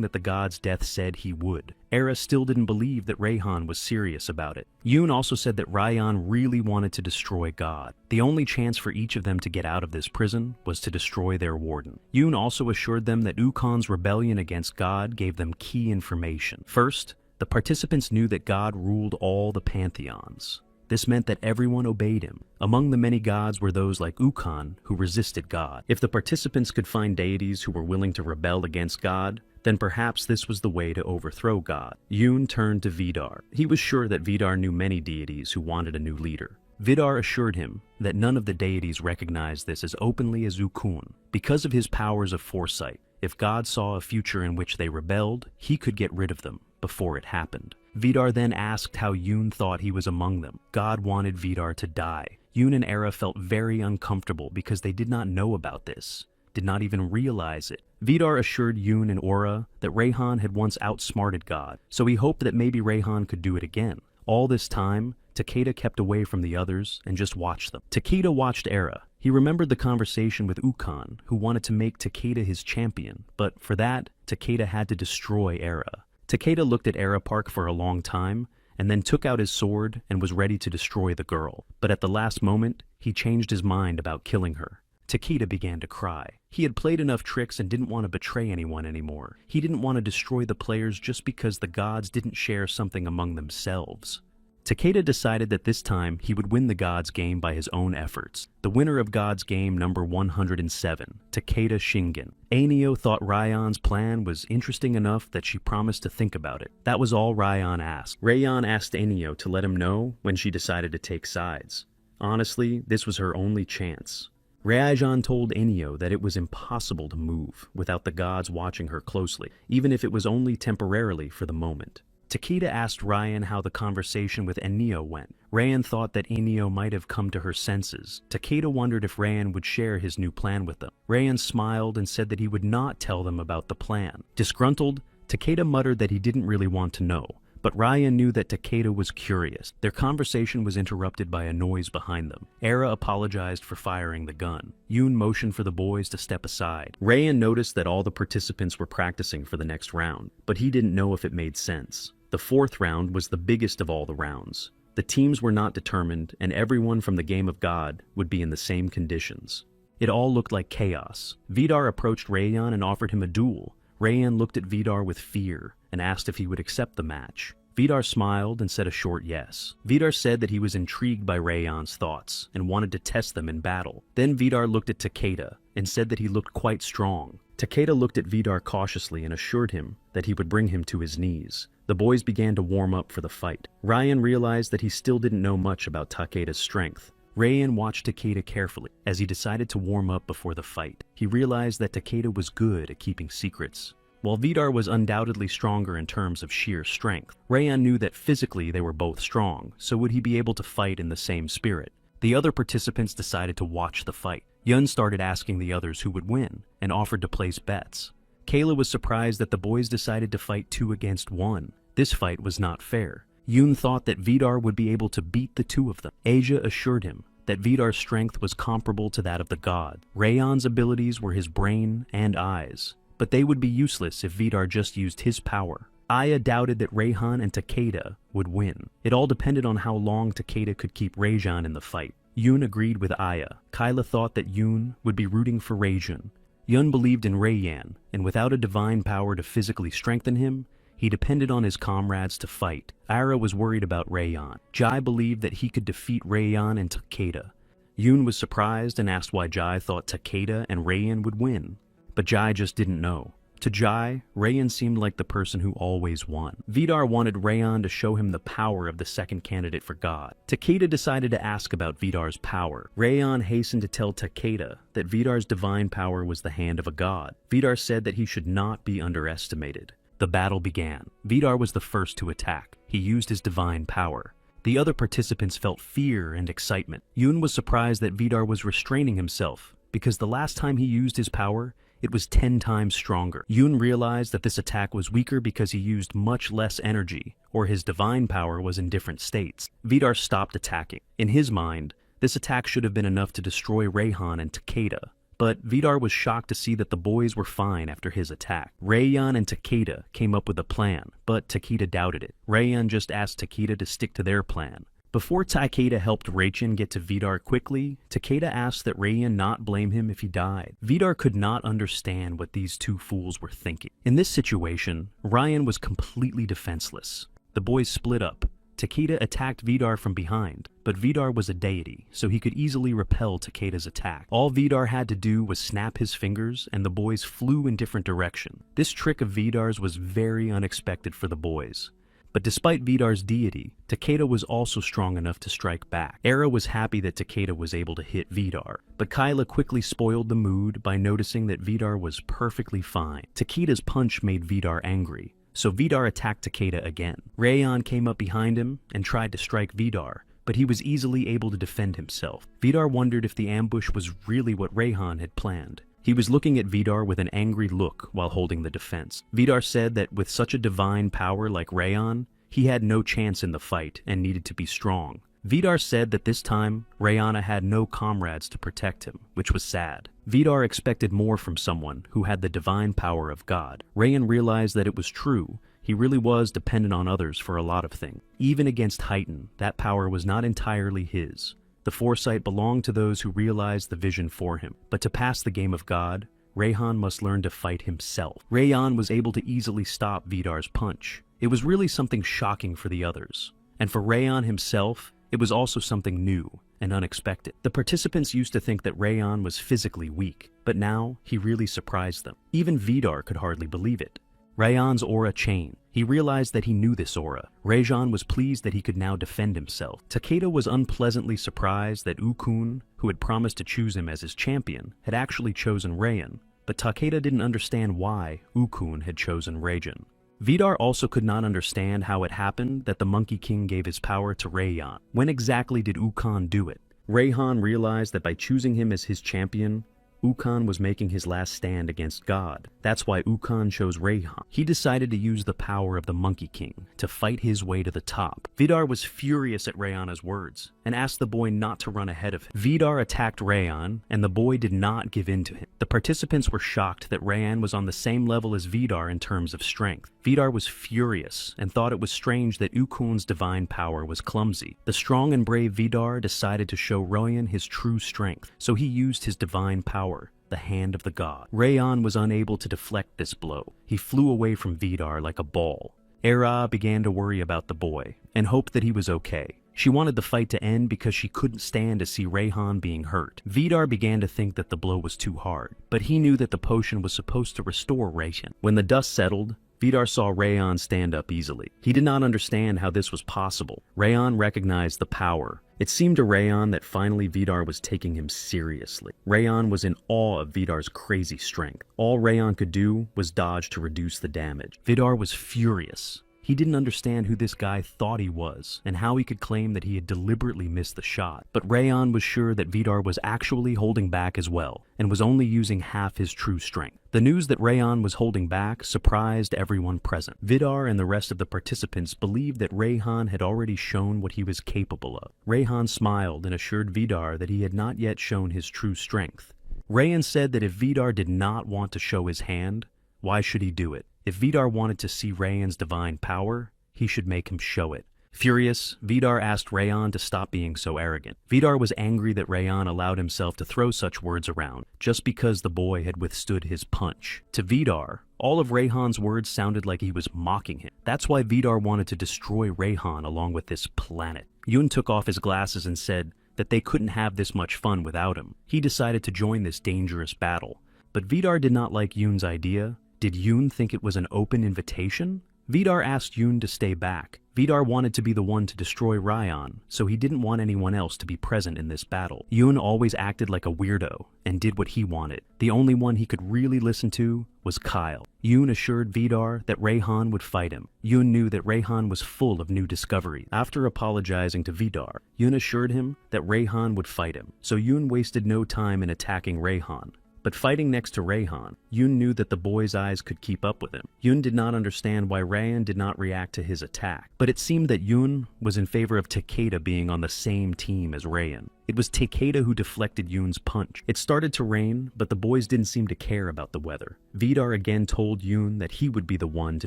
that the god's death said he would. Era still didn't believe that Rayhan was serious about it. Yun also said that Rayan really wanted to destroy God. The only chance for each of them to get out of this prison was to destroy their warden. Yun also assured them that Ukon's rebellion against God gave them key information. First, the participants knew that God ruled all the pantheons. This meant that everyone obeyed him. Among the many gods were those like Ukon who resisted God. If the participants could find deities who were willing to rebel against God, then perhaps this was the way to overthrow God. Yun turned to Vidar. He was sure that Vidar knew many deities who wanted a new leader. Vidar assured him that none of the deities recognized this as openly as Ukun. Because of his powers of foresight, if God saw a future in which they rebelled, he could get rid of them before it happened. Vidar then asked how Yun thought he was among them. God wanted Vidar to die. Yun and Era felt very uncomfortable because they did not know about this, did not even realize it. Vidar assured Yun and Aura that Rayhan had once outsmarted God, so he hoped that maybe Rayhan could do it again. All this time, Takeda kept away from the others and just watched them. Takeda watched Era. He remembered the conversation with Ukon, who wanted to make Takeda his champion, but for that, Takeda had to destroy Era. Takeda looked at Era Park for a long time, and then took out his sword and was ready to destroy the girl. But at the last moment, he changed his mind about killing her. Takeda began to cry. He had played enough tricks and didn't want to betray anyone anymore. He didn't want to destroy the players just because the gods didn't share something among themselves. Takeda decided that this time he would win the gods game by his own efforts. The winner of gods game number 107, Takeda Shingen. Ainio thought Ryan's plan was interesting enough that she promised to think about it. That was all Ryan asked. Ryan asked Ainio to let him know when she decided to take sides. Honestly, this was her only chance. Raijan told Ainio that it was impossible to move without the gods watching her closely, even if it was only temporarily for the moment. Takeda asked Ryan how the conversation with Ainio went. Ryan thought that Ainio might have come to her senses. Takeda wondered if Ryan would share his new plan with them. Ryan smiled and said that he would not tell them about the plan. Disgruntled, Takeda muttered that he didn't really want to know, but Ryan knew that Takeda was curious. Their conversation was interrupted by a noise behind them. Era apologized for firing the gun. Yoon motioned for the boys to step aside. Ryan noticed that all the participants were practicing for the next round, but he didn't know if it made sense. The fourth round was the biggest of all the rounds. The teams were not determined, and everyone from the Game of God would be in the same conditions. It all looked like chaos. Vidar approached Rayan and offered him a duel. Rayan looked at Vidar with fear and asked if he would accept the match. Vidar smiled and said a short yes. Vidar said that he was intrigued by Rayan's thoughts and wanted to test them in battle. Then Vidar looked at Takeda and said that he looked quite strong. Takeda looked at Vidar cautiously and assured him that he would bring him to his knees. The boys began to warm up for the fight. Ryan realized that he still didn't know much about Takeda's strength. Rayan watched Takeda carefully as he decided to warm up before the fight. He realized that Takeda was good at keeping secrets. While Vidar was undoubtedly stronger in terms of sheer strength, Rayan knew that physically they were both strong, so would he be able to fight in the same spirit? The other participants decided to watch the fight. Yun started asking the others who would win and offered to place bets. Kayla was surprised that the boys decided to fight 2 against 1. This fight was not fair. Yoon thought that Vidar would be able to beat the 2 of them. Asia assured him that Vidar's strength was comparable to that of the god. Rayan's abilities were his brain and eyes, but they would be useless if Vidar just used his power. Aya doubted that Rayhan and Takeda would win. It all depended on how long Takeda could keep Rayjan in the fight. Yoon agreed with Aya. Kyla thought that Yoon would be rooting for Rayjun. Yun believed in Rayyan, and without a divine power to physically strengthen him, he depended on his comrades to fight. Ira was worried about Rayyan. Jai believed that he could defeat Rayyan and Takeda. Yoon was surprised and asked why Jai thought Takeda and Rayyan would win, but Jai just didn't know. To Jai, Rayyan seemed like the person who always won. Vidar wanted Rayyan to show him the power of the second candidate for God. Takeda decided to ask about Vidar's power. Rayyan hastened to tell Takeda that Vidar's divine power was the hand of a god. Vidar said that he should not be underestimated. The battle began. Vidar was the first to attack. He used his divine power. The other participants felt fear and excitement. Yoon was surprised that Vidar was restraining himself, because the last time he used his power, it was 10 times stronger. Yoon realized that this attack was weaker because he used much less energy, or his divine power was in different states. Vidar stopped attacking. In his mind, this attack should have been enough to destroy Rayhan and Takeda, but Vidar was shocked to see that the boys were fine after his attack. Rayyan and Takeda came up with a plan, but Takeda doubted it. Rayyan just asked Takeda to stick to their plan. Before Takeda helped Raychan get to Vidar quickly, Takeda asked that Rayyan not blame him if he died. Vidar could not understand what these two fools were thinking. In this situation, Ryan was completely defenseless. The boys split up. Takeda attacked Vidar from behind, but Vidar was a deity, so he could easily repel Takeda's attack. All Vidar had to do was snap his fingers, and the boys flew in different directions. This trick of Vidar's was very unexpected for the boys. But despite Vidar's deity, Takeda was also strong enough to strike back. Era was happy that Takeda was able to hit Vidar, but Kyla quickly spoiled the mood by noticing that Vidar was perfectly fine. Takeda's punch made Vidar angry, so Vidar attacked Takeda again. Rayyan came up behind him and tried to strike Vidar, but he was easily able to defend himself. Vidar wondered if the ambush was really what Rayhan had planned. He was looking at Vidar with an angry look while holding the defense. Vidar said that with such a divine power like Rayyan, He had no chance in the fight and needed to be strong. Vidar said that this time, Rayana had no comrades to protect him, which was sad. Vidar expected more from someone who had the divine power of God. Rayan realized that it was true. He really was dependent on others for a lot of things. Even against Titan, that power was not entirely his. The foresight belonged to those who realized the vision for him. But to pass the game of God, Rayhan must learn to fight himself. Rayan was able to easily stop Vidar's punch. It was really something shocking for the others. And for Rayan himself, it was also something new and unexpected. The participants used to think that Rayan was physically weak, but now he really surprised them. Even Vidar could hardly believe it. Rayan's aura changed. He realized that he knew this aura. Rajan was pleased that he could now defend himself. Takeda was unpleasantly surprised that Ukun, who had promised to choose him as his champion, had actually chosen Rayan, but Takeda didn't understand why Ukun had chosen Rajan. Vidar also could not understand how it happened that the Monkey King gave his power to Rayan. When exactly did Ukon do it? Rayhan realized that by choosing him as his champion, Ukon was making his last stand against God. That's why Ukon chose Rayhan. He decided to use the power of the Monkey King to fight his way to the top. Vidar was furious at Rayana's words and asked the boy not to run ahead of him. Vidar attacked Rayan, and the boy did not give in to him. The participants were shocked that Rayan was on the same level as Vidar in terms of strength. Vidar was furious and thought it was strange that Ukun's divine power was clumsy. The strong and brave Vidar decided to show Rayan his true strength, so he used his divine power, the hand of the god. Rayan was unable to deflect this blow. He flew away from Vidar like a ball. Era began to worry about the boy and hoped that he was okay. She wanted the fight to end because she couldn't stand to see Rayhan being hurt. Vidar began to think that the blow was too hard, but he knew that the potion was supposed to restore Rayhan. When the dust settled, Vidar saw Rayan stand up easily. He did not understand how this was possible. Rayan recognized the power. It seemed to Rayan that finally Vidar was taking him seriously. Rayan was in awe of Vidar's crazy strength. All Rayan could do was dodge to reduce the damage. Vidar was furious. He didn't understand who this guy thought he was and how he could claim that he had deliberately missed the shot. But Rayan was sure that Vidar was actually holding back as well and was only using half his true strength. The news that Rayan was holding back surprised everyone present. Vidar and the rest of the participants believed that Rayhan had already shown what he was capable of. Rayhan smiled and assured Vidar that he had not yet shown his true strength. Rayan said that if Vidar did not want to show his hand, why should he do it? If Vidar wanted to see Rayan's divine power, he should make him show it. Furious, Vidar asked Rayan to stop being so arrogant. Vidar was angry that Rayan allowed himself to throw such words around, just because the boy had withstood his punch. To Vidar, all of Rayhan's words sounded like he was mocking him. That's why Vidar wanted to destroy Rayhan along with this planet. Yun took off his glasses and said that they couldn't have this much fun without him. He decided to join this dangerous battle. But Vidar did not like Yun's idea. Did Yun think it was an open invitation? Vidar asked Yun to stay back. Vidar wanted to be the one to destroy Rayan, so he didn't want anyone else to be present in this battle. Yun always acted like a weirdo and did what he wanted. The only one he could really listen to was Kyle. Yun assured Vidar that Rayhan would fight him. Yun knew that Rayhan was full of new discoveries. After apologizing to Vidar, Yun assured him that Rayhan would fight him, so Yun wasted no time in attacking Rayhan. But fighting next to Rayhan, Yun knew that the boy's eyes could keep up with him. Yun did not understand why Rayan did not react to his attack, but it seemed that Yun was in favor of Takeda being on the same team as Rayan. It was Takeda who deflected Yun's punch. It started to rain, but the boys didn't seem to care about the weather. Vidar again told Yun that he would be the one to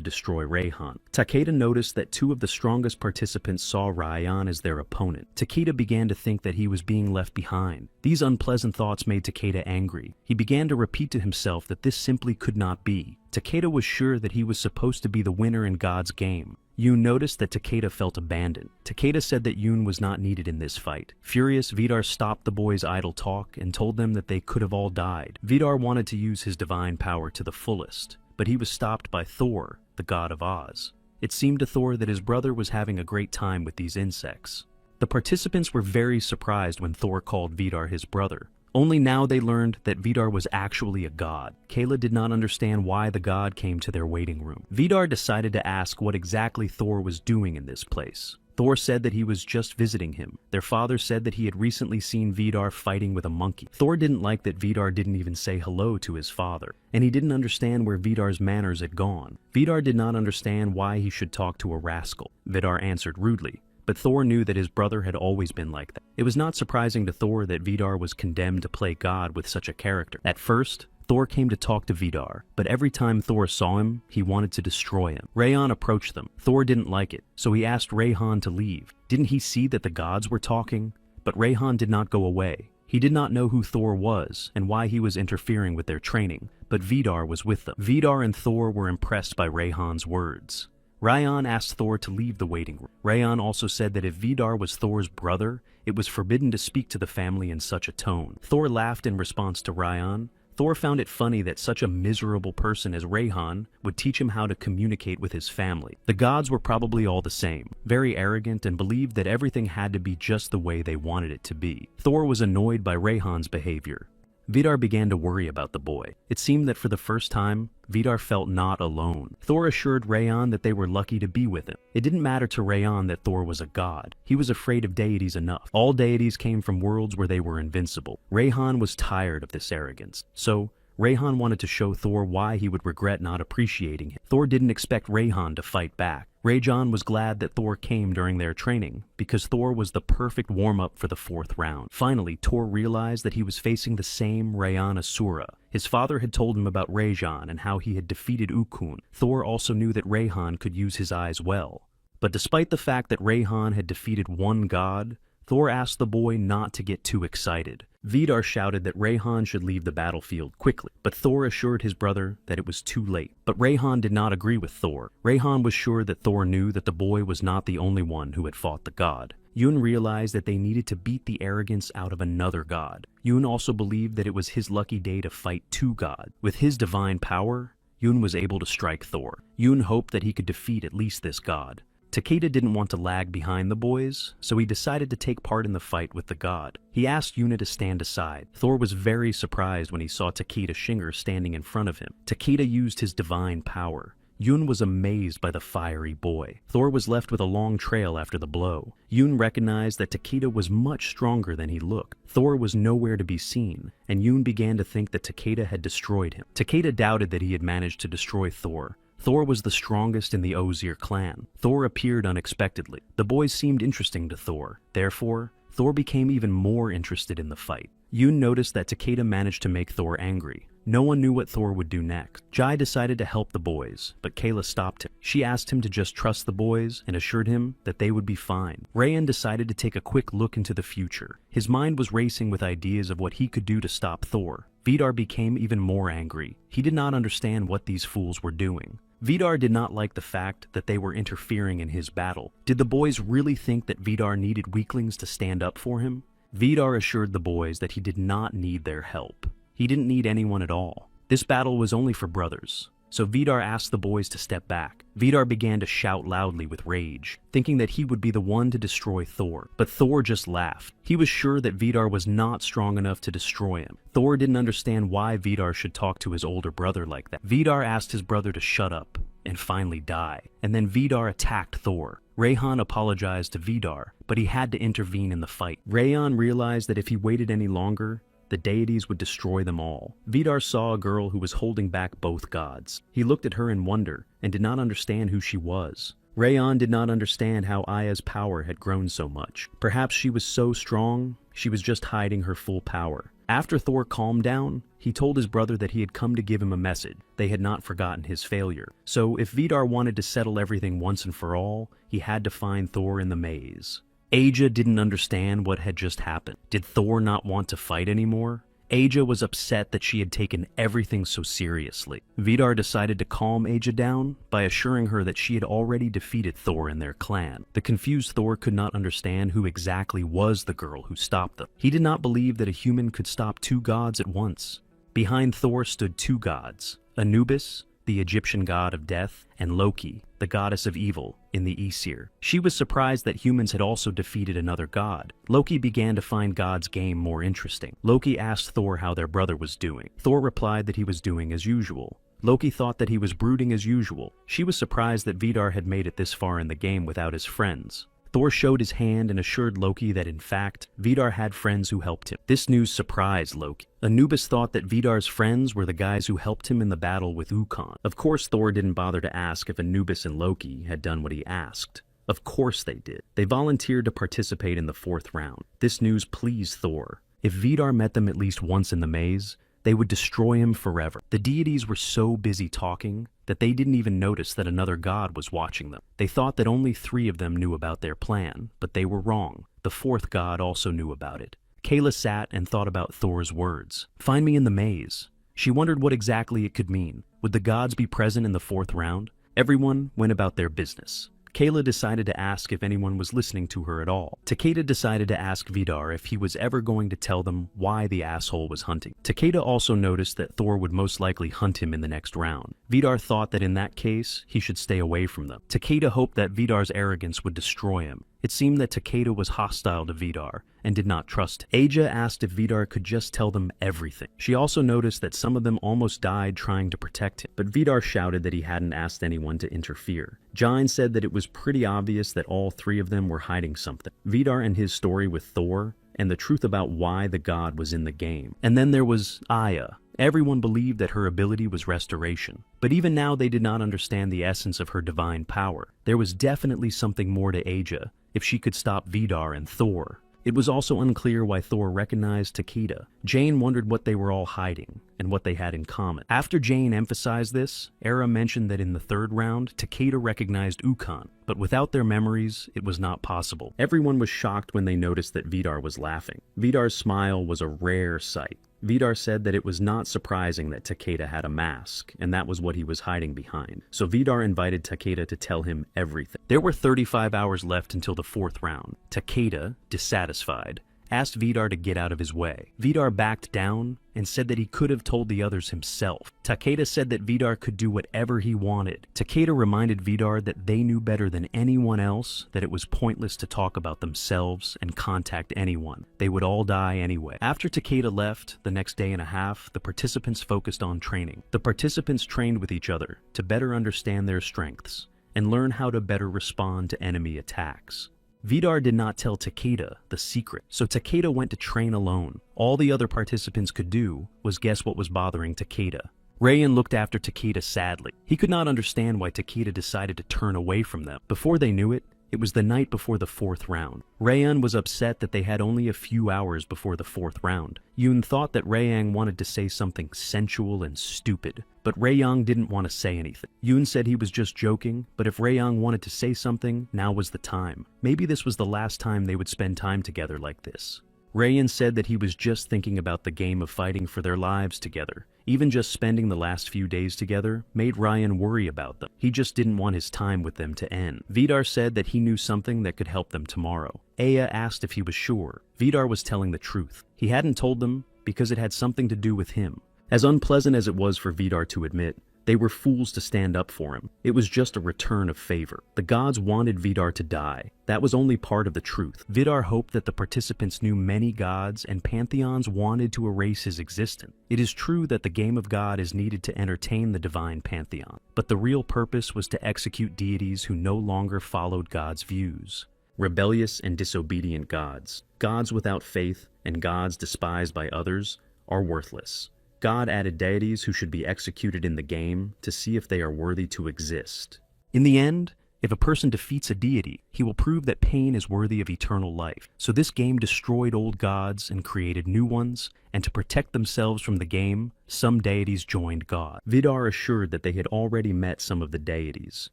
destroy Rayhan. Takeda noticed that two of the strongest participants saw Rayan as their opponent. Takeda began to think that he was being left behind. These unpleasant thoughts made Takeda angry. He began to repeat to himself that this simply could not be. Takeda was sure that he was supposed to be the winner in God's game. Yun noticed that Takeda felt abandoned. Takeda said that Yun was not needed in this fight. Furious, Vidar stopped the boys' idle talk and told them that they could have all died. Vidar wanted to use his divine power to the fullest, but he was stopped by Thor, the god of Oz. It seemed to Thor that his brother was having a great time with these insects. The participants were very surprised when Thor called Vidar his brother. Only now they learned that Vidar was actually a god. Kayla did not understand why the god came to their waiting room. Vidar decided to ask what exactly Thor was doing in this place. Thor said that he was just visiting him. Their father said that he had recently seen Vidar fighting with a monkey. Thor didn't like that Vidar didn't even say hello to his father, and he didn't understand where Vidar's manners had gone. Vidar did not understand why he should talk to a rascal. Vidar answered rudely, but Thor knew that his brother had always been like that. It was not surprising to Thor that Vidar was condemned to play God with such a character. At first, Thor came to talk to Vidar, but every time Thor saw him, he wanted to destroy him. Rayan approached them. Thor didn't like it, so he asked Rayhan to leave. Didn't he see that the gods were talking? But Rayhan did not go away. He did not know who Thor was and why he was interfering with their training, but Vidar was with them. Vidar and Thor were impressed by Rayhan's words. Rayan asked Thor to leave the waiting room. Rayan also said that if Vidar was Thor's brother, it was forbidden to speak to the family in such a tone. Thor laughed in response to Rayan. Thor found it funny that such a miserable person as Rayhan would teach him how to communicate with his family. The gods were probably all the same, very arrogant and believed that everything had to be just the way they wanted it to be. Thor was annoyed by Rayhan's behavior. Vidar began to worry about the boy. It seemed that for the first time, Vidar felt not alone. Thor assured Rayan that they were lucky to be with him. It didn't matter to Rayan that Thor was a god. He was afraid of deities enough. All deities came from worlds where they were invincible. Rayhan was tired of this arrogance. So, Rayhan wanted to show Thor why he would regret not appreciating him. Thor didn't expect Rayhan to fight back. Rajan was glad that Thor came during their training, because Thor was the perfect warm-up for the 4th round. Finally, Thor realized that he was facing the same Rayan Asura. His father had told him about Rajan and how he had defeated Ukun. Thor also knew that Rayhan could use his eyes well. But despite the fact that Rayhan had defeated one god, Thor asked the boy not to get too excited. Vidar shouted that Rayhan should leave the battlefield quickly, but Thor assured his brother that it was too late. But Rayhan did not agree with Thor. Rayhan was sure that Thor knew that the boy was not the only one who had fought the god. Yun realized that they needed to beat the arrogance out of another god. Yun also believed that it was his lucky day to fight 2 gods. With his divine power, Yun was able to strike Thor. Yun hoped that he could defeat at least this god. Takeda didn't want to lag behind the boys, so he decided to take part in the fight with the god. He asked Yuna to stand aside. Thor was very surprised when he saw Takeda Shinger standing in front of him. Takeda used his divine power. Yun was amazed by the fiery boy. Thor was left with a long trail after the blow. Yun recognized that Takeda was much stronger than he looked. Thor was nowhere to be seen, and Yun began to think that Takeda had destroyed him. Takeda doubted that he had managed to destroy Thor. Thor was the strongest in the Ozir clan. Thor appeared unexpectedly. The boys seemed interesting to Thor. Therefore, Thor became even more interested in the fight. Yun noticed that Takeda managed to make Thor angry. No one knew what Thor would do next. Jai decided to help the boys, but Kayla stopped him. She asked him to just trust the boys and assured him that they would be fine. Rayan decided to take a quick look into the future. His mind was racing with ideas of what he could do to stop Thor. Vidar became even more angry. He did not understand what these fools were doing. Vidar did not like the fact that they were interfering in his battle. Did the boys really think that Vidar needed weaklings to stand up for him? Vidar assured the boys that he did not need their help. He didn't need anyone at all. This battle was only for brothers. So Vidar asked the boys to step back. Vidar began to shout loudly with rage, thinking that he would be the one to destroy Thor. But Thor just laughed. He was sure that Vidar was not strong enough to destroy him. Thor didn't understand why Vidar should talk to his older brother like that. Vidar asked his brother to shut up and finally die. And then Vidar attacked Thor. Rayhan apologized to Vidar, but he had to intervene in the fight. Rayan realized that if he waited any longer, the deities would destroy them all. Vidar saw a girl who was holding back both gods. He looked at her in wonder and did not understand who she was. Rayan did not understand how Aya's power had grown so much. Perhaps she was so strong, she was just hiding her full power. After Thor calmed down, he told his brother that he had come to give him a message. They had not forgotten his failure. So if Vidar wanted to settle everything once and for all, he had to find Thor in the maze. Aja didn't understand what had just happened. Did Thor not want to fight anymore? Aja was upset that she had taken everything so seriously. Vidar decided to calm Aja down by assuring her that she had already defeated Thor in their clan. The confused Thor could not understand who exactly was the girl who stopped them. He did not believe that a human could stop 2 gods at once. Behind Thor stood 2 gods, Anubis, the Egyptian god of death, and Loki, the goddess of evil, in the Aesir. She was surprised that humans had also defeated another god. Loki began to find God's game more interesting. Loki asked Thor how their brother was doing. Thor replied that he was doing as usual. Loki thought that he was brooding as usual. She was surprised that Vidar had made it this far in the game without his friends. Thor showed his hand and assured Loki that in fact, Vidar had friends who helped him. This news surprised Loki. Anubis thought that Vidar's friends were the guys who helped him in the battle with Ukon. Of course, Thor didn't bother to ask if Anubis and Loki had done what he asked. Of course they did. They volunteered to participate in the 4th round. This news pleased Thor. If Vidar met them at least once in the maze, they would destroy him forever. The deities were so busy talking that they didn't even notice that another god was watching them. They thought that only 3 of them knew about their plan, but they were wrong. The 4th god also knew about it. Kayla sat and thought about Thor's words. Find me in the maze. She wondered what exactly it could mean. Would the gods be present in the 4th round? Everyone went about their business. Kayla decided to ask if anyone was listening to her at all. Takeda decided to ask Vidar if he was ever going to tell them why the asshole was hunting. Takeda also noticed that Thor would most likely hunt him in the next round. Vidar thought that in that case, he should stay away from them. Takeda hoped that Vidar's arrogance would destroy him. It seemed that Takeda was hostile to Vidar and did not trust him. Aja asked if Vidar could just tell them everything. She also noticed that some of them almost died trying to protect him, but Vidar shouted that he hadn't asked anyone to interfere. Jain said that it was pretty obvious that all 3 of them were hiding something. Vidar and his story with Thor, and the truth about why the god was in the game. And then there was Aya. Everyone believed that her ability was restoration. But even now they did not understand the essence of her divine power. There was definitely something more to Aja, if she could stop Vidar and Thor. It was also unclear why Thor recognized Takeda. Jane wondered what they were all hiding, and what they had in common. After Jane emphasized this, Era mentioned that in the 3rd round, Takeda recognized Ukon, but without their memories, it was not possible. Everyone was shocked when they noticed that Vidar was laughing. Vidar's smile was a rare sight. Vidar said that it was not surprising that Takeda had a mask, and that was what he was hiding behind. So Vidar invited Takeda to tell him everything. There were 35 hours left until the 4th round. Takeda, dissatisfied, asked Vidar to get out of his way. Vidar backed down and said that he could have told the others himself. Takeda said that Vidar could do whatever he wanted. Takeda reminded Vidar that they knew better than anyone else that it was pointless to talk about themselves and contact anyone. They would all die anyway. After Takeda left, the next day and a half, the participants focused on training. The participants trained with each other to better understand their strengths and learn how to better respond to enemy attacks. Vidar did not tell Takeda the secret, so Takeda went to train alone. All the other participants could do was guess what was bothering Takeda. Rayan looked after Takeda sadly. He could not understand why Takeda decided to turn away from them. Before they knew it, it was the night before the 4th round. Rayan was upset that they had only a few hours before the 4th round. Yoon thought that Rayan wanted to say something sensual and stupid, but Raeyang didn't want to say anything. Yoon said he was just joking, but if Raeyang wanted to say something, now was the time. Maybe this was the last time they would spend time together like this. Rayan said that he was just thinking about the game of fighting for their lives together. Even just spending the last few days together made Ryan worry about them. He just didn't want his time with them to end. Vidar said that he knew something that could help them tomorrow. Aya asked if he was sure. Vidar was telling the truth. He hadn't told them because it had something to do with him. As unpleasant as it was for Vidar to admit, they were fools to stand up for him. It was just a return of favor. The gods wanted Vidar to die. That was only part of the truth. Vidar hoped that the participants knew many gods and pantheons wanted to erase his existence. It is true that the game of God is needed to entertain the divine pantheon, but the real purpose was to execute deities who no longer followed God's views. Rebellious and disobedient gods, gods without faith, and gods despised by others are worthless. God added deities who should be executed in the game to see if they are worthy to exist. In the end, if a person defeats a deity, he will prove that pain is worthy of eternal life. So this game destroyed old gods and created new ones, and to protect themselves from the game, some deities joined God. Vidar assured that they had already met some of the deities.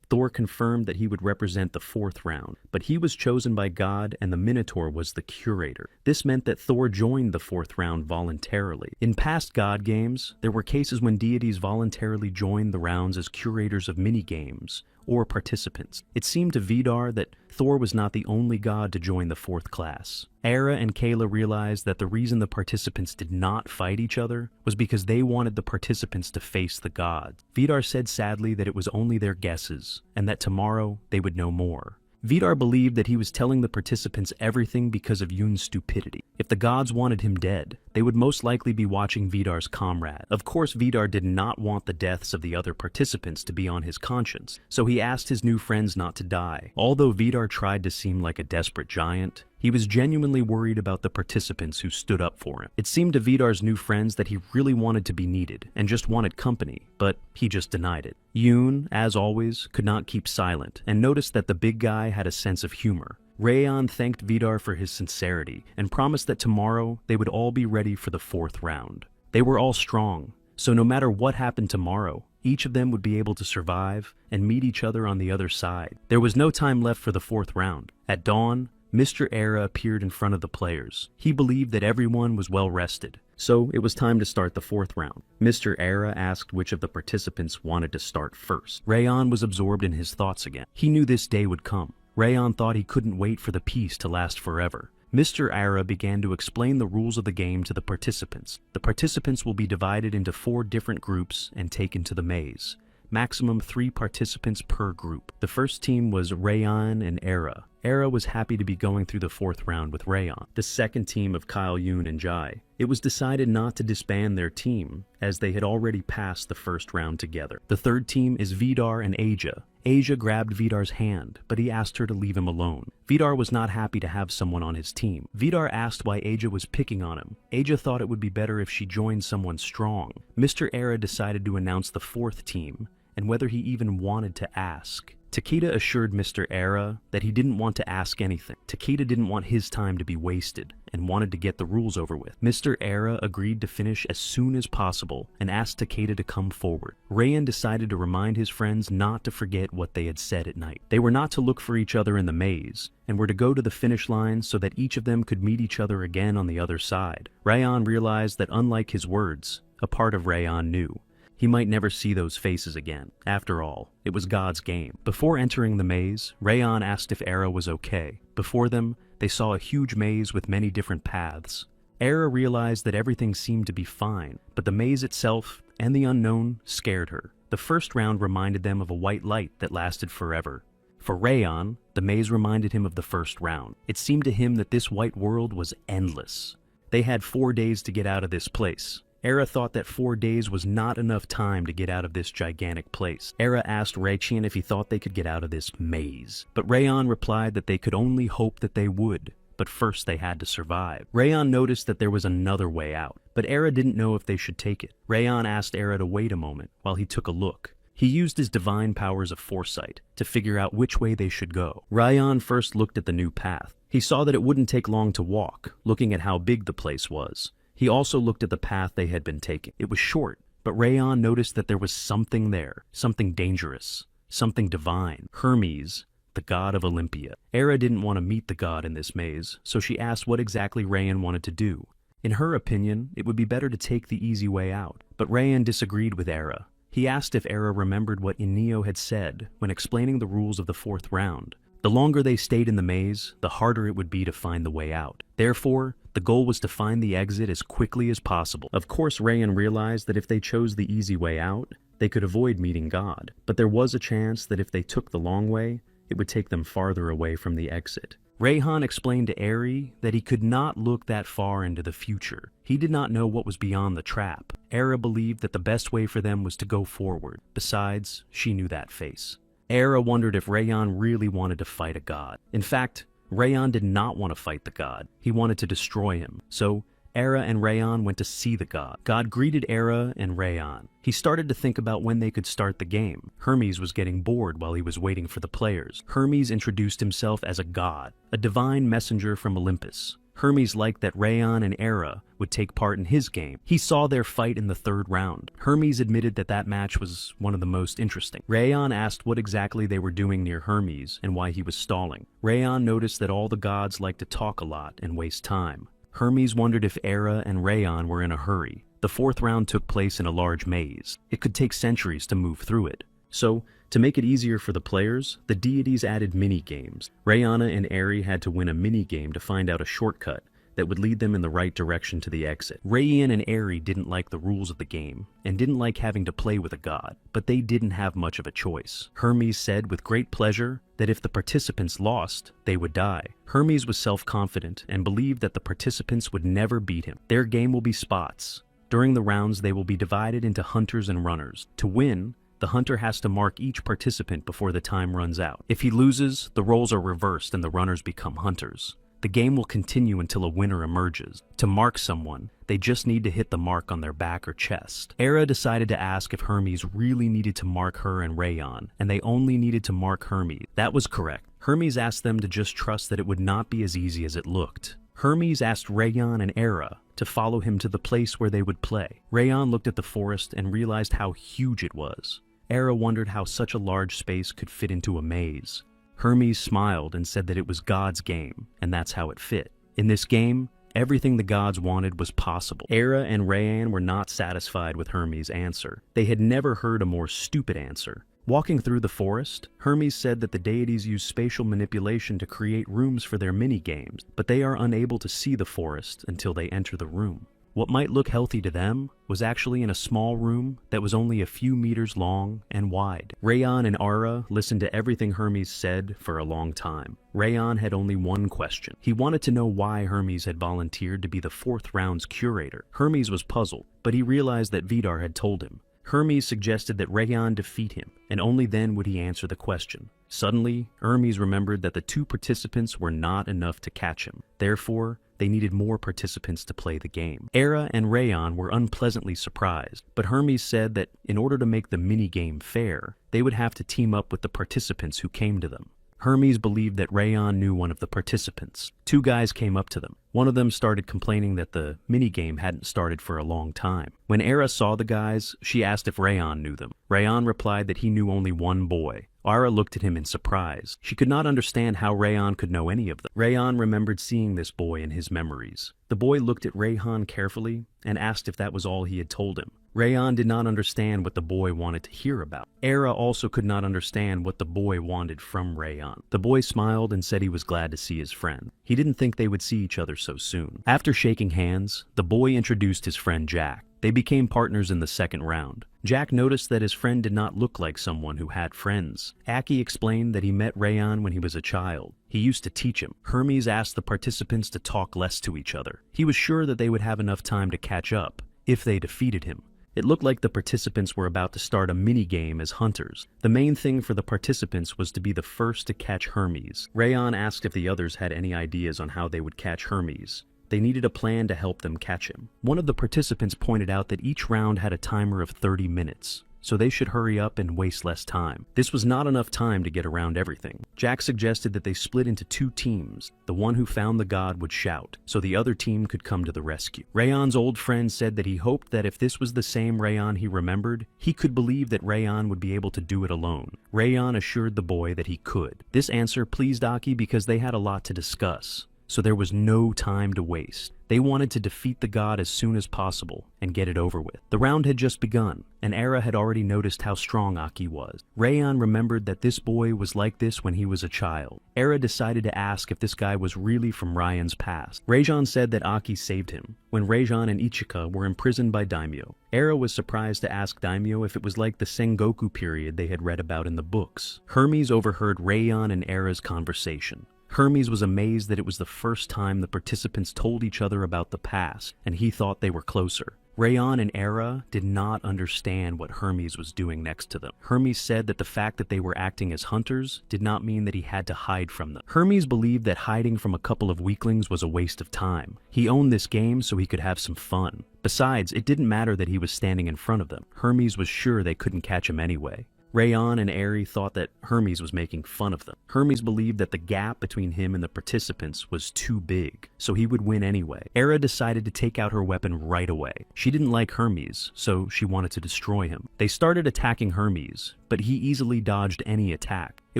Thor confirmed that he would represent the 4th round, but he was chosen by God and the Minotaur was the curator. This meant that Thor joined the 4th round voluntarily. In past God games, there were cases when deities voluntarily joined the rounds as curators of mini-games or participants. It seemed to Vidar that Thor was not the only god to join the 4th class. Era and Kayla realized that the reason the participants did not fight each other was because they wanted the participants to face the gods. Vidar said sadly that it was only their guesses, and that tomorrow they would know more. Vidar believed that he was telling the participants everything because of Yoon's stupidity. If the gods wanted him dead, They would most likely be watching Vidar's comrade. Of course, Vidar did not want the deaths of the other participants to be on his conscience, so he asked his new friends not to die. Although Vidar tried to seem like a desperate giant, he was genuinely worried about the participants who stood up for him. It seemed to Vidar's new friends that he really wanted to be needed and just wanted company, but he just denied it. Yoon, as always, could not keep silent and noticed that the big guy had a sense of humor. Rayon thanked Vidar for his sincerity and promised that tomorrow they would all be ready for the 4th round. They were all strong, so no matter what happened tomorrow, each of them would be able to survive and meet each other on the other side. There was no time left for the 4th round. At dawn, Mr. Era appeared in front of the players. He believed that everyone was well rested, so it was time to start the 4th round. Mr. Era asked which of the participants wanted to start first. Rayon was absorbed in his thoughts again. He knew this day would come. Rayon thought he couldn't wait for the peace to last forever. Mr. Ara began to explain the rules of the game to the participants. The participants will be divided into 4 different groups and taken to the maze. Maximum 3 participants per group. The first team was Rayon and Era. Era was happy to be going through the 4th round with Rayon. The second team of Kyle, Yoon, and Jai. It was decided not to disband their team, as they had already passed the 1st round together. The third team is Vidar and Aja. Aja grabbed Vidar's hand, but he asked her to leave him alone. Vidar was not happy to have someone on his team. Vidar asked why Aja was picking on him. Aja thought it would be better if she joined someone strong. Mr. Era decided to announce the 4th team, and whether he even wanted to ask. Takeda assured Mr. Era that he didn't want to ask anything. Takeda didn't want his time to be wasted and wanted to get the rules over with. Mr. Era agreed to finish as soon as possible and asked Takeda to come forward. Rayan decided to remind his friends not to forget what they had said at night. They were not to look for each other in the maze and were to go to the finish line so that each of them could meet each other again on the other side. Rayan realized that unlike his words, a part of Rayan knew. He might never see those faces again. After all, it was God's game. Before entering the maze, Rayon asked if Era was okay. Before them, they saw a huge maze with many different paths. Era realized that everything seemed to be fine, but the maze itself and the unknown scared her. The first round reminded them of a white light that lasted forever. For Rayon, the maze reminded him of the first round. It seemed to him that this white world was endless. They had 4 days to get out of this place. Era thought that 4 days was not enough time to get out of this gigantic place. Era asked Raichian if he thought they could get out of this maze, but Rayon replied that they could only hope that they would, but first they had to survive. Rayon noticed that there was another way out, but Era didn't know if they should take it. Rayon asked Era to wait a moment while he took a look. He used his divine powers of foresight to figure out which way they should go. Rayon first looked at the new path. He saw that it wouldn't take long to walk, looking at how big the place was. He also looked at the path they had been taking. It was short, but Rayon noticed that there was something there, something dangerous, something divine. Hermes, the god of Olympia. Era didn't want to meet the god in this maze, so she asked what exactly Rayon wanted to do. In her opinion, it would be better to take the easy way out, but Rayon disagreed with Era. He asked if Era remembered what Inio had said when explaining the rules of the 4th round. The longer they stayed in the maze, the harder it would be to find the way out. Therefore, the goal was to find the exit as quickly as possible. Of course, Rayan realized that if they chose the easy way out, they could avoid meeting God. But there was a chance that if they took the long way, it would take them farther away from the exit. Rayhan explained to Eri that he could not look that far into the future. He did not know what was beyond the trap. Era believed that the best way for them was to go forward. Besides, she knew that face. Era wondered if Rayan really wanted to fight a god. In fact, Rayan did not want to fight the god. He wanted to destroy him. So, Era and Rayan went to see the god. God greeted Era and Rayan. He started to think about when they could start the game. Hermes was getting bored while he was waiting for the players. Hermes introduced himself as a god, a divine messenger from Olympus. Hermes liked that Rayan and Era would take part in his game. He saw their fight in the 3rd round. Hermes admitted that that match was one of the most interesting. Rayan asked what exactly they were doing near Hermes and why he was stalling. Rayan noticed that all the gods like to talk a lot and waste time. Hermes wondered if Era and Rayan were in a hurry. The 4th round took place in a large maze. It could take centuries to move through it. So, to make it easier for the players, the deities added mini-games. Rayana and Eri had to win a mini-game to find out a shortcut. that would lead them in the right direction to the exit. Rayan and Eri didn't like the rules of the game and didn't like having to play with a god, but they didn't have much of a choice. Hermes said with great pleasure that if the participants lost, they would die. Hermes was self-confident and believed that the participants would never beat him. Their game will be spots. During the rounds, they will be divided into hunters and runners. To win, the hunter has to mark each participant before the time runs out. If he loses, the roles are reversed and the runners become hunters. The game will continue until a winner emerges. To mark someone, they just need to hit the mark on their back or chest. Era decided to ask if Hermes really needed to mark her and Rayan, and they only needed to mark Hermes. That was correct. Hermes asked them to just trust that it would not be as easy as it looked. Hermes asked Rayan and Era to follow him to the place where they would play. Rayan looked at the forest and realized how huge it was. Era wondered how such a large space could fit into a maze. Hermes smiled and said that it was God's game, and that's how it fit. In this game, everything the gods wanted was possible. Era and Rayan were not satisfied with Hermes' answer. They had never heard a more stupid answer. Walking through the forest, Hermes said that the deities use spatial manipulation to create rooms for their mini-games, but they are unable to see the forest until they enter the room. What might look healthy to them was actually in a small room that was only a few meters long and wide. Rayan and Ara listened to everything Hermes said for a long time. Rayan had only one question. He wanted to know why Hermes had volunteered to be the fourth round's curator. Hermes was puzzled, but he realized that Vidar had told him. Hermes suggested that Rayan defeat him, and only then would he answer the question. Suddenly, Hermes remembered that the two participants were not enough to catch him. Therefore, they needed more participants to play the game. Era and Rayan were unpleasantly surprised, but Hermes said that in order to make the mini-game fair, they would have to team up with the participants who came to them. Hermes believed that Rayan knew one of the participants. Two guys came up to them. One of them started complaining that the minigame hadn't started for a long time. When Era saw the guys, she asked if Rayan knew them. Rayan replied that he knew only one boy. Ara looked at him in surprise. She could not understand how Rayan could know any of them. Rayan remembered seeing this boy in his memories. The boy looked at Rayan carefully and asked if that was all he had told him. Rayan did not understand what the boy wanted to hear about. Era also could not understand what the boy wanted from Rayan. The boy smiled and said he was glad to see his friend. He didn't think they would see each other so soon. After shaking hands, the boy introduced his friend Jack. They became partners in the second round. Jack noticed that his friend did not look like someone who had friends. Aki explained that he met Rayan when he was a child. He used to teach him. Hermes asked the participants to talk less to each other. He was sure that they would have enough time to catch up if they defeated him. It looked like the participants were about to start a mini-game as hunters. The main thing for the participants was to be the first to catch Hermes. Rayan asked if the others had any ideas on how they would catch Hermes. They needed a plan to help them catch him. One of the participants pointed out that each round had a timer of 30 minutes, so they should hurry up and waste less time. This was not enough time to get around everything. Jack suggested that they split into two teams. The one who found the god would shout, so the other team could come to the rescue. Rayan's old friend said that he hoped that if this was the same Rayan he remembered, he could believe that Rayan would be able to do it alone. Rayan assured the boy that he could. This answer pleased Aki because they had a lot to discuss, so there was no time to waste. They wanted to defeat the god as soon as possible and get it over with. The round had just begun, and Era had already noticed how strong Aki was. Rayan remembered that this boy was like this when he was a child. Era decided to ask if this guy was really from Ryan's past. Rajan said that Aki saved him when Rajan and Ichika were imprisoned by Daimyo. Era was surprised to ask Daimyo if it was like the Sengoku period they had read about in the books. Hermes overheard Rayan and Era's conversation. Hermes was amazed that it was the first time the participants told each other about the past, and he thought they were closer. Rayan and Era did not understand what Hermes was doing next to them. Hermes said that the fact that they were acting as hunters did not mean that he had to hide from them. Hermes believed that hiding from a couple of weaklings was a waste of time. He owned this game so he could have some fun. Besides, it didn't matter that he was standing in front of them. Hermes was sure they couldn't catch him anyway. Rayan and Eri thought that Hermes was making fun of them. Hermes believed that the gap between him and the participants was too big, so he would win anyway. Era decided to take out her weapon right away. She didn't like Hermes, so she wanted to destroy him. They started attacking Hermes, but he easily dodged any attack. It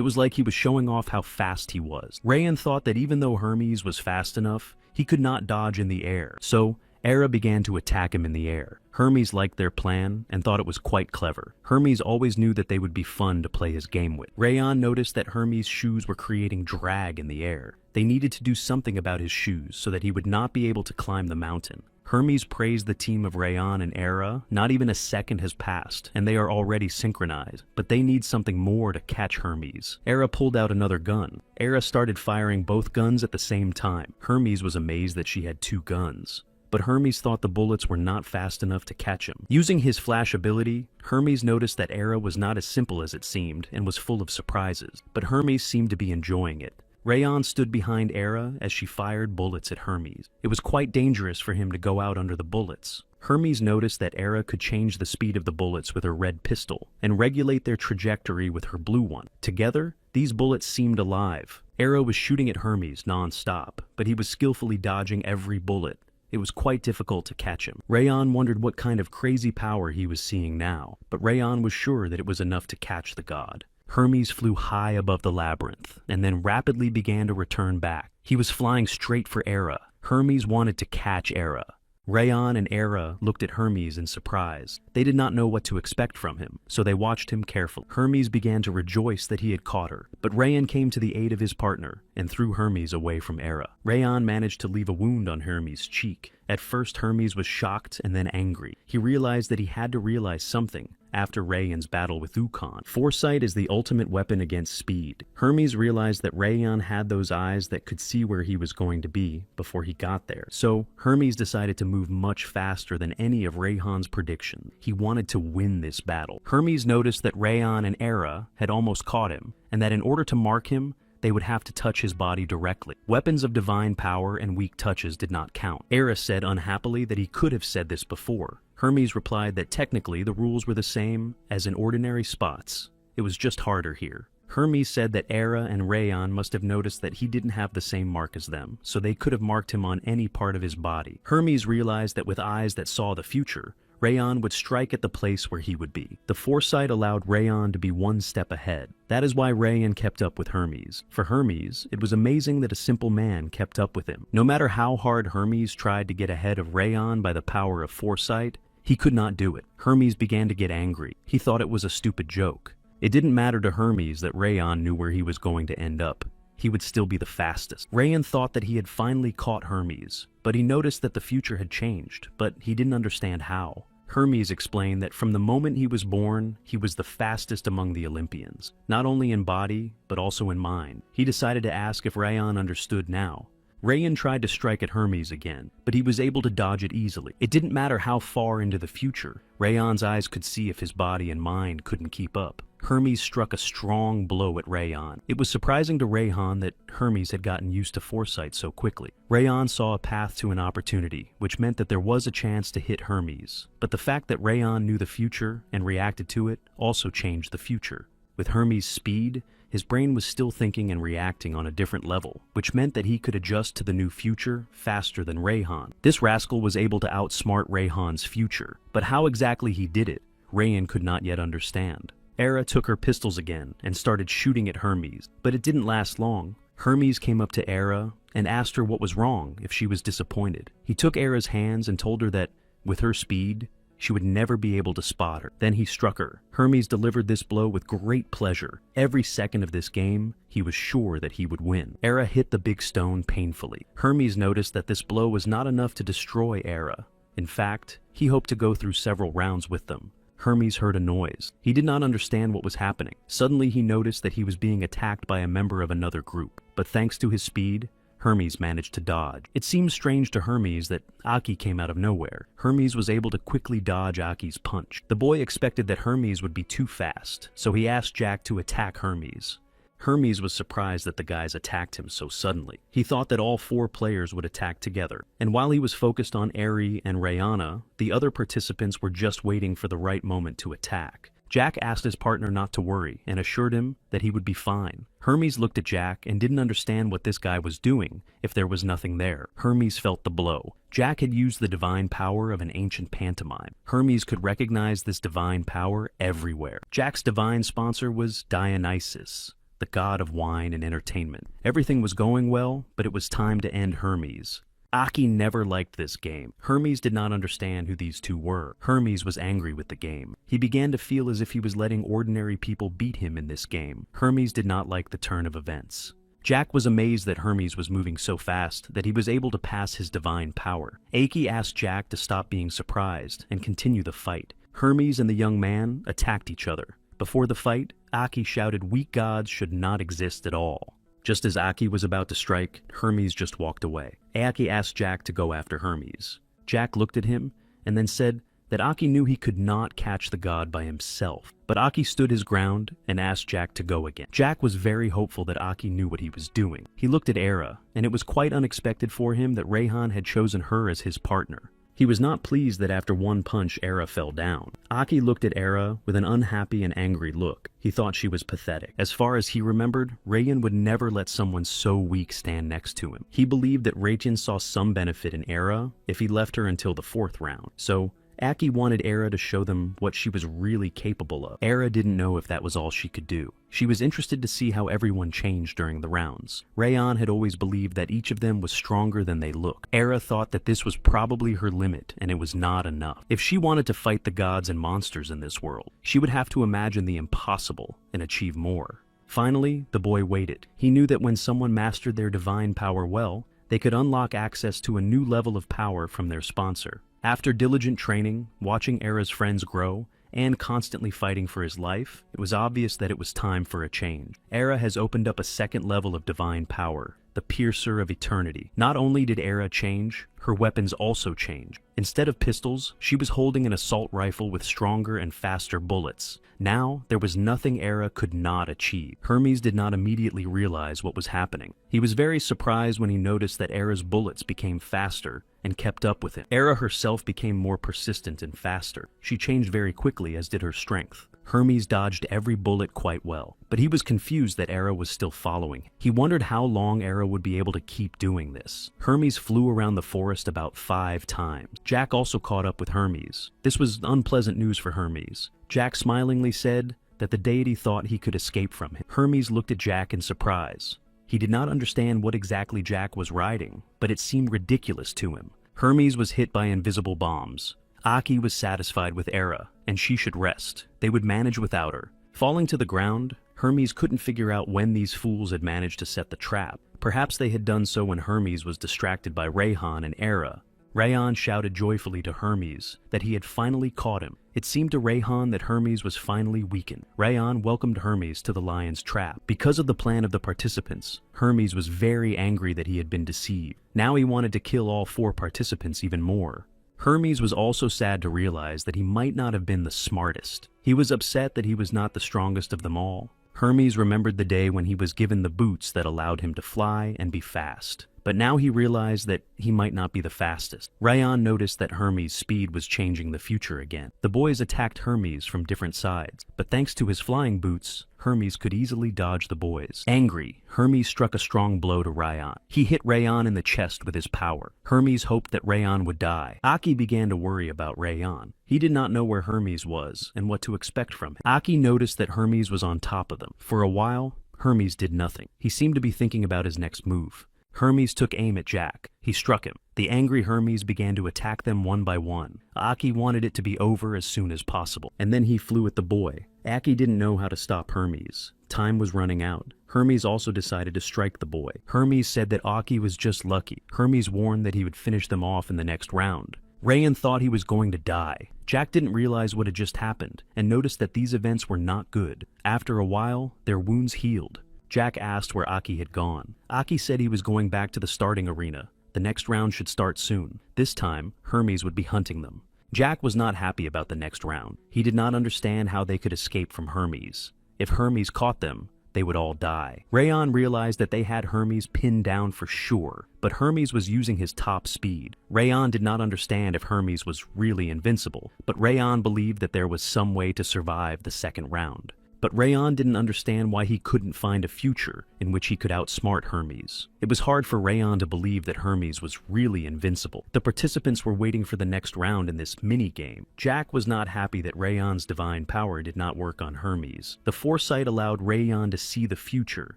was like he was showing off how fast he was. Rayan thought that even though Hermes was fast enough, he could not dodge in the air. So, Era began to attack him in the air. Hermes liked their plan and thought it was quite clever. Hermes always knew that they would be fun to play his game with. Rayon noticed that Hermes' shoes were creating drag in the air. They needed to do something about his shoes so that he would not be able to climb the mountain. Hermes praised the team of Rayon and Era. Not even a second has passed, and they are already synchronized, but they need something more to catch Hermes. Era pulled out another gun. Era started firing both guns at the same time. Hermes was amazed that she had 2 guns. But Hermes thought the bullets were not fast enough to catch him. Using his flash ability, Hermes noticed that Era was not as simple as it seemed and was full of surprises, but Hermes seemed to be enjoying it. Rayon stood behind Era as she fired bullets at Hermes. It was quite dangerous for him to go out under the bullets. Hermes noticed that Era could change the speed of the bullets with her red pistol and regulate their trajectory with her blue one. Together, these bullets seemed alive. Era was shooting at Hermes non-stop, but he was skillfully dodging every bullet. It was quite difficult to catch him. Rayon wondered what kind of crazy power he was seeing now, but Rayon was sure that it was enough to catch the god. Hermes flew high above the labyrinth, and then rapidly began to return back. He was flying straight for Era. Hermes wanted to catch Era. Rayon and Era looked at Hermes in surprise. They did not know what to expect from him, so they watched him carefully. Hermes began to rejoice that he had caught her, but Rayon came to the aid of his partner and threw Hermes away from Era. Rayon managed to leave a wound on Hermes' cheek. At first, Hermes was shocked and then angry. He realized that he had to realize something after Rayon's battle with Ukon. Foresight is the ultimate weapon against speed. Hermes realized that Rayon had those eyes that could see where he was going to be before he got there. So Hermes decided to move much faster than any of Rayon's predictions. He wanted to win this battle. Hermes noticed that Rayon and Era had almost caught him, and that in order to mark him, they would have to touch his body directly. Weapons of divine power and weak touches did not count. Era said unhappily that he could have said this before. Hermes replied that technically the rules were the same as in ordinary spots. It was just harder here. Hermes said that Era and Rayon must have noticed that he didn't have the same mark as them, so they could have marked him on any part of his body. Hermes realized that with eyes that saw the future, Rayon would strike at the place where he would be. The foresight allowed Rayon to be one step ahead. That is why Rayon kept up with Hermes. For Hermes, it was amazing that a simple man kept up with him. No matter how hard Hermes tried to get ahead of Rayon by the power of foresight, he could not do it. Hermes began to get angry. He thought it was a stupid joke. It didn't matter to Hermes that Rayon knew where he was going to end up. He would still be the fastest. Rayon thought that he had finally caught Hermes, but he noticed that the future had changed, but he didn't understand how. Hermes explained that from the moment he was born, he was the fastest among the Olympians, not only in body, but also in mind. He decided to ask if Rayon understood now. Rayon tried to strike at Hermes again, but he was able to dodge it easily. It didn't matter how far into the future. Rayon's eyes could see if his body and mind couldn't keep up. Hermes struck a strong blow at Rayon. It was surprising to Rayon that Hermes had gotten used to foresight so quickly. Rayon saw a path to an opportunity, which meant that there was a chance to hit Hermes. But the fact that Rayon knew the future and reacted to it also changed the future. With Hermes' speed, his brain was still thinking and reacting on a different level, which meant that he could adjust to the new future faster than Rayon. This rascal was able to outsmart Rayon's future, but how exactly he did it, Rayon could not yet understand. Era took her pistols again and started shooting at Hermes, but it didn't last long. Hermes came up to Era and asked her what was wrong if she was disappointed. He took Era's hands and told her that, with her speed, she would never be able to spot her. Then he struck her. Hermes delivered this blow with great pleasure. Every second of this game, he was sure that he would win. Era hit the big stone painfully. Hermes noticed that this blow was not enough to destroy Era. In fact, he hoped to go through several rounds with them. Hermes heard a noise. He did not understand what was happening. Suddenly he noticed that he was being attacked by a member of another group. But thanks to his speed, Hermes managed to dodge. It seemed strange to Hermes that Aki came out of nowhere. Hermes was able to quickly dodge Aki's punch. The boy expected that Hermes would be too fast, so he asked Jack to attack Hermes. Hermes was surprised that the guys attacked him so suddenly. He thought that all 4 players would attack together, and while he was focused on Eri and Rayana, the other participants were just waiting for the right moment to attack. Jack asked his partner not to worry and assured him that he would be fine. Hermes looked at Jack and didn't understand what this guy was doing if there was nothing there. Hermes felt the blow. Jack had used the divine power of an ancient pantomime. Hermes could recognize this divine power everywhere. Jack's divine sponsor was Dionysus, the god of wine and entertainment. Everything was going well, but it was time to end Hermes. Aki never liked this game. Hermes did not understand who these two were. Hermes was angry with the game. He began to feel as if he was letting ordinary people beat him in this game. Hermes did not like the turn of events. Jack was amazed that Hermes was moving so fast that he was able to pass his divine power. Aki asked Jack to stop being surprised and continue the fight. Hermes and the young man attacked each other. Before the fight, Aki shouted weak gods should not exist at all. Just as Aki was about to strike, Hermes just walked away. Aki asked Jack to go after Hermes. Jack looked at him and then said that Aki knew he could not catch the god by himself. But Aki stood his ground and asked Jack to go again. Jack was very hopeful that Aki knew what he was doing. He looked at Era, and it was quite unexpected for him that Rayhan had chosen her as his partner. He was not pleased that after one punch Era fell down. Aki looked at Era with an unhappy and angry look. He thought she was pathetic. As far as he remembered, Rayhan would never let someone so weak stand next to him. He believed that Rayhan saw some benefit in Era if he left her until the 4th round. So Aki wanted Era to show them what she was really capable of. Era didn't know if that was all she could do. She was interested to see how everyone changed during the rounds. Rayhan had always believed that each of them was stronger than they looked. Era thought that this was probably her limit, and it was not enough. If she wanted to fight the gods and monsters in this world, she would have to imagine the impossible and achieve more. Finally, the boy waited. He knew that when someone mastered their divine power well, they could unlock access to a new level of power from their sponsor. After diligent training, watching Era's friends grow, and constantly fighting for his life, it was obvious that it was time for a change. Era has opened up a second level of divine power, the Piercer of Eternity. Not only did Era change, her weapons also changed. Instead of pistols, she was holding an assault rifle with stronger and faster bullets. Now, there was nothing Era could not achieve. Hermes did not immediately realize what was happening. He was very surprised when he noticed that Era's bullets became faster and kept up with him. Era herself became more persistent and faster. She changed very quickly, as did her strength. Hermes dodged every bullet quite well, but he was confused that Era was still following. He wondered how long Era would be able to keep doing this. Hermes flew around the forest about 5 times. Jack also caught up with Hermes. This was unpleasant news for Hermes. Jack smilingly said that the deity thought he could escape from him. Hermes looked at Jack in surprise. He did not understand what exactly Jack was riding, but it seemed ridiculous to him. Hermes was hit by invisible bombs. Aki was satisfied with Era, and she should rest. They would manage without her. Falling to the ground, Hermes couldn't figure out when these fools had managed to set the trap. Perhaps they had done so when Hermes was distracted by Rayhan and Era. Rayhan shouted joyfully to Hermes that he had finally caught him. It seemed to Rayhan that Hermes was finally weakened. Rayhan welcomed Hermes to the lion's trap. Because of the plan of the participants, Hermes was very angry that he had been deceived. Now he wanted to kill all 4 participants even more. Hermes was also sad to realize that he might not have been the smartest. He was upset that he was not the strongest of them all. Hermes remembered the day when he was given the boots that allowed him to fly and be fast. But now he realized that he might not be the fastest. Rayhan noticed that Hermes' speed was changing the future again. The boys attacked Hermes from different sides, but thanks to his flying boots, Hermes could easily dodge the boys. Angry, Hermes struck a strong blow to Rayhan. He hit Rayhan in the chest with his power. Hermes hoped that Rayhan would die. Aki began to worry about Rayhan. He did not know where Hermes was and what to expect from him. Aki noticed that Hermes was on top of them. For a while, Hermes did nothing. He seemed to be thinking about his next move. Hermes took aim at Jack. He struck him. The angry Hermes began to attack them one by one. Aki wanted it to be over as soon as possible, and then he flew at the boy. Aki didn't know how to stop Hermes. Time was running out. Hermes also decided to strike the boy. Hermes said that Aki was just lucky. Hermes warned that he would finish them off in the next round. Rayhan thought he was going to die. Jack didn't realize what had just happened, and noticed that these events were not good. After a while, their wounds healed. Jack asked where Aki had gone. Aki said he was going back to the starting arena. The next round should start soon. This time, Hermes would be hunting them. Jack was not happy about the next round. He did not understand how they could escape from Hermes. If Hermes caught them, they would all die. Rayhan realized that they had Hermes pinned down for sure, but Hermes was using his top speed. Rayhan did not understand if Hermes was really invincible, but Rayhan believed that there was some way to survive the second round. But Rayhan didn't understand why he couldn't find a future in which he could outsmart Hermes. It was hard for Rayhan to believe that Hermes was really invincible. The participants were waiting for the next round in this mini-game. Jack was not happy that Rayhan's divine power did not work on Hermes. The foresight allowed Rayhan to see the future,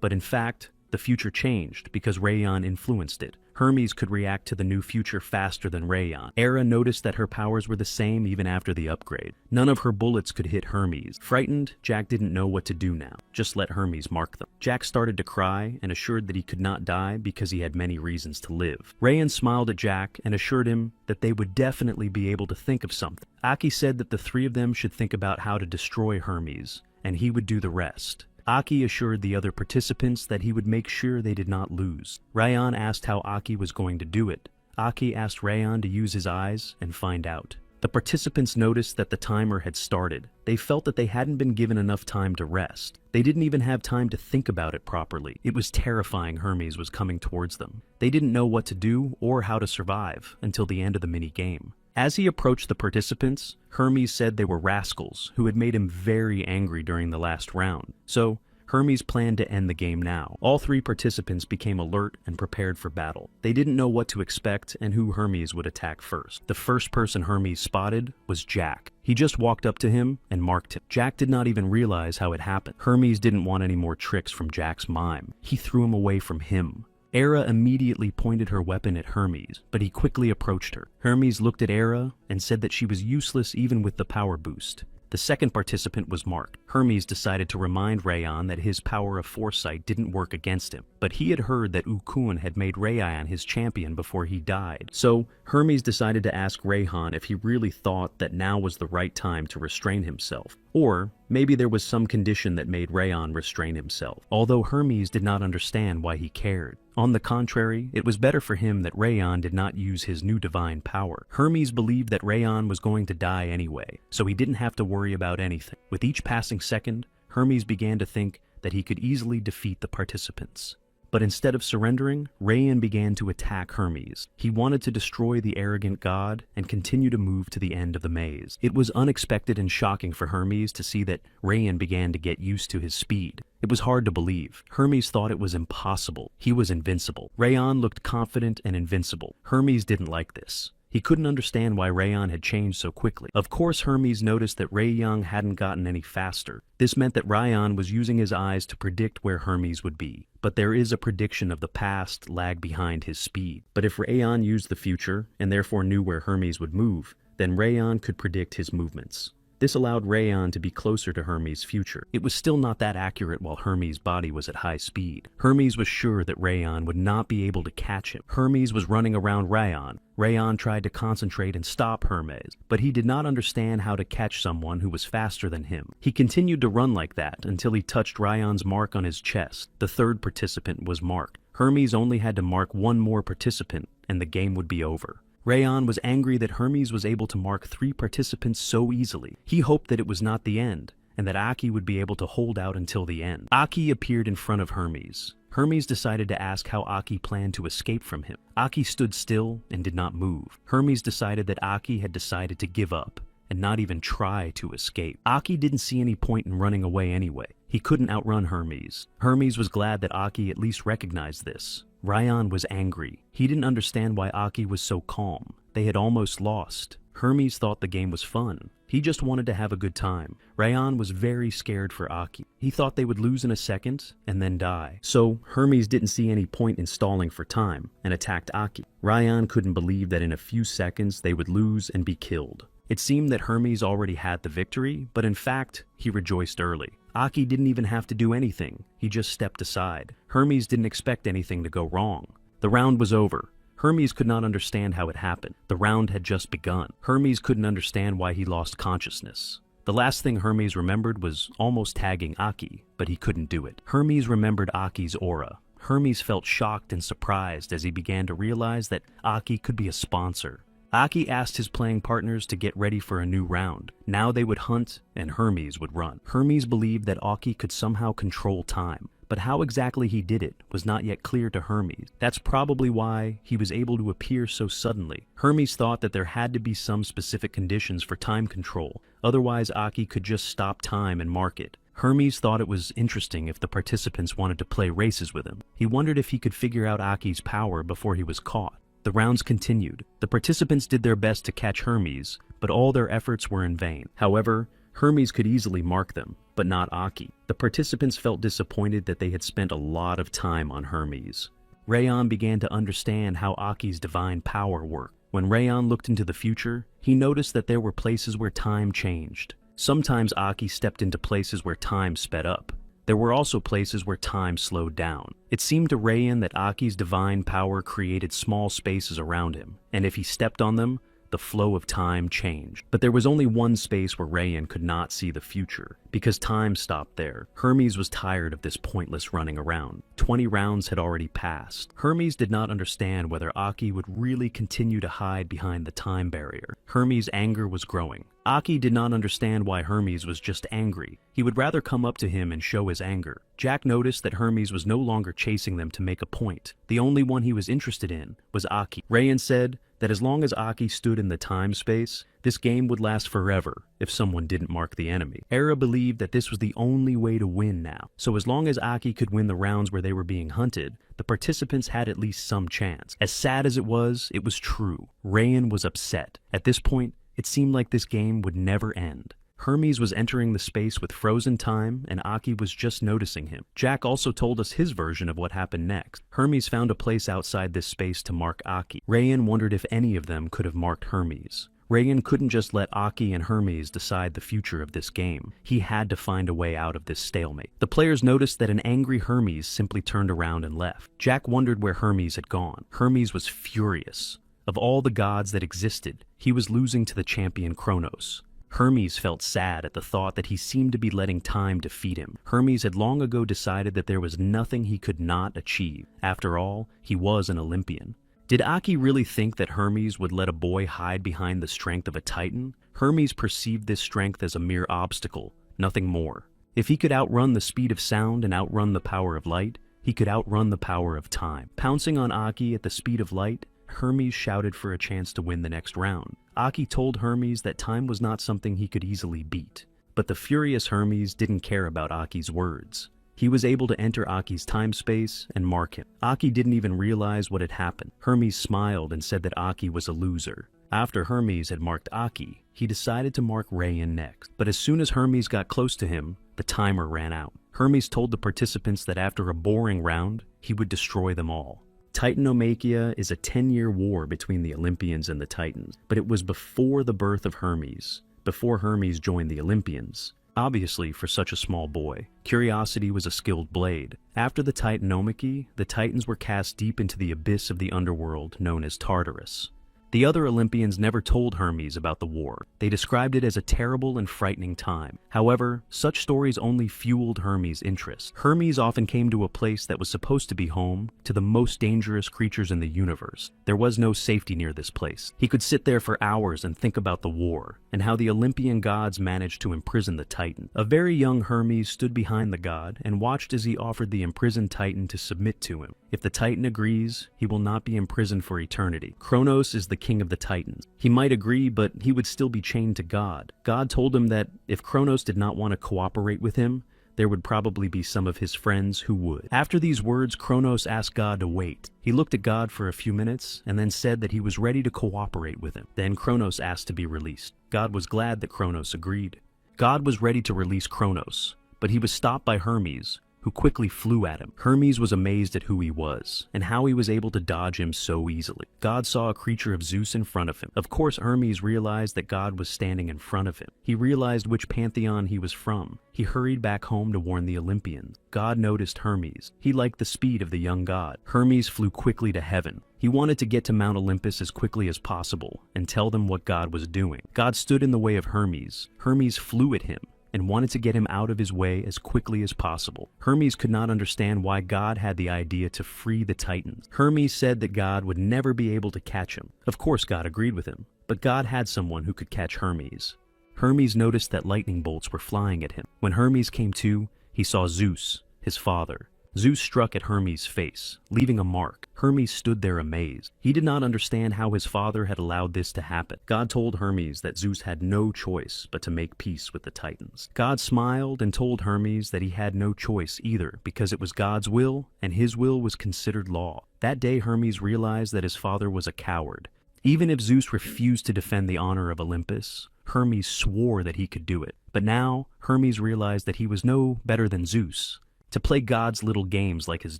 but in fact, the future changed because Rayon influenced it. Hermes could react to the new future faster than Rayon. Era noticed that her powers were the same even after the upgrade. None of her bullets could hit Hermes. Frightened, Jack didn't know what to do now. Just let Hermes mark them. Jack started to cry and assured that he could not die because he had many reasons to live. Rayon smiled at Jack and assured him that they would definitely be able to think of something. Aki said that the three of them should think about how to destroy Hermes, and he would do the rest. Aki assured the other participants that he would make sure they did not lose. Rayon asked how Aki was going to do it. Aki asked Rayon to use his eyes and find out. The participants noticed that the timer had started. They felt that they hadn't been given enough time to rest. They didn't even have time to think about it properly. It was terrifying Hermes was coming towards them. They didn't know what to do or how to survive until the end of the mini-game. As he approached the participants, Hermes said they were rascals who had made him very angry during the last round. So, Hermes planned to end the game now. All three participants became alert and prepared for battle. They didn't know what to expect and who Hermes would attack first. The first person Hermes spotted was Jack. He just walked up to him and marked him. Jack did not even realize how it happened. Hermes didn't want any more tricks from Jack's mime. He threw him away from him. Era immediately pointed her weapon at Hermes, but he quickly approached her. Hermes looked at Era and said that she was useless even with the power boost. The second participant was marked. Hermes decided to remind Rayon that his power of foresight didn't work against him, but he had heard that Ukun had made Rayon his champion before he died. So, Hermes decided to ask Rayon if he really thought that now was the right time to restrain himself. Or, maybe there was some condition that made Rayon restrain himself, although Hermes did not understand why he cared. On the contrary, it was better for him that Rayon did not use his new divine power. Hermes believed that Rayon was going to die anyway, so he didn't have to worry about anything. With each passing second, Hermes began to think that he could easily defeat the participants. But instead of surrendering, Rayon began to attack Hermes. He wanted to destroy the arrogant god and continue to move to the end of the maze. It was unexpected and shocking for Hermes to see that Rayon began to get used to his speed. It was hard to believe. Hermes thought it was impossible. He was invincible. Rayon looked confident and invincible. Hermes didn't like this. He couldn't understand why Rayon had changed so quickly. Of course, Hermes noticed that Rayon hadn't gotten any faster. This meant that Rayon was using his eyes to predict where Hermes would be. But there is a prediction of the past lag behind his speed. But if Rayon used the future, and therefore knew where Hermes would move, then Rayon could predict his movements. This allowed Rayon to be closer to Hermes' future. It was still not that accurate while Hermes' body was at high speed. Hermes was sure that Rayon would not be able to catch him. Hermes was running around Rayon. Rayon tried to concentrate and stop Hermes, but he did not understand how to catch someone who was faster than him. He continued to run like that until he touched Rayon's mark on his chest. The third participant was marked. Hermes only had to mark one more participant, and the game would be over. Rayon was angry that Hermes was able to mark 3 participants so easily. He hoped that it was not the end, and that Aki would be able to hold out until the end. Aki appeared in front of Hermes. Hermes decided to ask how Aki planned to escape from him. Aki stood still and did not move. Hermes decided that Aki had decided to give up and not even try to escape. Aki didn't see any point in running away anyway. He couldn't outrun Hermes. Hermes was glad that Aki at least recognized this. Rayon was angry. He didn't understand why Aki was so calm. They had almost lost. Hermes thought the game was fun. He just wanted to have a good time. Rayon was very scared for Aki. He thought they would lose in a second and then die. So Hermes didn't see any point in stalling for time and attacked Aki. Rayon couldn't believe that in a few seconds they would lose and be killed. It seemed that Hermes already had the victory, but in fact, he rejoiced early. Aki didn't even have to do anything. He just stepped aside. Hermes didn't expect anything to go wrong. The round was over. Hermes could not understand how it happened. The round had just begun. Hermes couldn't understand why he lost consciousness. The last thing Hermes remembered was almost tagging Aki, but he couldn't do it. Hermes remembered Aki's aura. Hermes felt shocked and surprised as he began to realize that Aki could be a sponsor. Aki asked his playing partners to get ready for a new round. Now they would hunt, and Hermes would run. Hermes believed that Aki could somehow control time, but how exactly he did it was not yet clear to Hermes. That's probably why he was able to appear so suddenly. Hermes thought that there had to be some specific conditions for time control, otherwise Aki could just stop time and mark it. Hermes thought it was interesting if the participants wanted to play races with him. He wondered if he could figure out Aki's power before he was caught. The rounds continued. The participants did their best to catch Hermes, but all their efforts were in vain. However, Hermes could easily mark them, but not Aki. The participants felt disappointed that they had spent a lot of time on Hermes. Rayan began to understand how Aki's divine power worked. When Rayan looked into the future, he noticed that there were places where time changed. Sometimes Aki stepped into places where time sped up. There were also places where time slowed down. It seemed to Rayan that Aki's divine power created small spaces around him, and if he stepped on them, the flow of time changed. But there was only one space where Rayan could not see the future, because time stopped there. Hermes was tired of this pointless running around. 20 rounds had already passed. Hermes did not understand whether Aki would really continue to hide behind the time barrier. Hermes' anger was growing. Aki did not understand why Hermes was just angry. He would rather come up to him and show his anger. Jack noticed that Hermes was no longer chasing them to make a point. The only one he was interested in was Aki. Rayan said that as long as Aki stood in the time space, this game would last forever if someone didn't mark the enemy. Era believed that this was the only way to win now. So as long as Aki could win the rounds where they were being hunted, the participants had at least some chance. As sad as it was true. Rayan was upset. At this point, it seemed like this game would never end. Hermes was entering the space with frozen time, and Aki was just noticing him. Jack also told us his version of what happened next. Hermes found a place outside this space to mark Aki. Rayan wondered if any of them could have marked Hermes. Rayan couldn't just let Aki and Hermes decide the future of this game. He had to find a way out of this stalemate. The players noticed that an angry Hermes simply turned around and left. Jack wondered where Hermes had gone. Hermes was furious. Of all the gods that existed, he was losing to the champion Kronos. Hermes felt sad at the thought that he seemed to be letting time defeat him. Hermes had long ago decided that there was nothing he could not achieve. After all, he was an Olympian. Did Aki really think that Hermes would let a boy hide behind the strength of a titan? Hermes perceived this strength as a mere obstacle, nothing more. If he could outrun the speed of sound and outrun the power of light, he could outrun the power of time. Pouncing on Aki at the speed of light, Hermes shouted for a chance to win the next round. Aki told Hermes that time was not something he could easily beat. But the furious Hermes didn't care about Aki's words. He was able to enter Aki's time space and mark him. Aki didn't even realize what had happened. Hermes smiled and said that Aki was a loser. After Hermes had marked Aki, he decided to mark Rayan next. But as soon as Hermes got close to him, the timer ran out. Hermes told the participants that after a boring round, he would destroy them all. Titanomachia is a 10-year war between the Olympians and the Titans, but it was before the birth of Hermes, before Hermes joined the Olympians. Obviously, for such a small boy, Curiosity was a skilled blade. After the Titanomachy, the Titans were cast deep into the abyss of the underworld known as Tartarus. The other Olympians never told Hermes about the war. They described it as a terrible and frightening time. However, such stories only fueled Hermes' interest. Hermes often came to a place that was supposed to be home to the most dangerous creatures in the universe. There was no safety near this place. He could sit there for hours and think about the war, and how the Olympian gods managed to imprison the Titan. A very young Hermes stood behind the god and watched as he offered the imprisoned Titan to submit to him. If the Titan agrees, he will not be imprisoned for eternity. Kronos is the king of the Titans. He might agree, but he would still be chained to God. God told him that if Kronos did not want to cooperate with him, there would probably be some of his friends who would. After these words, Kronos asked God to wait. He looked at God for a few minutes and then said that he was ready to cooperate with him. Then Kronos asked to be released. God was glad that Kronos agreed. God was ready to release Kronos, but he was stopped by Hermes, who quickly flew at him. Hermes was amazed at who he was, and how he was able to dodge him so easily. God saw a creature of Zeus in front of him. Of course, Hermes realized that God was standing in front of him. He realized which pantheon he was from. He hurried back home to warn the Olympians. God noticed Hermes. He liked the speed of the young god. Hermes flew quickly to heaven. He wanted to get to Mount Olympus as quickly as possible and tell them what God was doing. God stood in the way of Hermes. Hermes flew at him and wanted to get him out of his way as quickly as possible. Hermes could not understand why God had the idea to free the Titans. Hermes said that God would never be able to catch him. Of course, God agreed with him, but God had someone who could catch Hermes. Hermes noticed that lightning bolts were flying at him. When Hermes came to, he saw Zeus, his father. Zeus struck at Hermes' face, leaving a mark. Hermes stood there amazed. He did not understand how his father had allowed this to happen. God told Hermes that Zeus had no choice but to make peace with the Titans. God smiled and told Hermes that he had no choice either, because it was God's will, and his will was considered law. That day Hermes realized that his father was a coward. Even if Zeus refused to defend the honor of Olympus, Hermes swore that he could do it. But now, Hermes realized that he was no better than Zeus. To play God's little games like his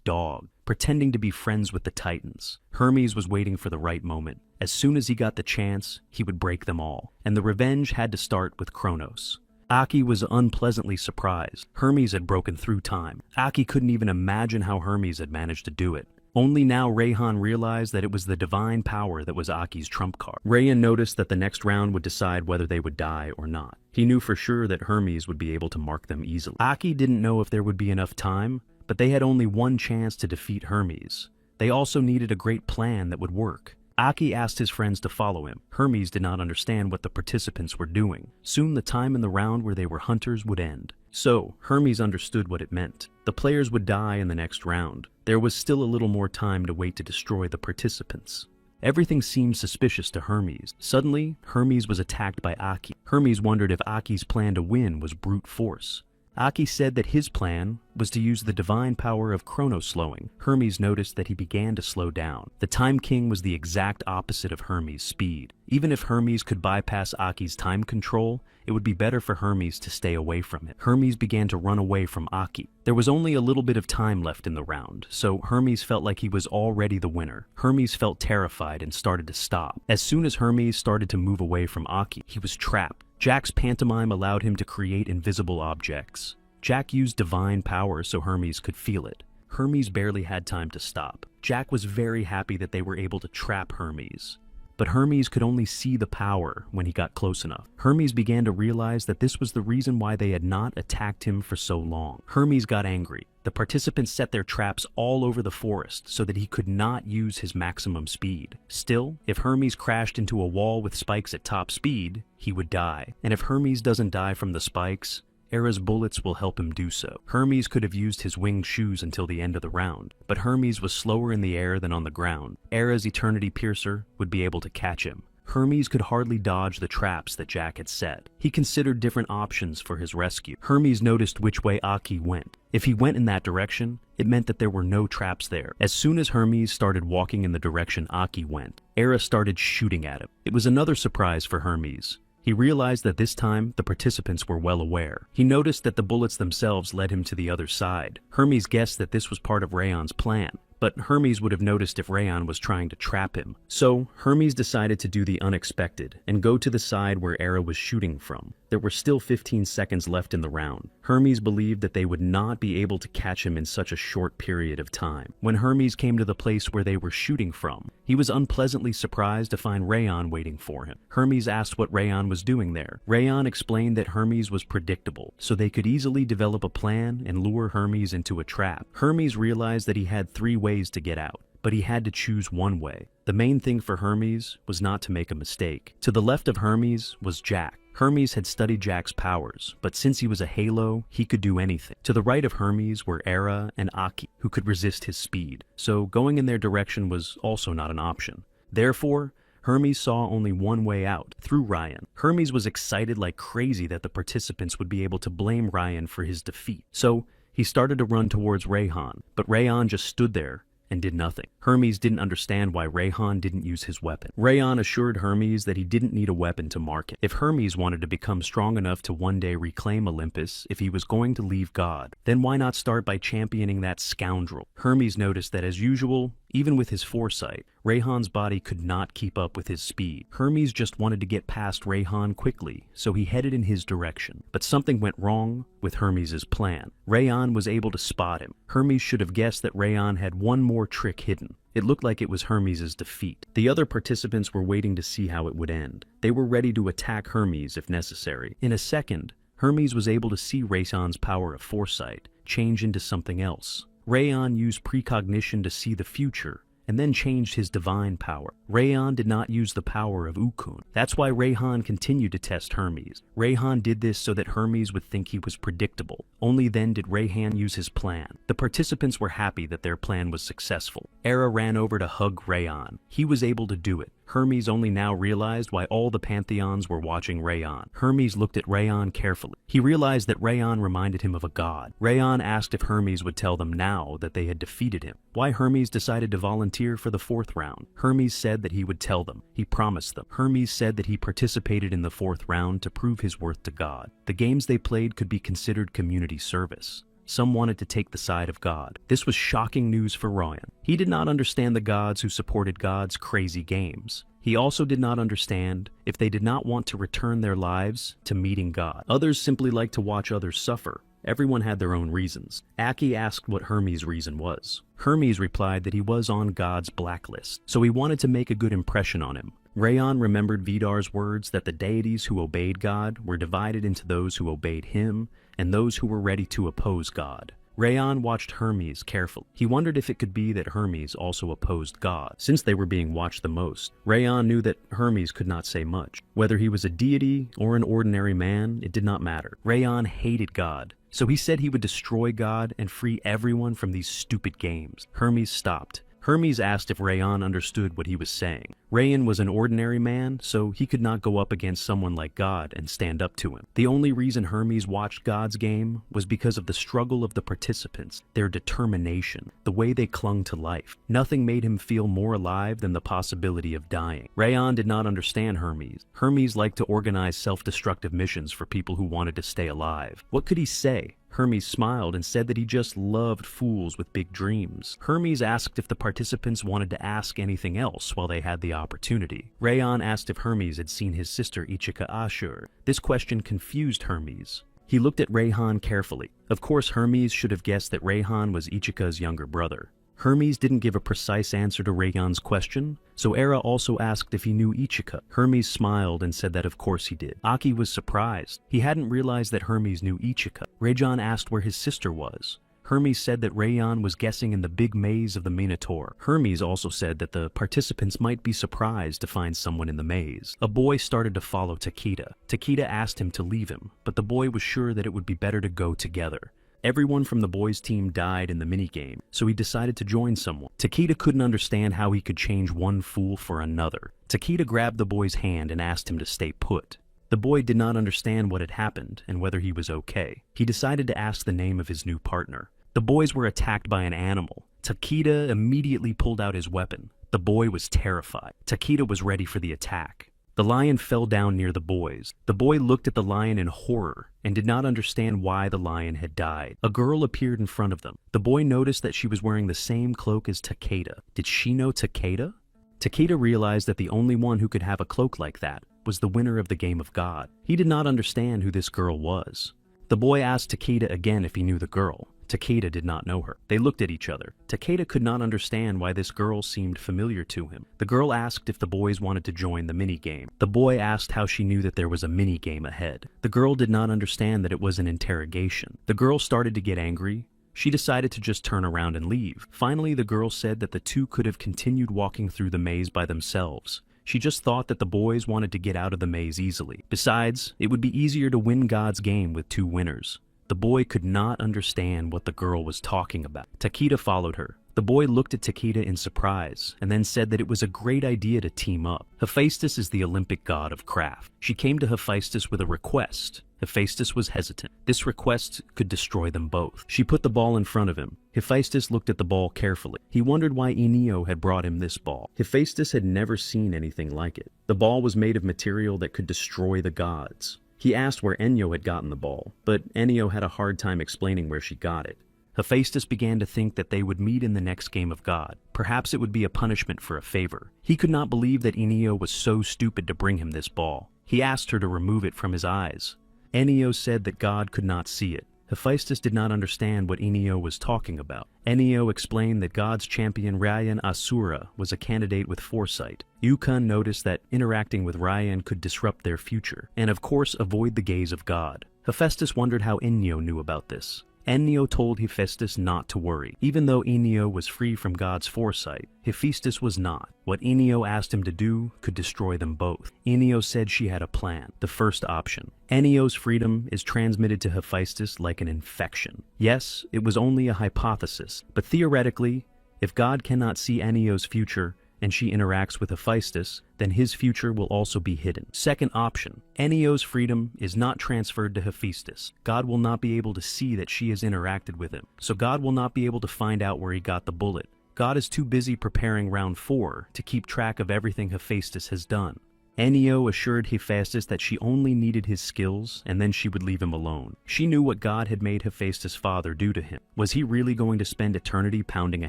dog, pretending to be friends with the Titans. Hermes was waiting for the right moment. As soon as he got the chance, he would break them all. And the revenge had to start with Kronos. Aki was unpleasantly surprised. Hermes had broken through time. Aki couldn't even imagine how Hermes had managed to do it. Only now Rayhan realized that it was the divine power that was Aki's trump card. Rayhan noticed that the next round would decide whether they would die or not. He knew for sure that Hermes would be able to mark them easily. Aki didn't know if there would be enough time, but they had only one chance to defeat Hermes. They also needed a great plan that would work. Aki asked his friends to follow him. Hermes did not understand what the participants were doing. Soon the time in the round where they were hunters would end. So, Hermes understood what it meant. The players would die in the next round. There was still a little more time to wait to destroy the participants. Everything seemed suspicious to Hermes. Suddenly, Hermes was attacked by Aki. Hermes wondered if Aki's plan to win was brute force. Aki said that his plan was to use the divine power of Kronos slowing. Hermes noticed that he began to slow down. The Time King was the exact opposite of Hermes' speed. Even if Hermes could bypass Aki's time control, it would be better for Hermes to stay away from it. Hermes began to run away from Aki. There was only a little bit of time left in the round, so Hermes felt like he was already the winner. Hermes felt terrified and started to stop. As soon as Hermes started to move away from Aki, he was trapped. Jack's pantomime allowed him to create invisible objects. Jack used divine power so Hermes could feel it. Hermes barely had time to stop. Jack was very happy that they were able to trap Hermes. But Hermes could only see the power when he got close enough. Hermes began to realize that this was the reason why they had not attacked him for so long. Hermes got angry. The participants set their traps all over the forest so that he could not use his maximum speed. Still, if Hermes crashed into a wall with spikes at top speed, he would die. And if Hermes doesn't die from the spikes, Hera's bullets will help him do so. Hermes could have used his winged shoes until the end of the round, but Hermes was slower in the air than on the ground. Hera's Eternity Piercer would be able to catch him. Hermes could hardly dodge the traps that Jack had set. He considered different options for his rescue. Hermes noticed which way Aki went. If he went in that direction, it meant that there were no traps there. As soon as Hermes started walking in the direction Aki went, Hera started shooting at him. It was another surprise for Hermes. He realized that this time, the participants were well aware. He noticed that the bullets themselves led him to the other side. Hermes guessed that this was part of Rayhan's plan, but Hermes would have noticed if Rayhan was trying to trap him. So, Hermes decided to do the unexpected and go to the side where Hera was shooting from. There were still 15 seconds left in the round. Hermes believed that they would not be able to catch him in such a short period of time. When Hermes came to the place where they were shooting from, he was unpleasantly surprised to find Rayhan waiting for him. Hermes asked what Rayhan was doing there. Rayhan explained that Hermes was predictable, so they could easily develop a plan and lure Hermes into a trap. Hermes realized that he had 3 ways to get out, but he had to choose one way. The main thing for Hermes was not to make a mistake. To the left of Hermes was Jack. Hermes had studied Jack's powers, but since he was a halo, he could do anything. To the right of Hermes were Hera and Aki, who could resist his speed, so going in their direction was also not an option. Therefore, Hermes saw only one way out, through Ryan. Hermes was excited like crazy that the participants would be able to blame Ryan for his defeat, so he started to run towards Rayhan, but Rayhan just stood there and did nothing. Hermes didn't understand why Rayhan didn't use his weapon. Rayhan assured Hermes that he didn't need a weapon to mark him. If Hermes wanted to become strong enough to one day reclaim Olympus, if he was going to leave God, then why not start by championing that scoundrel? Hermes noticed that, as usual, even with his foresight, Rayhan's body could not keep up with his speed. Hermes just wanted to get past Rayhan quickly, so he headed in his direction. But something went wrong with Hermes' plan. Rayhan was able to spot him. Hermes should have guessed that Rayhan had one more trick hidden. It looked like it was Hermes' defeat. The other participants were waiting to see how it would end. They were ready to attack Hermes if necessary. In a second, Hermes was able to see Rayhan's power of foresight change into something else. Rayhan used precognition to see the future, and then changed his divine power. Rayhan did not use the power of Ukun. That's why Rayhan continued to test Hermes. Rayhan did this so that Hermes would think he was predictable. Only then did Rayhan use his plan. The participants were happy that their plan was successful. Hera ran over to hug Rayhan. He was able to do it. Hermes only now realized why all the pantheons were watching Rayan. Hermes looked at Rayan carefully. He realized that Rayan reminded him of a god. Rayan asked if Hermes would tell them now that they had defeated him. Why Hermes decided to volunteer for the 4th round. Hermes said that he would tell them. He promised them. Hermes said that he participated in the 4th round to prove his worth to God. The games they played could be considered community service. Some wanted to take the side of God. This was shocking news for Ryan. He did not understand the gods who supported God's crazy games. He also did not understand if they did not want to return their lives to meeting God. Others simply liked to watch others suffer. Everyone had their own reasons. Aki asked what Hermes' reason was. Hermes replied that he was on God's blacklist, so he wanted to make a good impression on him. Rayan remembered Vidar's words that the deities who obeyed God were divided into those who obeyed him and those who were ready to oppose God. Rayan watched Hermes carefully. He wondered if it could be that Hermes also opposed God, since they were being watched the most. Rayan knew that Hermes could not say much. Whether he was a deity or an ordinary man, it did not matter. Rayan hated God, so he said he would destroy God and free everyone from these stupid games. Hermes stopped. Hermes asked if Rayan understood what he was saying. Rayan was an ordinary man, so he could not go up against someone like God and stand up to him. The only reason Hermes watched God's game was because of the struggle of the participants, their determination, the way they clung to life. Nothing made him feel more alive than the possibility of dying. Rayan did not understand Hermes. Hermes liked to organize self-destructive missions for people who wanted to stay alive. What could he say? Hermes smiled and said that he just loved fools with big dreams. Hermes asked if the participants wanted to ask anything else while they had the opportunity. Rayan asked if Hermes had seen his sister Ichika Ashur. This question confused Hermes. He looked at Rayhan carefully. Of course, Hermes should have guessed that Rayhan was Ichika's younger brother. Hermes didn't give a precise answer to Rayhan's question, so Era also asked if he knew Ichika. Hermes smiled and said that of course he did. Aki was surprised. He hadn't realized that Hermes knew Ichika. Rayhan asked where his sister was. Hermes said that Rayhan was guessing in the big maze of the Minotaur. Hermes also said that the participants might be surprised to find someone in the maze. A boy started to follow Takeda. Takeda asked him to leave him, but the boy was sure that it would be better to go together. Everyone from the boys' team died in the minigame, so he decided to join someone. Takeda couldn't understand how he could change one fool for another. Takeda grabbed the boy's hand and asked him to stay put. The boy did not understand what had happened and whether he was okay. He decided to ask the name of his new partner. The boys were attacked by an animal. Takeda immediately pulled out his weapon. The boy was terrified. Takeda was ready for the attack. The lion fell down near the boys. The boy looked at the lion in horror and did not understand why the lion had died. A girl appeared in front of them. The boy noticed that she was wearing the same cloak as Takeda. Did she know Takeda? Takeda realized that the only one who could have a cloak like that was the winner of the game of God. He did not understand who this girl was. The boy asked Takeda again if he knew the girl. Takeda did not know her. They looked at each other. Takeda could not understand why this girl seemed familiar to him. The girl asked if the boys wanted to join the minigame. The boy asked how she knew that there was a minigame ahead. The girl did not understand that it was an interrogation. The girl started to get angry. She decided to just turn around and leave. Finally, the girl said that the two could have continued walking through the maze by themselves. She just thought that the boys wanted to get out of the maze easily. Besides, it would be easier to win God's game with two winners. The boy could not understand what the girl was talking about. Takeda followed her. The boy looked at Takeda in surprise, and then said that it was a great idea to team up. Hephaestus is the Olympic god of craft. She came to Hephaestus with a request. Hephaestus was hesitant. This request could destroy them both. She put the ball in front of him. Hephaestus looked at the ball carefully. He wondered why Enio had brought him this ball. Hephaestus had never seen anything like it. The ball was made of material that could destroy the gods. He asked where Enyo had gotten the ball, but Enyo had a hard time explaining where she got it. Hephaestus began to think that they would meet in the next game of God. Perhaps it would be a punishment for a favor. He could not believe that Enio was so stupid to bring him this ball. He asked her to remove it from his eyes. Enio said that God could not see it. Hephaestus did not understand what Enio was talking about. Enio explained that God's champion Ryan Asura was a candidate with foresight. Yukon noticed that interacting with Ryan could disrupt their future, and of course avoid the gaze of God. Hephaestus wondered how Enio knew about this. Enio told Hephaestus not to worry. Even though Enio was free from God's foresight, Hephaestus was not. What Enio asked him to do could destroy them both. Enio said she had a plan, the first option. Enio's freedom is transmitted to Hephaestus like an infection. Yes, it was only a hypothesis, but theoretically, if God cannot see Enio's future, and she interacts with Hephaestus, then his future will also be hidden. Second option, Enio's freedom is not transferred to Hephaestus. God will not be able to see that she has interacted with him, so God will not be able to find out where he got the bullet. God is too busy preparing round 4 to keep track of everything Hephaestus has done. Enio assured Hephaestus that she only needed his skills and then she would leave him alone. She knew what God had made Hephaestus' father do to him. Was he really going to spend eternity pounding a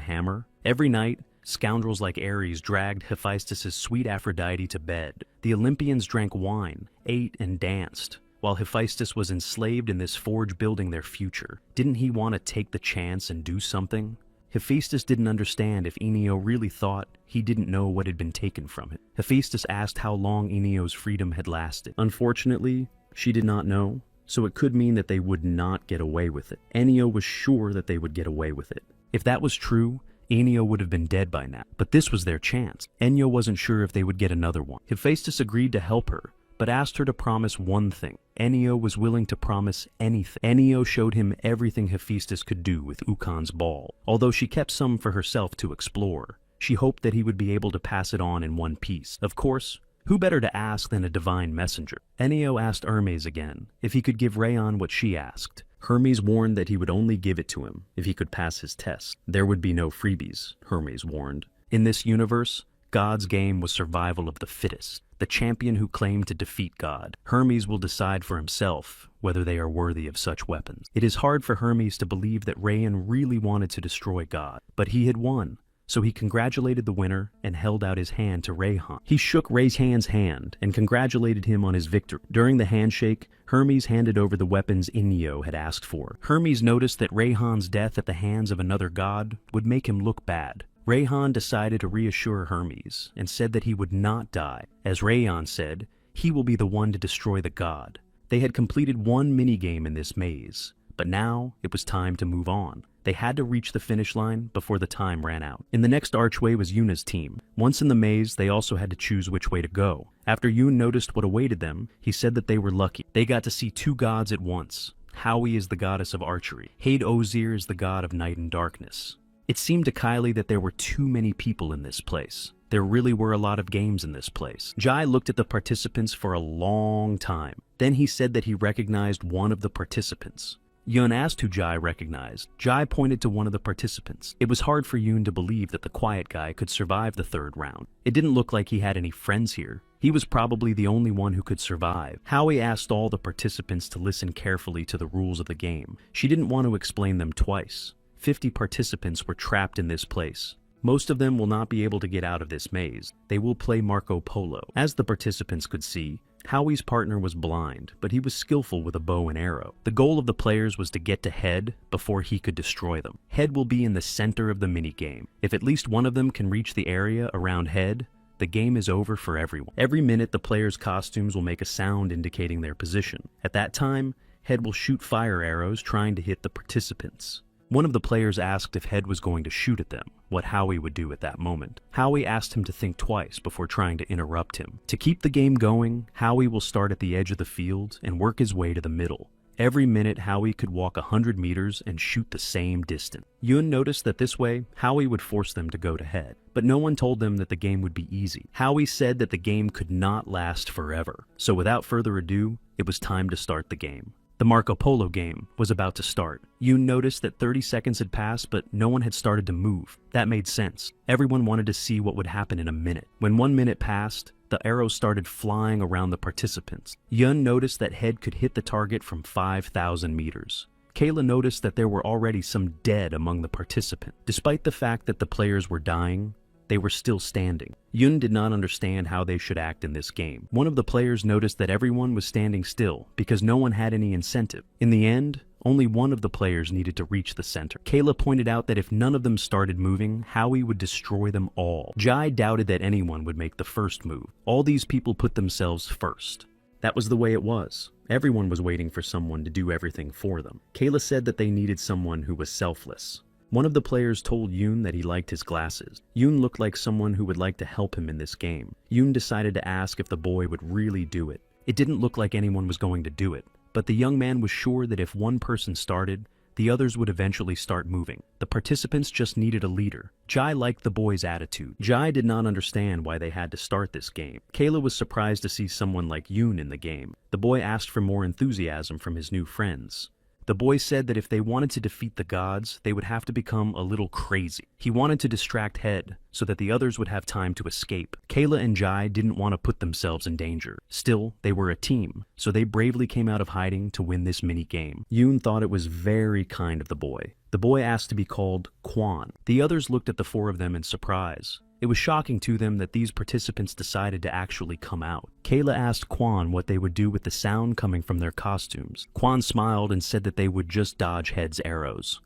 hammer? Every night, scoundrels like Ares dragged Hephaestus' sweet Aphrodite to bed. The Olympians drank wine, ate, and danced, while Hephaestus was enslaved in this forge building their future. Didn't he want to take the chance and do something? Hephaestus didn't understand if Enio really thought he didn't know what had been taken from him. Hephaestus asked how long Enio's freedom had lasted. Unfortunately, she did not know, so it could mean that they would not get away with it. Enio was sure that they would get away with it. If that was true, Enio would have been dead by now. But this was their chance. Enio wasn't sure if they would get another one. Hephaestus agreed to help her, but asked her to promise one thing. Enio was willing to promise anything. Enio showed him everything Hephaestus could do with Ucon's ball. Although she kept some for herself to explore, she hoped that he would be able to pass it on in one piece. Of course, who better to ask than a divine messenger? Enio asked Hermes again if he could give Rhea what she asked. Hermes warned that he would only give it to him if he could pass his test. There would be no freebies, Hermes warned. In this universe, God's game was survival of the fittest, the champion who claimed to defeat God. Hermes will decide for himself whether they are worthy of such weapons. It is hard for Hermes to believe that Rhea really wanted to destroy God, but he had won. So he congratulated the winner and held out his hand to Rhea. He shook Rhea's hand and congratulated him on his victory. During the handshake, Hermes handed over the weapons Enio had asked for. Hermes noticed that Rhea's death at the hands of another god would make him look bad. Rhea decided to reassure Hermes and said that he would not die. As Rhea said, he will be the one to destroy the god. They had completed one minigame in this maze, but now it was time to move on. They had to reach the finish line before the time ran out. In the next archway was Yuna's team. Once in the maze, they also had to choose which way to go. After Yun noticed what awaited them, he said that they were lucky. They got to see two gods at once. Howie is the goddess of archery. Hade Ozir is the god of night and darkness. It seemed to Kylie that there were too many people in this place. There really were a lot of games in this place. Jai looked at the participants for a long time. Then he said that he recognized one of the participants. Yun asked who Jai recognized. Jai pointed to one of the participants. It was hard for Yun to believe that the quiet guy could survive the third round. It didn't look like he had any friends here. He was probably the only one who could survive. Howie asked all the participants to listen carefully to the rules of the game. She didn't want to explain them twice. 50 participants were trapped in this place. Most of them will not be able to get out of this maze. They will play Marco Polo. As the participants could see, Howie's partner was blind, but he was skillful with a bow and arrow. The goal of the players was to get to Head before he could destroy them. Head will be in the center of the minigame. If at least one of them can reach the area around Head, the game is over for everyone. Every minute, the players' costumes will make a sound indicating their position. At that time, Head will shoot fire arrows trying to hit the participants. One of the players asked if Head was going to shoot at them, what Howie would do at that moment. Howie asked him to think twice before trying to interrupt him. To keep the game going, Howie will start at the edge of the field and work his way to the middle. Every minute, Howie could walk 100 meters and shoot the same distance. Yun noticed that this way, Howie would force them to go to Head. But no one told them that the game would be easy. Howie said that the game could not last forever. So without further ado, it was time to start the game. The Marco Polo game was about to start. Yun noticed that 30 seconds had passed, but no one had started to move. That made sense. Everyone wanted to see what would happen in a minute. When 1 minute passed, the arrows started flying around the participants. Yun noticed that Head could hit the target from 5,000 meters. Kayla noticed that there were already some dead among the participants. Despite the fact that the players were dying, they were still standing. Yun did not understand how they should act in this game. One of the players noticed that everyone was standing still because no one had any incentive. In the end, only one of the players needed to reach the center. Kayla pointed out that if none of them started moving, Howie would destroy them all. Jai doubted that anyone would make the first move. All these people put themselves first. That was the way it was. Everyone was waiting for someone to do everything for them. Kayla said that they needed someone who was selfless. One of the players told Yoon that he liked his glasses. Yoon looked like someone who would like to help him in this game. Yoon decided to ask if the boy would really do it. It didn't look like anyone was going to do it, but the young man was sure that if one person started, the others would eventually start moving. The participants just needed a leader. Jai liked the boys' attitude. Jai did not understand why they had to start this game. Kayla was surprised to see someone like Yoon in the game. The boy asked for more enthusiasm from his new friends. The boy said that if they wanted to defeat the gods, they would have to become a little crazy. He wanted to distract Head so that the others would have time to escape. Kayla and Jai didn't want to put themselves in danger. Still, they were a team, so they bravely came out of hiding to win this mini-game. Yoon thought it was very kind of the boy. The boy asked to be called Kwan. The others looked at the four of them in surprise. It was shocking to them that these participants decided to actually come out. Kayla asked Kwan what they would do with the sound coming from their costumes. Kwan smiled and said that they would just dodge Head's arrows.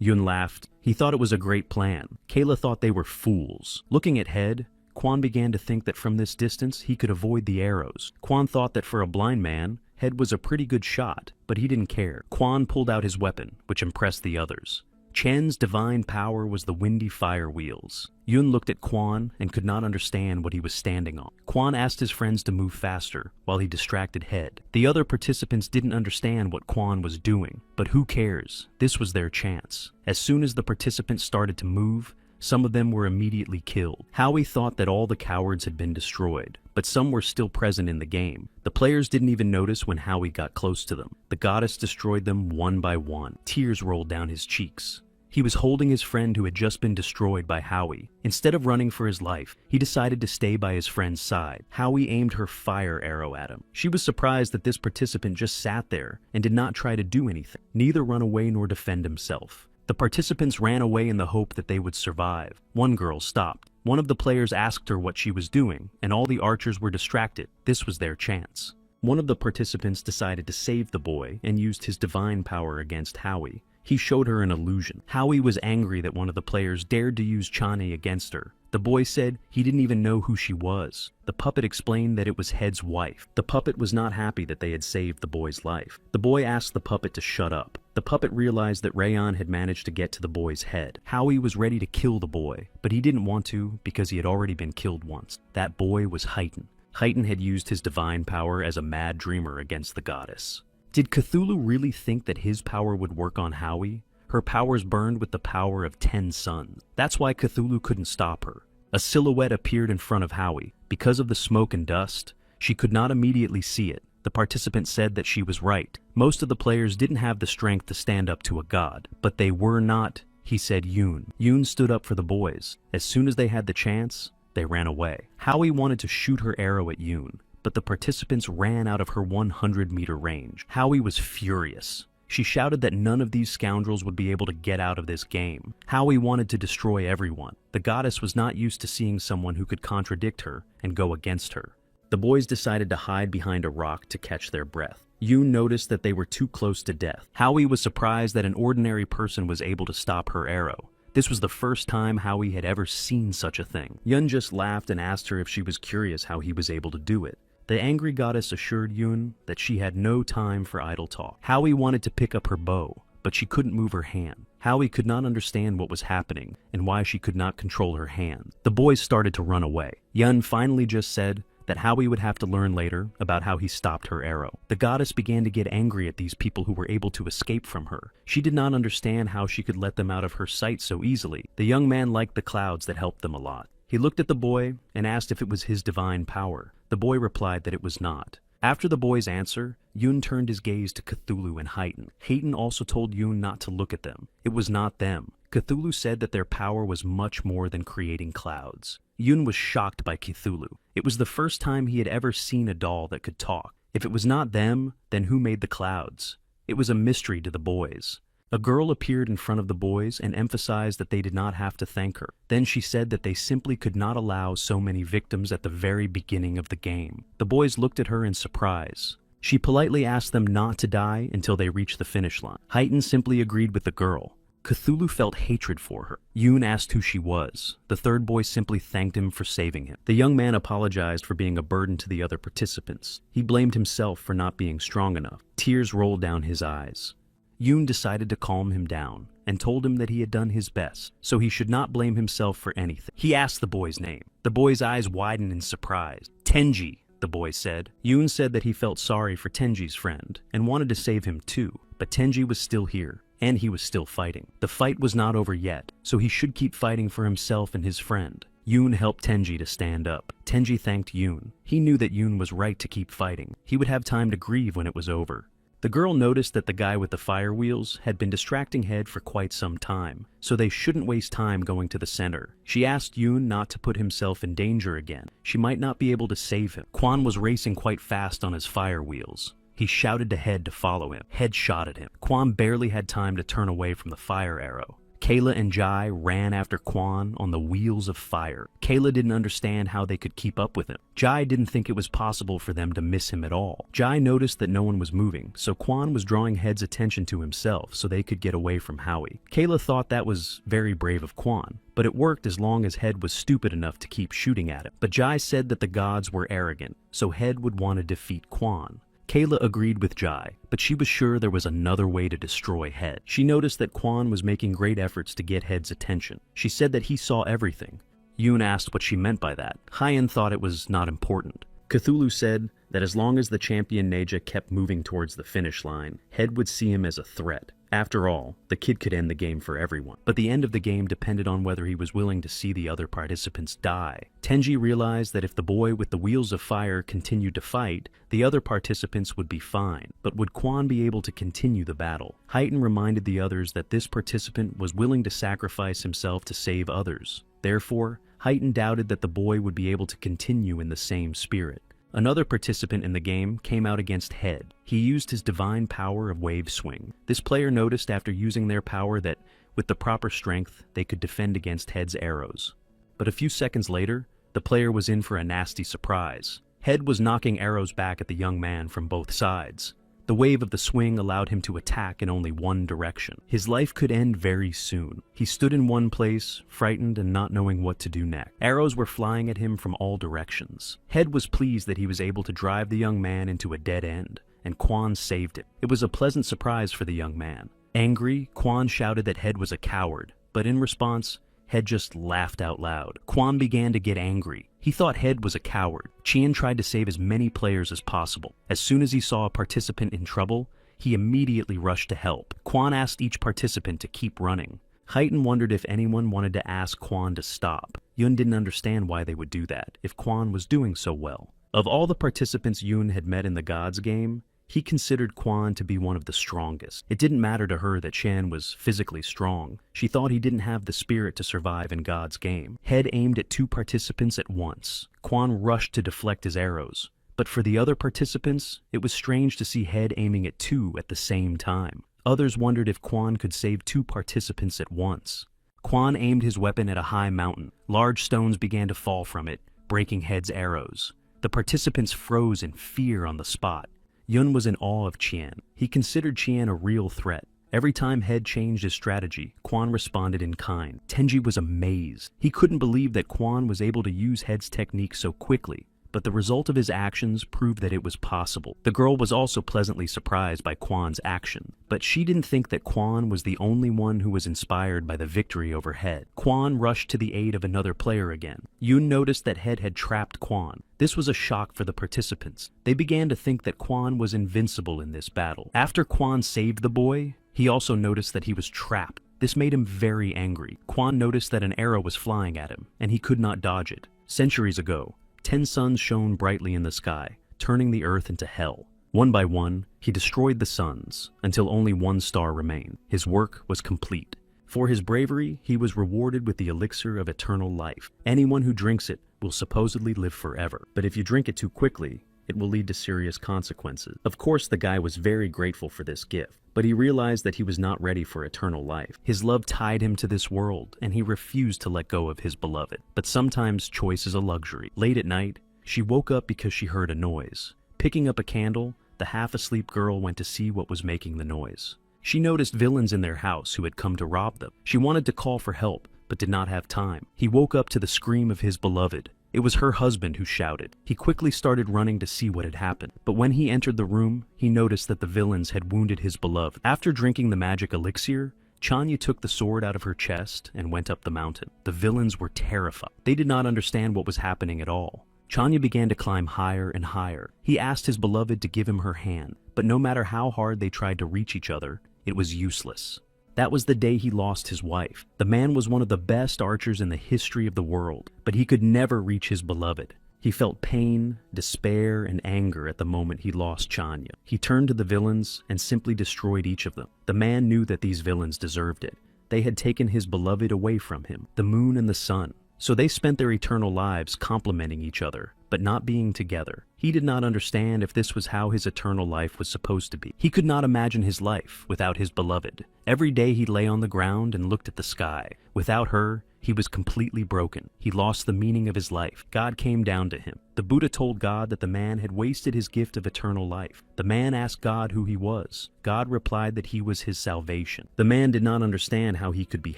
Yoon laughed. He thought it was a great plan. Kayla thought they were fools. Looking at Head, Kwan began to think that from this distance he could avoid the arrows. Kwan thought that for a blind man, Head was a pretty good shot, but he didn't care. Kwan pulled out his weapon, which impressed the others. Chen's divine power was the windy fire wheels. Yoon looked at Kwan and could not understand what he was standing on. Kwan asked his friends to move faster while he distracted Head. The other participants didn't understand what Kwan was doing, but who cares? This was their chance. As soon as the participants started to move, some of them were immediately killed. Howie thought that all the cowards had been destroyed, but some were still present in the game. The players didn't even notice when Howie got close to them. The goddess destroyed them one by one. Tears rolled down his cheeks. He was holding his friend who had just been destroyed by Howie. Instead of running for his life, he decided to stay by his friend's side. Howie aimed her fire arrow at him. She was surprised that this participant just sat there and did not try to do anything, neither run away nor defend himself. The participants ran away in the hope that they would survive. One girl stopped. One of the players asked her what she was doing, and all the archers were distracted. This was their chance. One of the participants decided to save the boy and used his divine power against Howie. He showed her an illusion. Howie was angry that one of the players dared to use Chani against her. The boy said he didn't even know who she was. The puppet explained that it was Head's wife. The puppet was not happy that they had saved the boy's life. The boy asked the puppet to shut up. The puppet realized that Rayon had managed to get to the boy's head. Howie was ready to kill the boy, but he didn't want to because he had already been killed once. That boy was Haiten. Haiten had used his divine power as a mad dreamer against the goddess. Did Cthulhu really think that his power would work on Howie? Her powers burned with the power of 10 suns. That's why Cthulhu couldn't stop her. A silhouette appeared in front of Howie. Because of the smoke and dust, she could not immediately see it. The participant said that she was right. Most of the players didn't have the strength to stand up to a god, but they were not, he said Yoon. Yoon stood up for the boys. As soon as they had the chance, they ran away. Howie wanted to shoot her arrow at Yoon, but the participants ran out of her 100-meter range. Howie was furious. She shouted that none of these scoundrels would be able to get out of this game. Howie wanted to destroy everyone. The goddess was not used to seeing someone who could contradict her and go against her. The boys decided to hide behind a rock to catch their breath. Yoon noticed that they were too close to death. Howie was surprised that an ordinary person was able to stop her arrow. This was the first time Howie had ever seen such a thing. Yoon just laughed and asked her if she was curious how he was able to do it. The angry goddess assured Yoon that she had no time for idle talk. Howie wanted to pick up her bow, but she couldn't move her hand. Howie could not understand what was happening and why she could not control her hand. The boys started to run away. Yoon finally just said that Howie would have to learn later about how he stopped her arrow. The goddess began to get angry at these people who were able to escape from her. She did not understand how she could let them out of her sight so easily. The young man liked the clouds that helped them a lot. He looked at the boy and asked if it was his divine power. The boy replied that it was not. After the boy's answer, Yoon turned his gaze to Cthulhu and Haiten. Haiten also told Yoon not to look at them. It was not them. Cthulhu said that their power was much more than creating clouds. Yoon was shocked by Cthulhu. It was the first time he had ever seen a doll that could talk. If it was not them, then who made the clouds? It was a mystery to the boys. A girl appeared in front of the boys and emphasized that they did not have to thank her. Then she said that they simply could not allow so many victims at the very beginning of the game. The boys looked at her in surprise. She politely asked them not to die until they reached the finish line. Haiten simply agreed with the girl. Cthulhu felt hatred for her. Yoon asked who she was. The third boy simply thanked him for saving him. The young man apologized for being a burden to the other participants. He blamed himself for not being strong enough. Tears rolled down his eyes. Yoon decided to calm him down and told him that he had done his best, so he should not blame himself for anything. He asked the boy's name. The boy's eyes widened in surprise. Tenji, the boy said. Yoon said that he felt sorry for Tenji's friend and wanted to save him too, but Tenji was still here. and he was still fighting. The fight was not over yet, so he should keep fighting for himself and his friend. Yoon helped Tenji to stand up. Tenji thanked Yoon. He knew that Yoon was right to keep fighting. He would have time to grieve when it was over. The girl noticed that the guy with the fire wheels had been distracting Head for quite some time, so they shouldn't waste time going to the center. She asked Yoon not to put himself in danger again. She might not be able to save him. Kwon was racing quite fast on his fire wheels. He shouted to Head to follow him. Head shot at him. Kwon barely had time to turn away from the fire arrow. Kayla and Jai ran after Kwon on the wheels of fire. Kayla didn't understand how they could keep up with him. Jai didn't think it was possible for them to miss him at all. Jai noticed that no one was moving, so Kwon was drawing Head's attention to himself so they could get away from Howie. Kayla thought that was very brave of Kwon, but it worked as long as Head was stupid enough to keep shooting at him. But Jai said that the gods were arrogant, so Head would want to defeat Kwon. Kayla agreed with Jai, but she was sure there was another way to destroy Head. She noticed that Kwon was making great efforts to get Head's attention. She said that he saw everything. Yoon asked what she meant by that. Hyen thought it was not important. Cthulhu said that as long as the champion Neja kept moving towards the finish line, Head would see him as a threat. After all, the kid could end the game for everyone. But the end of the game depended on whether he was willing to see the other participants die. Tenji realized that if the boy with the wheels of fire continued to fight, the other participants would be fine. But would Kwon be able to continue the battle? Hyten reminded the others that this participant was willing to sacrifice himself to save others. Therefore, Hyten doubted that the boy would be able to continue in the same spirit. Another participant in the game came out against Head. He used his divine power of wave swing. This player noticed after using their power that, with the proper strength, they could defend against Head's arrows. But a few seconds later, the player was in for a nasty surprise. Head was knocking arrows back at the young man from both sides. The wave of the swing allowed him to attack in only one direction. His life could end very soon. He stood in one place, frightened and not knowing what to do next. Arrows were flying at him from all directions. Head was pleased that he was able to drive the young man into a dead end, and Kwon saved him. It was a pleasant surprise for the young man. Angry, Kwon shouted that Head was a coward, but in response, Head just laughed out loud. Kwon began to get angry. He thought Head was a coward. Chien tried to save as many players as possible. As soon as he saw a participant in trouble, he immediately rushed to help. Kwon asked each participant to keep running. Hyten wondered if anyone wanted to ask Kwon to stop. Yoon didn't understand why they would do that, if Kwon was doing so well. Of all the participants Yoon had met in the Gods game, he considered Kwon to be one of the strongest. It didn't matter to her that Chan was physically strong. She thought he didn't have the spirit to survive in God's game. Head aimed at two participants at once. Kwon rushed to deflect his arrows. But for the other participants, it was strange to see Head aiming at two at the same time. Others wondered if Kwon could save two participants at once. Kwon aimed his weapon at a high mountain. Large stones began to fall from it, breaking Head's arrows. The participants froze in fear on the spot. Yun was in awe of Qian. He considered Qian a real threat. Every time Head changed his strategy, Kwon responded in kind. Tenji was amazed. He couldn't believe that Kwon was able to use Head's technique so quickly, but the result of his actions proved that it was possible. The girl was also pleasantly surprised by Kwon's action, but she didn't think that Kwon was the only one who was inspired by the victory over Head. Kwon rushed to the aid of another player again. Yoon noticed that Head had trapped Kwon. This was a shock for the participants. They began to think that Kwon was invincible in this battle. After Kwon saved the boy, he also noticed that he was trapped. This made him very angry. Kwon noticed that an arrow was flying at him, and he could not dodge it. Centuries ago, 10 suns shone brightly in the sky, turning the earth into hell. One by one, he destroyed the suns, until only one star remained. His work was complete. For his bravery, he was rewarded with the elixir of eternal life. Anyone who drinks it will supposedly live forever. But if you drink it too quickly, it will lead to serious consequences. Of course, the guy was very grateful for this gift, but he realized that he was not ready for eternal life. His love tied him to this world, and he refused to let go of his beloved. But sometimes choice is a luxury. Late at night, she woke up because she heard a noise. Picking up a candle, the half-asleep girl went to see what was making the noise. She noticed villains in their house who had come to rob them. She wanted to call for help, but did not have time. He woke up to the scream of his beloved. It was her husband who shouted. He quickly started running to see what had happened. But when he entered the room, he noticed that the villains had wounded his beloved. After drinking the magic elixir, Chanya took the sword out of her chest and went up the mountain. The villains were terrified. They did not understand what was happening at all. Chanya began to climb higher and higher. He asked his beloved to give him her hand, but no matter how hard they tried to reach each other, it was useless. That was the day he lost his wife. The man was one of the best archers in the history of the world, but he could never reach his beloved. He felt pain, despair, and anger at the moment he lost Chanya. He turned to the villains and simply destroyed each of them. The man knew that these villains deserved it. They had taken his beloved away from him, the moon and the sun. So they spent their eternal lives complementing each other, but not being together. He did not understand if this was how his eternal life was supposed to be. He could not imagine his life without his beloved. Every day he lay on the ground and looked at the sky. Without her, he was completely broken. He lost the meaning of his life. God came down to him. The Buddha told God that the man had wasted his gift of eternal life. The man asked God who he was. God replied that he was his salvation. The man did not understand how he could be.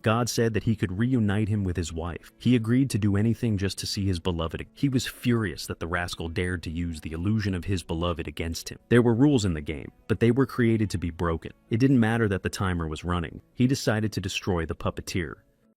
God said that he could reunite him with his wife. He agreed to do anything just to see his beloved. He was furious that the rascal dared to use the illusion of his beloved against him. There were rules in the game, but they were created to be broken. It didn't matter that the timer was running. He decided to destroy the puppeteer.